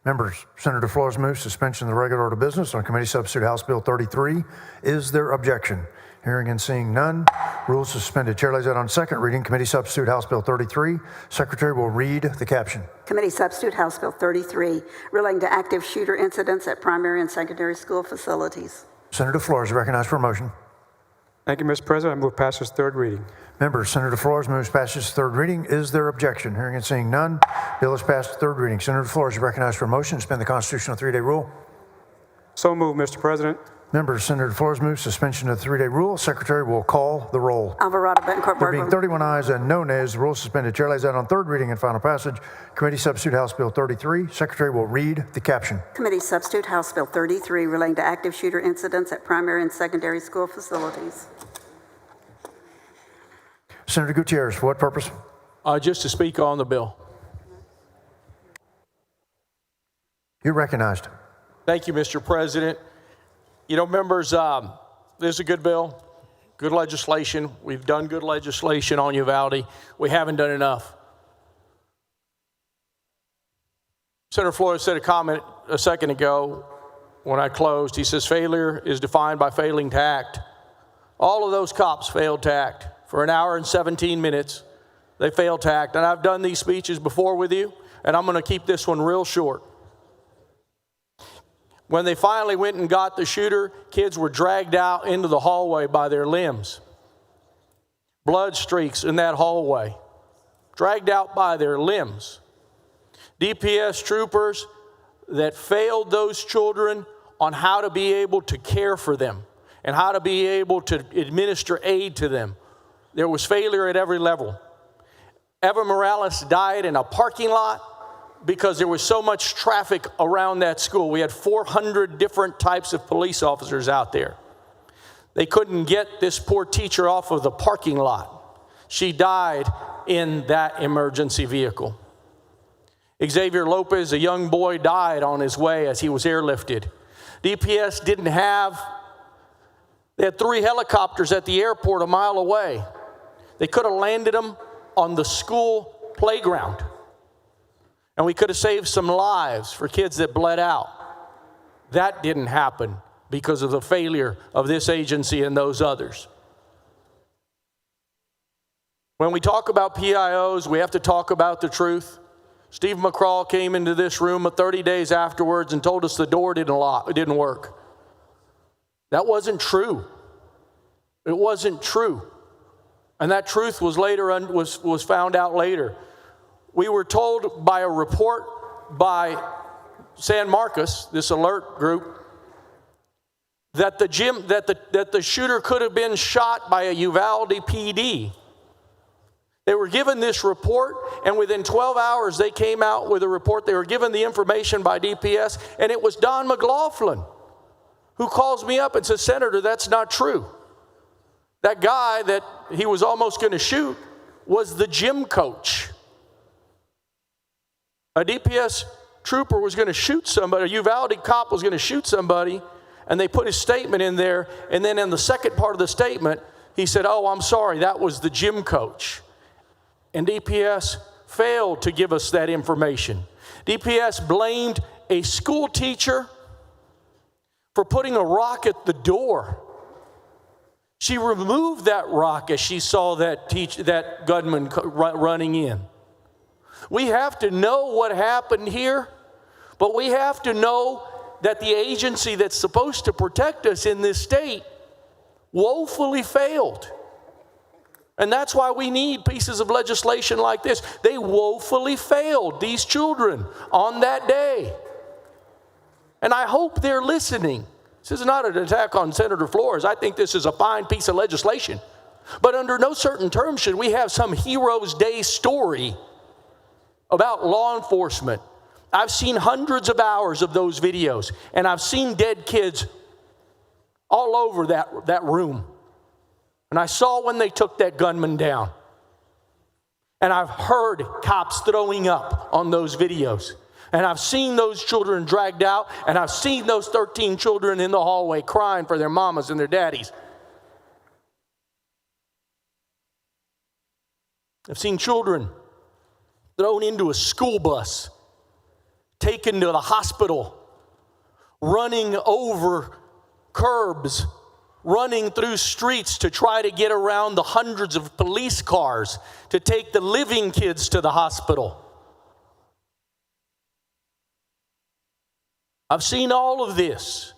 Members, Senator Flores moves suspension of the regular order of business on Committee Substitute House Bill 33. Is there objection? Hearing and seeing none, rules suspended. Chair lays out on second reading Committee Substitute House Bill 33. Secretary will read the caption. Committee Substitute House Bill 33, relating to active shooter incidents at primary and secondary school facilities. Senator Flores is recognized for a motion. Thank you, Mr. President. I move passage third reading. Members, Senator Flores moves passage third reading. Is there objection? Hearing and seeing none, bill is passed third reading. Senator Flores is recognized for a motion to suspend the constitutional 3-day rule. So moved, Mr. President. Members, Senator Flores moves suspension of the 3-day rule. Secretary will call the roll. Alvarado, Betancourt, There being Bergman. 31 ayes and no nays, the rule is suspended. Chair lays out on third reading and final passage Committee Substitute House Bill 33. Secretary will read the caption. Committee Substitute House Bill 33, relating to active shooter incidents at primary and secondary school facilities. Senator Gutierrez, for what purpose? Just to speak on the bill. You're recognized. Thank you, Mr. President. You know, members, this is a good bill, good legislation. We've done good legislation on Uvalde. We haven't done enough. Senator Flores said a comment a second ago when I closed. He says failure is defined by failing to act. All of those cops failed to act. For an hour and 17 minutes, they failed to act. And I've done these speeches before with you, and I'm going to keep this one real short. When they finally went and got the shooter, kids were dragged out into the hallway by their limbs. Blood streaks in that hallway. Dragged out by their limbs. DPS troopers that failed those children on how to be able to care for them and how to be able to administer aid to them. There was failure at every level. Eva Morales died in a parking lot because there was so much traffic around that school. We had 400 different types of police officers out there. They couldn't get this poor teacher off of the parking lot. She died in that emergency vehicle. Xavier Lopez, a young boy, died on his way as he was airlifted. DPS didn't have, they had 3 helicopters at the airport a mile away. They could have landed them on the school playground. And we could have saved some lives for kids that bled out. That didn't happen because of the failure of this agency and those others. When we talk about PIOs, we have to talk about the truth. Steve McCraw came into this room 30 days afterwards and told us the door didn't work. That wasn't true. It wasn't true. And that truth was was found out later. We were told by a report by San Marcos, this alert group, that the shooter could have been shot by a Uvalde PD. They were given this report, and within 12 hours they came out with a report. They were given the information by DPS, and it was Don McLaughlin who calls me up and says, "Senator, that's not true. That guy that he was almost going to shoot was the gym coach." A DPS trooper was going to shoot somebody, a Uvalde cop was going to shoot somebody, and they put his statement in there, and then in the second part of the statement, he said, "Oh, I'm sorry, that was the gym coach." And DPS failed to give us that information. DPS blamed a school teacher for putting a rock at the door. She removed that rock as she saw that gunman running in. We have to know what happened here, but we have to know that the agency that's supposed to protect us in this state woefully failed. And that's why we need pieces of legislation like this. They woefully failed these children on that day. And I hope they're listening This is not an attack on Senator Flores. I think this is a fine piece of legislation. But under no certain terms should we have some Heroes Day story about law enforcement. I've seen hundreds of hours of those videos, and I've seen dead kids all over that room. And I saw when they took that gunman down. And I've heard cops throwing up on those videos. And I've seen those children dragged out, and I've seen those 13 children in the hallway crying for their mamas and their daddies. I've seen children thrown into a school bus, taken to the hospital, running over curbs, running through streets to try to get around the hundreds of police cars to take the living kids to the hospital. I've seen all of this.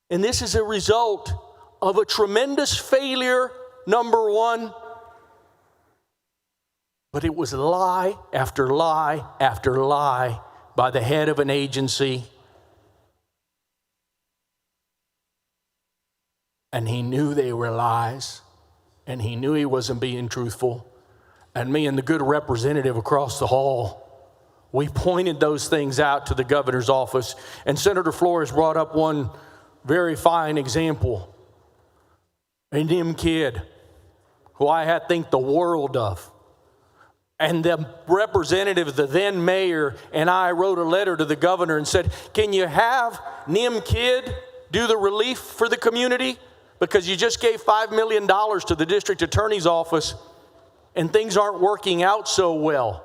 And this is a result of a tremendous failure, number one. But it was lie after lie after lie by the head of an agency. And he knew they were lies. And he knew he wasn't being truthful. And me and the good representative across the hall, we pointed those things out to the governor's office. And Senator Flores brought up one very fine example. A dim kid who I think the world of. And the representative, the then mayor, and I wrote a letter to the governor and said, can you have Nim Kid do the relief for the community? Because you just gave $5 million to the district attorney's office and things aren't working out so well.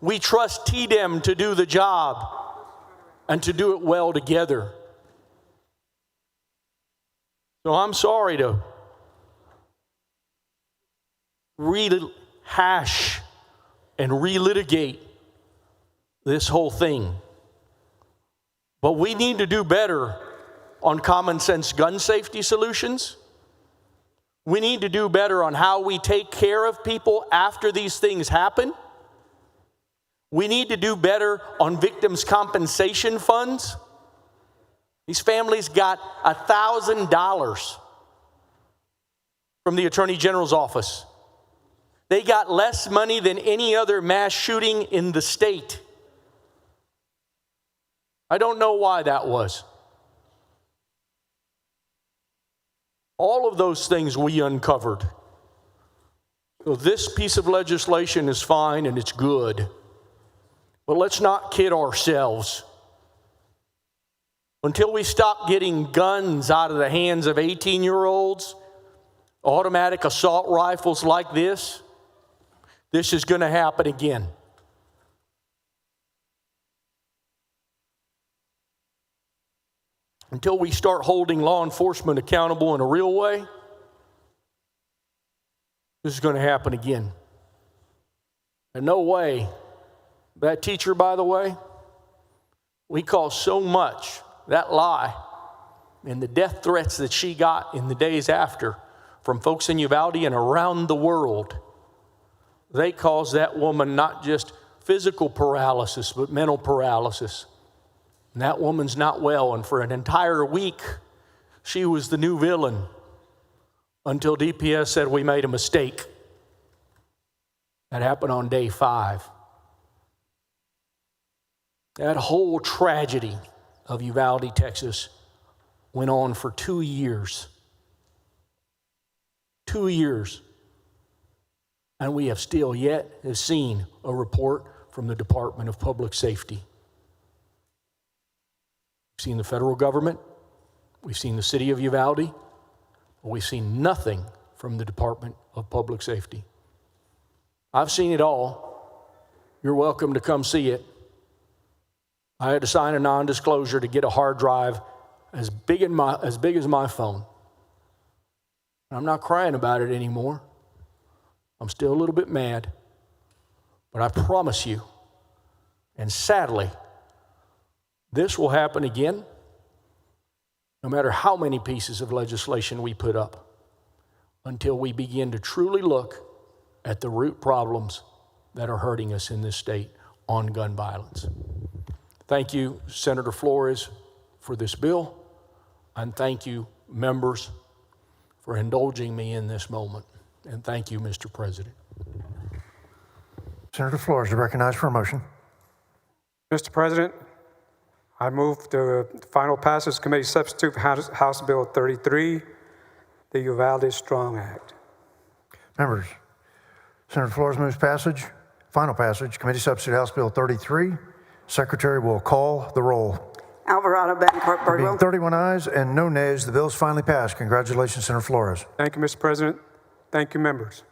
We trust TDEM to do the job and to do it well together. So I'm sorry to rehash and relitigate this whole thing. But we need to do better on common sense gun safety solutions. We need to do better on how we take care of people after these things happen. We need to do better on victims' compensation funds. These families got $1,000 from the Attorney General's office. They got less money than any other mass shooting in the state. I don't know why that was. All of those things we uncovered. So this piece of legislation is fine and it's good. But let's not kid ourselves. Until we stop getting guns out of the hands of 18-year-olds, automatic assault rifles like this is going to happen again. Until we start holding law enforcement accountable in a real way, this is going to happen again. And no way, that teacher, by the way, we caused so much, that lie, and the death threats that she got in the days after from folks in Uvalde and around the world. They caused that woman not just physical paralysis, but mental paralysis. And that woman's not well. And for an entire week, she was the new villain until DPS said we made a mistake. That happened on day 5. That whole tragedy of Uvalde, Texas, went on for 2 years. 2 years. And we have still yet seen a report from the Department of Public Safety. We've seen the federal government. We've seen the city of Uvalde. But we've seen nothing from the Department of Public Safety. I've seen it all. You're welcome to come see it. I had to sign a non-disclosure to get a hard drive as big as my phone. I'm not crying about it anymore. I'm still a little bit mad. But I promise you, and sadly, this will happen again, no matter how many pieces of legislation we put up, until we begin to truly look at the root problems that are hurting us in this state on gun violence. Thank you, Senator Flores, for this bill. And thank you, members, for indulging me in this moment. And thank you, Mr. President. Senator Flores is recognized for a motion. Mr. President, I move the final passage committee substitute for House Bill 33, the Uvalde Strong Act. Members, Senator Flores moves passage, final passage, committee substitute House Bill 33. Secretary will call the roll. Alvarado, Bettencourt, There being Birdwell. 31 ayes and no nays, the bill is finally passed. Congratulations, Senator Flores. Thank you, Mr. President. Thank you, members.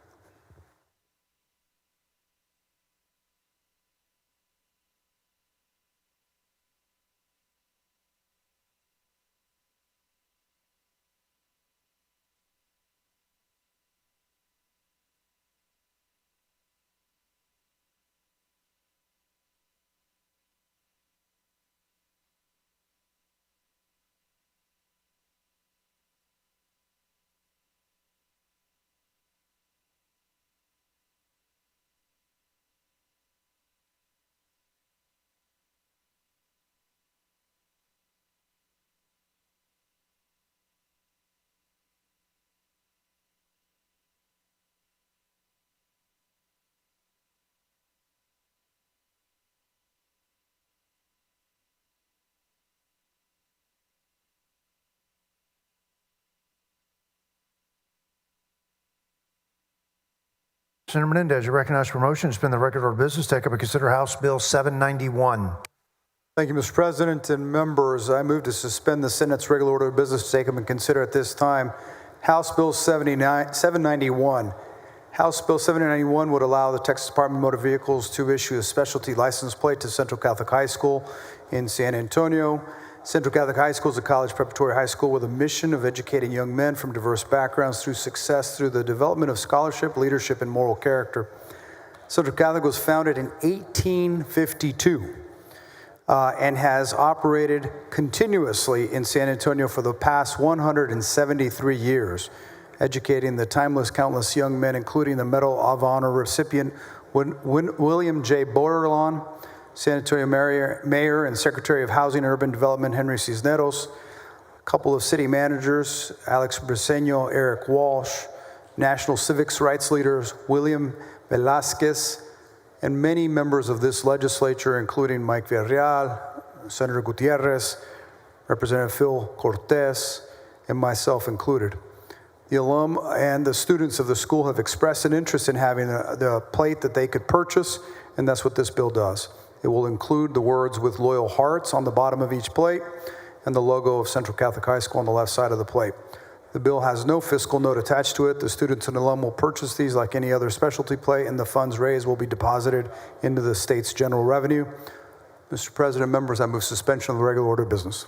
Senator Menendez, you recognized for motion to suspend the regular order of business, take up and consider House Bill 791. Thank you, Mr. President and members. I move to suspend the Senate's regular order of business to take up and consider at this time House Bill 791. House Bill 791 would allow the Texas Department of Motor Vehicles to issue a specialty license plate to Central Catholic High School in San Antonio. Central Catholic High School is a college preparatory high school with a mission of educating young men from diverse backgrounds through success through the development of scholarship, leadership, and moral character. Central Catholic was founded in 1852 and has operated continuously in San Antonio for the past 173 years, educating the countless young men, including the Medal of Honor recipient William J. Bordelon, San Antonio Mayor and Secretary of Housing and Urban Development Henry Cisneros, a couple of city managers, Alex Briseño, Eric Walsh, national civics rights leaders, William Velasquez, and many members of this legislature, including Mike Villarreal, Senator Gutierrez, Representative Phil Cortez, and myself included. The alum and the students of the school have expressed an interest in having the plate that they could purchase, and that's what this bill does. It will include the words "with loyal hearts" on the bottom of each plate and the logo of Central Catholic High School on the left side of the plate. The bill has no fiscal note attached to it. The students and alum will purchase these like any other specialty plate, and the funds raised will be deposited into the state's general revenue. Mr. President, members, I move suspension of the regular order of business.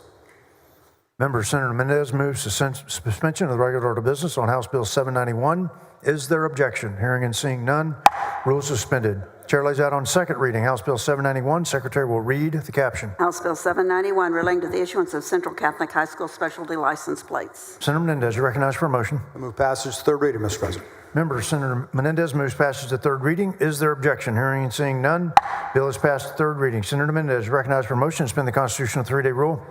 Member Senator Menendez moves suspension of the regular order of business on House Bill 791. Is there objection? Hearing and seeing none, rules suspended. Chair lays out on second reading House Bill 791. Secretary will read the caption. House Bill 791 relating to the issuance of Central Catholic High School specialty license plates. Senator Menendez, you recognized for a motion. I move passage to third reading, Mr. President. Member Senator Menendez moves passage to third reading. Is there objection? Hearing and seeing none, bill is passed to third reading. Senator Menendez, recognized for a motion to suspend the constitutional three-day rule.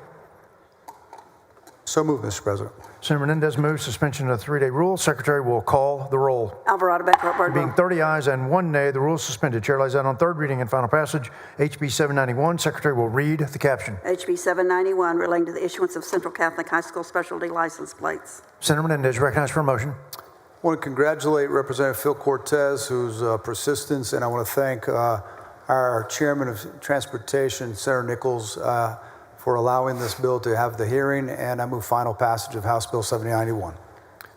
So moved, Mr. President. Senator Menendez moves suspension of the three-day rule. Secretary will call the roll. Alvarado, Bettencourt, There being Birdwell. 30 ayes and 1 nay, the rule is suspended. Chair lays out on third reading and final passage HB 791. Secretary will read the caption. HB 791 relating to the issuance of Central Catholic High School specialty license plates. Senator Menendez, recognized for a motion. I want to congratulate Representative Phil Cortez, whose persistence, and I want to thank our Chairman of Transportation, Senator Nichols, for allowing this bill to have the hearing, and I move final passage of House Bill 791.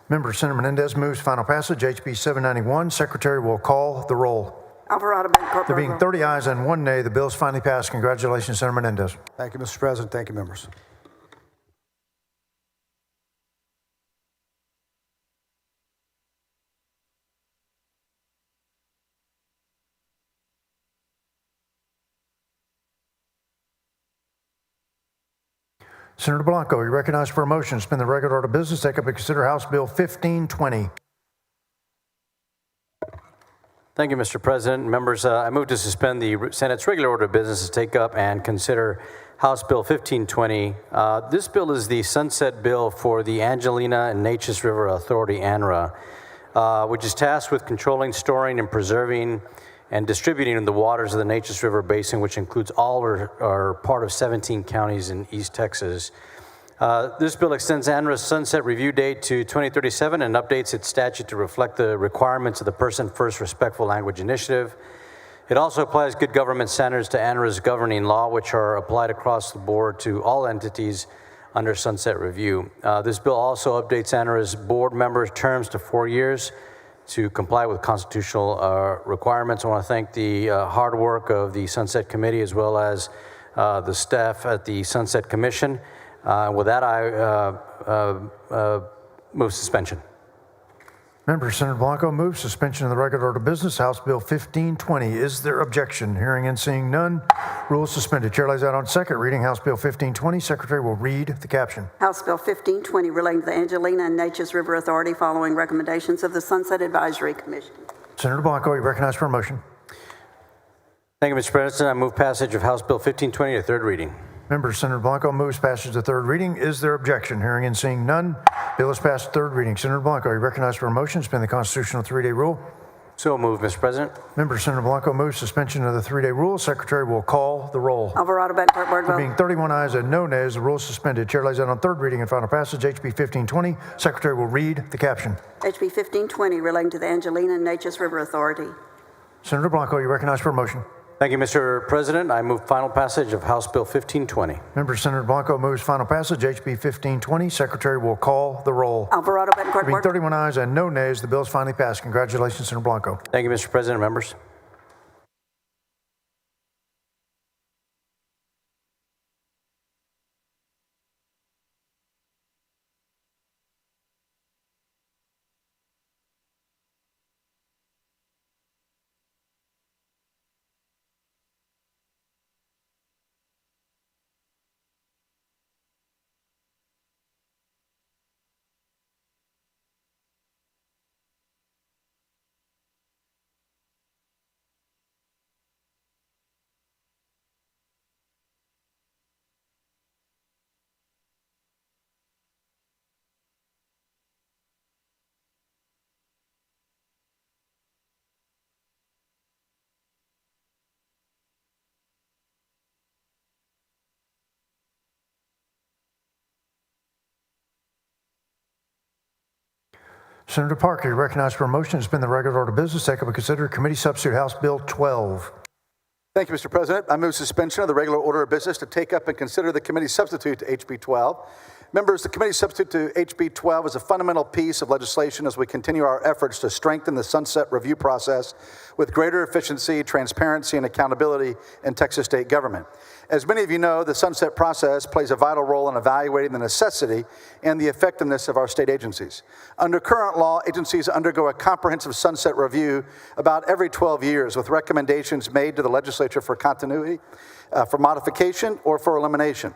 Member Senator Menendez moves final passage HB 791. Secretary will call the roll. Alvarado, Bettencourt, There being Birdwell. 30 ayes and 1 nay, the bill is finally passed. Congratulations, Senator Menendez. Thank you, Mr. President. Thank you, members. Senator Blanco, you recognized for a motion to suspend the regular order of business, take up and consider House Bill 1520. Thank you, Mr. President. Members, I move to suspend the Senate's regular order of business to take up and consider House Bill 1520. This bill is the sunset bill for the Angelina and Neches River Authority, ANRA, which is tasked with controlling, storing, and preserving and distributing the waters of the Neches River Basin, which includes all or part of 17 counties in East Texas. This bill extends ANRA's sunset review date to 2037 and updates its statute to reflect the requirements of the Person First Respectful Language Initiative. It also applies good government standards to ANRA's governing law, which are applied across the board to all entities under sunset review. This bill also updates ANRA's board members' terms to 4 years to comply with constitutional requirements. I want to thank the hard work of the Sunset Committee as well as the staff at the Sunset Commission. With that, I move suspension. Member Senator Blanco moves suspension of the regular order of business, House Bill 1520. Is there objection? Hearing and seeing none, rules suspended. Chair lays out on second reading House Bill 1520. Secretary will read the caption. House Bill 1520 relating to the Angelina and Neches River Authority following recommendations of the Sunset Advisory Commission. Senator Blanco, you recognized for a motion. Thank you, Mr. President. I move passage of House Bill 1520 to third reading. Member Senator Blanco moves passage to third reading. Is there objection? Hearing and seeing none, bill is passed third reading. Senator Blanco, you recognized for a motion. Suspend the constitutional 3-day rule. So moved, Mr. President. Member Senator Blanco moves suspension of the 3-day rule. Secretary will call the roll. Alvarado, Bettencourt, There Birdwell. being 31 ayes and no nays, the rule is suspended. Chair lays out on third reading and final passage HB 1520. Secretary will read the caption. HB 1520 relating to the Angelina and Neches River Authority. Senator Blanco, you recognized for a motion. Thank you, Mr. President. I move final passage of House Bill 1520. Member Senator Blanco moves final passage HB 1520. Secretary will call the roll. Alvarado, Bettencourt, There being Birdwell. 31 ayes and no nays, the bill is finally passed. Congratulations, Senator Blanco. Thank you, Mr. President, members. Senator Parker, you recognized for a motion to suspend the regular order of business. Take up and consider committee substitute House Bill 12. Thank you, Mr. President. I move suspension of the regular order of business to take up and consider the committee substitute to HB 12. Members, the committee substitute to HB 12 is a fundamental piece of legislation as we continue our efforts to strengthen the sunset review process with greater efficiency, transparency, and accountability in Texas state government. As many of you know, the sunset process plays a vital role in evaluating the necessity and the effectiveness of our state agencies. Under current law, agencies undergo a comprehensive sunset review about every 12 years with recommendations made to the legislature for continuity, for modification, or for elimination.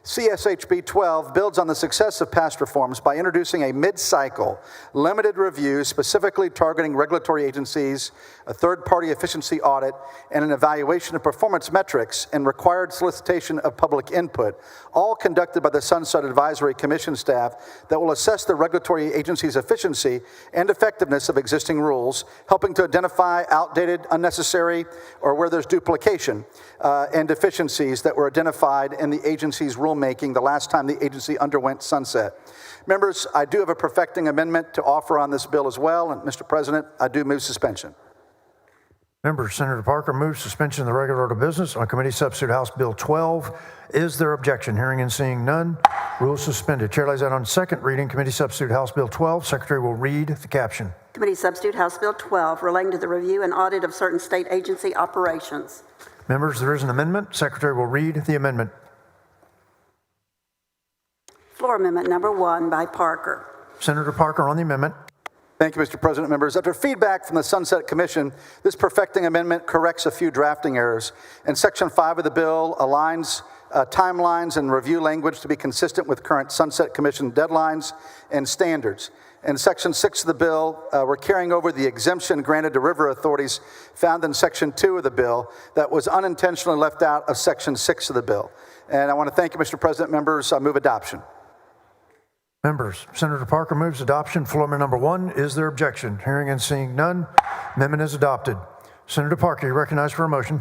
CSHB 12 builds on the success of past reforms by introducing a mid-cycle, limited review specifically targeting regulatory agencies, a third-party efficiency audit, and an evaluation of performance metrics and required solicitation of public input, all conducted by the Sunset Advisory Commission staff that will assess the regulatory agency's efficiency and effectiveness of existing rules, helping to identify outdated, unnecessary, or where there's duplication, and deficiencies that were identified in the agency's rulemaking the last time the agency underwent sunset. Members, I do have a perfecting amendment to offer on this bill as well, and Mr. President, I do move suspension. Member Senator Parker moves suspension of the regular order of business on committee substitute House Bill 12. Is there objection? Hearing and seeing none, rules suspended. Chair lays out on second reading committee substitute House Bill 12. Secretary will read the caption. Committee substitute House Bill 12 relating to the review and audit of certain state agency operations. Members, there is an amendment. Secretary will read the amendment. Floor Amendment number 1 by Parker. Senator Parker on the amendment. Thank you, Mr. President. Members, after feedback from the Sunset Commission, this perfecting amendment corrects a few drafting errors. In Section 5 of the bill, aligns timelines and review language to be consistent with current Sunset Commission deadlines and standards. In Section 6 of the bill, we're carrying over the exemption granted to river authorities found in Section 2 of the bill that was unintentionally left out of Section 6 of the bill. And I want to thank you, Mr. President. Members, I move adoption. Members, Senator Parker moves adoption. Floor Amendment number 1. Is there objection? Hearing and seeing none, amendment is adopted. Senator Parker, you recognized for a motion.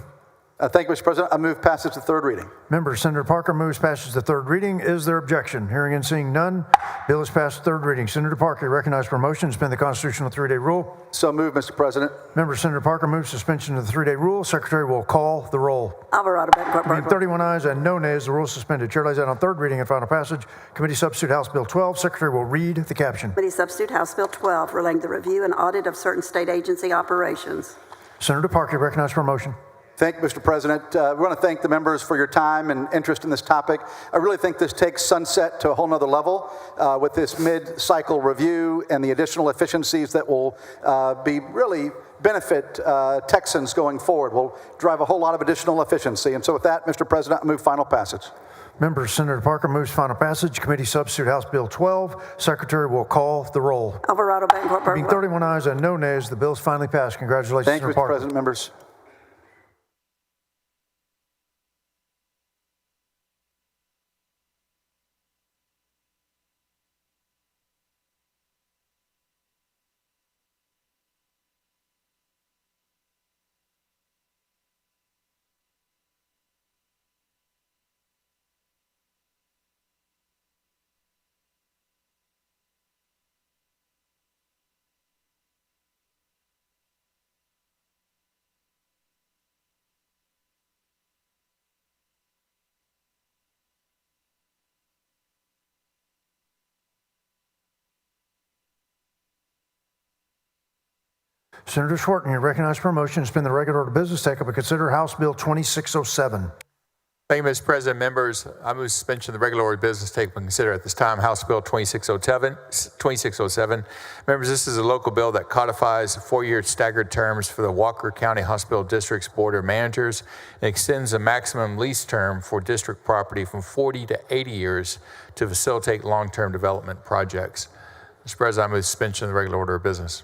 Thank you, Mr. President. I move passage to third reading. Members, Senator Parker moves passage to third reading. Is there objection? Hearing and seeing none, bill is passed to third reading. Senator Parker, you recognized for a motion to suspend the constitutional 3-day rule. So moved, Mr. President. Members, Senator Parker moves suspension of the 3-day rule. Secretary will call the roll. Alvarado, Bettencourt, Being Burgos. 31 ayes and no nays, the rule is suspended. Chair lays out on third reading and final passage. Committee substitute House Bill 12. Secretary will read the caption. Committee substitute House Bill 12 relating to the review and audit of certain state agency operations. Senator Parker, you recognized for a motion. Thank you, Mr. President. We want to thank the members for your time and interest in this topic. I really think this takes Sunset to a whole nother level with this mid-cycle review and the additional efficiencies that will really benefit Texans going forward. Will drive a whole lot of additional efficiency. And so with that, Mr. President, I move final passage. Members, Senator Parker moves final passage. Committee substitute House Bill 12. Secretary will call the roll. Alvarado, Bettencourt, Being Burgos. 31 ayes and no nays, the bill is finally passed. Congratulations, Thank you, Senator Mr. Parker. President, members. Senator Schwartz, you recognized for a motion to suspend the regular order of business, take up and consider House Bill 2607. Thank you, Mr. President. Members, I move suspension of the regular order of business, take up and consider at this time House Bill 2607. Members, this is a local bill that codifies 4-year staggered terms for the Walker County Hospital District's Board of Managers and extends the maximum lease term for district property from 40 to 80 years to facilitate long-term development projects. Mr. President, I move suspension of the regular order of business.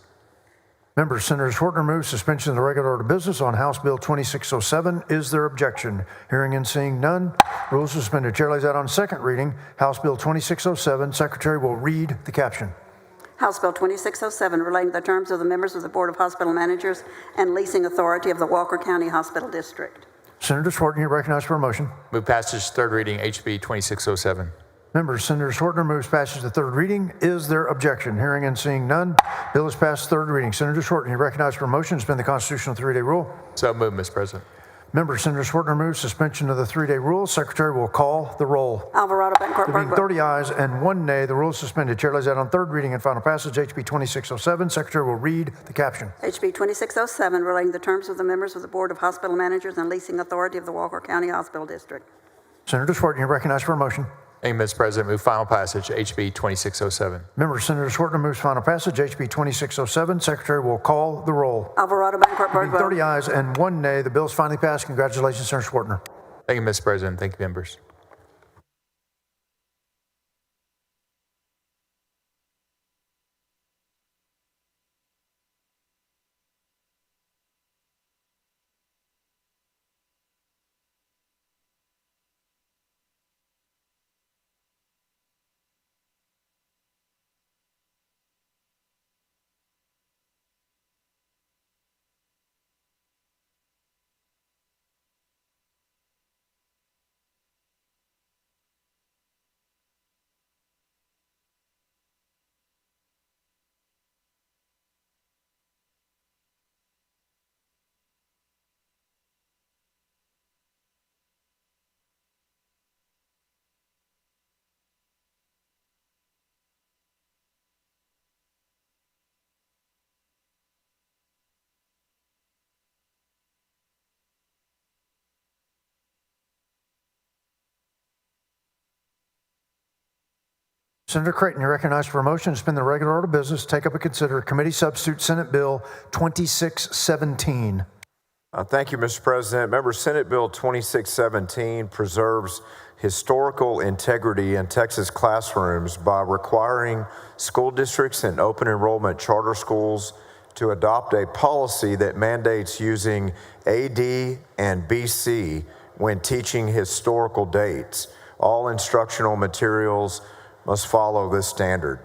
Members, Senator Schwartz moves suspension of the regular order of business on House Bill 2607. Is there objection? Hearing and seeing none, rules suspended. Chair lays out on second reading House Bill 2607. Secretary will read the caption. House Bill 2607 relating to the terms of the members of the Board of Hospital Managers and Leasing Authority of the Walker County Hospital District. Senator Schwartz, you're recognized for a motion. Move passage third reading HB 2607. Members, Senator Schwartz moves passage to third reading. Is there objection? Hearing and seeing none, bill is passed third reading. Senator Schwartz, you're recognized for a motion to suspend the constitutional 3-day rule. So moved, Mr. President. Members, Senator Schwartz moves suspension of the 3-day rule. Secretary will call the roll. Alvarado, Bettencourt, There being Burgos. 30 ayes and 1 nay, the rule is suspended. Chair lays out on third reading and final passage HB 2607. Secretary will read the caption. HB 2607 relating to the terms of the members of the Board of Hospital Managers and Leasing Authority of the Walker County Hospital District. Senator Schwartz, you're recognized for a motion. Thank you, Mr. President. Move final passage HB 2607. Members, Senator Schwartz moves final passage HB 2607. Secretary will call the roll. Alvarado, Bettencourt, Being Burgos. 30 ayes and 1 nay, the bill is finally passed. Congratulations, Senator Schwartz. Thank you, Mr. President. Thank you, members. Senator Creighton, you're recognized for a motion to suspend the regular order of business, take up and consider Committee Substitute Senate Bill 2617. Thank you, Mr. President. Members, Senate Bill 2617 preserves historical integrity in Texas classrooms by requiring school districts and open enrollment charter schools to adopt a policy that mandates using AD and BC when teaching historical dates. All instructional materials must follow this standard.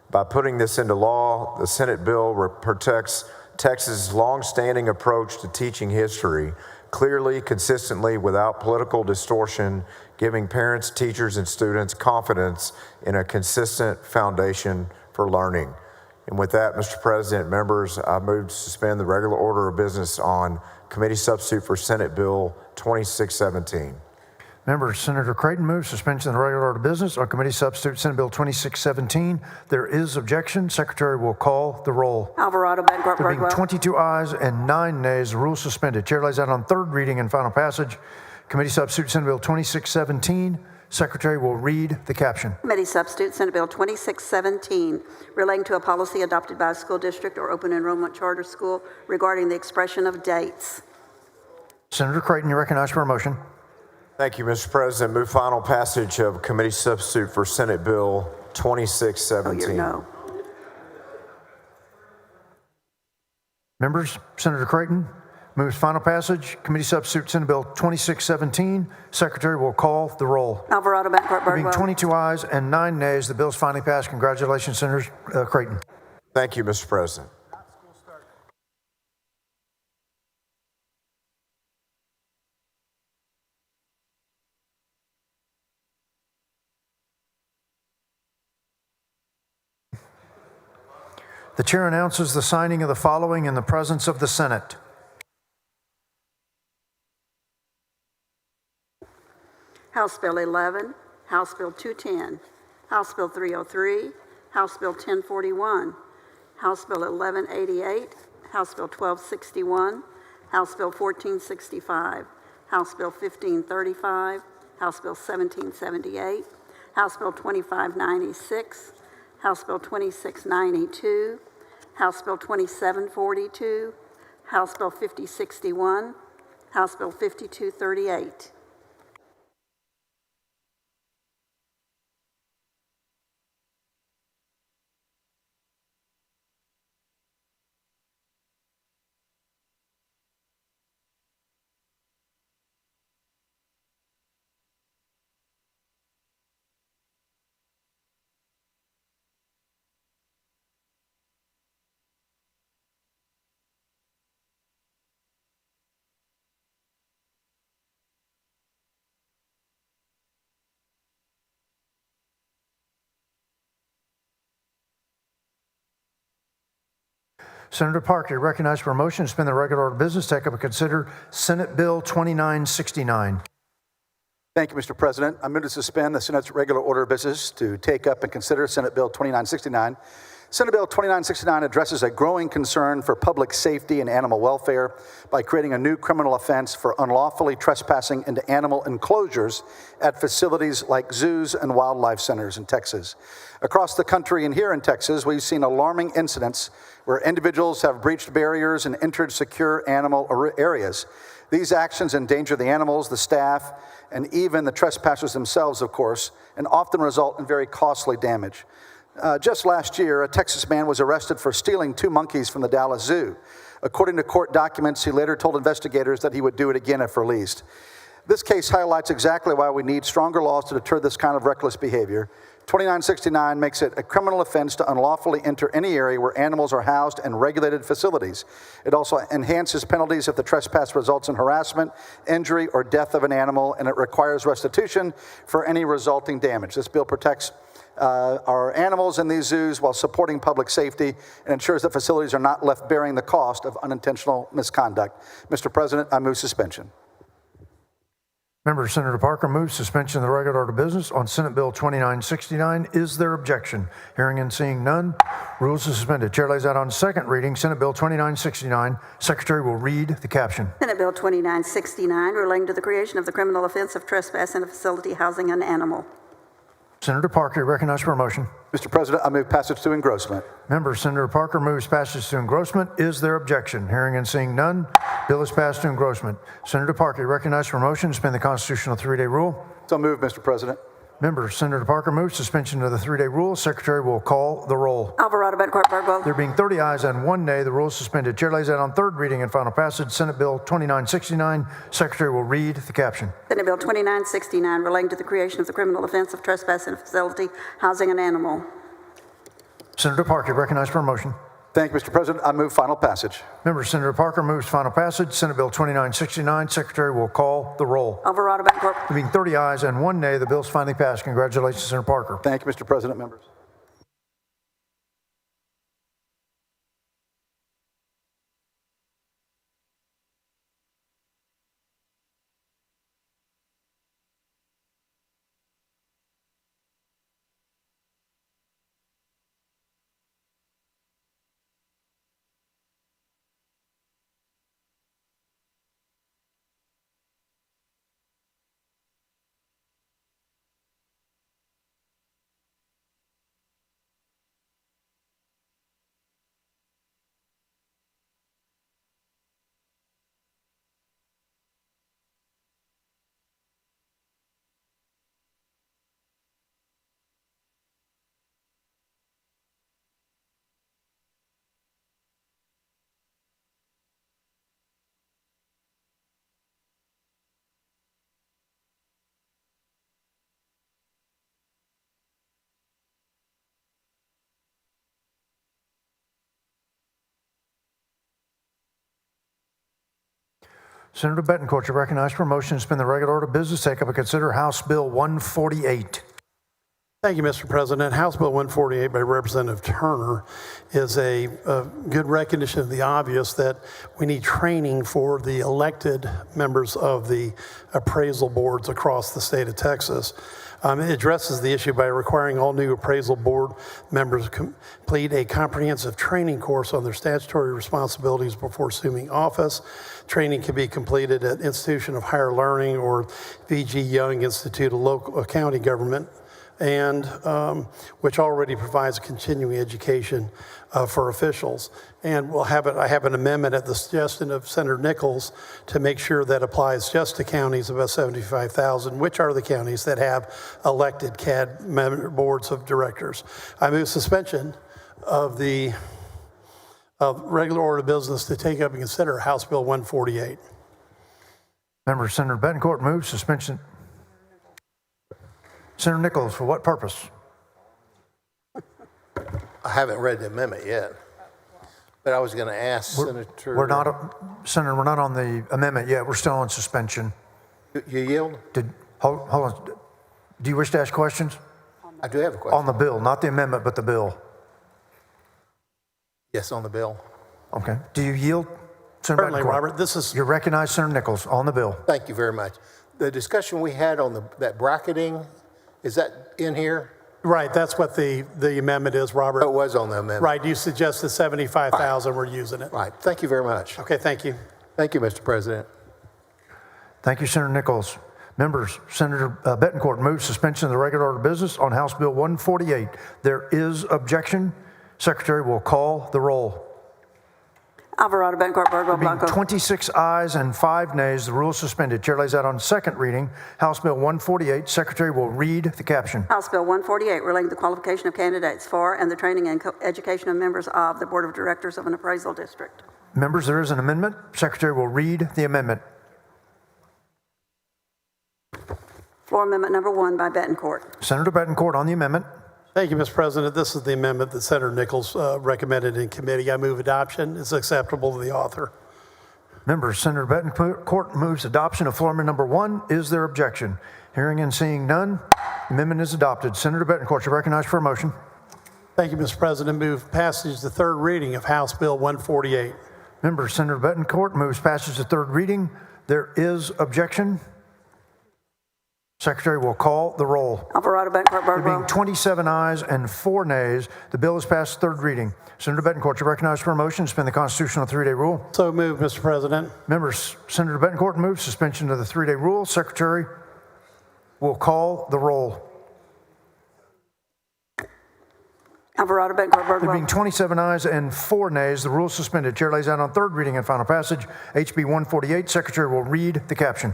By putting this into law, the Senate bill protects Texas' longstanding approach to teaching history clearly, consistently, without political distortion, giving parents, teachers, and students confidence in a consistent foundation for learning. And with that, Mr. President, members, I move to suspend the regular order of business on committee substitute for Senate Bill 2617. Members, Senator Creighton moves suspension of the regular order of business on committee substitute Senate Bill 2617. There is objection. Secretary will call the roll. Alvarado, Bangor, There being Birdwell. 22 ayes and 9 nays, the rule is suspended. Chair lays out on third reading and final passage. Committee substitute Senate Bill 2617. Secretary will read the caption. Committee substitute Senate Bill 2617, relating to a policy adopted by a school district or open enrollment charter school regarding the expression of dates. Senator Creighton, you recognize for a motion. Thank you, Mr. President. Move final passage of committee substitute for Senate Bill 2617. No. Members, Senator Creighton moves final passage. Committee substitute Senate Bill 2617. Secretary will call the roll. Alvarado, Bangor, There being Birdwell. 22 ayes and 9 nays, the bill is finally passed. Congratulations, Senator Creighton. Thank you, Mr. President. The chair announces the signing of the following in the presence of the Senate. House Bill 11, House Bill 210, House Bill 303, House Bill 1041, House Bill 1188, House Bill 1261, House Bill 1465, House Bill 1535, House Bill 1778, House Bill 2596, House Bill 2692, House Bill 2742, House Bill 5061, House Bill 5238. Senator Parker, you recognized for a motion to suspend the regular order of business, take up and consider Senate Bill 2969. Thank you, Mr. President. I move to suspend the Senate's regular order of business to take up and consider Senate Bill 2969. Senate Bill 2969 addresses a growing concern for public safety and animal welfare by creating a new criminal offense for unlawfully trespassing into animal enclosures at facilities like zoos and wildlife centers in Texas. Across the country and here in Texas, we've seen alarming incidents where individuals have breached barriers and entered secure animal areas. These actions endanger the animals, the staff, and even the trespassers themselves, of course, and often result in very costly damage. Just last year, a Texas man was arrested for stealing 2 monkeys from the Dallas Zoo. According to court documents, he later told investigators that he would do it again if released. This case highlights exactly why we need stronger laws to deter this kind of reckless behavior. 2969 makes it a criminal offense to unlawfully enter any area where animals are housed in regulated facilities. It also enhances penalties if the trespass results in harassment, injury, or death of an animal, and it requires restitution for any resulting damage. This bill protects our animals in these zoos while supporting public safety and ensures that facilities are not left bearing the cost of unintentional misconduct. Mr. President, I move suspension. Member Senator Parker moves suspension of the regular order of business on Senate Bill 2969. Is there objection? Hearing and seeing none, rules are suspended. Chair lays out on second reading Senate Bill 2969. Secretary will read the caption. Senate Bill 2969, relating to the creation of the criminal offense of trespass in a facility housing an animal. Senator Parker, you recognized for a motion. Mr. President, I move passage to engrossment. Member Senator Parker moves passage to engrossment. Is there objection? Hearing and seeing none, bill is passed to engrossment. Senator Parker, you recognized for a motion to suspend the constitutional 3-day rule. So moved, Mr. President. Members, Senator Parker moves suspension of the 3-day rule. Secretary will call the roll. Alvarado, Bettencourt, Birdwell. There being 30 ayes and 1 nay, the rule is suspended. Chair lays that on third reading and final passage. Senate Bill 2969. Secretary will read the caption. Senate Bill 2969 relating to the creation of the criminal offense of trespass in a facility housing an animal. Senator Parker, recognized for a motion. Thank you, Mr. President. I move final passage. Members, Senator Parker moves final passage. Senate Bill 2969. Secretary will call the roll. Alvarado, Bettencourt. There being 30 ayes and 1 nay, the bill is finally passed. Congratulations, Senator Parker. Thank you, Mr. President, members. Senator Bettencourt, you're recognized for a motion to suspend the regular order of business. Take up and consider House Bill 148. Thank you, Mr. President. House Bill 148 by Representative Turner is a good recognition of the obvious that we need training for the elected members of the appraisal boards across the state of Texas. It addresses the issue by requiring all new appraisal board members to complete a comprehensive training course on their statutory responsibilities before assuming office. Training can be completed at Institution of Higher Learning or VG Young Institute of Local County Government, and which already provides continuing education for officials. And I have an amendment at the suggestion of Senator Nichols to make sure that applies just to counties above 75,000, which are the counties that have elected CAD boards of directors. I move suspension of the regular order of business to take up and consider House Bill 148. Member Senator Bettencourt moves suspension. Senator Nichols, for what purpose? I haven't read the amendment yet, but I was going to ask Senator. Senator, we're not on the amendment yet. We're still on suspension. You yield? Hold on. Do you wish to ask questions? I do have a question. On the bill, not the amendment, but the bill. Yes, on the bill. Okay. Do you yield? Senator Certainly, Bettencourt? Robert. You're recognized, Senator Nichols, on the bill. Thank you very much. The discussion we had on that bracketing, is that in here? Right, that's what the amendment is, Robert. Oh, it was on the amendment. Right, you suggested 75,000, we're using it. Right, thank you very much. Okay, thank you. Thank you, Mr. President. Thank you, Senator Nichols. Members, Senator Bettencourt moves suspension of the regular order of business on House Bill 148. There is objection. Secretary will call the roll. Alvarado, Bettencourt, Birdwell, Being Blanco. 26 ayes and 5 nays, the rule is suspended. Chair lays out on second reading House Bill 148. Secretary will read the caption. House Bill 148 relating to the qualification of candidates for and the training and education of members of the Board of Directors of an appraisal district. Members, there is an amendment. Secretary will read the amendment. Floor Amendment Number 1 by Bettencourt. Senator Bettencourt on the amendment. Thank you, Mr. President. This is the amendment that Senator Nichols recommended in committee. I move adoption. It's acceptable to the author. Members, Senator Bettencourt moves adoption of floor amendment number 1. Is there objection? Hearing and seeing none, the amendment is adopted. Senator Bettencourt, you're recognized for a motion. Thank you, Mr. President. Move passage to third reading of House Bill 148. Members, Senator Bettencourt moves passage to third reading. There is objection. Secretary will call the roll. Alvarado, Bettencourt, There being Birdwell. 27 ayes and 4 nays, the bill is passed third reading. Senator Bettencourt, you're recognized for a motion to suspend the constitutional 3-day rule. So moved, Mr. President. Members, Senator Bettencourt moves suspension of the 3-day rule. Secretary will call the roll. Alvarado, Bettencourt, There being Birdwell. 27 ayes and 4 nays, the rule is suspended. Chair lays out on third reading and final passage HB 148. Secretary will read the caption.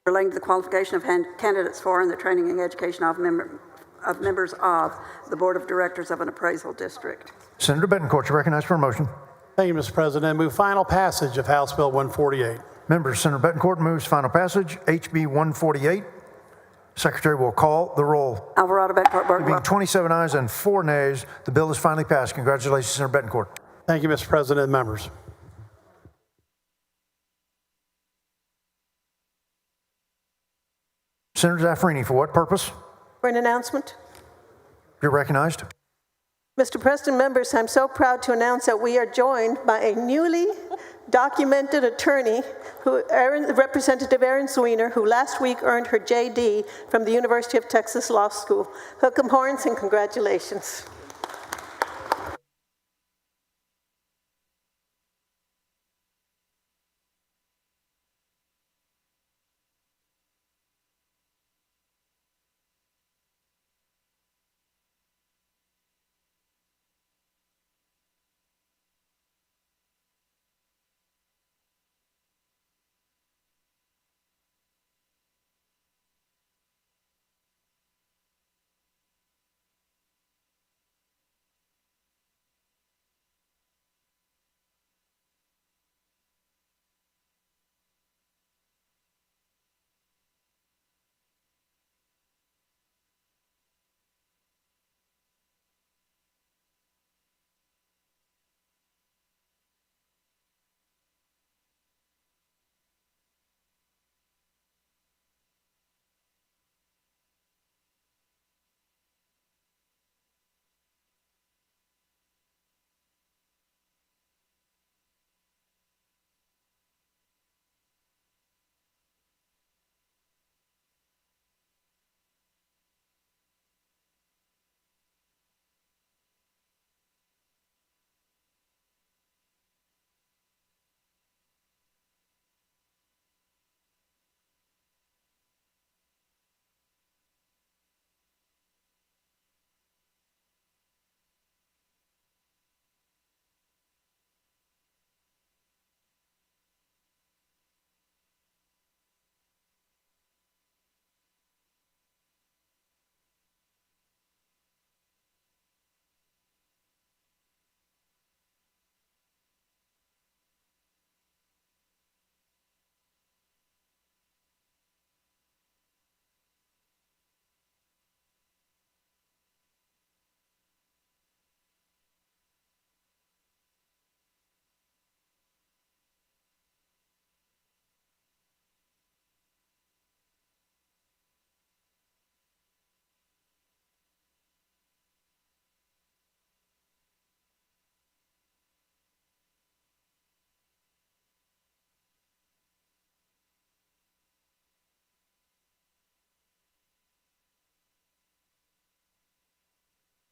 relating to the qualification of candidates for and the training and education of members of the Board of Directors of an appraisal district. Senator Betancourt, you recognized for a motion. Thank you, Mr. President. I move final passage of House Bill 148. Members, Senator Betancourt moves final passage, HB 148. Secretary will call the roll. Alvarado, Betancourt, There being Birdwell. 27 ayes and 4 nays, the bill is finally passed. Congratulations, Senator Betancourt. Thank you, Mr. President and members. Senator Zaffarini, for what purpose? For an announcement. You're recognized. Mr. President, members, I'm so proud to announce that we are joined by a newly documented attorney, Representative Erin Zwiener, who last week earned her JD from the University of Texas Law School. Hook 'em horns and congratulations.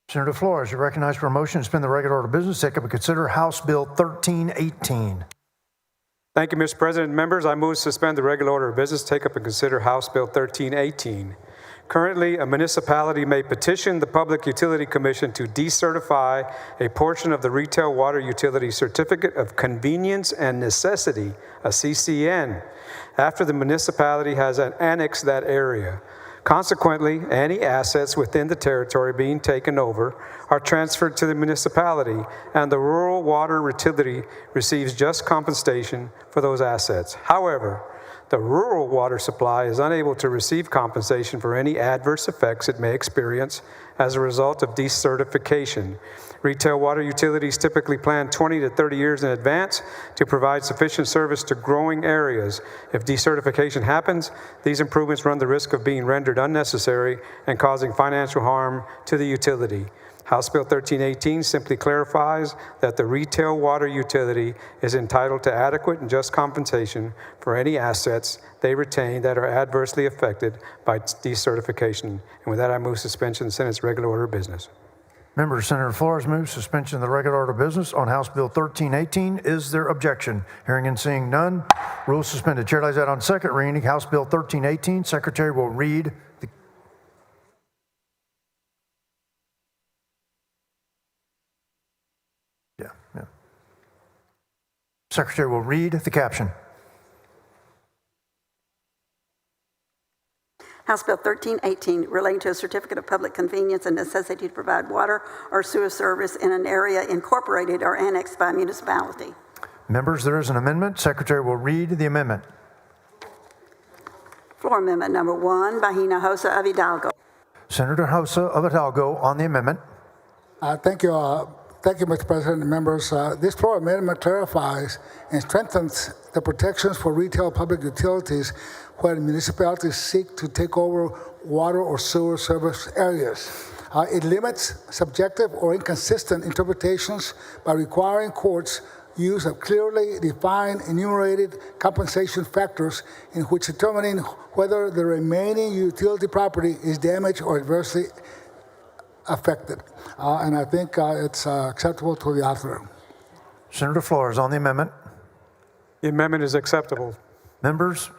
Senator Flores, you're recognized for a motion to suspend the regular order of business, take up and consider House Bill 1318. Thank you, Mr. President. Members, I move to suspend the regular order of business, take up and consider House Bill 1318. Currently, a municipality may petition the Public Utility Commission to decertify a portion of the retail water utility certificate of convenience and necessity, a CCN, after the municipality has annexed that area. Consequently, any assets within the territory being taken over are transferred to the municipality, and the rural water utility receives just compensation for those assets. However, the rural water supply is unable to receive compensation for any adverse effects it may experience as a result of decertification. Retail water utilities typically plan 20 to 30 years in advance to provide sufficient service to growing areas. If decertification happens, these improvements run the risk of being rendered unnecessary and causing financial harm to the utility. House Bill 1318 simply clarifies that the retail water utility is entitled to adequate and just compensation for any assets they retain that are adversely affected by decertification. And with that, I move suspension of the Senate's regular order of business. Members, Senator Flores moves suspension of the regular order of business on House Bill 1318. Is there objection? Hearing and seeing none, rules suspended. Chair lays that on second reading. House Bill 1318. Secretary will read the Secretary will read the caption. House Bill 1318, relating to a certificate of public convenience and necessity to provide water or sewer service in an area incorporated or annexed by a municipality. Members, there is an amendment. Secretary will read the amendment. Floor amendment number 1 by Hinojosa of Hidalgo. Senator Hosa of Hidalgo on the amendment. Thank you, Mr. President and members. This floor amendment clarifies and strengthens the protections for retail public utilities when municipalities seek to take over water or sewer service areas. It limits subjective or inconsistent interpretations by requiring courts use of clearly defined enumerated compensation factors in which determining whether the remaining utility property is damaged or adversely affected. And I think it's acceptable to the author. Senator Flores on the amendment. The amendment is acceptable. Members,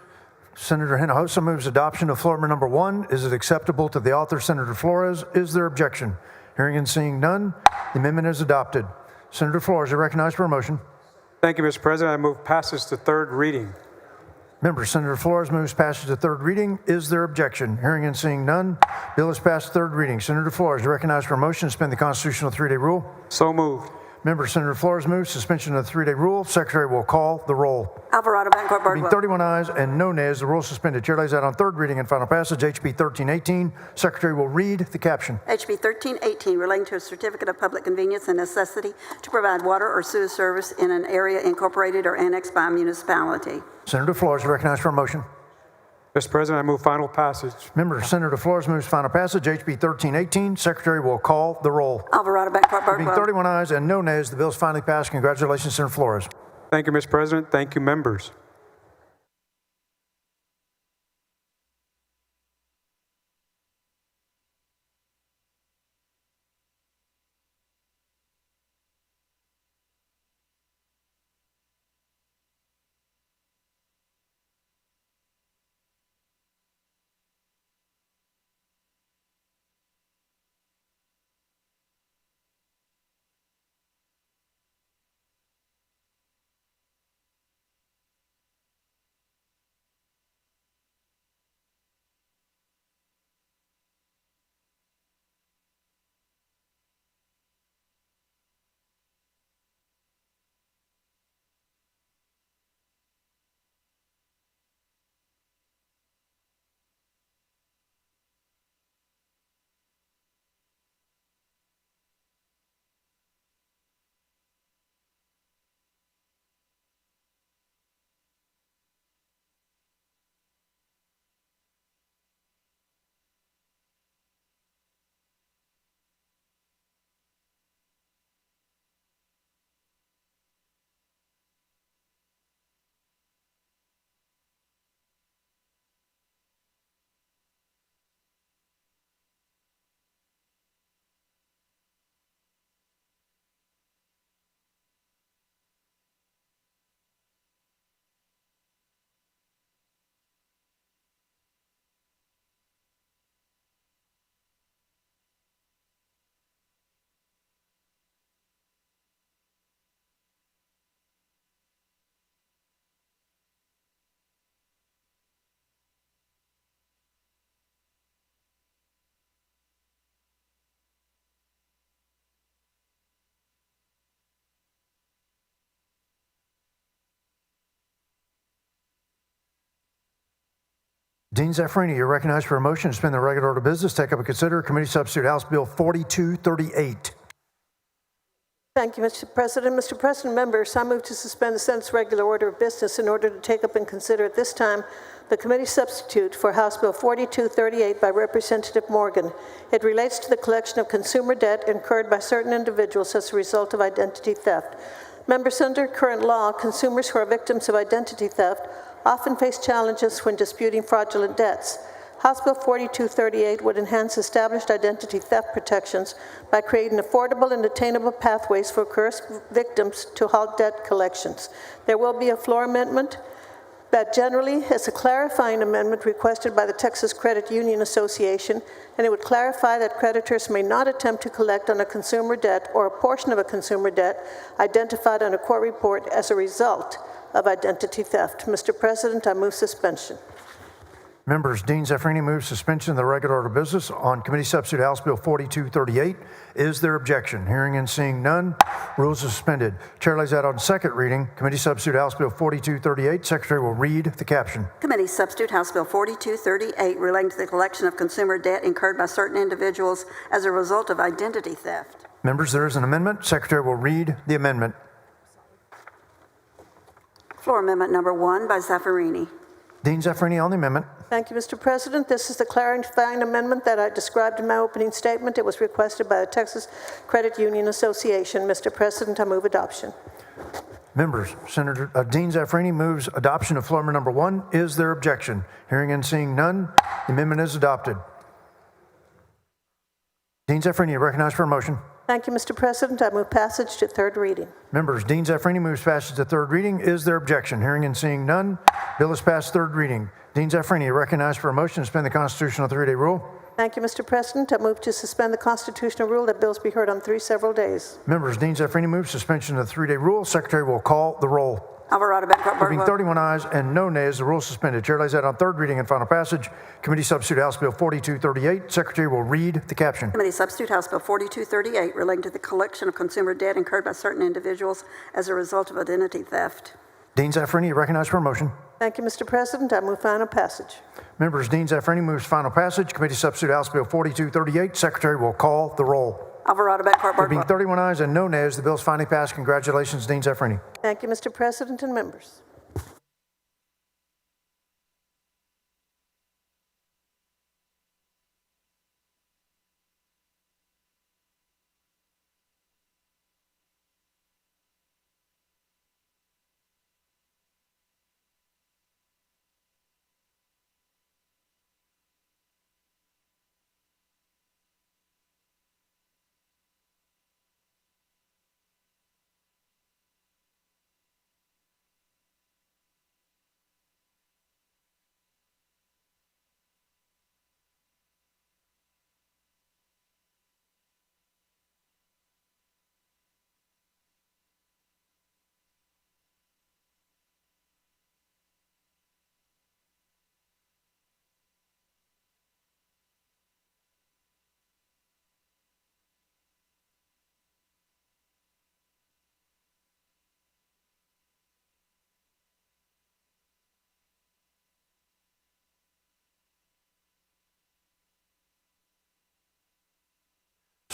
Senator Hinojosa moves adoption of floor amendment number 1. Is it acceptable to the author, Senator Flores? Is there objection? Hearing and seeing none, the amendment is adopted. Senator Flores, you're recognized for a motion. Thank you, Mr. President. I move passage to third reading. Members, Senator Flores moves passage to third reading. Is there objection? Hearing and seeing none, bill is passed to third reading. Senator Flores, you're recognized for a motion to suspend the constitutional 3-day rule. So moved. Members, Senator Flores moves suspension of the 3-day rule. Secretary will call the roll. Alvarado, Bancourt, Being Birdwell. 31 ayes and no nays, the rule is suspended. Chair lays out on third reading and final passage, HB 1318. Secretary will read the caption. HB 1318, relating to a certificate of public convenience and necessity to provide water or sewer service in an area incorporated or annexed by a municipality. Senator Flores, recognized for a motion. Mr. President, I move final passage. Members, Senator Flores moves final passage, HB 1318. Secretary will call the roll. Alvarado, Bancourt, Being Birdwell. 31 ayes and no nays, the bill is finally passed. Congratulations, Senator Flores. Thank you, Mr. President. Thank you, members. Dean Zaffarini, you're recognized for a motion to suspend the regular order of business, take up and consider committee substitute House Bill 4238. Thank you, Mr. President. Mr. President, members, I move to suspend the Senate's regular order of business in order to take up and consider at this time the committee substitute for House Bill 4238 by Representative Morgan. It relates to the collection of consumer debt incurred by certain individuals as a result of identity theft. Members, under current law, consumers who are victims of identity theft often face challenges when disputing fraudulent debts. House Bill 4238 would enhance established identity theft protections by creating affordable and attainable pathways for coerced victims to halt debt collections. There will be a floor amendment that generally is a clarifying amendment requested by the Texas Credit Union Association, and it would clarify that creditors may not attempt to collect on a consumer debt or a portion of a consumer debt identified on a court report as a result of identity theft. Mr. President, I move suspension. Members, Dean Zeffrini moves suspension of the regular order of business on Committee Substitute House Bill 4238. Is there objection? Hearing and seeing none, rules are suspended. Chair lays out on second reading Committee Substitute House Bill 4238. Secretary will read the caption. Committee Substitute House Bill 4238 relating to the collection of consumer debt incurred by certain individuals as a result of identity theft. Members, there is an amendment. Secretary will read the amendment. Floor Amendment Number 1 by Zaffirini. Dean Zeffrini on the amendment. Thank you, Mr. President. This is the clarifying amendment that I described in my opening statement. It was requested by the Texas Credit Union Association. Mr. President, I move adoption. Members, Senator Dean Zeffrini moves adoption of floor amendment number 1. Is there objection? Hearing and seeing none, the amendment is adopted. Dean Zeffrini, you recognized for a motion. Thank you, Mr. President. I move passage to third reading. Members, Dean Zeffrini moves passage to third reading. Is there objection? Hearing and seeing none, bill is passed third reading. Dean Zeffrini, you recognized for a motion to suspend the constitutional 3-day rule. Thank you, Mr. President. I move to suspend the constitutional rule that bills be heard on 3 several days. Members, Dean Zeffrini moves suspension of the 3-day rule. Secretary will call the roll. Alvarado, Bancourt, There being Birdwell. 31 ayes and no nays, the rule is suspended. Chair lays out on third reading and final passage. Committee Substitute House Bill 4238. Secretary will read the caption. Committee Substitute House Bill 4238 relating to the collection of consumer debt incurred by certain individuals as a result of identity theft. Dean Zeffrini, you recognized for a motion. Thank you, Mr. President. I move final passage. Members, Dean Zeffrini moves final passage. Committee Substitute House Bill 4238. Secretary will call the roll. Alvarado, Bancourt, There being Birdwell. 31 ayes and no nays, the bill is finally passed. Congratulations, Dean Zeffrini. Thank you, Mr. President and members.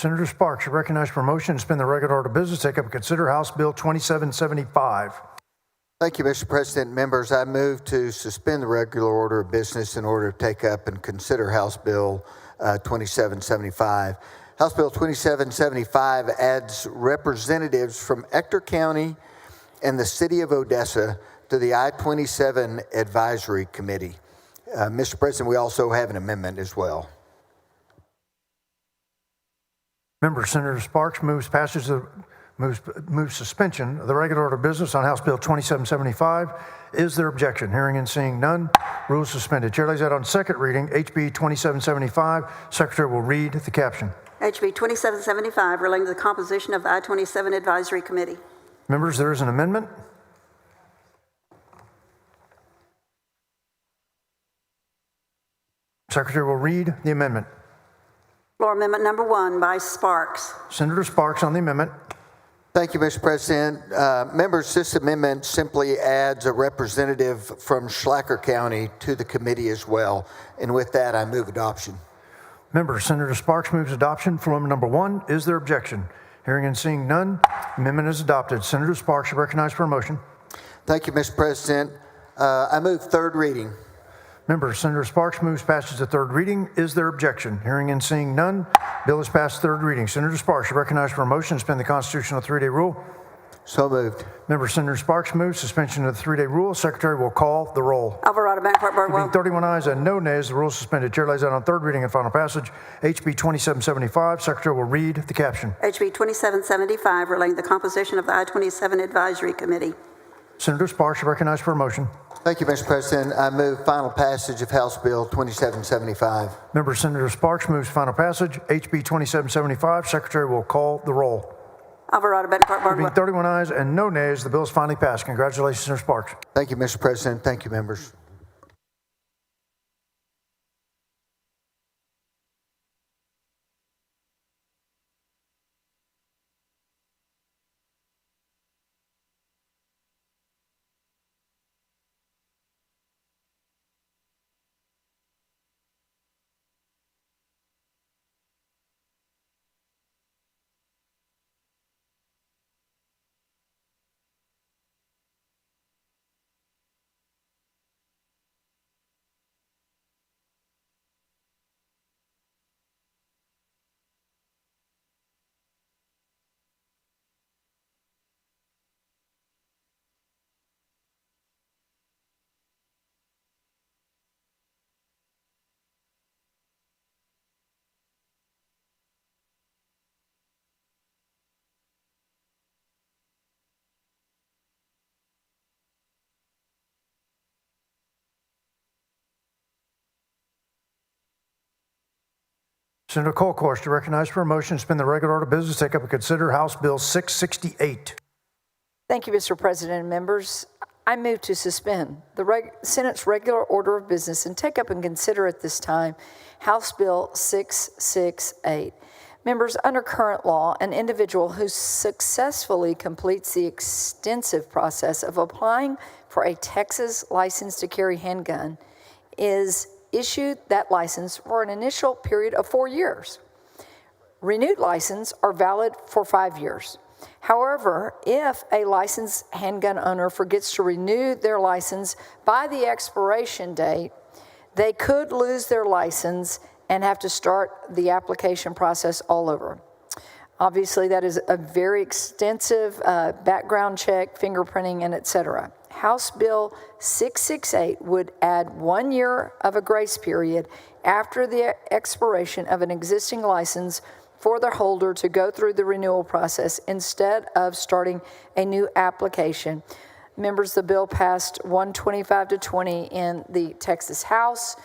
Senator Sparks, you're recognized for a motion to suspend the regular order of business. Take up and consider House Bill 2775. Thank you, Mr. President. Members, I move to suspend the regular order of business in order to take up and consider House Bill 2775. House Bill 2775 adds representatives from Ector County and the City of Odessa to the I-27 Advisory Committee. Mr. President, we also have an amendment as well. Members, Senator Sparks moves suspension of the regular order of business on House Bill 2775. Is there objection? Hearing and seeing none, rules suspended. Chair lays out on second reading HB 2775. Secretary will read the caption. HB 2775 relating to the composition of the I-27 Advisory Committee. Members, there is an amendment. Secretary will read the amendment. Floor Amendment Number 1 by Sparks. Senator Sparks on the amendment. Thank you, Mr. President. Members, this amendment simply adds a representative from Schlacker County to the committee as well. And with that, I move adoption. Members, Senator Sparks moves adoption. Floor Amendment Number 1. Is there objection? Hearing and seeing none, amendment is adopted. Senator Sparks, you recognized for a motion. Thank you, Mr. President. I move third reading. Members, Senator Sparks moves passage to third reading. Is there objection? Hearing and seeing none, bill is passed third reading. Senator Sparks, you recognized for a motion to suspend the constitutional 3-day rule. So moved. Member Senator Sparks moves suspension of the 3-day rule. Secretary will call the roll. Alvarado, Bancourt, There being Birdwell. 31 ayes and no nays, the rule is suspended. Chair lays out on third reading and final passage. HB 2775. Secretary will read the caption. HB 2775 relating to the composition of the I-27 Advisory Committee. Senator Sparks, you recognized for a motion. Thank you, Mr. President. I move final passage of House Bill 2775. Member Senator Sparks moves final passage. HB 2775. Secretary will call the roll. Alvarado, Bancourt, There being Birdwell. 31 ayes and no nays, the bill is finally passed. Congratulations, Senator Sparks. Thank you, Mr. President. Thank you, members. Senator Kolkhorst, you're recognized for a motion to suspend the regular order of business, take up and consider House Bill 668. Thank you, Mr. President and members. I move to suspend the Senate's regular order of business and take up and consider at this time House Bill 668. Members, under current law, an individual who successfully completes the extensive process of applying for a Texas license to carry handgun is issued that license for an initial period of 4 years. Renewed licenses are valid for 5 years. However, if a licensed handgun owner forgets to renew their license by the expiration date, they could lose their license and have to start the application process all over. Obviously, that is a very extensive background check, fingerprinting, and et cetera. House Bill 668 would add 1 year of a grace period after the expiration of an existing license for the holder to go through the renewal process instead of starting a new application. Members, the bill passed 125 to 20 in the Texas House.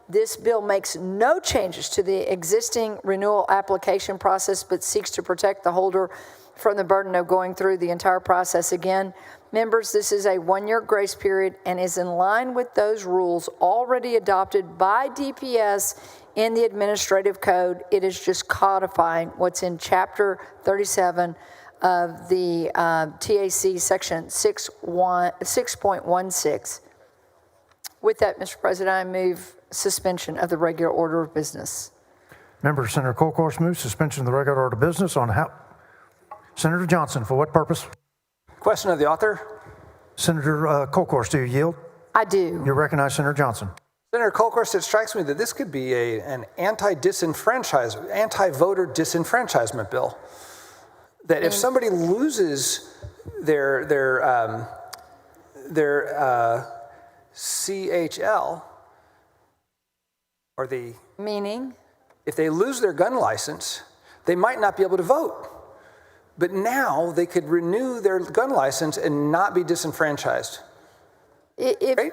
This bill makes no changes to the existing renewal application process, but seeks to protect the holder from the burden of going through the entire process again. Members, this is a 1 year grace period and is in line with those rules already adopted by DPS in the administrative code. It is just codifying what's in Chapter 37 of the TAC Section 6.16. With that, Mr. President, I move suspension of the regular order of business. Member Senator Kolkhorst moves suspension of the regular order of business on Senator Johnson, for what purpose? Question of the author. Senator Kolkhorst, do you yield? I do. You recognize Senator Johnson. Senator Kolkhorst, it strikes me that this could be an anti-voter disenfranchisement bill. That if somebody loses their CHL, or the... Meaning? If they lose their gun license, they might not be able to vote. But now they could renew their gun license and not be disenfranchised. Right?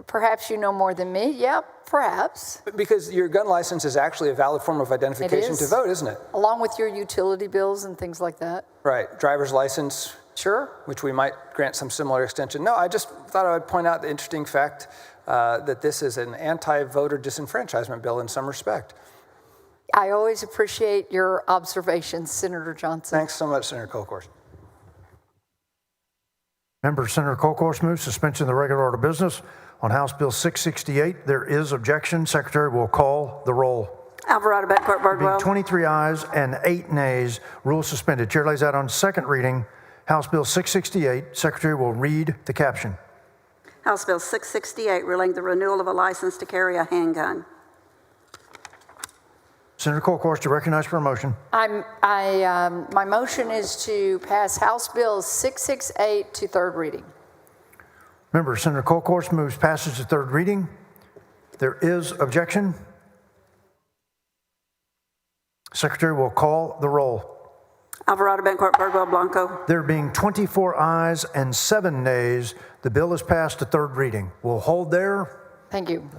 Perhaps you know more than me. Yeah, perhaps. Because your gun license is actually a valid form of identification to vote, isn't it? Along with your utility bills and things like that. Right. Driver's license. Sure. Which we might grant some similar extension. No, I just thought I would point out the interesting fact that this is an anti-voter disenfranchisement bill in some respect. I always appreciate your observations, Senator Johnson. Thanks so much, Senator Kolkhorst. Member Senator Kolkhorst moves suspension of the regular order of business on House Bill 668. There is objection. Secretary will call the roll. Alvarado, Bettencourt, Birdwell. 23 ayes and 8 nays. Rule suspended. Chair lays out on second reading House Bill 668. Secretary will read the caption. House Bill 668, relating the renewal of a license to carry a handgun. Senator Kolkhorst, you recognized for a motion. My motion is to pass House Bill 668 to third reading. Member Senator Kolkhorst moves passage to third reading. There is objection. Secretary will call the roll. Alvarado, Bettencourt, Birdwell, Blanco. There being 24 ayes and 7 nays, the bill is passed to third reading. We'll hold there. Thank you.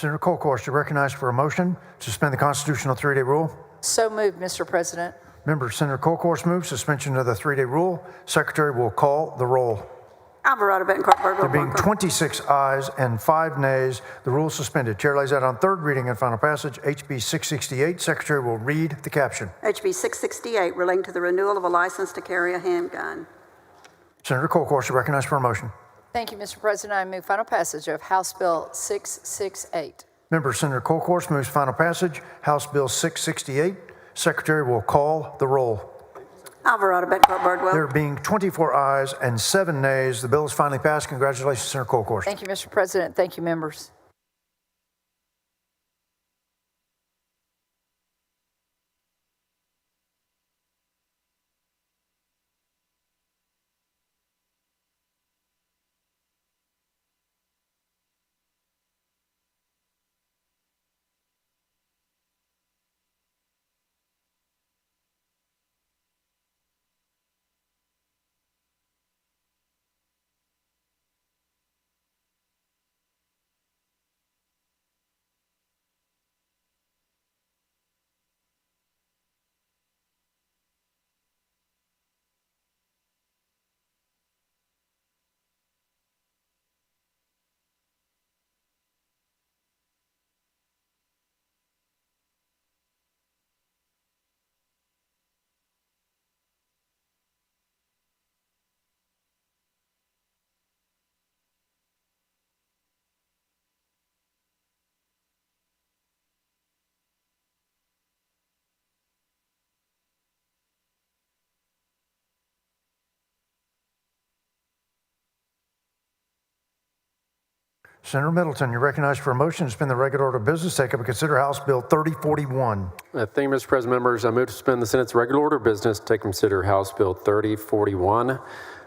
Senator Kolkhorst, you're recognized for a motion to suspend the constitutional 3-day rule. So moved, Mr. President. Member Senator Kolkhorst moves suspension of the 3-day rule. Secretary will call the roll. Alvarado, Bettencourt, Birdwell, There being Bronco. 26 ayes and 5 nays, the rule is suspended. Chair lays out on third reading and final passage HB 668. Secretary will read the caption. HB 668, relating to the renewal of a license to carry a handgun. Senator Kolkhorst, you're recognized for a motion. Thank you, Mr. President. I move final passage of House Bill 668. Member Senator Kolkhorst moves final passage, House Bill 668. Secretary will call the roll. Alvarado, Bettencourt, Birdwell. There being 24 ayes and 7 nays, the bill is finally passed. Congratulations, Senator Kolkhorst. Thank you, Mr. President. Thank you, members. Senator Middleton, you're recognized for a motion to suspend the regular order of business. Take up and consider House Bill 3041. Thank you, Mr. President. Members, I move to suspend the Senate's regular order of business to take and consider House Bill 3041.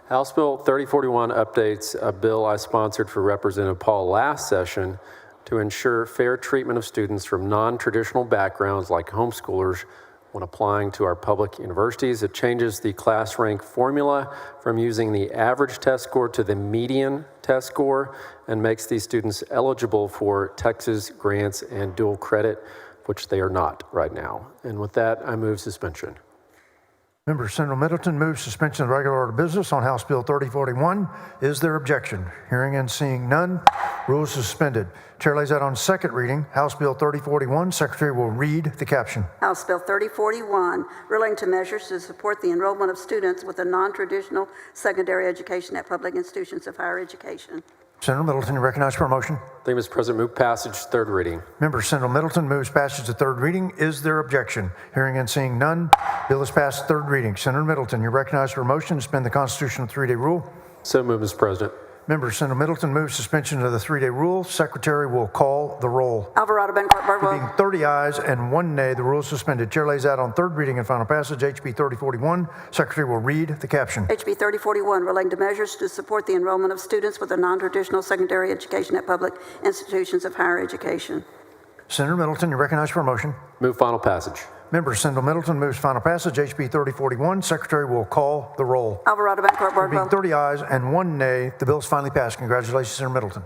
House Bill 3041 updates a bill I sponsored for Representative Paul last session to ensure fair treatment of students from non-traditional backgrounds like homeschoolers when applying to our public universities. It changes the class rank formula from using the average test score to the median test score and makes these students eligible for Texas grants and dual credit, which they are not right now. And with that, I move suspension. Member Senator Middleton moves suspension of the regular order of business on House Bill 3041. Is there objection? Hearing and seeing none, rules suspended. Chair lays out on second reading House Bill 3041. Secretary will read the caption. House Bill 3041, relating to measures to support the enrollment of students with a non-traditional secondary education at public institutions of higher education. Senator Middleton, you recognized for a motion. Thank you, Mr. President. Move passage, third reading. Member Senator Middleton moves passage to third reading. Is there objection? Hearing and seeing none, bill is passed third reading. Senator Middleton, you're recognized for a motion to suspend the constitutional 3-day rule. So moved, Mr. President. Member Senator Middleton moves suspension of the 3-day rule. Secretary will call the roll. Alvarado, Bettencourt, There Birdwell. being 30 ayes and 1 nay, the rule is suspended. Chair lays out on third reading and final passage HB 3041. Secretary will read the caption. HB 3041, relating to measures to support the enrollment of students with a non-traditional secondary education at public institutions of higher education. Senator Middleton, you're recognized for a motion. Move final passage. Member Senator Middleton moves final passage HB 3041. Secretary will call the roll. Alvarado, Bettencourt, There being Birdwell. 30 ayes and 1 nay, the bill is finally passed. Congratulations, Senator Middleton.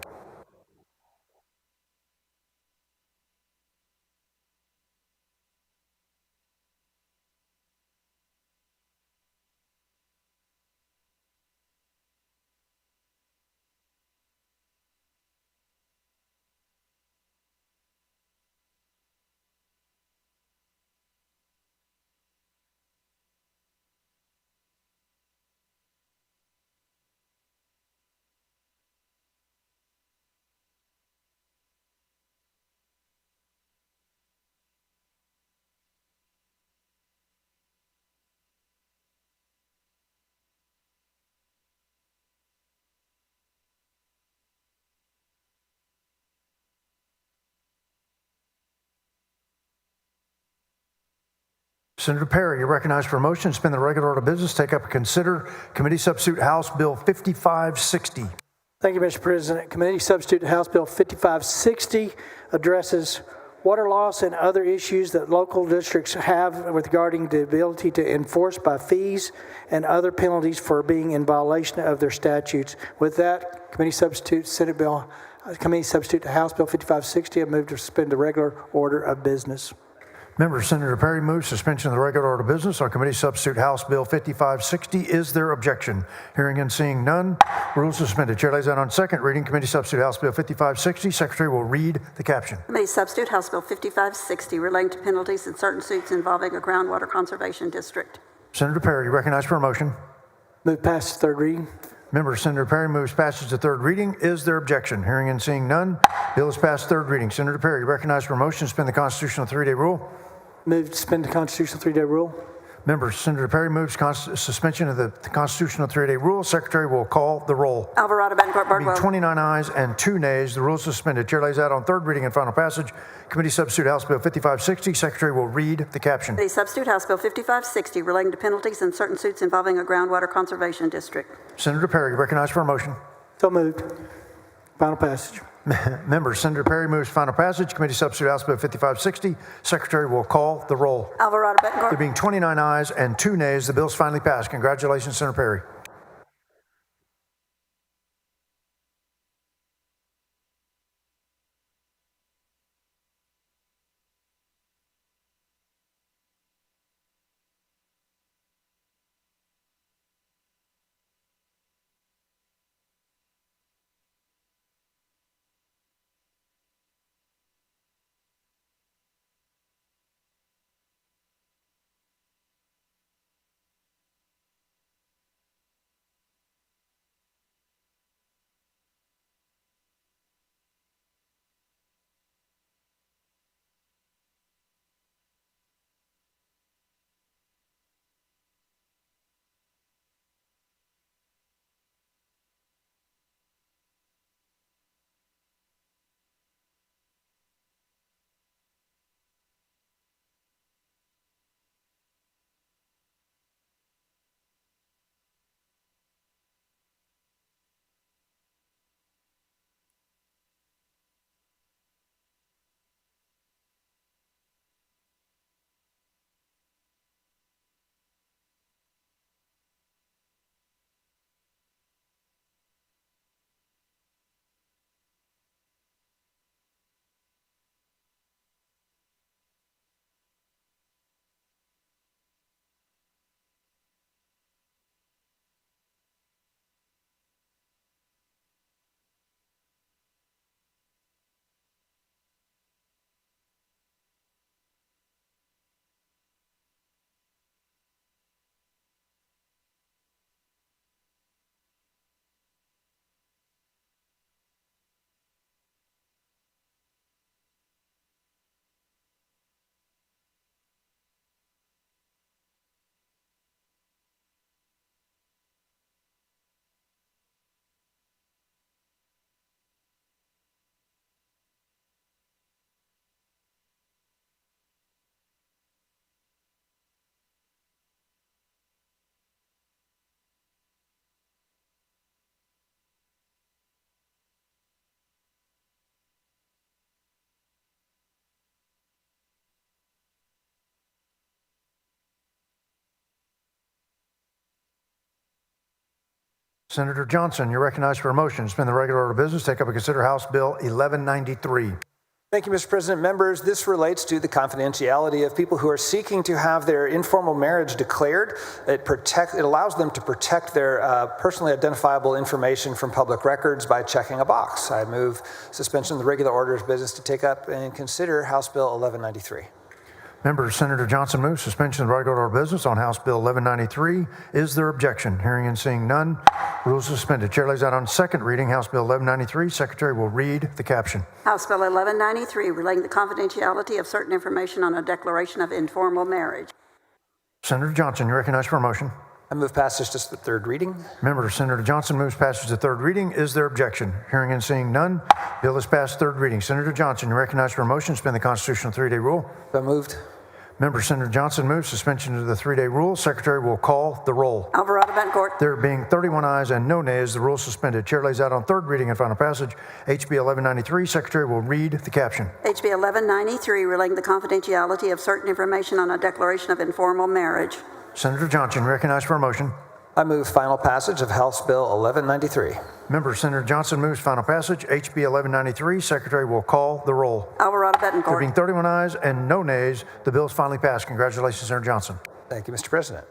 Senator Perry, you're recognized for a motion to suspend the regular order of business, take up and consider Committee Substitute House Bill 5560. Thank you, Mr. President. Committee Substitute House Bill 5560 addresses water loss and other issues that local districts have regarding the ability to enforce by fees and other penalties for being in violation of their statutes. With that, committee substitute to House Bill 5560. I move to suspend the regular order of business. Members, Senator Perry moves suspension of the regular order of business on committee substitute House Bill 5560. Is there objection? Hearing and seeing none, rules suspended. Chair lays out on second reading committee substitute House Bill 5560. Secretary will read the caption. Committee substitute House Bill 5560 relating to penalties in certain suits involving a groundwater conservation district. Senator Perry, you recognized for a motion. Move past third reading. Member Senator Perry moves passage to third reading. Is there objection? Hearing and seeing none, bill is passed third reading. Senator Perry, you recognized for a motion to suspend the constitutional 3-day rule. Move to suspend the constitutional 3-day rule. Member Senator Perry moves suspension of the constitutional 3-day rule. Secretary will call the roll. Alvarado, Bettencourt, Being Bardwell. 29 ayes and 2 nays, the rule is suspended. Chair lays out on third reading and final passage committee substitute House Bill 5560. Secretary will read the caption. Committee substitute House Bill 5560 relating to penalties in certain suits involving a groundwater conservation district. Senator Perry, recognized for a motion. So moved. Final passage. Member Senator Perry moves final passage. Committee substitute House Bill 5560. Secretary will call the roll. Alvarado, Bettencourt. There being 29 ayes and 2 nays, the bill is finally passed. Congratulations, Senator Perry. Senator Johnson, you're recognized for a motion to suspend the regular order of business, take up and consider House Bill 1193. Thank you, Mr. President. Members, this relates to the confidentiality of people who are seeking to have their informal marriage declared. It allows them to protect their personally identifiable information from public records by checking a box. I move suspension of the regular order of business to take up and consider House Bill 1193. Member Senator Johnson moves suspension of the regular order of business on House Bill 1193. Is there objection? Hearing and seeing none, rules suspended. Chair lays out on second reading House Bill 1193. Secretary will read the caption. House Bill 1193 relating to the confidentiality of certain information on a declaration of informal marriage. Senator Johnson, you're recognized for a motion. I move passage to third reading. Member Senator Johnson moves passage to third reading. Is there objection? Hearing and seeing none, bill is passed third reading. Senator Johnson, you're recognized for a motion to suspend the constitutional 3-day rule. So moved. Member Senator Johnson moves suspension of the 3-day rule. Secretary will call the roll. Alvarado Betancourt. There being 31 ayes and no nays, the rule is suspended. Chair lays out on third reading and final passage HB 1193. Secretary will read the caption. HB 1193, relating the confidentiality of certain information on a declaration of informal marriage. Senator Johnson, recognized for a motion. I move final passage of House Bill 1193. Member Senator Johnson moves final passage HB 1193. Secretary will call the roll. Alvarado There Betancourt. being 31 ayes and no nays, the bill is finally passed. Congratulations, Senator Johnson. Thank you, Mr. President.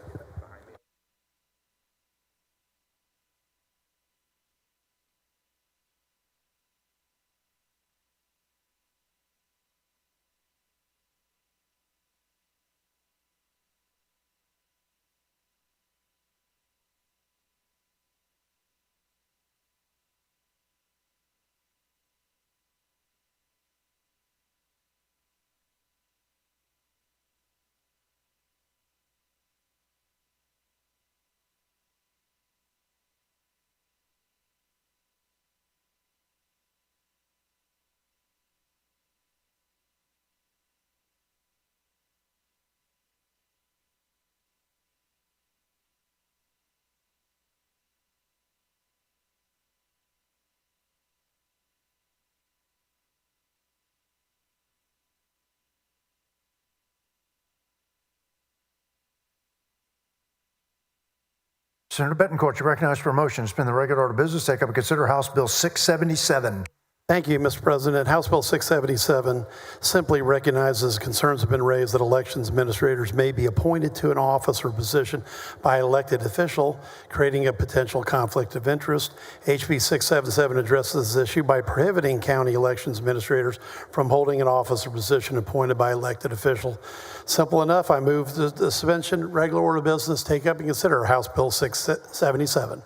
Senator Betancourt, you're recognized for a motion to suspend the regular order of business, take up and consider House Bill 677. Thank you, Mr. President. House Bill 677 simply recognizes concerns have been raised that elections administrators may be appointed to an office or position by an elected official, creating a potential conflict of interest. HB 677 addresses this issue by prohibiting county elections administrators from holding an office or position appointed by elected official. Simple enough. I move the suspension, regular order of business, take up and consider House Bill 677.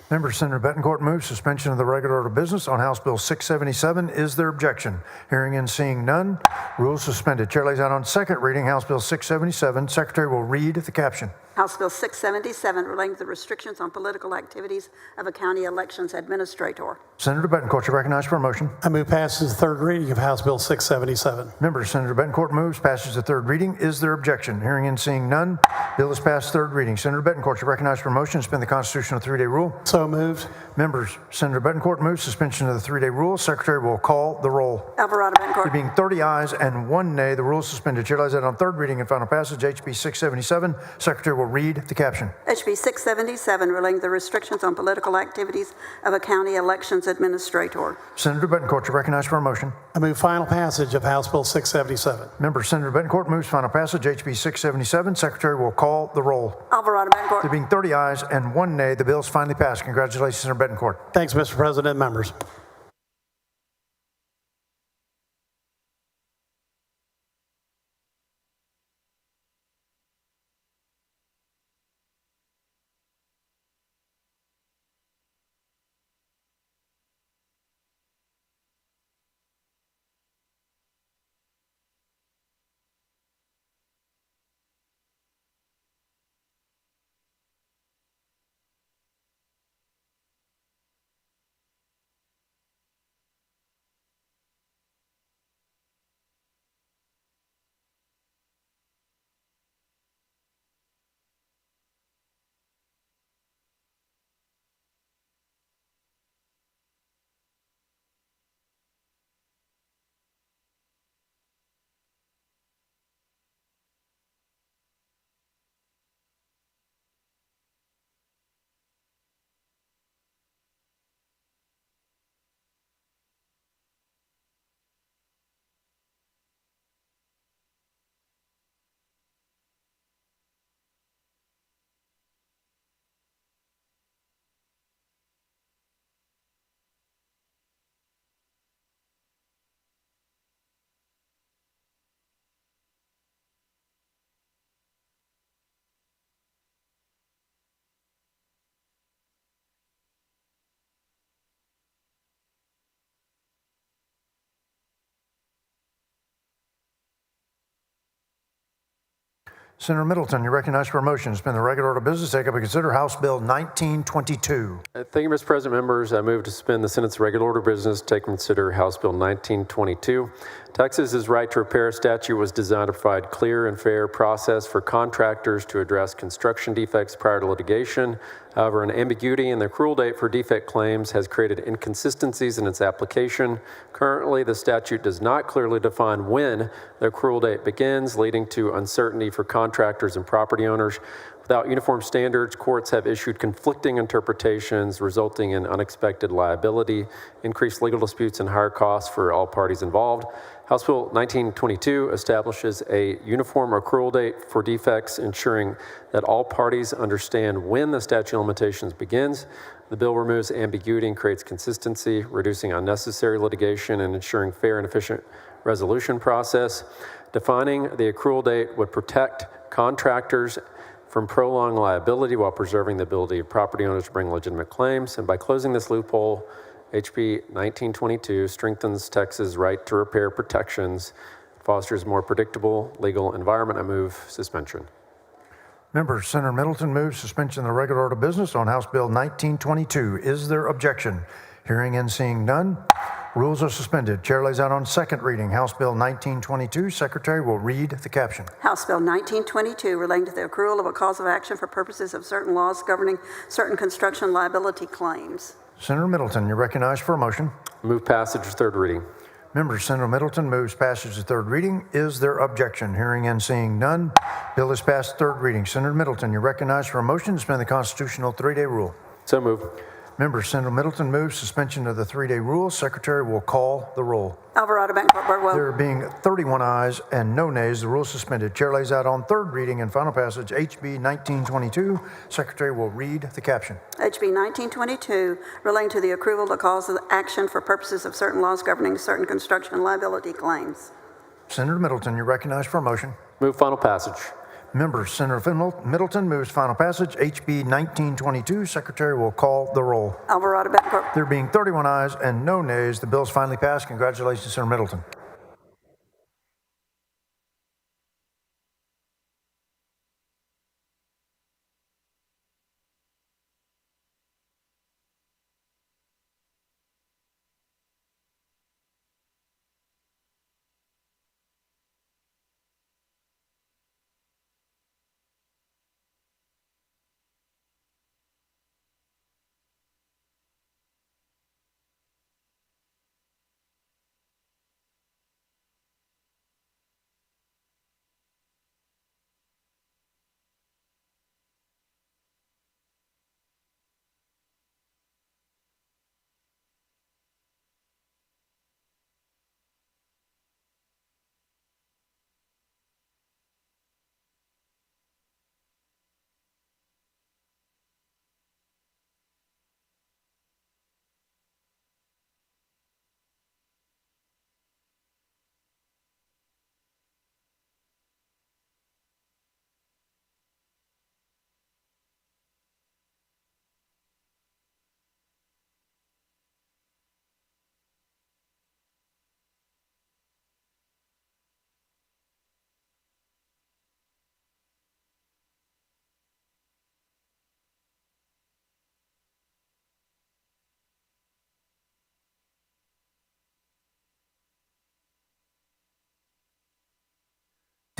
Member Senator Betancourt moves suspension of the regular order of business on House Bill 677. Is there objection? Hearing and seeing none, rules suspended. Chair lays out on second reading House Bill 677. Secretary will read the caption. House Bill 677, relating to the restrictions on political activities of a county elections administrator. Senator Betancourt, you're recognized for a motion. I move passage of third reading of House Bill 677. Member Senator Betancourt moves passage of third reading. Is there objection? Hearing and seeing none, bill is passed third reading. Senator Betancourt, you're recognized for a motion to suspend the constitutional 3-day rule. So moved. Members, Senator Betancourt moves suspension of the 3-day rule. Secretary will call the roll. Alvarado Betancourt. There being 30 ayes and 1 nay, the rule is suspended. Chair lays out on third reading and final passage HB 677. Secretary will read the caption. HB 677, relating to the restrictions on political activities of a county elections administrator. Senator Betancourt, you're recognized for a motion. I move final passage of House Bill 677. Member Senator Betancourt moves final passage HB 677. Secretary will call the roll. Alvarado Betancourt. There being 30 ayes and 1 nay, the bill is finally passed. Congratulations, Senator Betancourt. Thanks, Mr. President, members. Senator Middleton, you're recognized for a motion to suspend the regular order of business, take up and consider House Bill 1922. Thank you, Mr. President. Members, I move to suspend the Senate's regular order of business, take and consider House Bill 1922. Texas's right to repair statute was designed to provide clear and fair process for contractors to address construction defects prior to litigation. However, an ambiguity in the accrual date for defect claims has created inconsistencies in its application. Currently, the statute does not clearly define when the accrual date begins, leading to uncertainty for contractors and property owners. Without uniform standards, courts have issued conflicting interpretations, resulting in unexpected liability, increased legal disputes, and higher costs for all parties involved. House Bill 1922 establishes a uniform accrual date for defects, ensuring that all parties understand when the statute of limitations begins. The bill removes ambiguity and creates consistency, reducing unnecessary litigation and ensuring fair and efficient resolution process. Defining the accrual date would protect contractors from prolonged liability while preserving the ability of property owners to bring legitimate claims. And by closing this loophole, HB 1922 strengthens Texas' right to repair protections, fosters a more predictable legal environment. I move suspension. Members, Senator Middleton moves suspension of the regular order of business on House Bill 1922. Is there objection? Hearing and seeing none, rules are suspended. Chair lays out on second reading House Bill 1922. Secretary will read the caption. House Bill 1922 relating to the accrual of a cause of action for purposes of certain laws governing certain construction liability claims. Senator Middleton, you're recognized for a motion. Move passage of third reading. Members, Senator Middleton moves passage of third reading. Is there objection? Hearing and seeing none, bill is passed third reading. Senator Middleton, you're recognized for a motion to suspend the constitutional three-day rule. So move. Members, Senator Middleton moves suspension of the three-day rule. Secretary will call the roll. Alvarado, Bancorp, Bardwell. There being 31 ayes and no nays, the rule is suspended. Chair lays out on third reading and final passage HB 1922. Secretary will read the caption. HB 1922 relating to the accrual of the cause of action for purposes of certain laws governing certain construction liability claims. Senator Middleton, you're recognized for a motion. Move final passage. Members, Senator Middleton moves final passage HB 1922. Secretary will call the roll. Alvarado, Bancorp. There being 31 ayes and no nays, the bill is finally passed. Congratulations, Senator Middleton.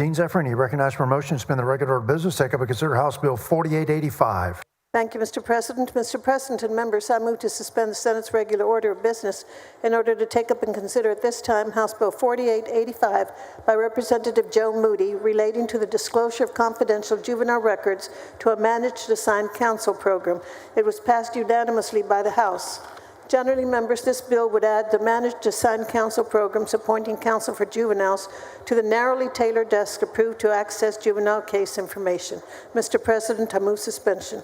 Dean Zeffirini, recognized for a motion to suspend the regular order of business, take up and consider House Bill 4885. Thank you, Mr. President. Mr. President and members, I move to suspend the Senate's regular order of business in order to take up and consider at this time House Bill 4885 by Representative Joe Moody relating to the disclosure of confidential juvenile records to a managed assigned counsel program. It was passed unanimously by the House. Generally, members, this bill would add the managed assigned counsel programs appointing counsel for juveniles to the narrowly tailored desk approved to access juvenile case information. Mr. President, I move suspension.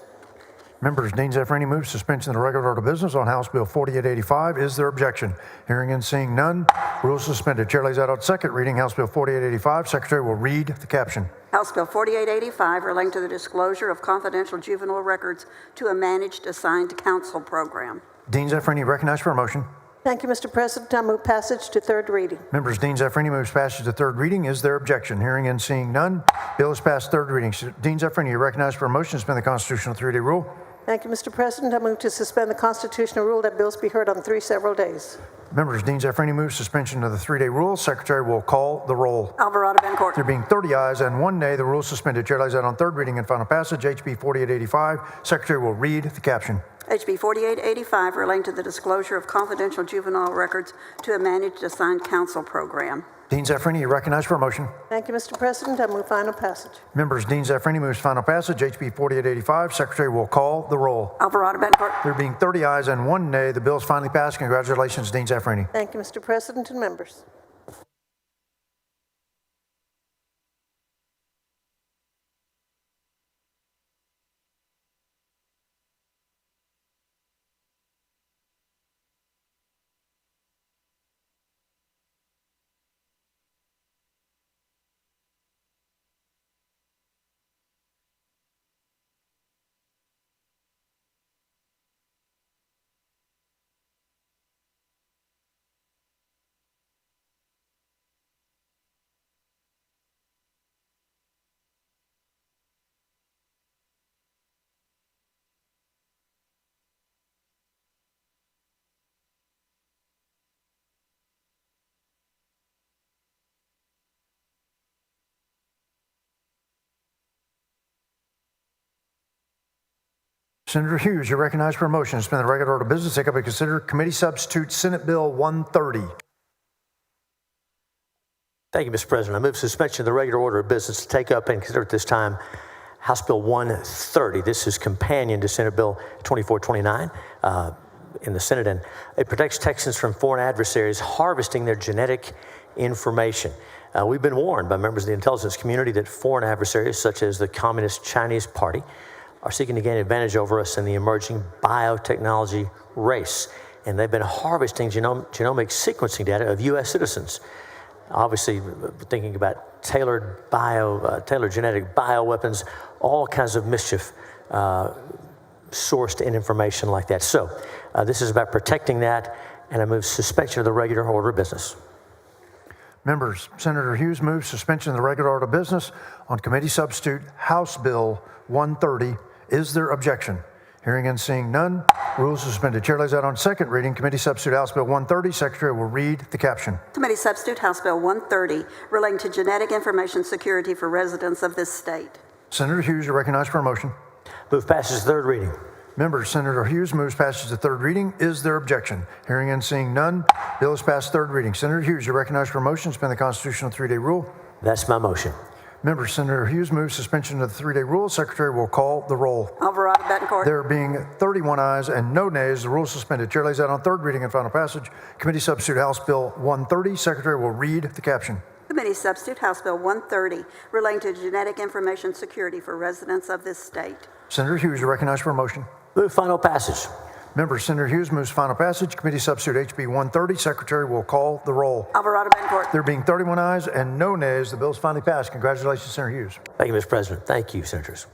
Members, Dean Zeffirini moves suspension of the regular order of business on House Bill 4885. Is there objection? Hearing and seeing none, rules suspended. Chair lays out on second reading House Bill 4885. Secretary will read the caption. House Bill 4885 relating to the disclosure of confidential juvenile records to a managed assigned counsel program. Dean Zeffirini, recognized for a motion. Thank you, Mr. President. I move passage to third reading. Members, Dean Zeffrini moves passage to third reading. Is there objection? Hearing and seeing none, bill is passed third reading. Dean Zeffrini, you recognized for a motion to suspend the constitutional 3-day rule. Thank you, Mr. President. I move to suspend the constitutional rule that bills be heard on 3 several days. Members, Dean Zeffrini moves suspension of the 3-day rule. Secretary will call the roll. Alvarado Bencourt. There being 30 ayes and 1 nay, the rule is suspended. Chair lays out on third reading and final passage, HB 4885. Secretary will read the caption. HB 4885 relating to the disclosure of confidential juvenile records to a managed assigned counsel program. Dean Zeffrini, you recognized for a motion. Thank you, Mr. President. I move final passage. Members, Dean Zeffrini moves final passage, HB 4885. Secretary will call the roll. Alvarado Bencourt. There being 30 ayes and 1 nay, the bill is finally passed. Congratulations, Dean Zeffrini. Thank you, Mr. President and members. Senator Hughes, you're recognized for a motion to suspend the regular order of business, take up and consider committee substitute Senate Bill 130. Thank you, Mr. President. I move suspension of the regular order of business to take up and consider at this time House Bill 130. This is companion to Senate Bill 2429 in the Senate, and it protects Texans from foreign adversaries harvesting their genetic information. We've been warned by members of the intelligence community that foreign adversaries, such as the Communist Chinese Party, are seeking to gain advantage over us in the emerging biotechnology race. And they've been harvesting genomic sequencing data of U.S. citizens. Obviously, thinking about tailored genetic bioweapons, all kinds of mischief sourced in information like that. So this is about protecting that, and I move suspension of the regular order of business. Members, Senator Hughes moves suspension of the regular order of business on committee substitute House Bill 130. Is there objection? Hearing and seeing none, rules suspended. Chair lays out on second reading committee substitute House Bill 130. Secretary will read the caption. Committee substitute House Bill 130 relating to genetic information security for residents of this state. Senator Hughes, you're recognized for a motion. Move passage third reading. Members, Senator Hughes moves passage to third reading. Is there objection? Hearing and seeing none, bill is passed third reading. Senator Hughes, you're recognized for a motion to suspend the constitutional 3-day rule. That's my motion. Members, Senator Hughes moves suspension of the 3-day rule. Secretary will call the roll. Alvarado Betancourt. There being 31 ayes and no nays, the rule is suspended. Chair lays out on third reading and final passage. Committee substitute House Bill 130. Secretary will read the caption. Committee substitute House Bill 130 relating to genetic information security for residents of this state. Senator Hughes, you're recognized for a motion. Move final passage. Members, Senator Hughes moves final passage. Committee substitute HB 130. Secretary will call the roll. Alvarado Betancourt. There being 31 ayes and no nays, the bill is finally passed. Congratulations, Senator Hughes. Thank you, Mr. President. Thank you, Senators.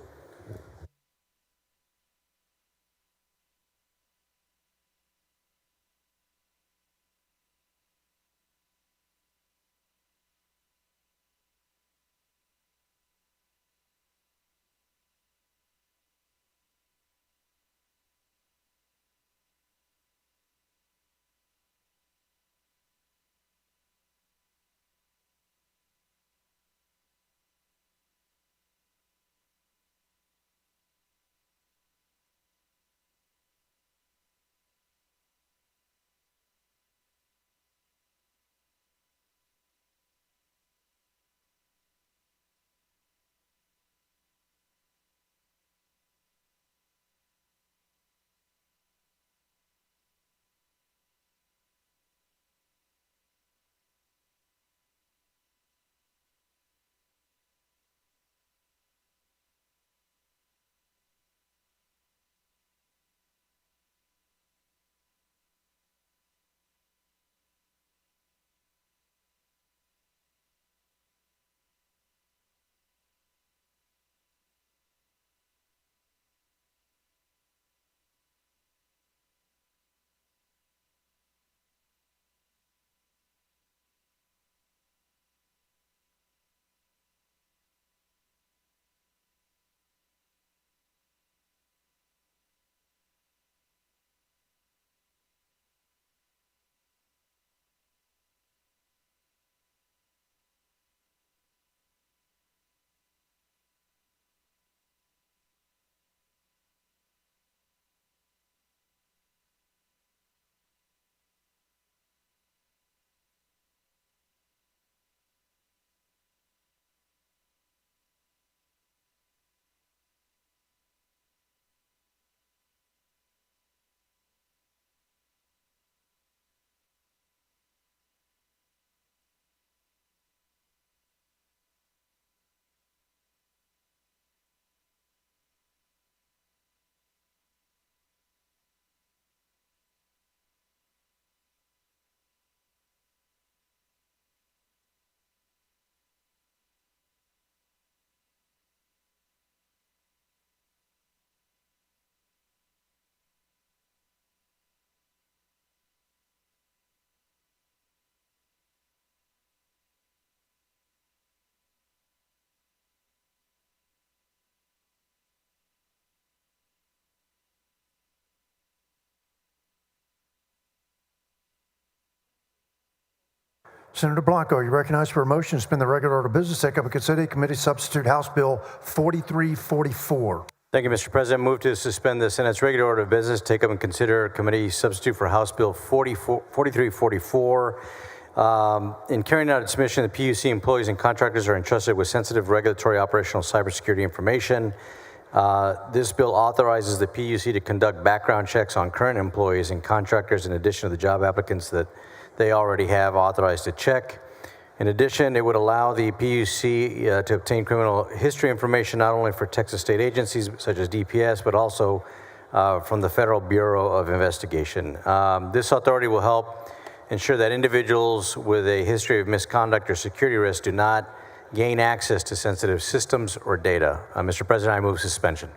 Senator Blanco, you recognized for a motion to suspend the regular order of business, take up and consider committee substitute House Bill 4344. Thank you, Mr. President. Move to suspend the Senate's regular order of business, take up and consider committee substitute for House Bill 4344. In carrying out its mission, the PUC employees and contractors are entrusted with sensitive regulatory operational cybersecurity information. This bill authorizes the PUC to conduct background checks on current employees and contractors in addition to the job applicants that they already have authorized to check. In addition, it would allow the PUC to obtain criminal history information not only for Texas state agencies such as DPS, but also from the Federal Bureau of Investigation. This authority will help ensure that individuals with a history of misconduct or security risks do not gain access to sensitive systems or data. Mr. President, I move suspension.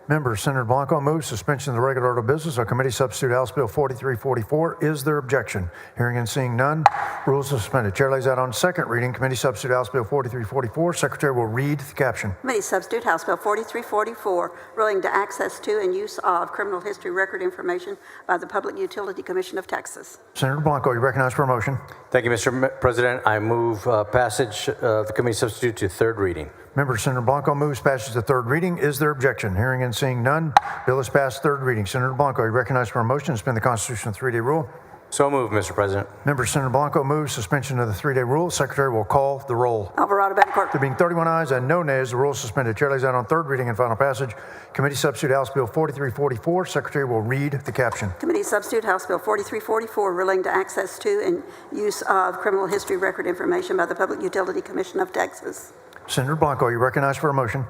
Members, Senator Blanco moves suspension of the regular order of business on committee substitute House Bill 4344. Is there objection? Hearing and seeing none, rules are suspended. Chair lays out on second reading committee substitute House Bill 4344. Secretary will read the caption. Committee substitute House Bill 4344, relating to access to and use of criminal history record information by the Public Utility Commission of Texas. Senator Blanco, you recognized for a motion. Thank you, Mr. President. I move passage of the committee substitute to third reading. Member Senator Blanco moves passage to third reading. Is there objection? Hearing and seeing none, bill is passed third reading. Senator Blanco, you recognized for a motion to suspend the constitutional three-day rule. So moved, Mr. President. Member Senator Blanco moves suspension of the three-day rule. Secretary will call the roll. Alvarado Betancourt. There being 31 ayes and no nays, the rule is suspended. Chair lays out on third reading and final passage committee substitute House Bill 4344. Secretary will read the caption. Committee substitute House Bill 4344, relating to access to and use of criminal history record information by the Public Utility Commission of Texas. Senator Blanco, you recognized for a motion.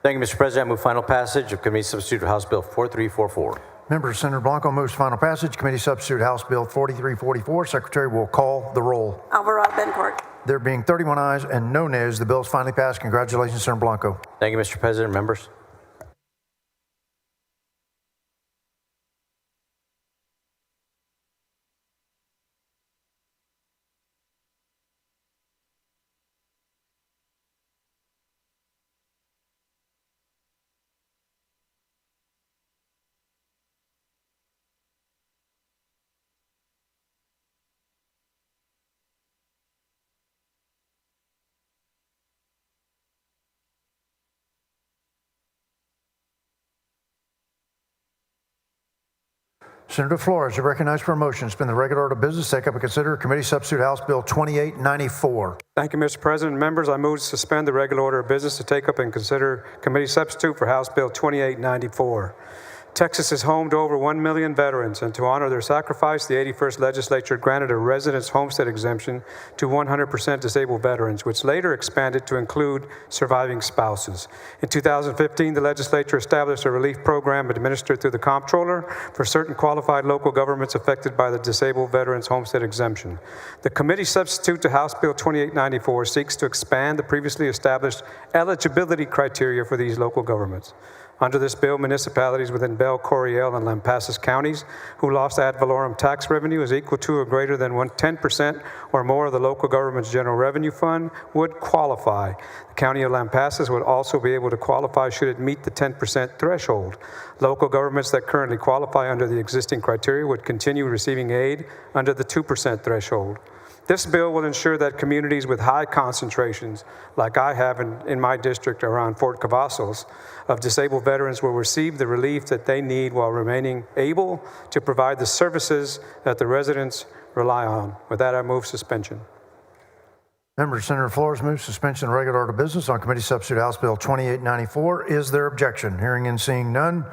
Thank you, Mr. President. I move final passage of committee substitute House Bill 4344. Member Senator Blanco moves final passage committee substitute House Bill 4344. Secretary will call the roll. Alvarado Betancourt. There being 31 ayes and no nays, the bill is finally passed. Congratulations, Senator Blanco. Thank you, Mr. President. Members. Senator Flores, you recognized for a motion to suspend the regular order of business, take up and consider committee substitute House Bill 2894. Thank you, Mr. President. Members, I move to suspend the regular order of business to take up and consider committee substitute for House Bill 2894. Texas is home to over 1 million veterans, and to honor their sacrifice, the 81st legislature granted a residence homestead exemption to 100% disabled veterans, which later expanded to include surviving spouses. In 2015, the legislature established a relief program administered through the comptroller for certain qualified local governments affected by the disabled veterans homestead exemption. The committee substitute to House Bill 2894 seeks to expand the previously established eligibility criteria for these local governments. Under this bill, municipalities within Bell, Coryell, and Lampasas counties who lost ad valorem tax revenue is equal to or greater than 10% or more of the local government's general revenue fund would qualify. The county of Lampasas would also be able to qualify should it meet the 10% threshold. Local governments that currently qualify under the existing criteria would continue receiving aid under the 2% threshold. This bill will ensure that communities with high concentrations, like I have in my district around Fort Cavazos, of disabled veterans will receive the relief that they need while remaining able to provide the services that the residents rely on. With that, I move suspension. Member Senator Flores moves suspension of regular order of business on committee substitute House Bill 2894. Is there objection? Hearing and seeing none,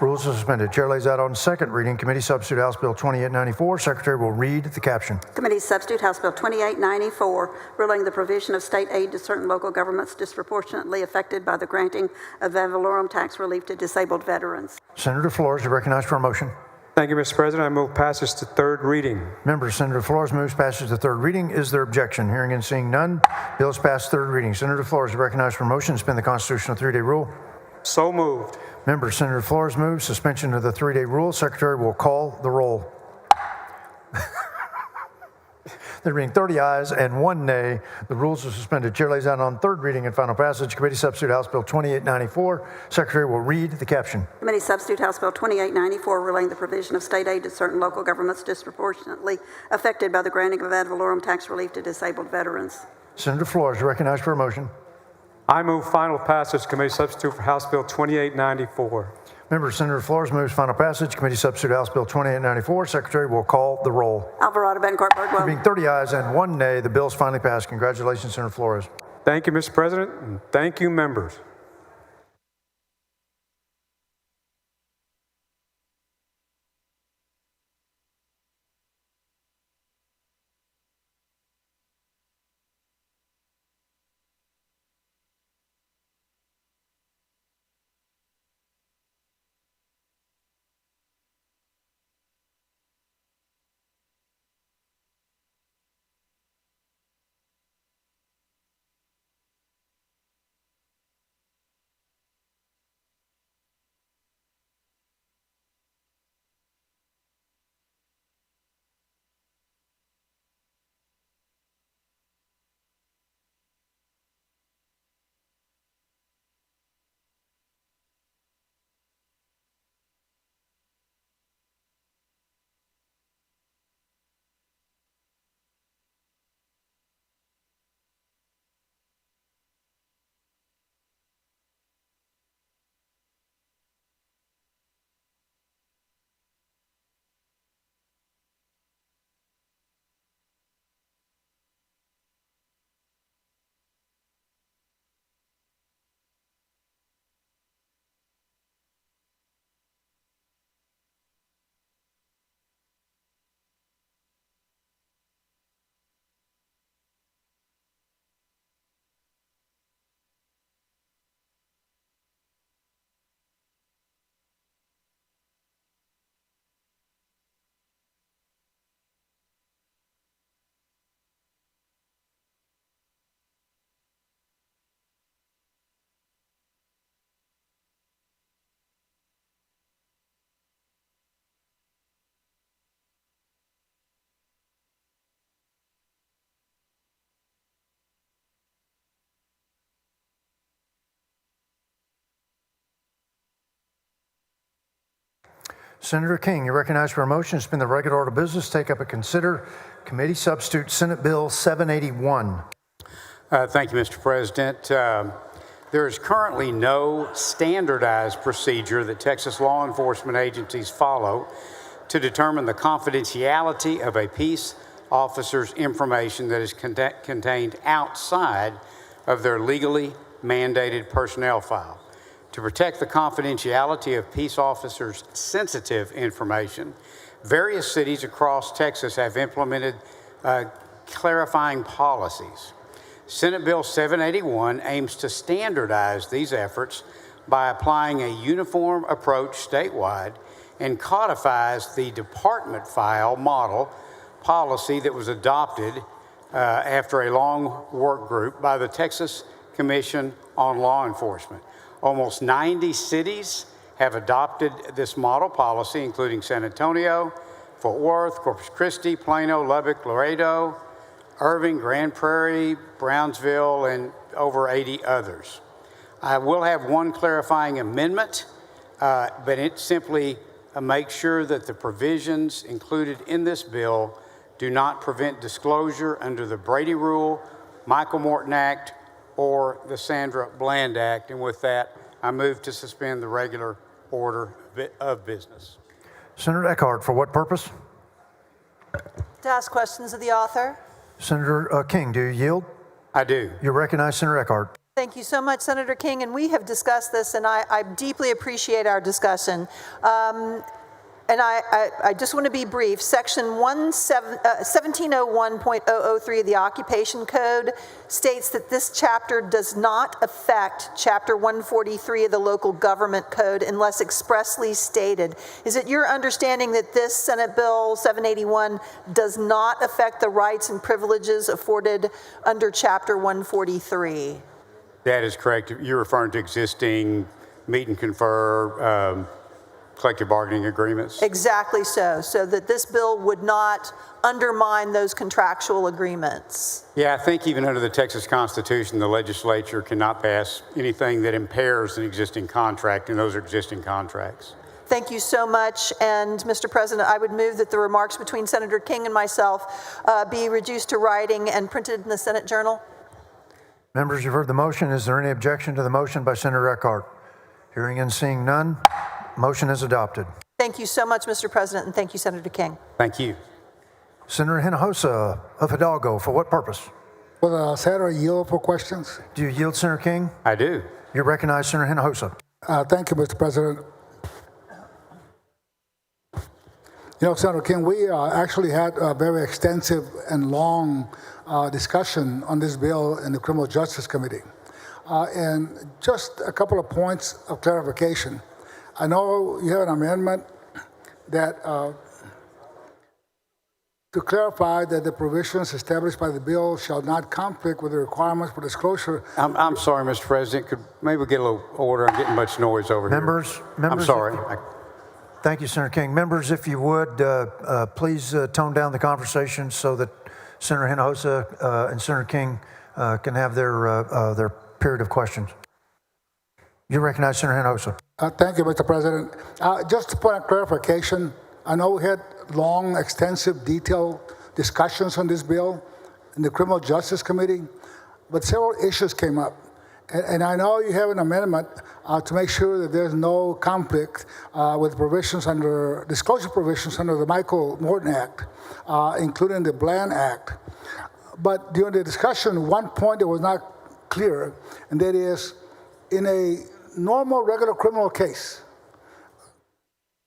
rules are suspended. Chair lays out on second reading committee substitute House Bill 2894. Secretary will read the caption. Committee substitute House Bill 2894, ruling the provision of state aid to certain local governments disproportionately affected by the granting of ad valorem tax relief to disabled veterans. Senator Flores, you recognized for a motion. Thank you, Mr. President. I move passage to third reading. Member Senator Flores moves passage to third reading. Is there objection? Hearing and seeing none, bill is passed third reading. Senator Flores, you recognized for a motion to suspend the constitutional three-day rule. So moved. Member Senator Flores moves suspension of the three-day rule. Secretary will call the roll. There being 30 ayes and 1 nay, the rules are suspended. Chair lays out on third reading and final passage Committee Substitute House Bill 2894. Secretary will read the caption. Committee Substitute House Bill 2894, relating the provision of state aid to certain local governments disproportionately affected by the granting of ad valorem tax relief to disabled veterans. Senator Flores, recognized for a motion. I move final passage, Committee Substitute for House Bill 2894. Member Senator Flores moves final passage. Committee Substitute House Bill 2894. Secretary will call the roll. Alvarado, Bettencourt, There Birdwell. being 30 ayes and 1 nay, the bill is finally passed. Congratulations, Senator Flores. Thank you, Mr. President, and thank you, members. Senator King, you're recognized for a motion to suspend the regular order of business, take up and consider Committee Substitute Senate Bill 781. Thank you, Mr. President. There is currently no standardized procedure that Texas law enforcement agencies follow to determine the confidentiality of a peace officer's information that is contained outside of their legally mandated personnel file. To protect the confidentiality of peace officers' sensitive information, various cities across Texas have implemented clarifying policies. Senate Bill 781 aims to standardize these efforts by applying a uniform approach statewide and codifies the department file model policy that was adopted after a long work group by the Texas Commission on Law Enforcement. Almost 90 cities have adopted this model policy, including San Antonio, Fort Worth, Corpus Christi, Plano, Lubbock, Laredo, Irving, Grand Prairie, Brownsville, and over 80 others. I will have one clarifying amendment, but it simply makes sure that the provisions included in this bill do not prevent disclosure under the Brady Rule, Michael Morton Act, or the Sandra Bland Act. And with that, I move to suspend the regular order of business. Senator Eckhart, for what purpose? To ask questions of the author. Senator King, do you yield? I do. You recognize Senator Eckhart. Thank you so much, Senator King, and we have discussed this, and I deeply appreciate our discussion. And I just want to be brief. Section 1701.003 of the Occupation Code states that this chapter does not affect Chapter 143 of the Local Government Code unless expressly stated. Is it your understanding that this Senate Bill 781 does not affect the rights and privileges afforded under Chapter 143? That is correct. You're referring to existing meet and confer collective bargaining agreements. Exactly so that this bill would not undermine those contractual agreements. Yeah, I think even under the Texas Constitution, the legislature cannot pass anything that impairs an existing contract, and those are existing contracts. Thank you so much. And Mr. President, I would move that the remarks between Senator King and myself be reduced to writing and printed in the Senate Journal. Members, you've heard the motion. Is there any objection to the motion by Senator Eckhart? Hearing and seeing none, motion is adopted. Thank you so much, Mr. President, and thank you, Senator King. Thank you. Senator Hinojosa of Hidalgo, for what purpose? Will the senator yield for questions? Do you yield, Senator King? I do. You're recognized, Senator Hinojosa. Thank you, Mr. President. You know, Senator King, we actually had a very extensive and long discussion on this bill in the Criminal Justice Committee. And just a couple of points of clarification. I know you have an amendment that to clarify that the provisions established by the bill shall not conflict with the requirements for disclosure. I'm sorry, Mr. President. Could maybe we get a little order? I'm getting much noise over Members, here. I'm sorry. Thank you, Senator King. Members, if you would, please tone down the conversation so that Senator Hinojosa and Senator King can have their period of questions. You recognize Senator Hinojosa. Thank you, Mr. President. Just a point of clarification, I know we had long, extensive, detailed discussions on this bill in the Criminal Justice Committee, but several issues came up. And I know you have an amendment to make sure that there's no conflict with provisions under, disclosure provisions under the Michael Morton Act, including the Bland Act. But during the discussion, one point that was not clear, and that is, in a normal, regular criminal case,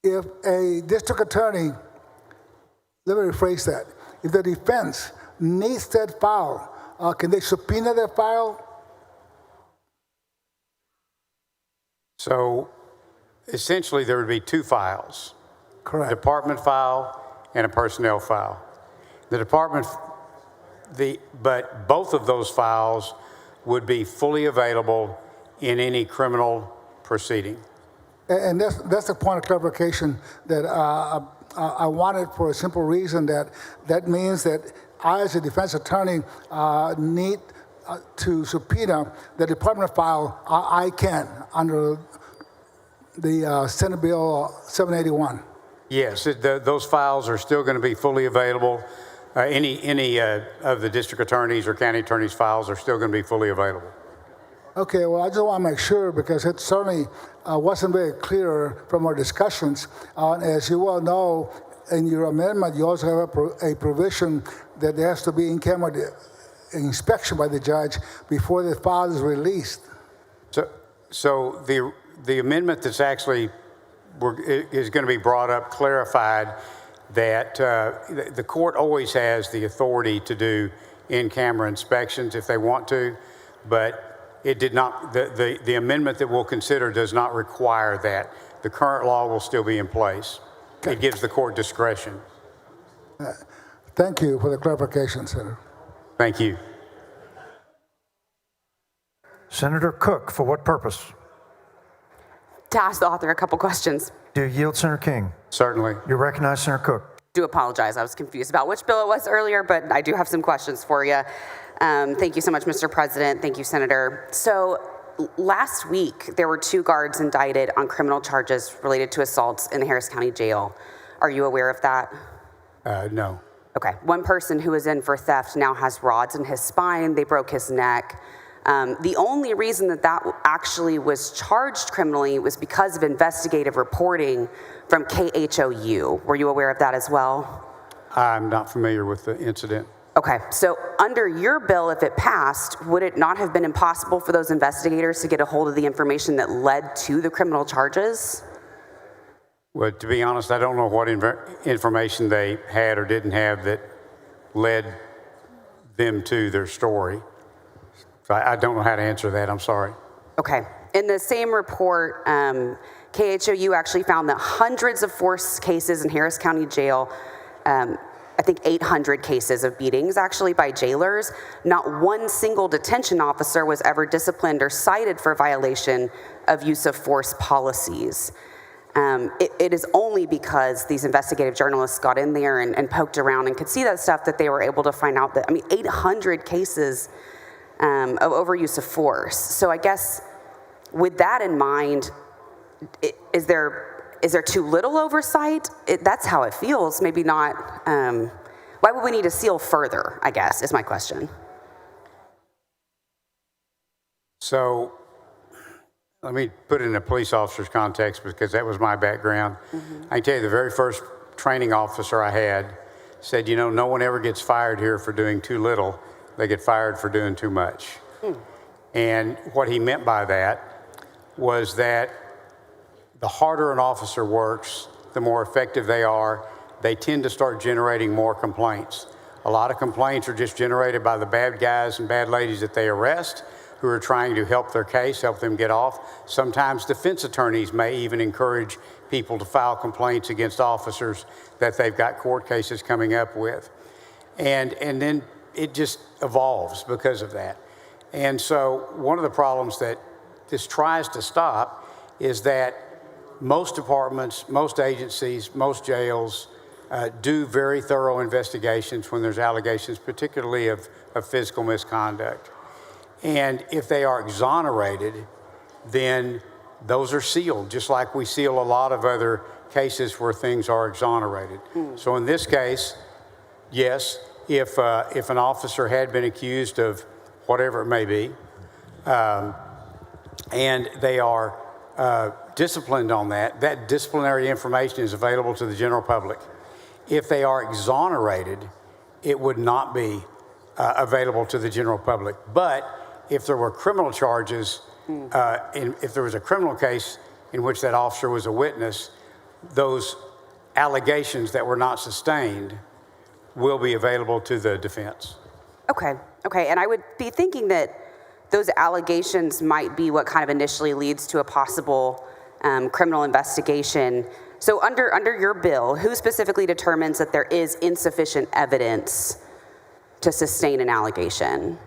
if a district attorney, let me rephrase that, if the defense needs that file, can they subpoena that file? So essentially, there would be two files. Correct. A department file and a personnel file. The department, but both of those files would be fully available in any criminal proceeding. And that's the point of clarification that I wanted, for a simple reason that means that I, as a defense attorney, need to subpoena the department file. I can under the Senate Bill 781. Yes, those files are still going to be fully available. Any of the district attorneys or county attorneys' files are still going to be fully available. Okay, well, I just want to make sure because it certainly wasn't very clear from our discussions. As you well know, in your amendment, you also have a provision that there has to be in-camera inspection by the judge before the file is released. So the amendment that's actually is going to be brought up clarified that the court always has the authority to do in-camera inspections if they want to, but it did not. The amendment that we'll consider does not require that. The current law will still be in place. Okay. It gives the court discretion. Thank you for the clarification, Senator. Thank you. Senator Cook, for what purpose? To ask the author a couple questions. Do you yield, Senator King? Certainly. You recognize Senator Cook. Do apologize. I was confused about which bill it was earlier, but I do have some questions for you. Thank you so much, Mr. President. Thank you, Senator. So last week, there were 2 guards indicted on criminal charges related to assaults in the Harris County Jail. Are you aware of that? No. Okay. One person who was in for theft now has rods in his spine. They broke his neck. The only reason that actually was charged criminally was because of investigative reporting from KHOU. Were you aware of that as well? I'm not familiar with the incident. Okay, so under your bill, if it passed, would it not have been impossible for those investigators to get a hold of the information that led to the criminal charges? Well, to be honest, I don't know what information they had or didn't have that led them to their story. So I don't know how to answer that. I'm sorry. Okay. In the same report, KHOU actually found that hundreds of force cases in Harris County Jail, I think 800 cases of beatings actually by jailers. Not one single detention officer was ever disciplined or cited for violation of use of force policies. it is only because these investigative journalists got in there and poked around and could see that stuff that they were able to find out that, 800 cases of overuse of force. So I guess with that in mind, is there too little oversight? That's how it feels. Maybe not. Why would we need to seal further, I guess, is my question. So let me put it in a police officer's context because that was my background. I can tell you the very first training officer I had said, no one ever gets fired here for doing too little. They get fired for doing too much. And what he meant by that was that the harder an officer works, the more effective they are. They tend to start generating more complaints. A lot of complaints are just generated by the bad guys and bad ladies that they arrest, who are trying to help their case, help them get off. Sometimes defense attorneys may even encourage people to file complaints against officers that they've got court cases coming up with. And then it just evolves because of that. And so one of the problems that this tries to stop is that most departments, most agencies, most jails do very thorough investigations when there's allegations, particularly of physical misconduct. And if they are exonerated, then those are sealed, just like we seal a lot of other cases where things are exonerated. So in this case, yes, if an officer had been accused of whatever it may be, and they are disciplined on that, that disciplinary information is available to the general public. If they are exonerated, it would not be available to the general public. But if there were criminal charges, if there was a criminal case in which that officer was a witness, those allegations that were not sustained will be available to the defense. Okay, and I would be thinking that those allegations might be what kind of initially leads to a possible criminal investigation. So under your bill, who specifically determines that there is insufficient evidence to sustain an allegation?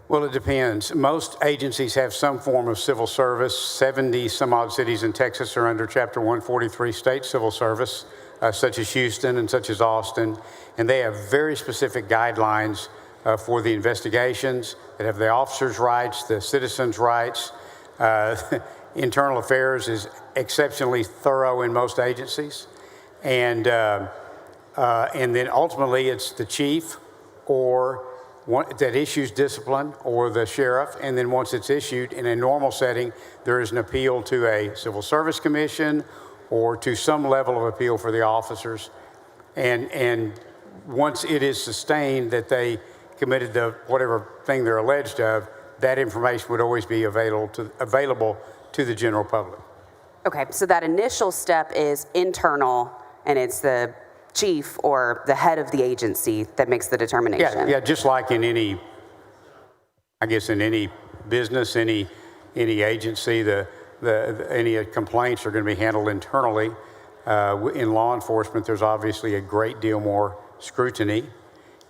Well, it depends. Most agencies have some form of civil service. 70 some odd cities in Texas are under Chapter 143 state civil service, such as Houston and such as Austin. And they have very specific guidelines for the investigations that have the officers' rights, the citizens' rights. Internal affairs is exceptionally thorough in most agencies. And then ultimately it's the chief or that issues discipline, or the sheriff, and then once it's issued in a normal setting, there is an appeal to a civil service commission or to some level of appeal for the officers. And once it is sustained that they committed the whatever thing they're alleged of, that information would always be available to the general public. Okay, so that initial step is internal, and it's the chief or the head of the agency that makes the determination. Yeah, just like in any business, any agency, any complaints are going to be handled internally. In law enforcement, there's obviously a great deal more scrutiny,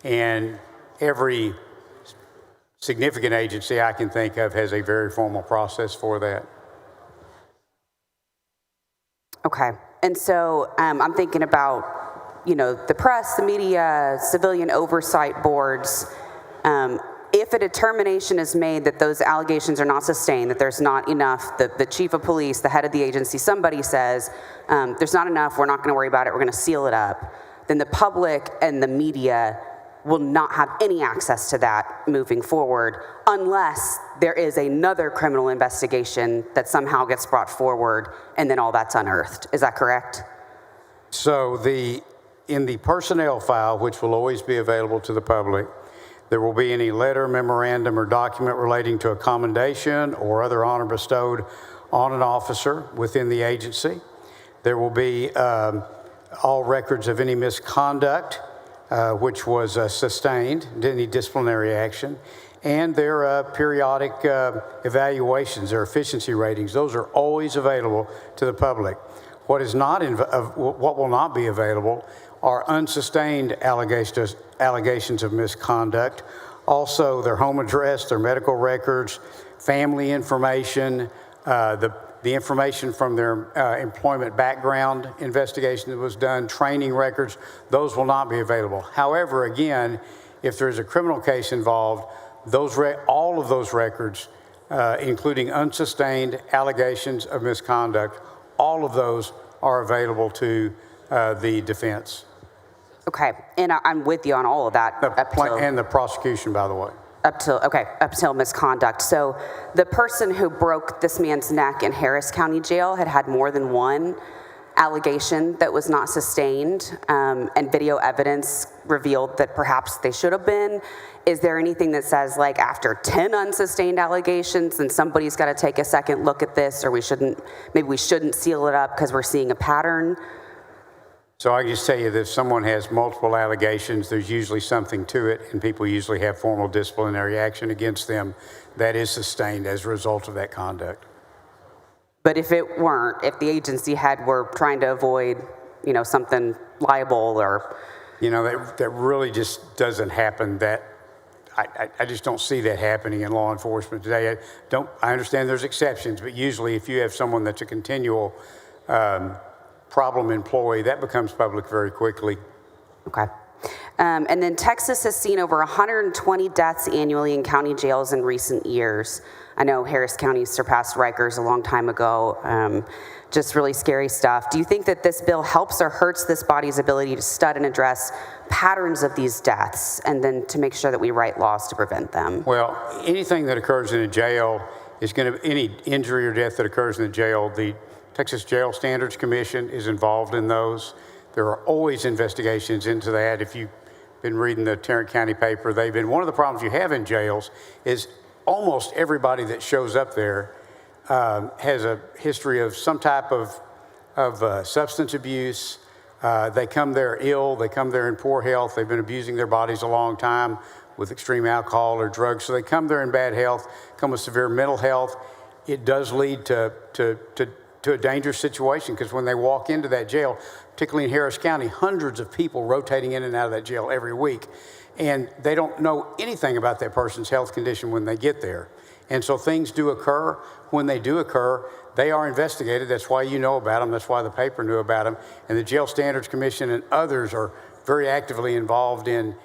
and every significant agency I can think of has a very formal process for that. Okay, and so I'm thinking about the press, the media, civilian oversight boards. If a determination is made that those allegations are not sustained, that there's not enough, the chief of police, the head of the agency, somebody says, there's not enough, we're not going to worry about it, we're going to seal it up, then the public and the media will not have any access to that moving forward unless there is another criminal investigation that somehow gets brought forward and then all that's unearthed. Is that correct? So in the personnel file, which will always be available to the public, there will be any letter, memorandum, or document relating to a commendation or other honor bestowed on an officer within the agency. There will be all records of any misconduct which was sustained, any disciplinary action, and their periodic evaluations, their efficiency ratings. Those are always available to the public. What will not be available are unsustained allegations of misconduct, also their home address, their medical records, family information, the information from their employment background investigation that was done, training records, those will not be available. However, again, if there's a criminal case involved, all of those records, including unsustained allegations of misconduct, all of those are available to the defense. Okay, and I'm with you on all of that. And the prosecution, by the way. Up till misconduct. So the person who broke this man's neck in Harris County Jail had more than one allegation that was not sustained, and video evidence revealed that perhaps they should have been. Is there anything that says, like, after 10 unsustained allegations, then somebody's got to take a second look at this, or maybe we shouldn't seal it up because we're seeing a pattern? So I just tell you that if someone has multiple allegations, there's usually something to it, and people usually have formal disciplinary action against them that is sustained as a result of that conduct. But if it weren't, if the agency were trying to avoid, something liable or... that really just doesn't happen. I just don't see that happening in law enforcement today. I understand there's exceptions, but usually if you have someone that's a continual problem employee, that becomes public very quickly. Okay. And then Texas has seen over 120 deaths annually in county jails in recent years. I know Harris County surpassed Rikers a long time ago. Just really scary stuff. Do you think that this bill helps or hurts this body's ability to study and address patterns of these deaths, and then to make sure that we write laws to prevent them? Well, anything that occurs in a jail is any injury or death that occurs in the jail, the Texas Jail Standards Commission is involved in those. There are always investigations into that. If you've been reading the Tarrant County paper, one of the problems you have in jails is almost everybody that shows up there has a history of some type of substance abuse. They come there ill, they come there in poor health, they've been abusing their bodies a long time with extreme alcohol or drugs, so they come there in bad health, come with severe mental health. It does lead to a dangerous situation, because when they walk into that jail, particularly in Harris County, hundreds of people rotating in and out of that jail every week, and they don't know anything about that person's health condition when they get there. And so things do occur. When they do occur, they are investigated. That's why you know about them. That's why the paper knew about them. And the Jail Standards Commission and others are very actively involved in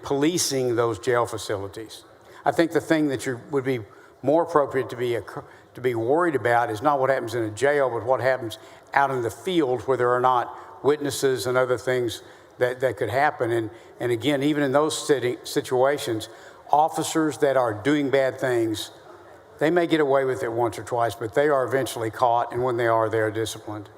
policing those jail facilities. I think the thing that would be more appropriate to be worried about is not what happens in a jail, but what happens out in the field where there are not witnesses and other things that could happen. And again, even in those situations, officers that are doing bad things, they may get away with it once or twice, but they are eventually caught, and when they are disciplined.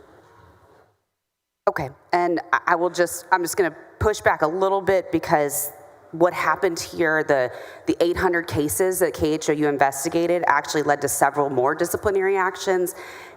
Okay, and I'm just going to push back a little bit, because what happened here, the 800 cases that KHOU investigated actually led to several more disciplinary actions.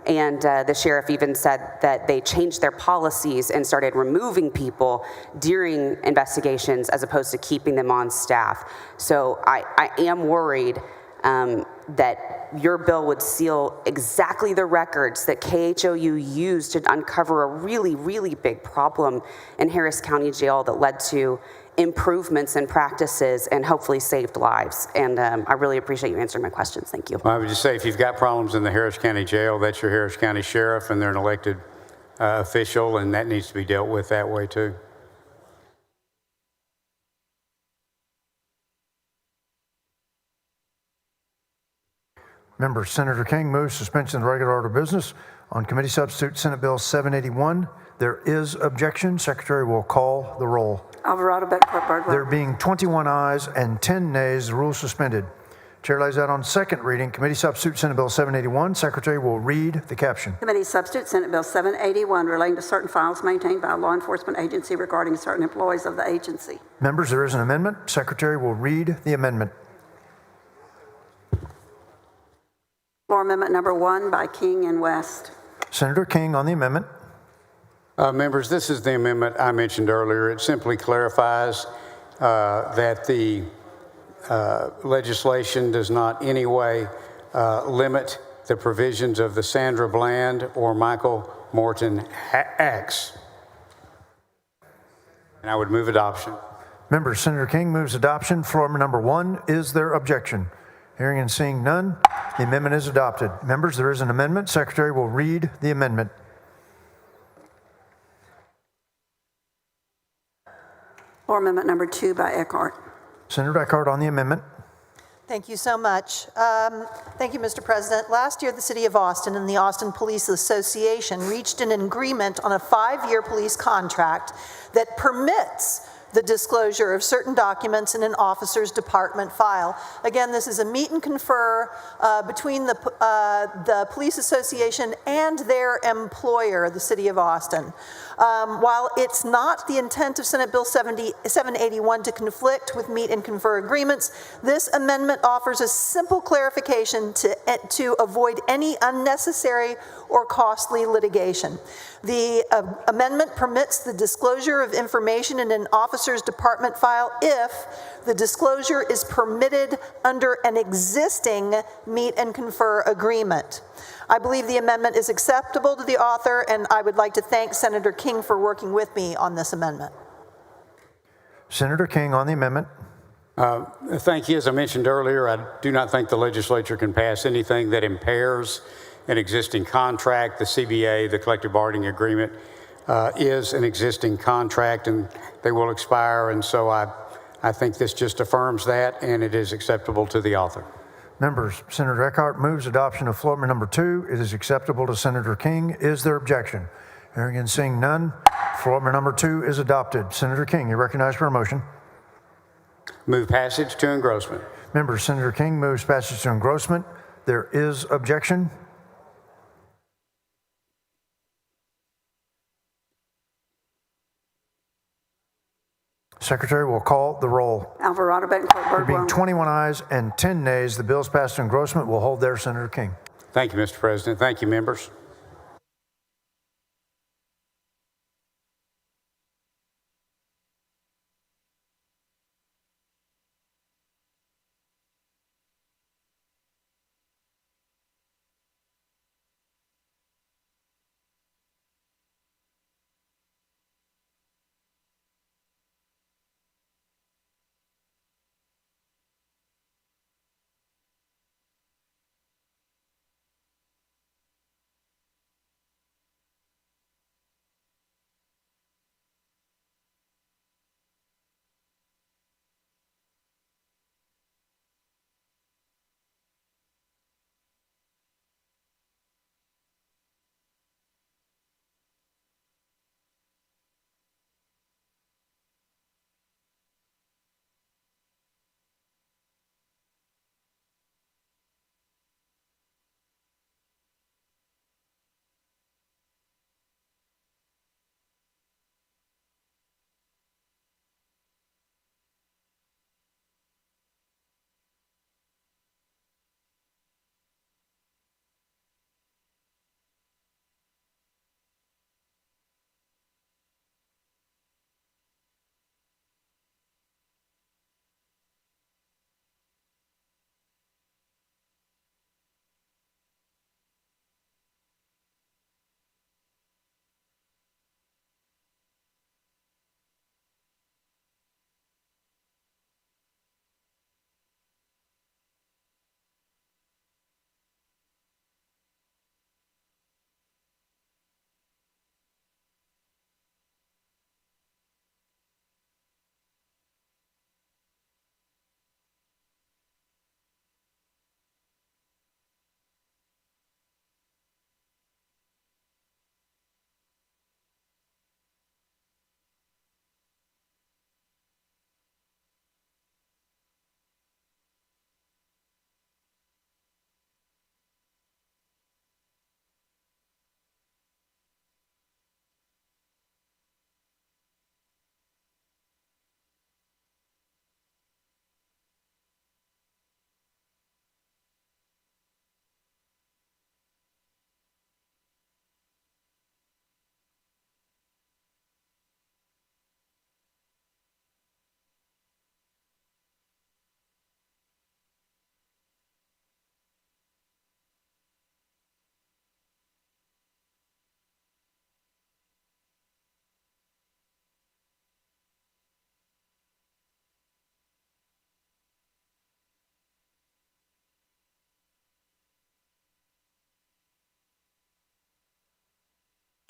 And the sheriff even said that they changed their policies and started removing people during investigations as opposed to keeping them on staff. So I am worried that your bill would seal exactly the records that KHOU used to uncover a really, really big problem in Harris County Jail that led to improvements in practices and hopefully saved lives. And I really appreciate you answering my questions. Thank you. Well, I would just say, if you've got problems in the Harris County Jail, that's your Harris County Sheriff, and they're an elected official, and that needs to be dealt with that way too. Member Senator King moves suspension of the regular order of business on committee substitute Senate Bill 781. There is objection. Secretary will call the roll. Alvarado, Beckford, Bardwell. There being 21 ayes and 10 nays, the rule is suspended. Chair lays out on second reading committee substitute Senate Bill 781. Secretary will read the caption. Committee substitute Senate Bill 781 relating to certain files maintained by a law enforcement agency regarding certain employees of the agency. Members, there is an amendment. Secretary will read the amendment. Floor amendment number 1 by King and West. Senator King on the amendment. Members, this is the amendment I mentioned earlier. It simply clarifies that the legislation does not in any way limit the provisions of the Sandra Bland or Michael Morton Acts. And I would move adoption. Members, Senator King moves adoption. Floor number 1. Is there objection? Hearing and seeing none, The amendment is adopted. Members, there is an amendment. Secretary will read the amendment. Floor Amendment Number 2 by Eckhart. Senator Eckhart on the amendment. Thank you so much. Thank you, Mr. President. Last year, the City of Austin and the Austin Police Association reached an agreement on a 5-year police contract that permits the disclosure of certain documents in an officer's department file. Again, this is a meet and confer between the Police Association and their employer, the City of Austin. While it's not the intent of Senate Bill 781 to conflict with meet and confer agreements, this amendment offers a simple clarification to avoid any unnecessary or costly litigation. The amendment permits the disclosure of information in an officer's department file if the disclosure is permitted under an existing meet and confer agreement. I believe the amendment is acceptable to the author, and I would like to thank Senator King for working with me on this amendment. Senator King on the amendment. Thank you. As I mentioned earlier, I do not think the legislature can pass anything that impairs an existing contract. The CBA, the collective bargaining agreement, is an existing contract, and they will expire. And so I think this just affirms that, and it is acceptable to the author. Members, Senator Eckhart moves adoption of Floor Amendment Number 2. It is acceptable to Senator King. Is there objection? Hearing and seeing none, Floor Amendment Number 2 is adopted. Senator King, you recognized for a motion. Move passage to engrossment. Members, Senator King moves passage to engrossment. There is objection. Secretary will call the roll. Alvarado, Betancourt, There Birdwell. being 21 ayes and 10 nays, the bill is passed to engrossment. Will hold there, Senator King. Thank you, Mr. President. Thank you, members.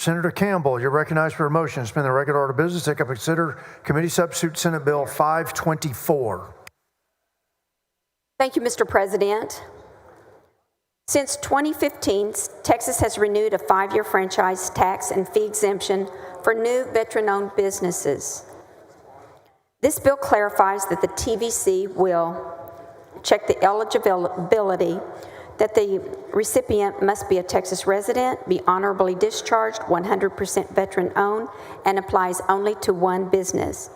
Senator Campbell, you're recognized for a motion to suspend the regular order of business, take up and consider Committee Substitute Senate Bill 524. Thank you, Mr. President. Since 2015, Texas has renewed a 5-year franchise tax and fee exemption for new veteran-owned businesses. This bill clarifies that the TVC will check the eligibility that the recipient must be a Texas resident, be honorably discharged, 100% veteran-owned, and applies only to one business.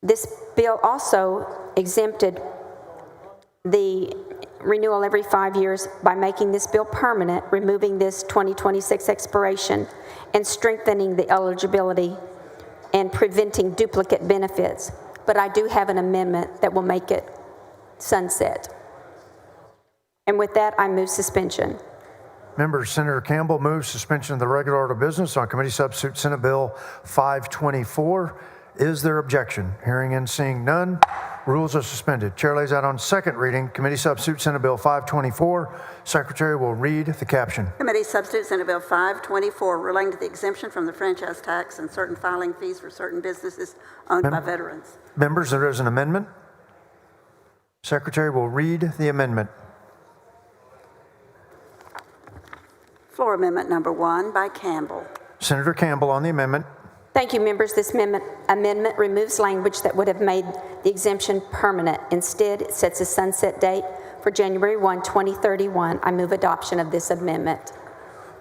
This bill also exempted the renewal every 5 years by making this bill permanent, removing this 2026 expiration, and strengthening the eligibility and preventing duplicate benefits. But I do have an amendment that will make it sunset. And with that, I move suspension. Members, Senator Campbell moves suspension of the regular order of business on Committee Substitute Senate Bill 524. Is there objection? Hearing and seeing none, rules are suspended. Chair lays out on second reading Committee Substitute Senate Bill 524. Secretary will read the caption. Committee Substitute Senate Bill 524 relating to the exemption from the franchise tax and certain filing fees for certain businesses owned by veterans. Members, there is an amendment. Secretary will read the amendment. Floor Amendment Number 1 by Campbell. Senator Campbell on the amendment. Thank you, members. This amendment removes language that would have made the exemption permanent. Instead, it sets a sunset date for January 1, 2031. I move adoption of this amendment.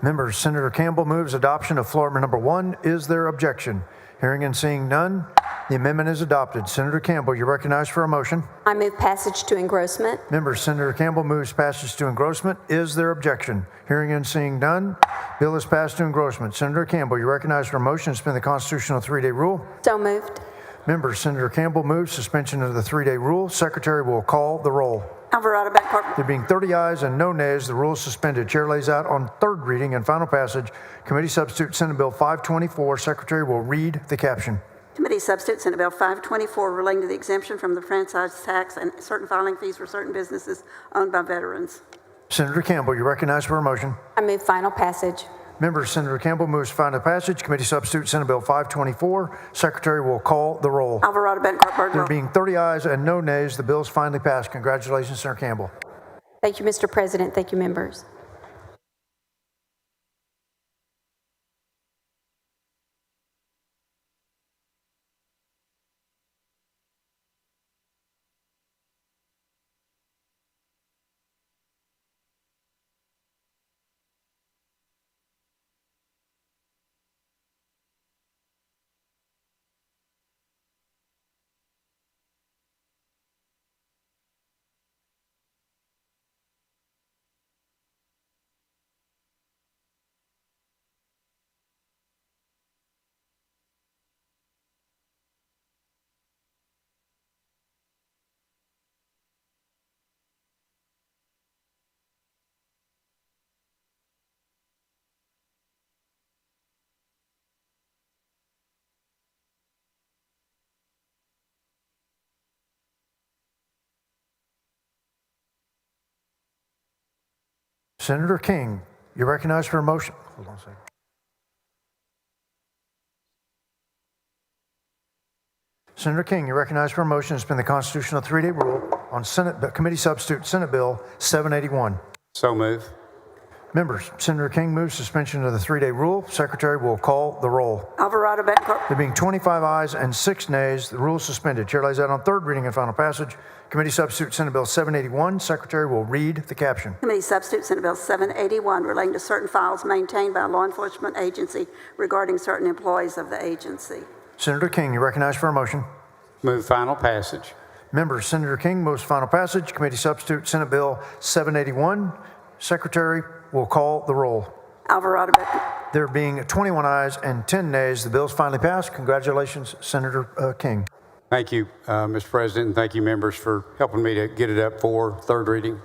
Members, Senator Campbell moves adoption of floor amendment number 1. Is there objection? Hearing and seeing none, the amendment is adopted. Senator Campbell, you're recognized for a motion. I move passage to engrossment. Members, Senator Campbell moves passage to engrossment. Is there objection? Hearing and seeing none, bill is passed to engrossment. Senator Campbell, you're recognized for a motion to suspend the constitutional 3-day rule. So moved. Members, Senator Campbell moves suspension of the 3-day rule. Secretary will call the roll. Alvarado, Bettencourt. There being 30 ayes and no nays, the rule is suspended. Chair lays out on third reading and final passage Committee Substitute Senate Bill 524. Secretary will read the caption. Committee Substitute Senate Bill 524 relating to the exemption from the franchise tax and certain filing fees for certain businesses owned by veterans. Senator Campbell, you're recognized for a motion. I move final passage. Members, Senator Campbell moves final passage. Committee Substitute Senate Bill 524. Secretary will call the roll. Alvarado, Bettencourt, Birdwell. There being 30 ayes and no nays, the bill is finally passed. Congratulations, Senator Campbell. Thank you, Mr. President. Thank you, members. Senator King, you're recognized for a motion. Hold on a second. Senator King, you're recognized for a motion to suspend the constitutional 3-day rule on Committee Substitute Senate Bill 781. So move. Members, Senator King moves suspension of the 3-day rule. Secretary will call the roll. Alvarado, Bettencourt. There being 25 ayes and 6 nays, the rule is suspended. Chair lays out on third reading and final passage Committee Substitute Senate Bill 781. Secretary will read the caption. Committee Substitute Senate Bill 781 relating to certain files maintained by a law enforcement agency regarding certain employees of the agency. Senator King, you're recognized for a motion. Move final passage. Members, Senator King moves final passage. Committee Substitute Senate Bill 781. Secretary will call the roll. Alvarado, Bettencourt. There being 21 ayes and 10 nays, the bill is finally passed. Congratulations, Senator King. Thank you, Mr. President, and thank you, members, for helping me to get it up for third reading.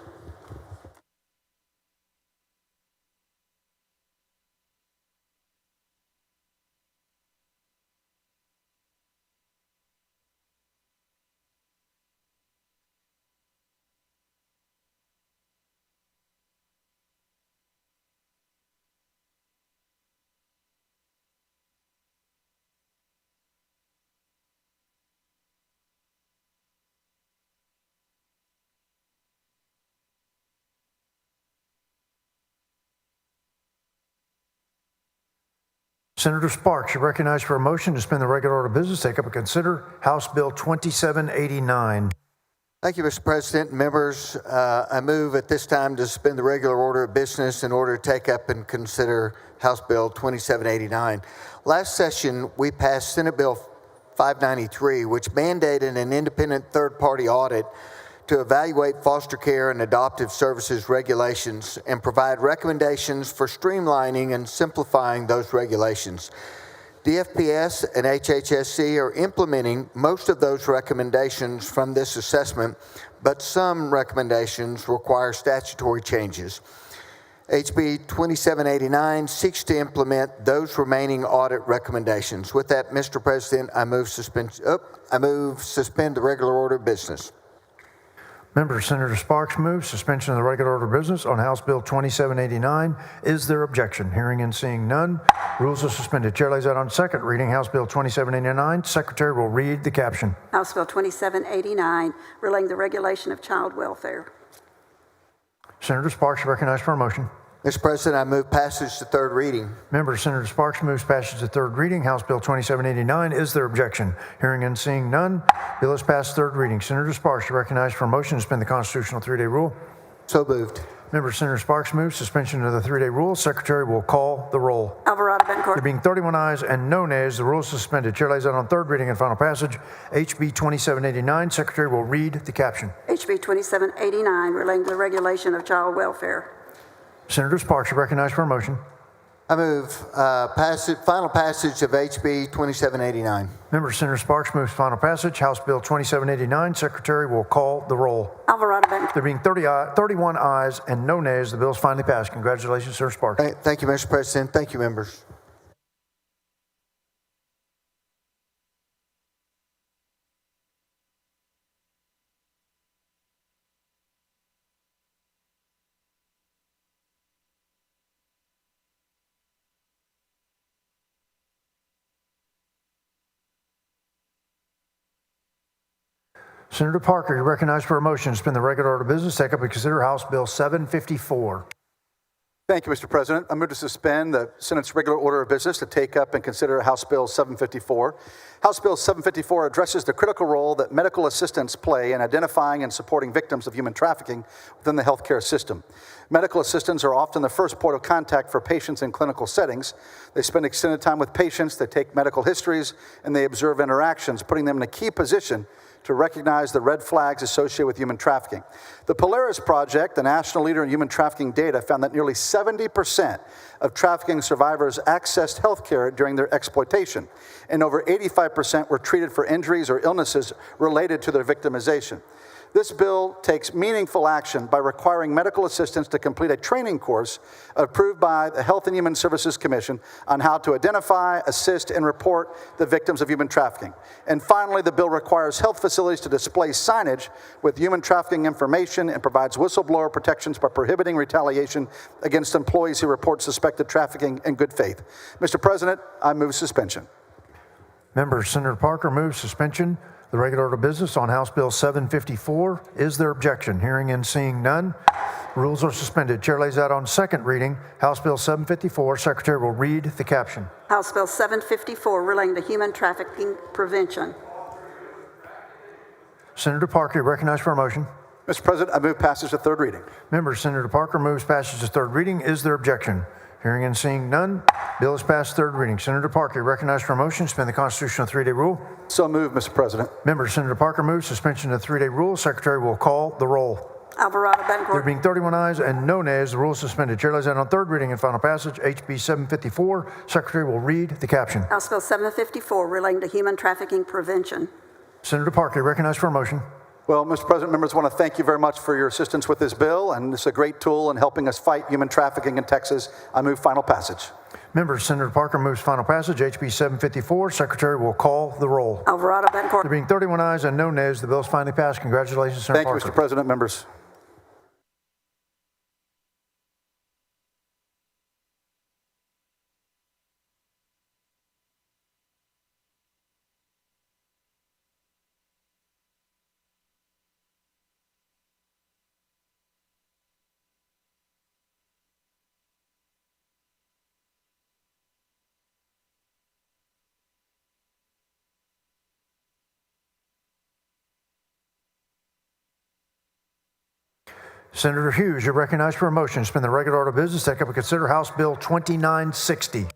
Senator Sparks, you're recognized for a motion to suspend the regular order of business, take up and consider House Bill 2789. Thank you, Mr. President. Members, I move at this time to suspend the regular order of business in order to take up and consider House Bill 2789. Last session, we passed Senate Bill 593, which mandated an independent third-party audit to evaluate foster care and adoptive services regulations and provide recommendations for streamlining and simplifying those regulations. DFPS and HHSC are implementing most of those recommendations from this assessment, but some recommendations require statutory changes. HB 2789 seeks to implement those remaining audit recommendations. With that, Mr. President, I move suspend the regular order of business. Member Senator Sparks moves suspension of the regular order of business on House Bill 2789. Is there objection? Hearing and seeing none, rules are suspended. Chair lays out on second reading House Bill 2789. Secretary will read the caption. House Bill 2789, relating the regulation of child welfare. Senator Sparks, you're recognized for a motion. Mr. President, I move passage to third reading. Member Senator Sparks moves passage to third reading House Bill 2789. Is there objection? Hearing and seeing none, bill is passed third reading. Senator Sparks, you're recognized for a motion to suspend the constitutional three-day rule. So moved. Member Senator Sparks moves suspension of the three-day rule. Secretary will call the roll. Alvarado Bencourt. There being 31 ayes and no nays, the rule is suspended. Chair lays out on third reading and final passage HB 2789. Secretary will read the caption. HB 2789, relating to the regulation of child welfare. Senator Sparks, you're recognized for a motion. I move final passage of HB 2789. Member Senator Sparks moves final passage. House Bill 2789. Secretary will call the roll. Alvarado Bencourt. There being 31 ayes and no nays, the bill is finally passed. Congratulations, Senator Sparks. Thank you, Mr. President. Thank you, members. Senator Parker, you're recognized for a motion to suspend the regular order of business, take up and consider House Bill 754. Thank you, Mr. President. I move to suspend the Senate's regular order of business to take up and consider House Bill 754. House Bill 754 addresses the critical role that medical assistants play in identifying and supporting victims of human trafficking within the healthcare system. Medical assistants are often the first port of contact for patients in clinical settings. They spend extended time with patients, they take medical histories, and they observe interactions, putting them in a key position to recognize the red flags associated with human trafficking. The Polaris Project, the national leader in human trafficking data, found that nearly 70% of trafficking survivors accessed health care during their exploitation, and over 85% were treated for injuries or illnesses related to their victimization. This bill takes meaningful action by requiring medical assistants to complete a training course approved by the Health and Human Services Commission on how to identify, assist, and report the victims of human trafficking. And finally, the bill requires health facilities to display signage with human trafficking information and provides whistleblower protections by prohibiting retaliation against employees who report suspected trafficking in good faith. Mr. President, I move suspension. Member Senator Parker moves suspension the regular order of business on House Bill 754. Is there objection? Hearing and seeing none, rules are suspended. Chair lays out on second reading House Bill 754. Secretary will read the caption. House Bill 754, relating to human trafficking prevention. Senator Parker, you're recognized for a motion. Mr. President, I move passage to third reading. Member Senator Parker moves passage to third reading. Is there objection? Hearing and seeing none, bill is passed third reading. Senator Parker, recognized for a motion to suspend the constitutional three-day rule. So moved, Mr. President. Member Senator Parker moves suspension of the three-day rule. Secretary will call the roll. Alvarado Bencourt. There being 31 ayes and no nays, the rule is suspended. Chair lays out on third reading and final passage HB 754. Secretary will read the caption. House Bill 754, relating to human trafficking prevention. Senator Parker, recognized for a motion. Well, Mr. President, members, want to thank you very much for your assistance with this bill, and it's a great tool in helping us fight human trafficking in Texas. I move final passage. Member Senator Parker moves final passage HB 754. Secretary will call the roll. Alvarado Bencourt. There being 31 ayes and no nays, the bill is finally passed. Congratulations, Senator Parker. Thank you, Mr. President, members. Senator Hughes, you're recognized for a motion to suspend the regular order of business, take up and consider House Bill 2960.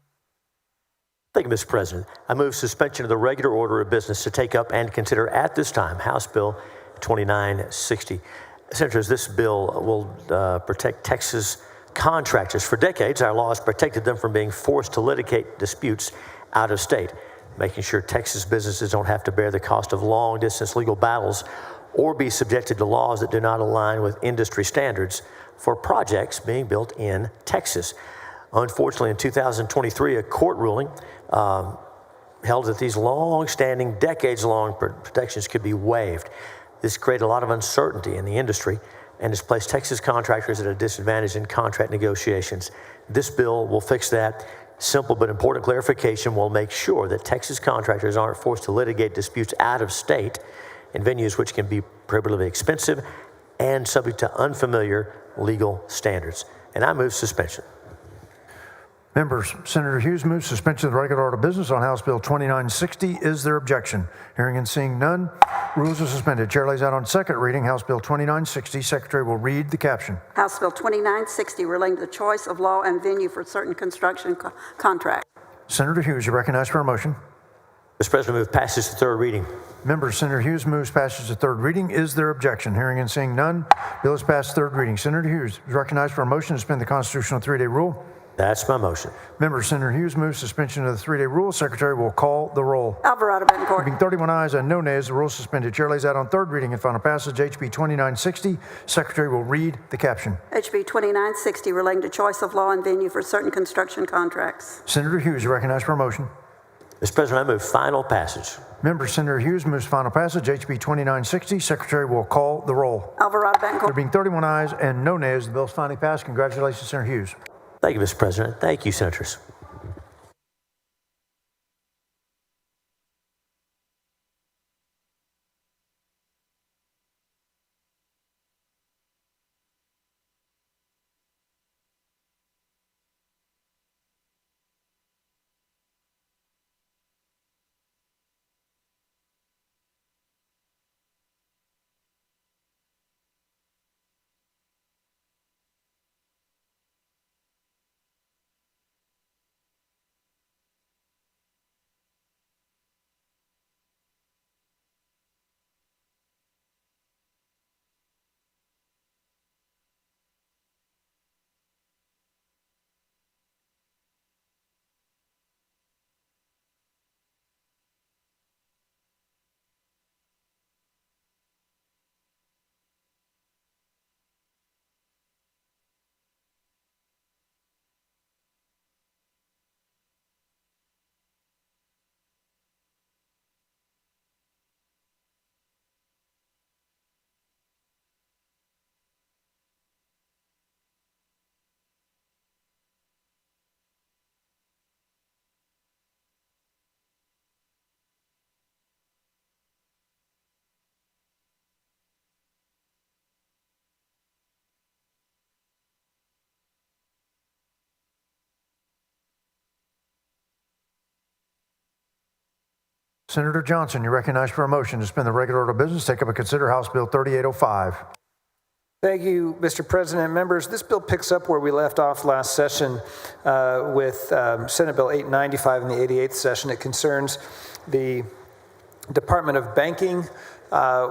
Thank you, Mr. President. I move suspension of the regular order of business to take up and consider at this time House Bill 2960. Senators, this bill will protect Texas contractors. For decades, our laws protected them from being forced to litigate disputes out of state, making sure Texas businesses don't have to bear the cost of long-distance legal battles or be subjected to laws that do not align with industry standards for projects being built in Texas. Unfortunately, in 2023, a court ruling held that these long-standing, decades-long protections could be waived. This created a lot of uncertainty in the industry and has placed Texas contractors at a disadvantage in contract negotiations. This bill will fix that. Simple but important clarification will make sure that Texas contractors aren't forced to litigate disputes out of state in venues which can be prohibitively expensive and subject to unfamiliar legal standards. And I move suspension. Members, Senator Hughes moves suspension of the regular order of business on House Bill 2960. Is there objection? Hearing and seeing none, rules are suspended. Chair lays out on second reading House Bill 2960. Secretary will read the caption. House Bill 2960 relating to the choice of law and venue for certain construction contracts. Senator Hughes, you're recognized for a motion. Mr. President, I move passage to third reading. Members, Senator Hughes moves passage to third reading. Is there objection? Hearing and seeing none, bill is passed third reading. Senator Hughes is recognized for a motion to suspend the constitutional 3-day rule. That's my motion. Members, Senator Hughes moves suspension of the 3-day rule. Secretary will call the roll. Alvarado Betancourt. Being 31 ayes and no nays, the rule is suspended. Chair lays out on third reading and final passage HB 2960. Secretary will read the caption. HB 2960 relating to choice of law and venue for certain construction contracts. Senator Hughes, you recognized for a motion. Mr. President, I move final passage. Members, Senator Hughes moves final passage HB 2960. Secretary will call the roll. Alvarado Betancourt. There being 31 ayes and no nays, the bill is finally passed. Congratulations, Senator Hughes. Thank you, Mr. President. Thank you, Senators. Senator Johnson, you're recognized for a motion to suspend the regular order of business, take up and consider House Bill 3805. Thank you, Mr. President. Members, this bill picks up where we left off last session with Senate Bill 895 in the 88th session. It concerns the Department of Banking.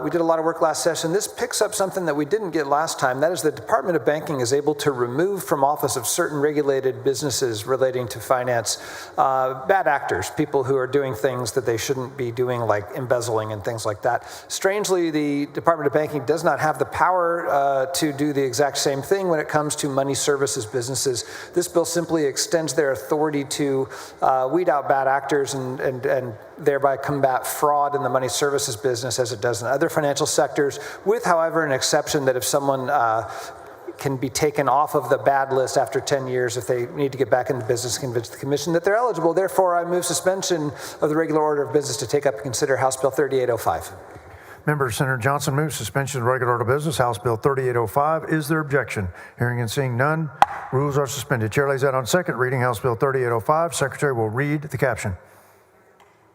We did a lot of work last session. This picks up something that we didn't get last time. That is the Department of Banking is able to remove from office of certain regulated businesses relating to finance bad actors, people who are doing things that they shouldn't be doing, like embezzling and things like that. Strangely, the Department of Banking does not have the power to do the exact same thing when it comes to money services businesses. This bill simply extends their authority to weed out bad actors and thereby combat fraud in the money services business as it does in other financial sectors, with, however, an exception that if someone can be taken off of the bad list after 10 years if they need to get back into business, convince the commission that they're eligible. Therefore, I move suspension of the regular order of business to take up and consider House Bill 3805. Member Senator Johnson moves suspension of the regular order of business, House Bill 3805. Is there objection? Hearing and seeing none, rules are suspended. Chair lays out on second reading House Bill 3805. Secretary will read the caption.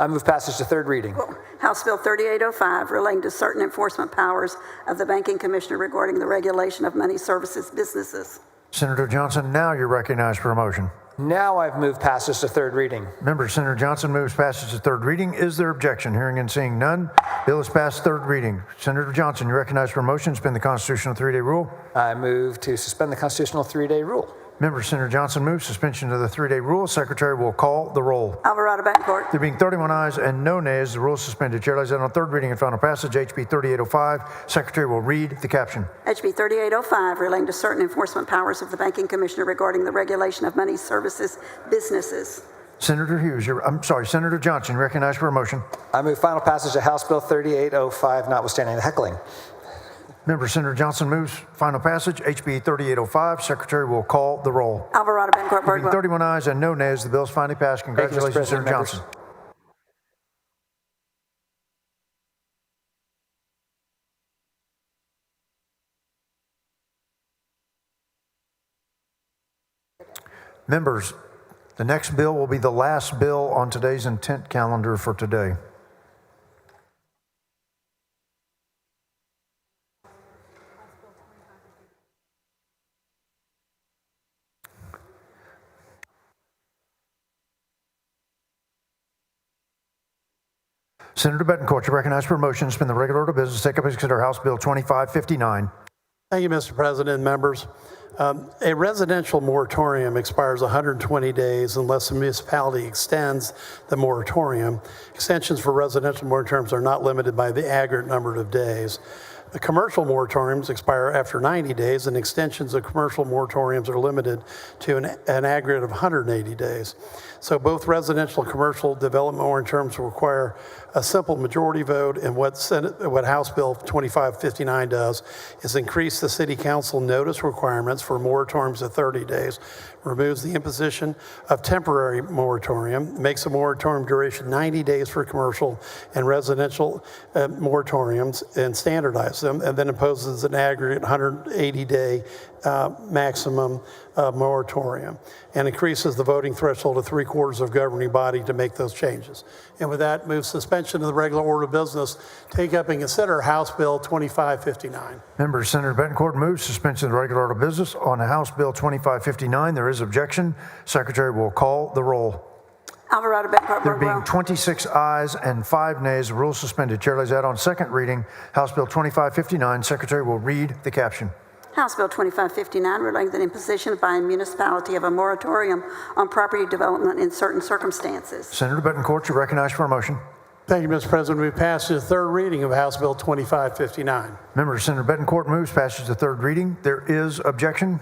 I move passage to third reading. House Bill 3805, relating to certain enforcement powers of the Banking Commissioner regarding the regulation of money services businesses. Senator Johnson, now you're recognized for a motion. Now I've moved passage to third reading. Member Senator Johnson moves passage to third reading. Is there objection? Hearing and seeing none, bill is passed third reading. Senator Johnson, you're recognized for a motion to suspend the constitutional three-day rule. I move to suspend the constitutional three-day rule. Member Senator Johnson moves suspension of the three-day rule. Secretary will call the roll. Alvarado, Betancourt. There being 31 ayes and no nays, the rule is suspended. Chair lays it on third reading and final passage. HB 3805. Secretary will read the caption. HB 3805, relating to certain enforcement powers of the Banking Commissioner regarding the regulation of money services businesses. Senator Senator Johnson, recognized for a motion. I move final passage of House Bill 3805, notwithstanding the heckling. Member Senator Johnson moves final passage. HB 3805. Secretary will call the roll. Alvarado, Betancourt, There being Birdwell. 31 ayes and no nays, the bill is finally passed. Congratulations, President, Senator Johnson. Members, the next bill will be the last bill on today's intent calendar for today. Senator Betancourt, you're recognized for a motion to suspend the regular order of business. Take up and consider House Bill 2559. Thank you, Mr. President and members. A residential moratorium expires 120 days unless the municipality extends the moratorium. Extensions for residential moratoriums are not limited by the aggregate number of days. The commercial moratoriums expire after 90 days, and extensions of commercial moratoriums are limited to an aggregate of 180 days. So both residential and commercial development moratoriums require a simple majority vote, and what House Bill 2559 does is increase the City Council notice requirements for moratoriums to 30 days, removes the imposition of temporary moratorium, makes the moratorium duration 90 days for commercial and residential moratoriums and standardizes them, and then imposes an aggregate 180-day maximum moratorium, and increases the voting threshold to 3/4 of governing body to make those changes. And with that, move suspension of the regular order of business, take up and consider House Bill 2559. Member Senator Betancourt moves suspension of the regular order of business on House Bill 2559. There is objection. Secretary will call the roll. Alvarado, Betancourt, There being Birdwell. 26 ayes and 5 nays, the rule is suspended. Chair lays that on second reading. House Bill 2559. Secretary will read the caption. House Bill 2559, relating to the imposition by a municipality of a moratorium on property development in certain circumstances. Senator Betancourt, you're recognized for a motion. Thank you, Mr. President. We passed the third reading of House Bill 2559. Member Senator Betancourt moves passage to third reading. There is objection.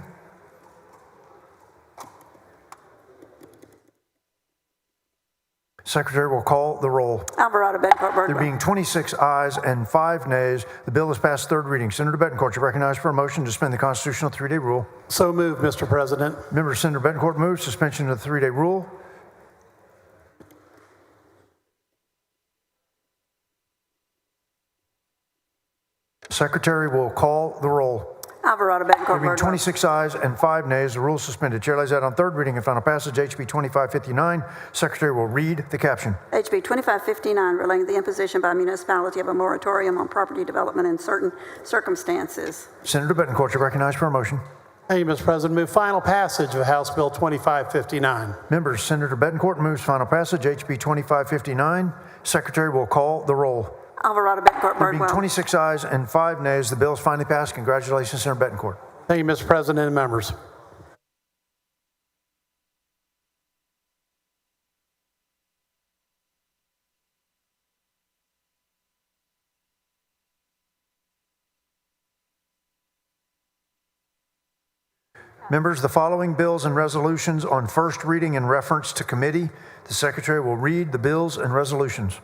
Secretary will call the roll. Alvarado, Betancourt, There Birdwell. being 26 ayes and 5 nays, the bill is passed third reading. Senator Betancourt, you're recognized for a motion to suspend the constitutional three-day rule. So moved, Mr. President. Member Senator Betancourt moves suspension of the three-day rule. Secretary will call the roll. Alvarado, There Betancourt, being Birdwell. 26 ayes and 5 nays, the rule is suspended. Chair lays that on third reading and final passage. HB 2559. Secretary will read the caption. HB 2559, relating to the imposition by a municipality of a moratorium on property development in certain circumstances. Senator Betancourt, you're recognized for a motion. Thank you, Mr. President. Move final passage of House Bill 2559. Members, Senator Betancourt moves final passage. HB 2559. Secretary will call the roll. Alvarado, Betancourt, There being Birdwell. 26 ayes and 5 nays, the bill is finally passed. Congratulations, Senator Betancourt. Thank you, Mr. President and members. Members, the following bills and resolutions on first reading in reference to committee. The Secretary will read the bills and resolutions.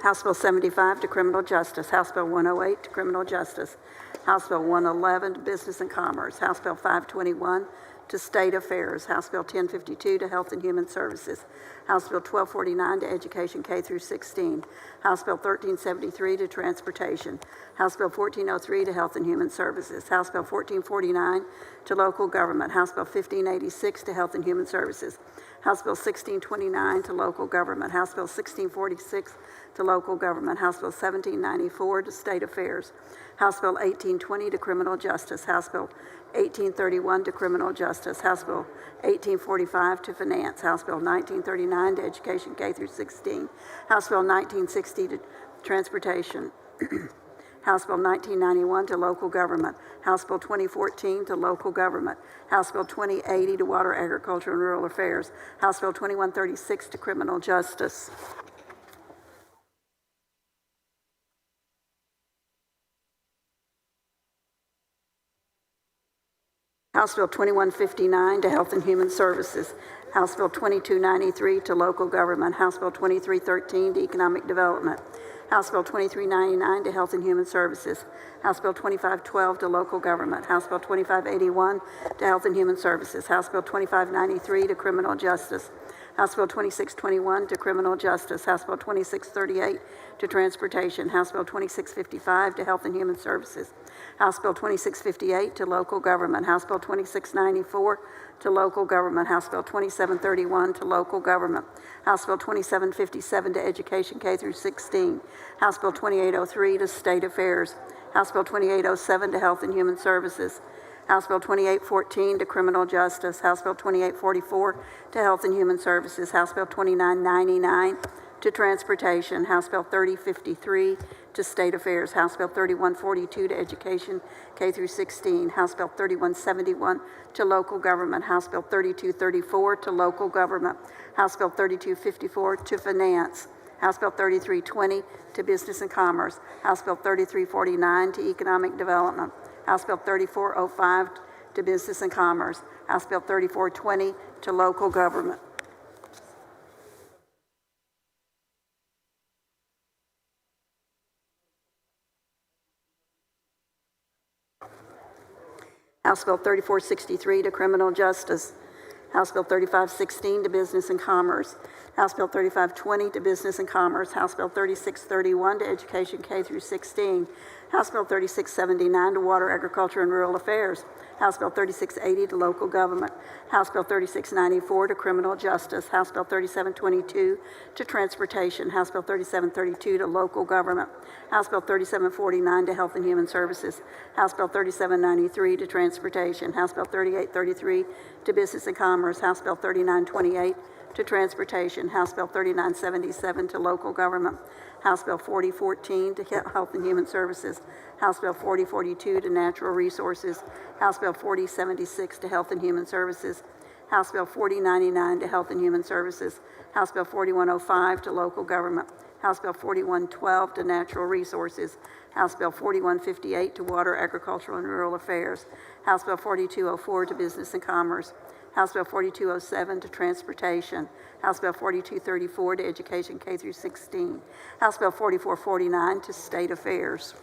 House Bill 75 to criminal justice. House Bill 108 to criminal justice. House Bill 111 to business and commerce. House Bill 521 to state affairs. House Bill 1052 to health and human services. House Bill 1249 to education K through 16. House Bill 1373 to transportation. House Bill 1403 to health and human services. House Bill 1449 to local government. House Bill 1586 to health and human services. House Bill 1629 to local government. House Bill 1646 to local government. House Bill 1794 to state affairs. House Bill 1820 to criminal justice. House Bill 1831 to criminal justice. House Bill 1845 to finance. House Bill 1939 to education K through 16. House Bill 1960 to transportation. House Bill 1991 to local government. House Bill 2014 to local government. House Bill 2080 to water, agriculture, and rural affairs. House Bill 2136 to criminal justice. House Bill 2159 to health and human services. House Bill 2293 to local government. House Bill 2313 to economic development. House Bill 2399 to health and human services. House Bill 2512 to local government. House Bill 2581 to health and human services. House Bill 2593 to criminal justice. House Bill 2621 to criminal justice. House Bill 2638 to transportation. House Bill 2655 to health and human services. House Bill 2658 to local government. House Bill 2694 to local government. House Bill 2731 to local government. House Bill 2757 to education K through 16. House Bill 2803 to state affairs. House Bill 2807 to health and human services. House Bill 2814 to criminal justice. House Bill 2844 to health and human services. House Bill 2999 to transportation. House Bill 3053 to state affairs. House Bill 3142 to education K through 16. House Bill 3171 to local government. House Bill 3234 to local government. House Bill 3254 to finance. House Bill 3320 to business and commerce. House Bill 3349 to economic development. House Bill 3405 to business and commerce. House Bill 3420 to local government. House Bill 3463 to criminal justice. House Bill 3516 to business and commerce. House Bill 3520 to business and commerce. House Bill 3631 to education K through 16. House Bill 3679 to water, agriculture, and rural affairs. House Bill 3680 to local government. House Bill 3694 to criminal justice. House Bill 3722 to transportation. House Bill 3732 to local government. House Bill 3749 to health and human services. House Bill 3793 to transportation. House Bill 3833 to business and commerce. House Bill 3928 to transportation. House Bill 3977 to local government. House Bill 4014 to health and human services. House Bill 4042 to natural resources. House Bill 4076 to health and human services. House Bill 4099 to health and human services. House Bill 4105 to local government. House Bill 4112 to natural resources. House Bill 4158 to water, agricultural, and rural affairs. House Bill 4204 to business and commerce. House Bill 4207 to transportation. House Bill 4234 to education K through 16. House Bill 4449 to state affairs.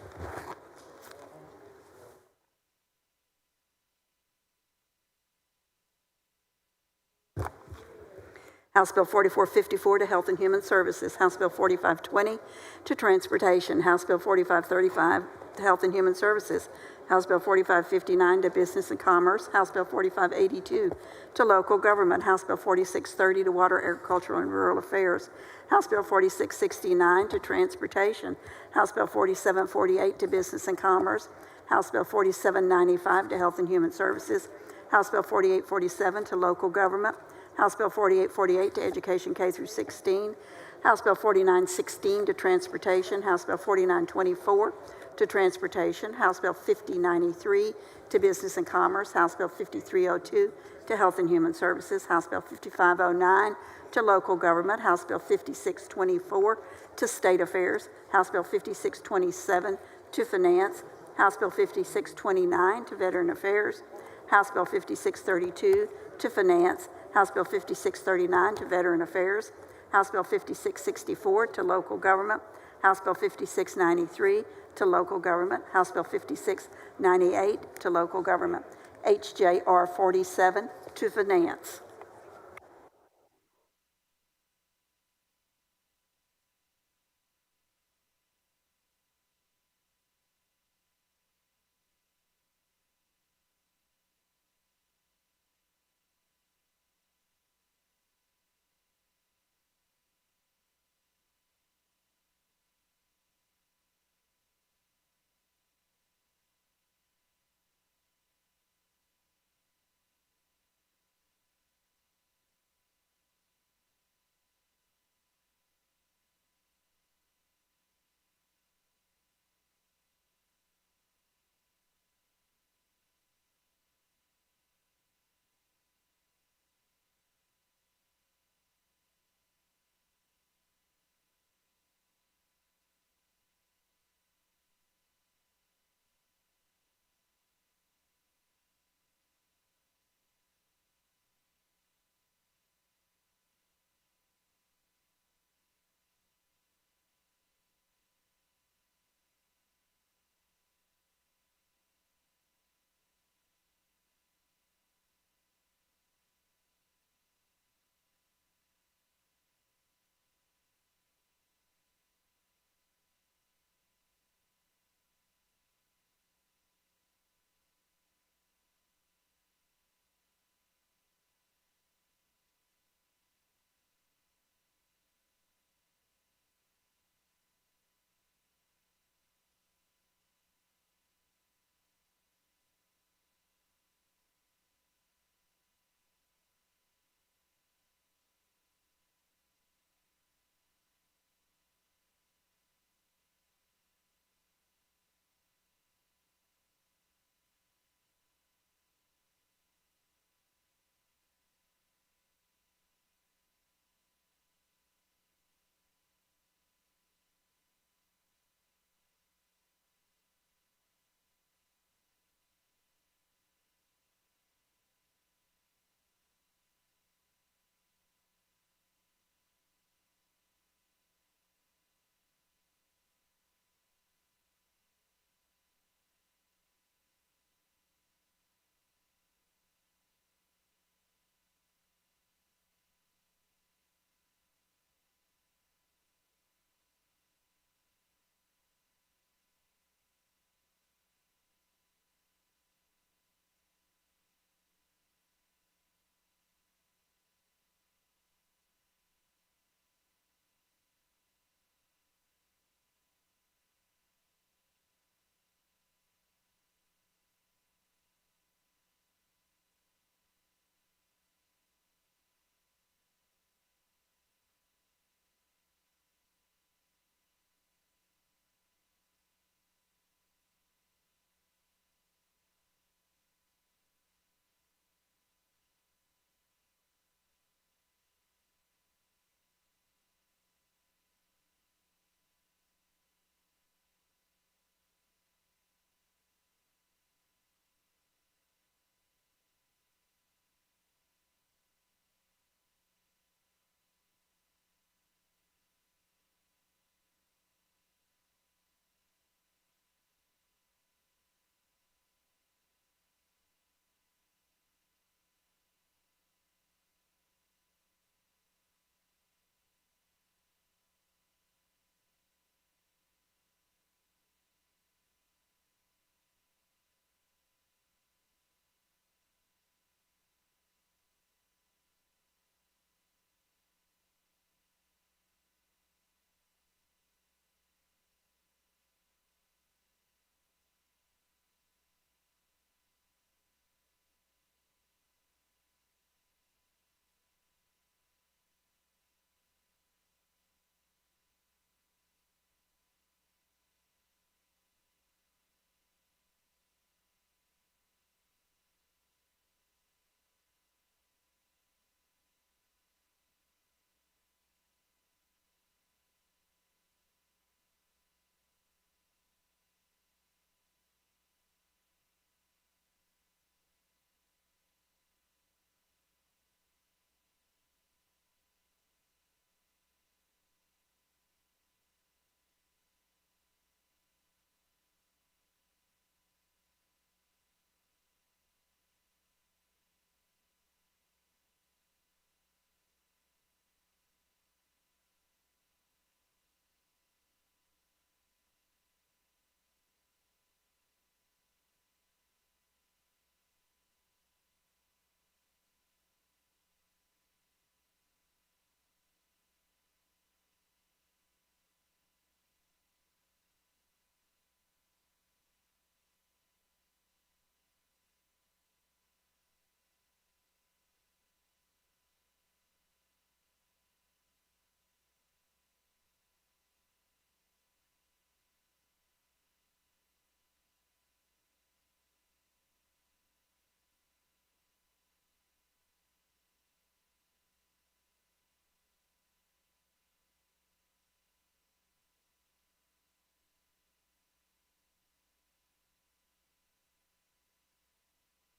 House Bill 4454 to health and human services. House Bill 4520 to transportation. House Bill 4535 to health and human services. House Bill 4559 to business and commerce. House Bill 4582 to local government. House Bill 4630 to water, agricultural, and rural affairs. House Bill 4669 to transportation. House Bill 4748 to business and commerce. House Bill 4795 to health and human services. House Bill 4847 to local government. House Bill 4848 to education K through 16. House Bill 4916 to transportation. House Bill 4924 to transportation. House Bill 5093 to business and commerce. House Bill 5302 to health and human services. House Bill 5509 to local government. House Bill 5624 to state affairs. House Bill 5627 to finance. House Bill 5629 to veteran affairs. House Bill 5632 to finance. House Bill 5639 to veteran affairs. House Bill 5664 to local government, House Bill 5693 to local government, House Bill 5698 to local government, HJR 47 to finance.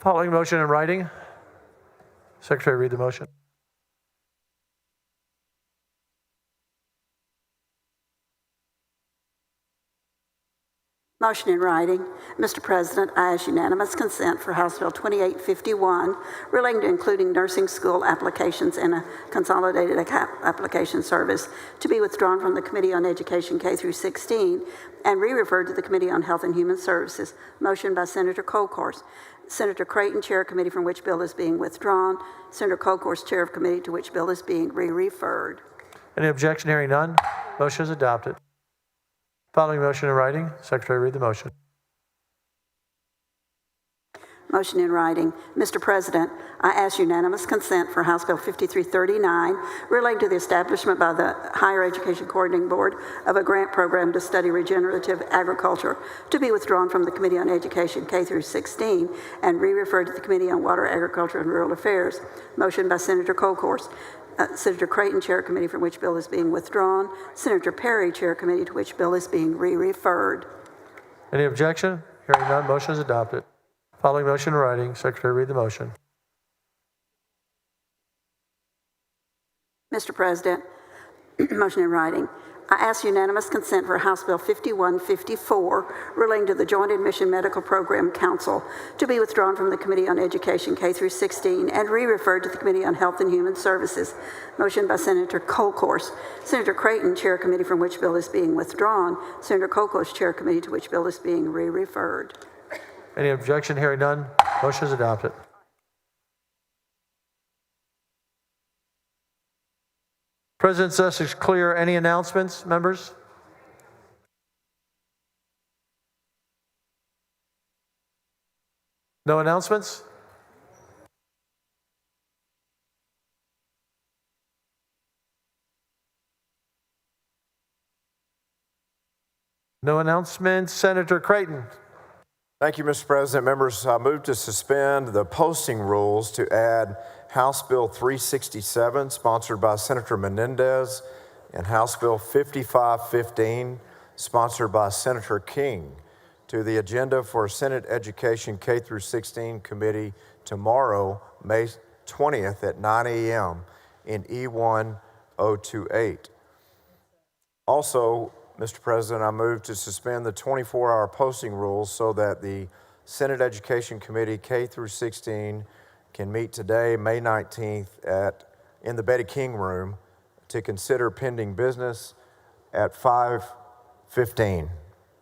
Following motion in writing. Secretary, read the motion. Motion in writing. Mr. President, I ask unanimous consent for House Bill 2851 relating to including nursing school applications in a consolidated application service to be withdrawn from the Committee on Education K through 16 and re-referred to the Committee on Health and Human Services. Motion by Senator Colcourse. Senator Creighton, Chair of Committee from which bill is being withdrawn. Senator Colcourse, Chair of Committee to which bill is being re-referred. Any objection? Hearing none. Motion is adopted. Following motion in writing. Secretary, read the motion. Motion in writing. Mr. President, I ask unanimous consent for House Bill 5339 relating to the establishment by the Higher Education Coordinating Board of a grant program to study regenerative agriculture to be withdrawn from the Committee on Education K through 16 and re-referred to the Committee on Water, Agriculture, and Rural Affairs. Motion by Senator Colcourse. Senator Creighton, Chair of Committee from which bill is being withdrawn. Senator Perry, Chair of Committee to which bill is being re-referred. Any objection? Hearing none. Motion is adopted. Following motion in writing. Secretary, read the motion. Mr. President, motion in writing. I ask unanimous consent for House Bill 5154 relating to the Joint Admission Medical Program Council to be withdrawn from the Committee on Education K through 16 and re-referred to the Committee on Health and Human Services. Motion by Senator Colcourse. Senator Creighton, Chair of Committee from which bill is being withdrawn. Senator Colcourse, Chair of Committee to which bill is being re-referred. Any objection? Hearing none. Motion is adopted. President's desk is clear. Any announcements, members? No announcements? No announcements. Senator Creighton. Thank you, Mr. President. Members, I move to suspend the posting rules to add House Bill 367, sponsored by Senator Menendez, and House Bill 5515, sponsored by Senator King, to the agenda for Senate Education K through 16 Committee tomorrow, May 20th at 9 a.m. in E1028. Also, Mr. President, I move to suspend the 24-hour posting rules so that the Senate Education Committee K through 16 can meet today, May 19th, in the Betty King Room to consider pending business at 5:15.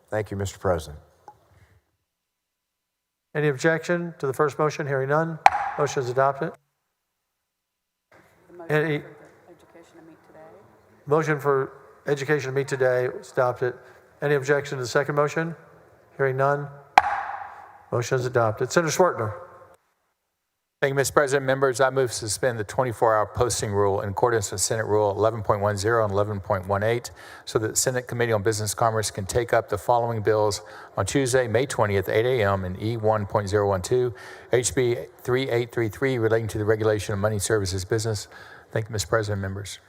Thank you, Mr. President. Any objection to the first motion? Hearing none. Motion is adopted. Any motion for education to meet today is adopted. Any objection to the second motion? Hearing none. Motion is adopted. Senator Swartner. Thank you, Mr. President. Members, I move to suspend the 24-hour posting rule in accordance with Senate Rule 11.10 and 11.18 so that the Senate Committee on Business Commerce can take up the following bills on Tuesday, May 20th, 8 a.m. in E1.012, HB 3833 relating to the regulation of money services business. Thank you, Mr. President, members.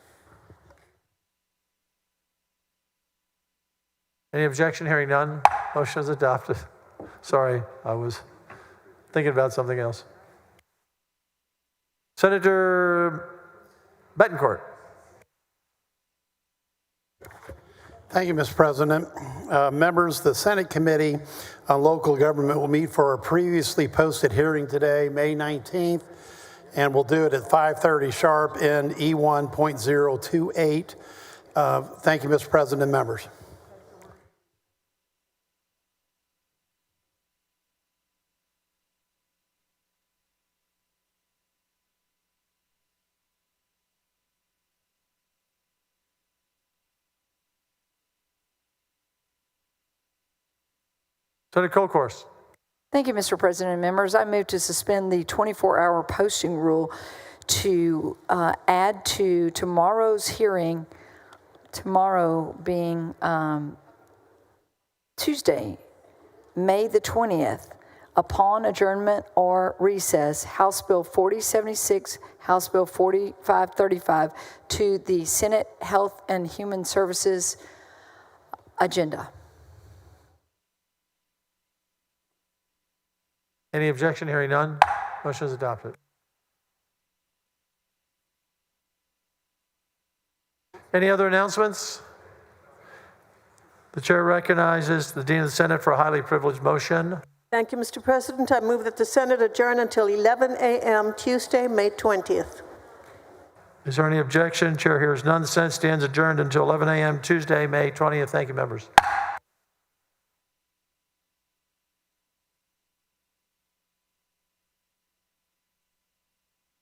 Any objection? Hearing none. Motion is adopted. Sorry, I was thinking about something else. Senator Betancourt. Thank you, Mr. President. Members, the Senate Committee on Local Government will meet for a previously posted hearing today, May 19th, and we'll do it at 5:30 sharp in E1.028. Thank you, Mr. President and members. Senator Colcourse. Thank you, Mr. President and members. I move to suspend the 24-hour posting rule to add to tomorrow's hearing, tomorrow being Tuesday, May the 20th, upon adjournment or recess, House Bill 4076, House Bill 4535 to the Senate Health and Human Services agenda. Any objection? Hearing none. Motion is adopted. Any other announcements? The chair recognizes the Dean of the Senate for a highly privileged motion. Thank you, Mr. President. I move that the Senate adjourn until 11 a.m. Tuesday, May 20th. Is there any objection? Chair hears none. The Senate stands adjourned until 11 a.m. Tuesday, May 20th. Thank you, members.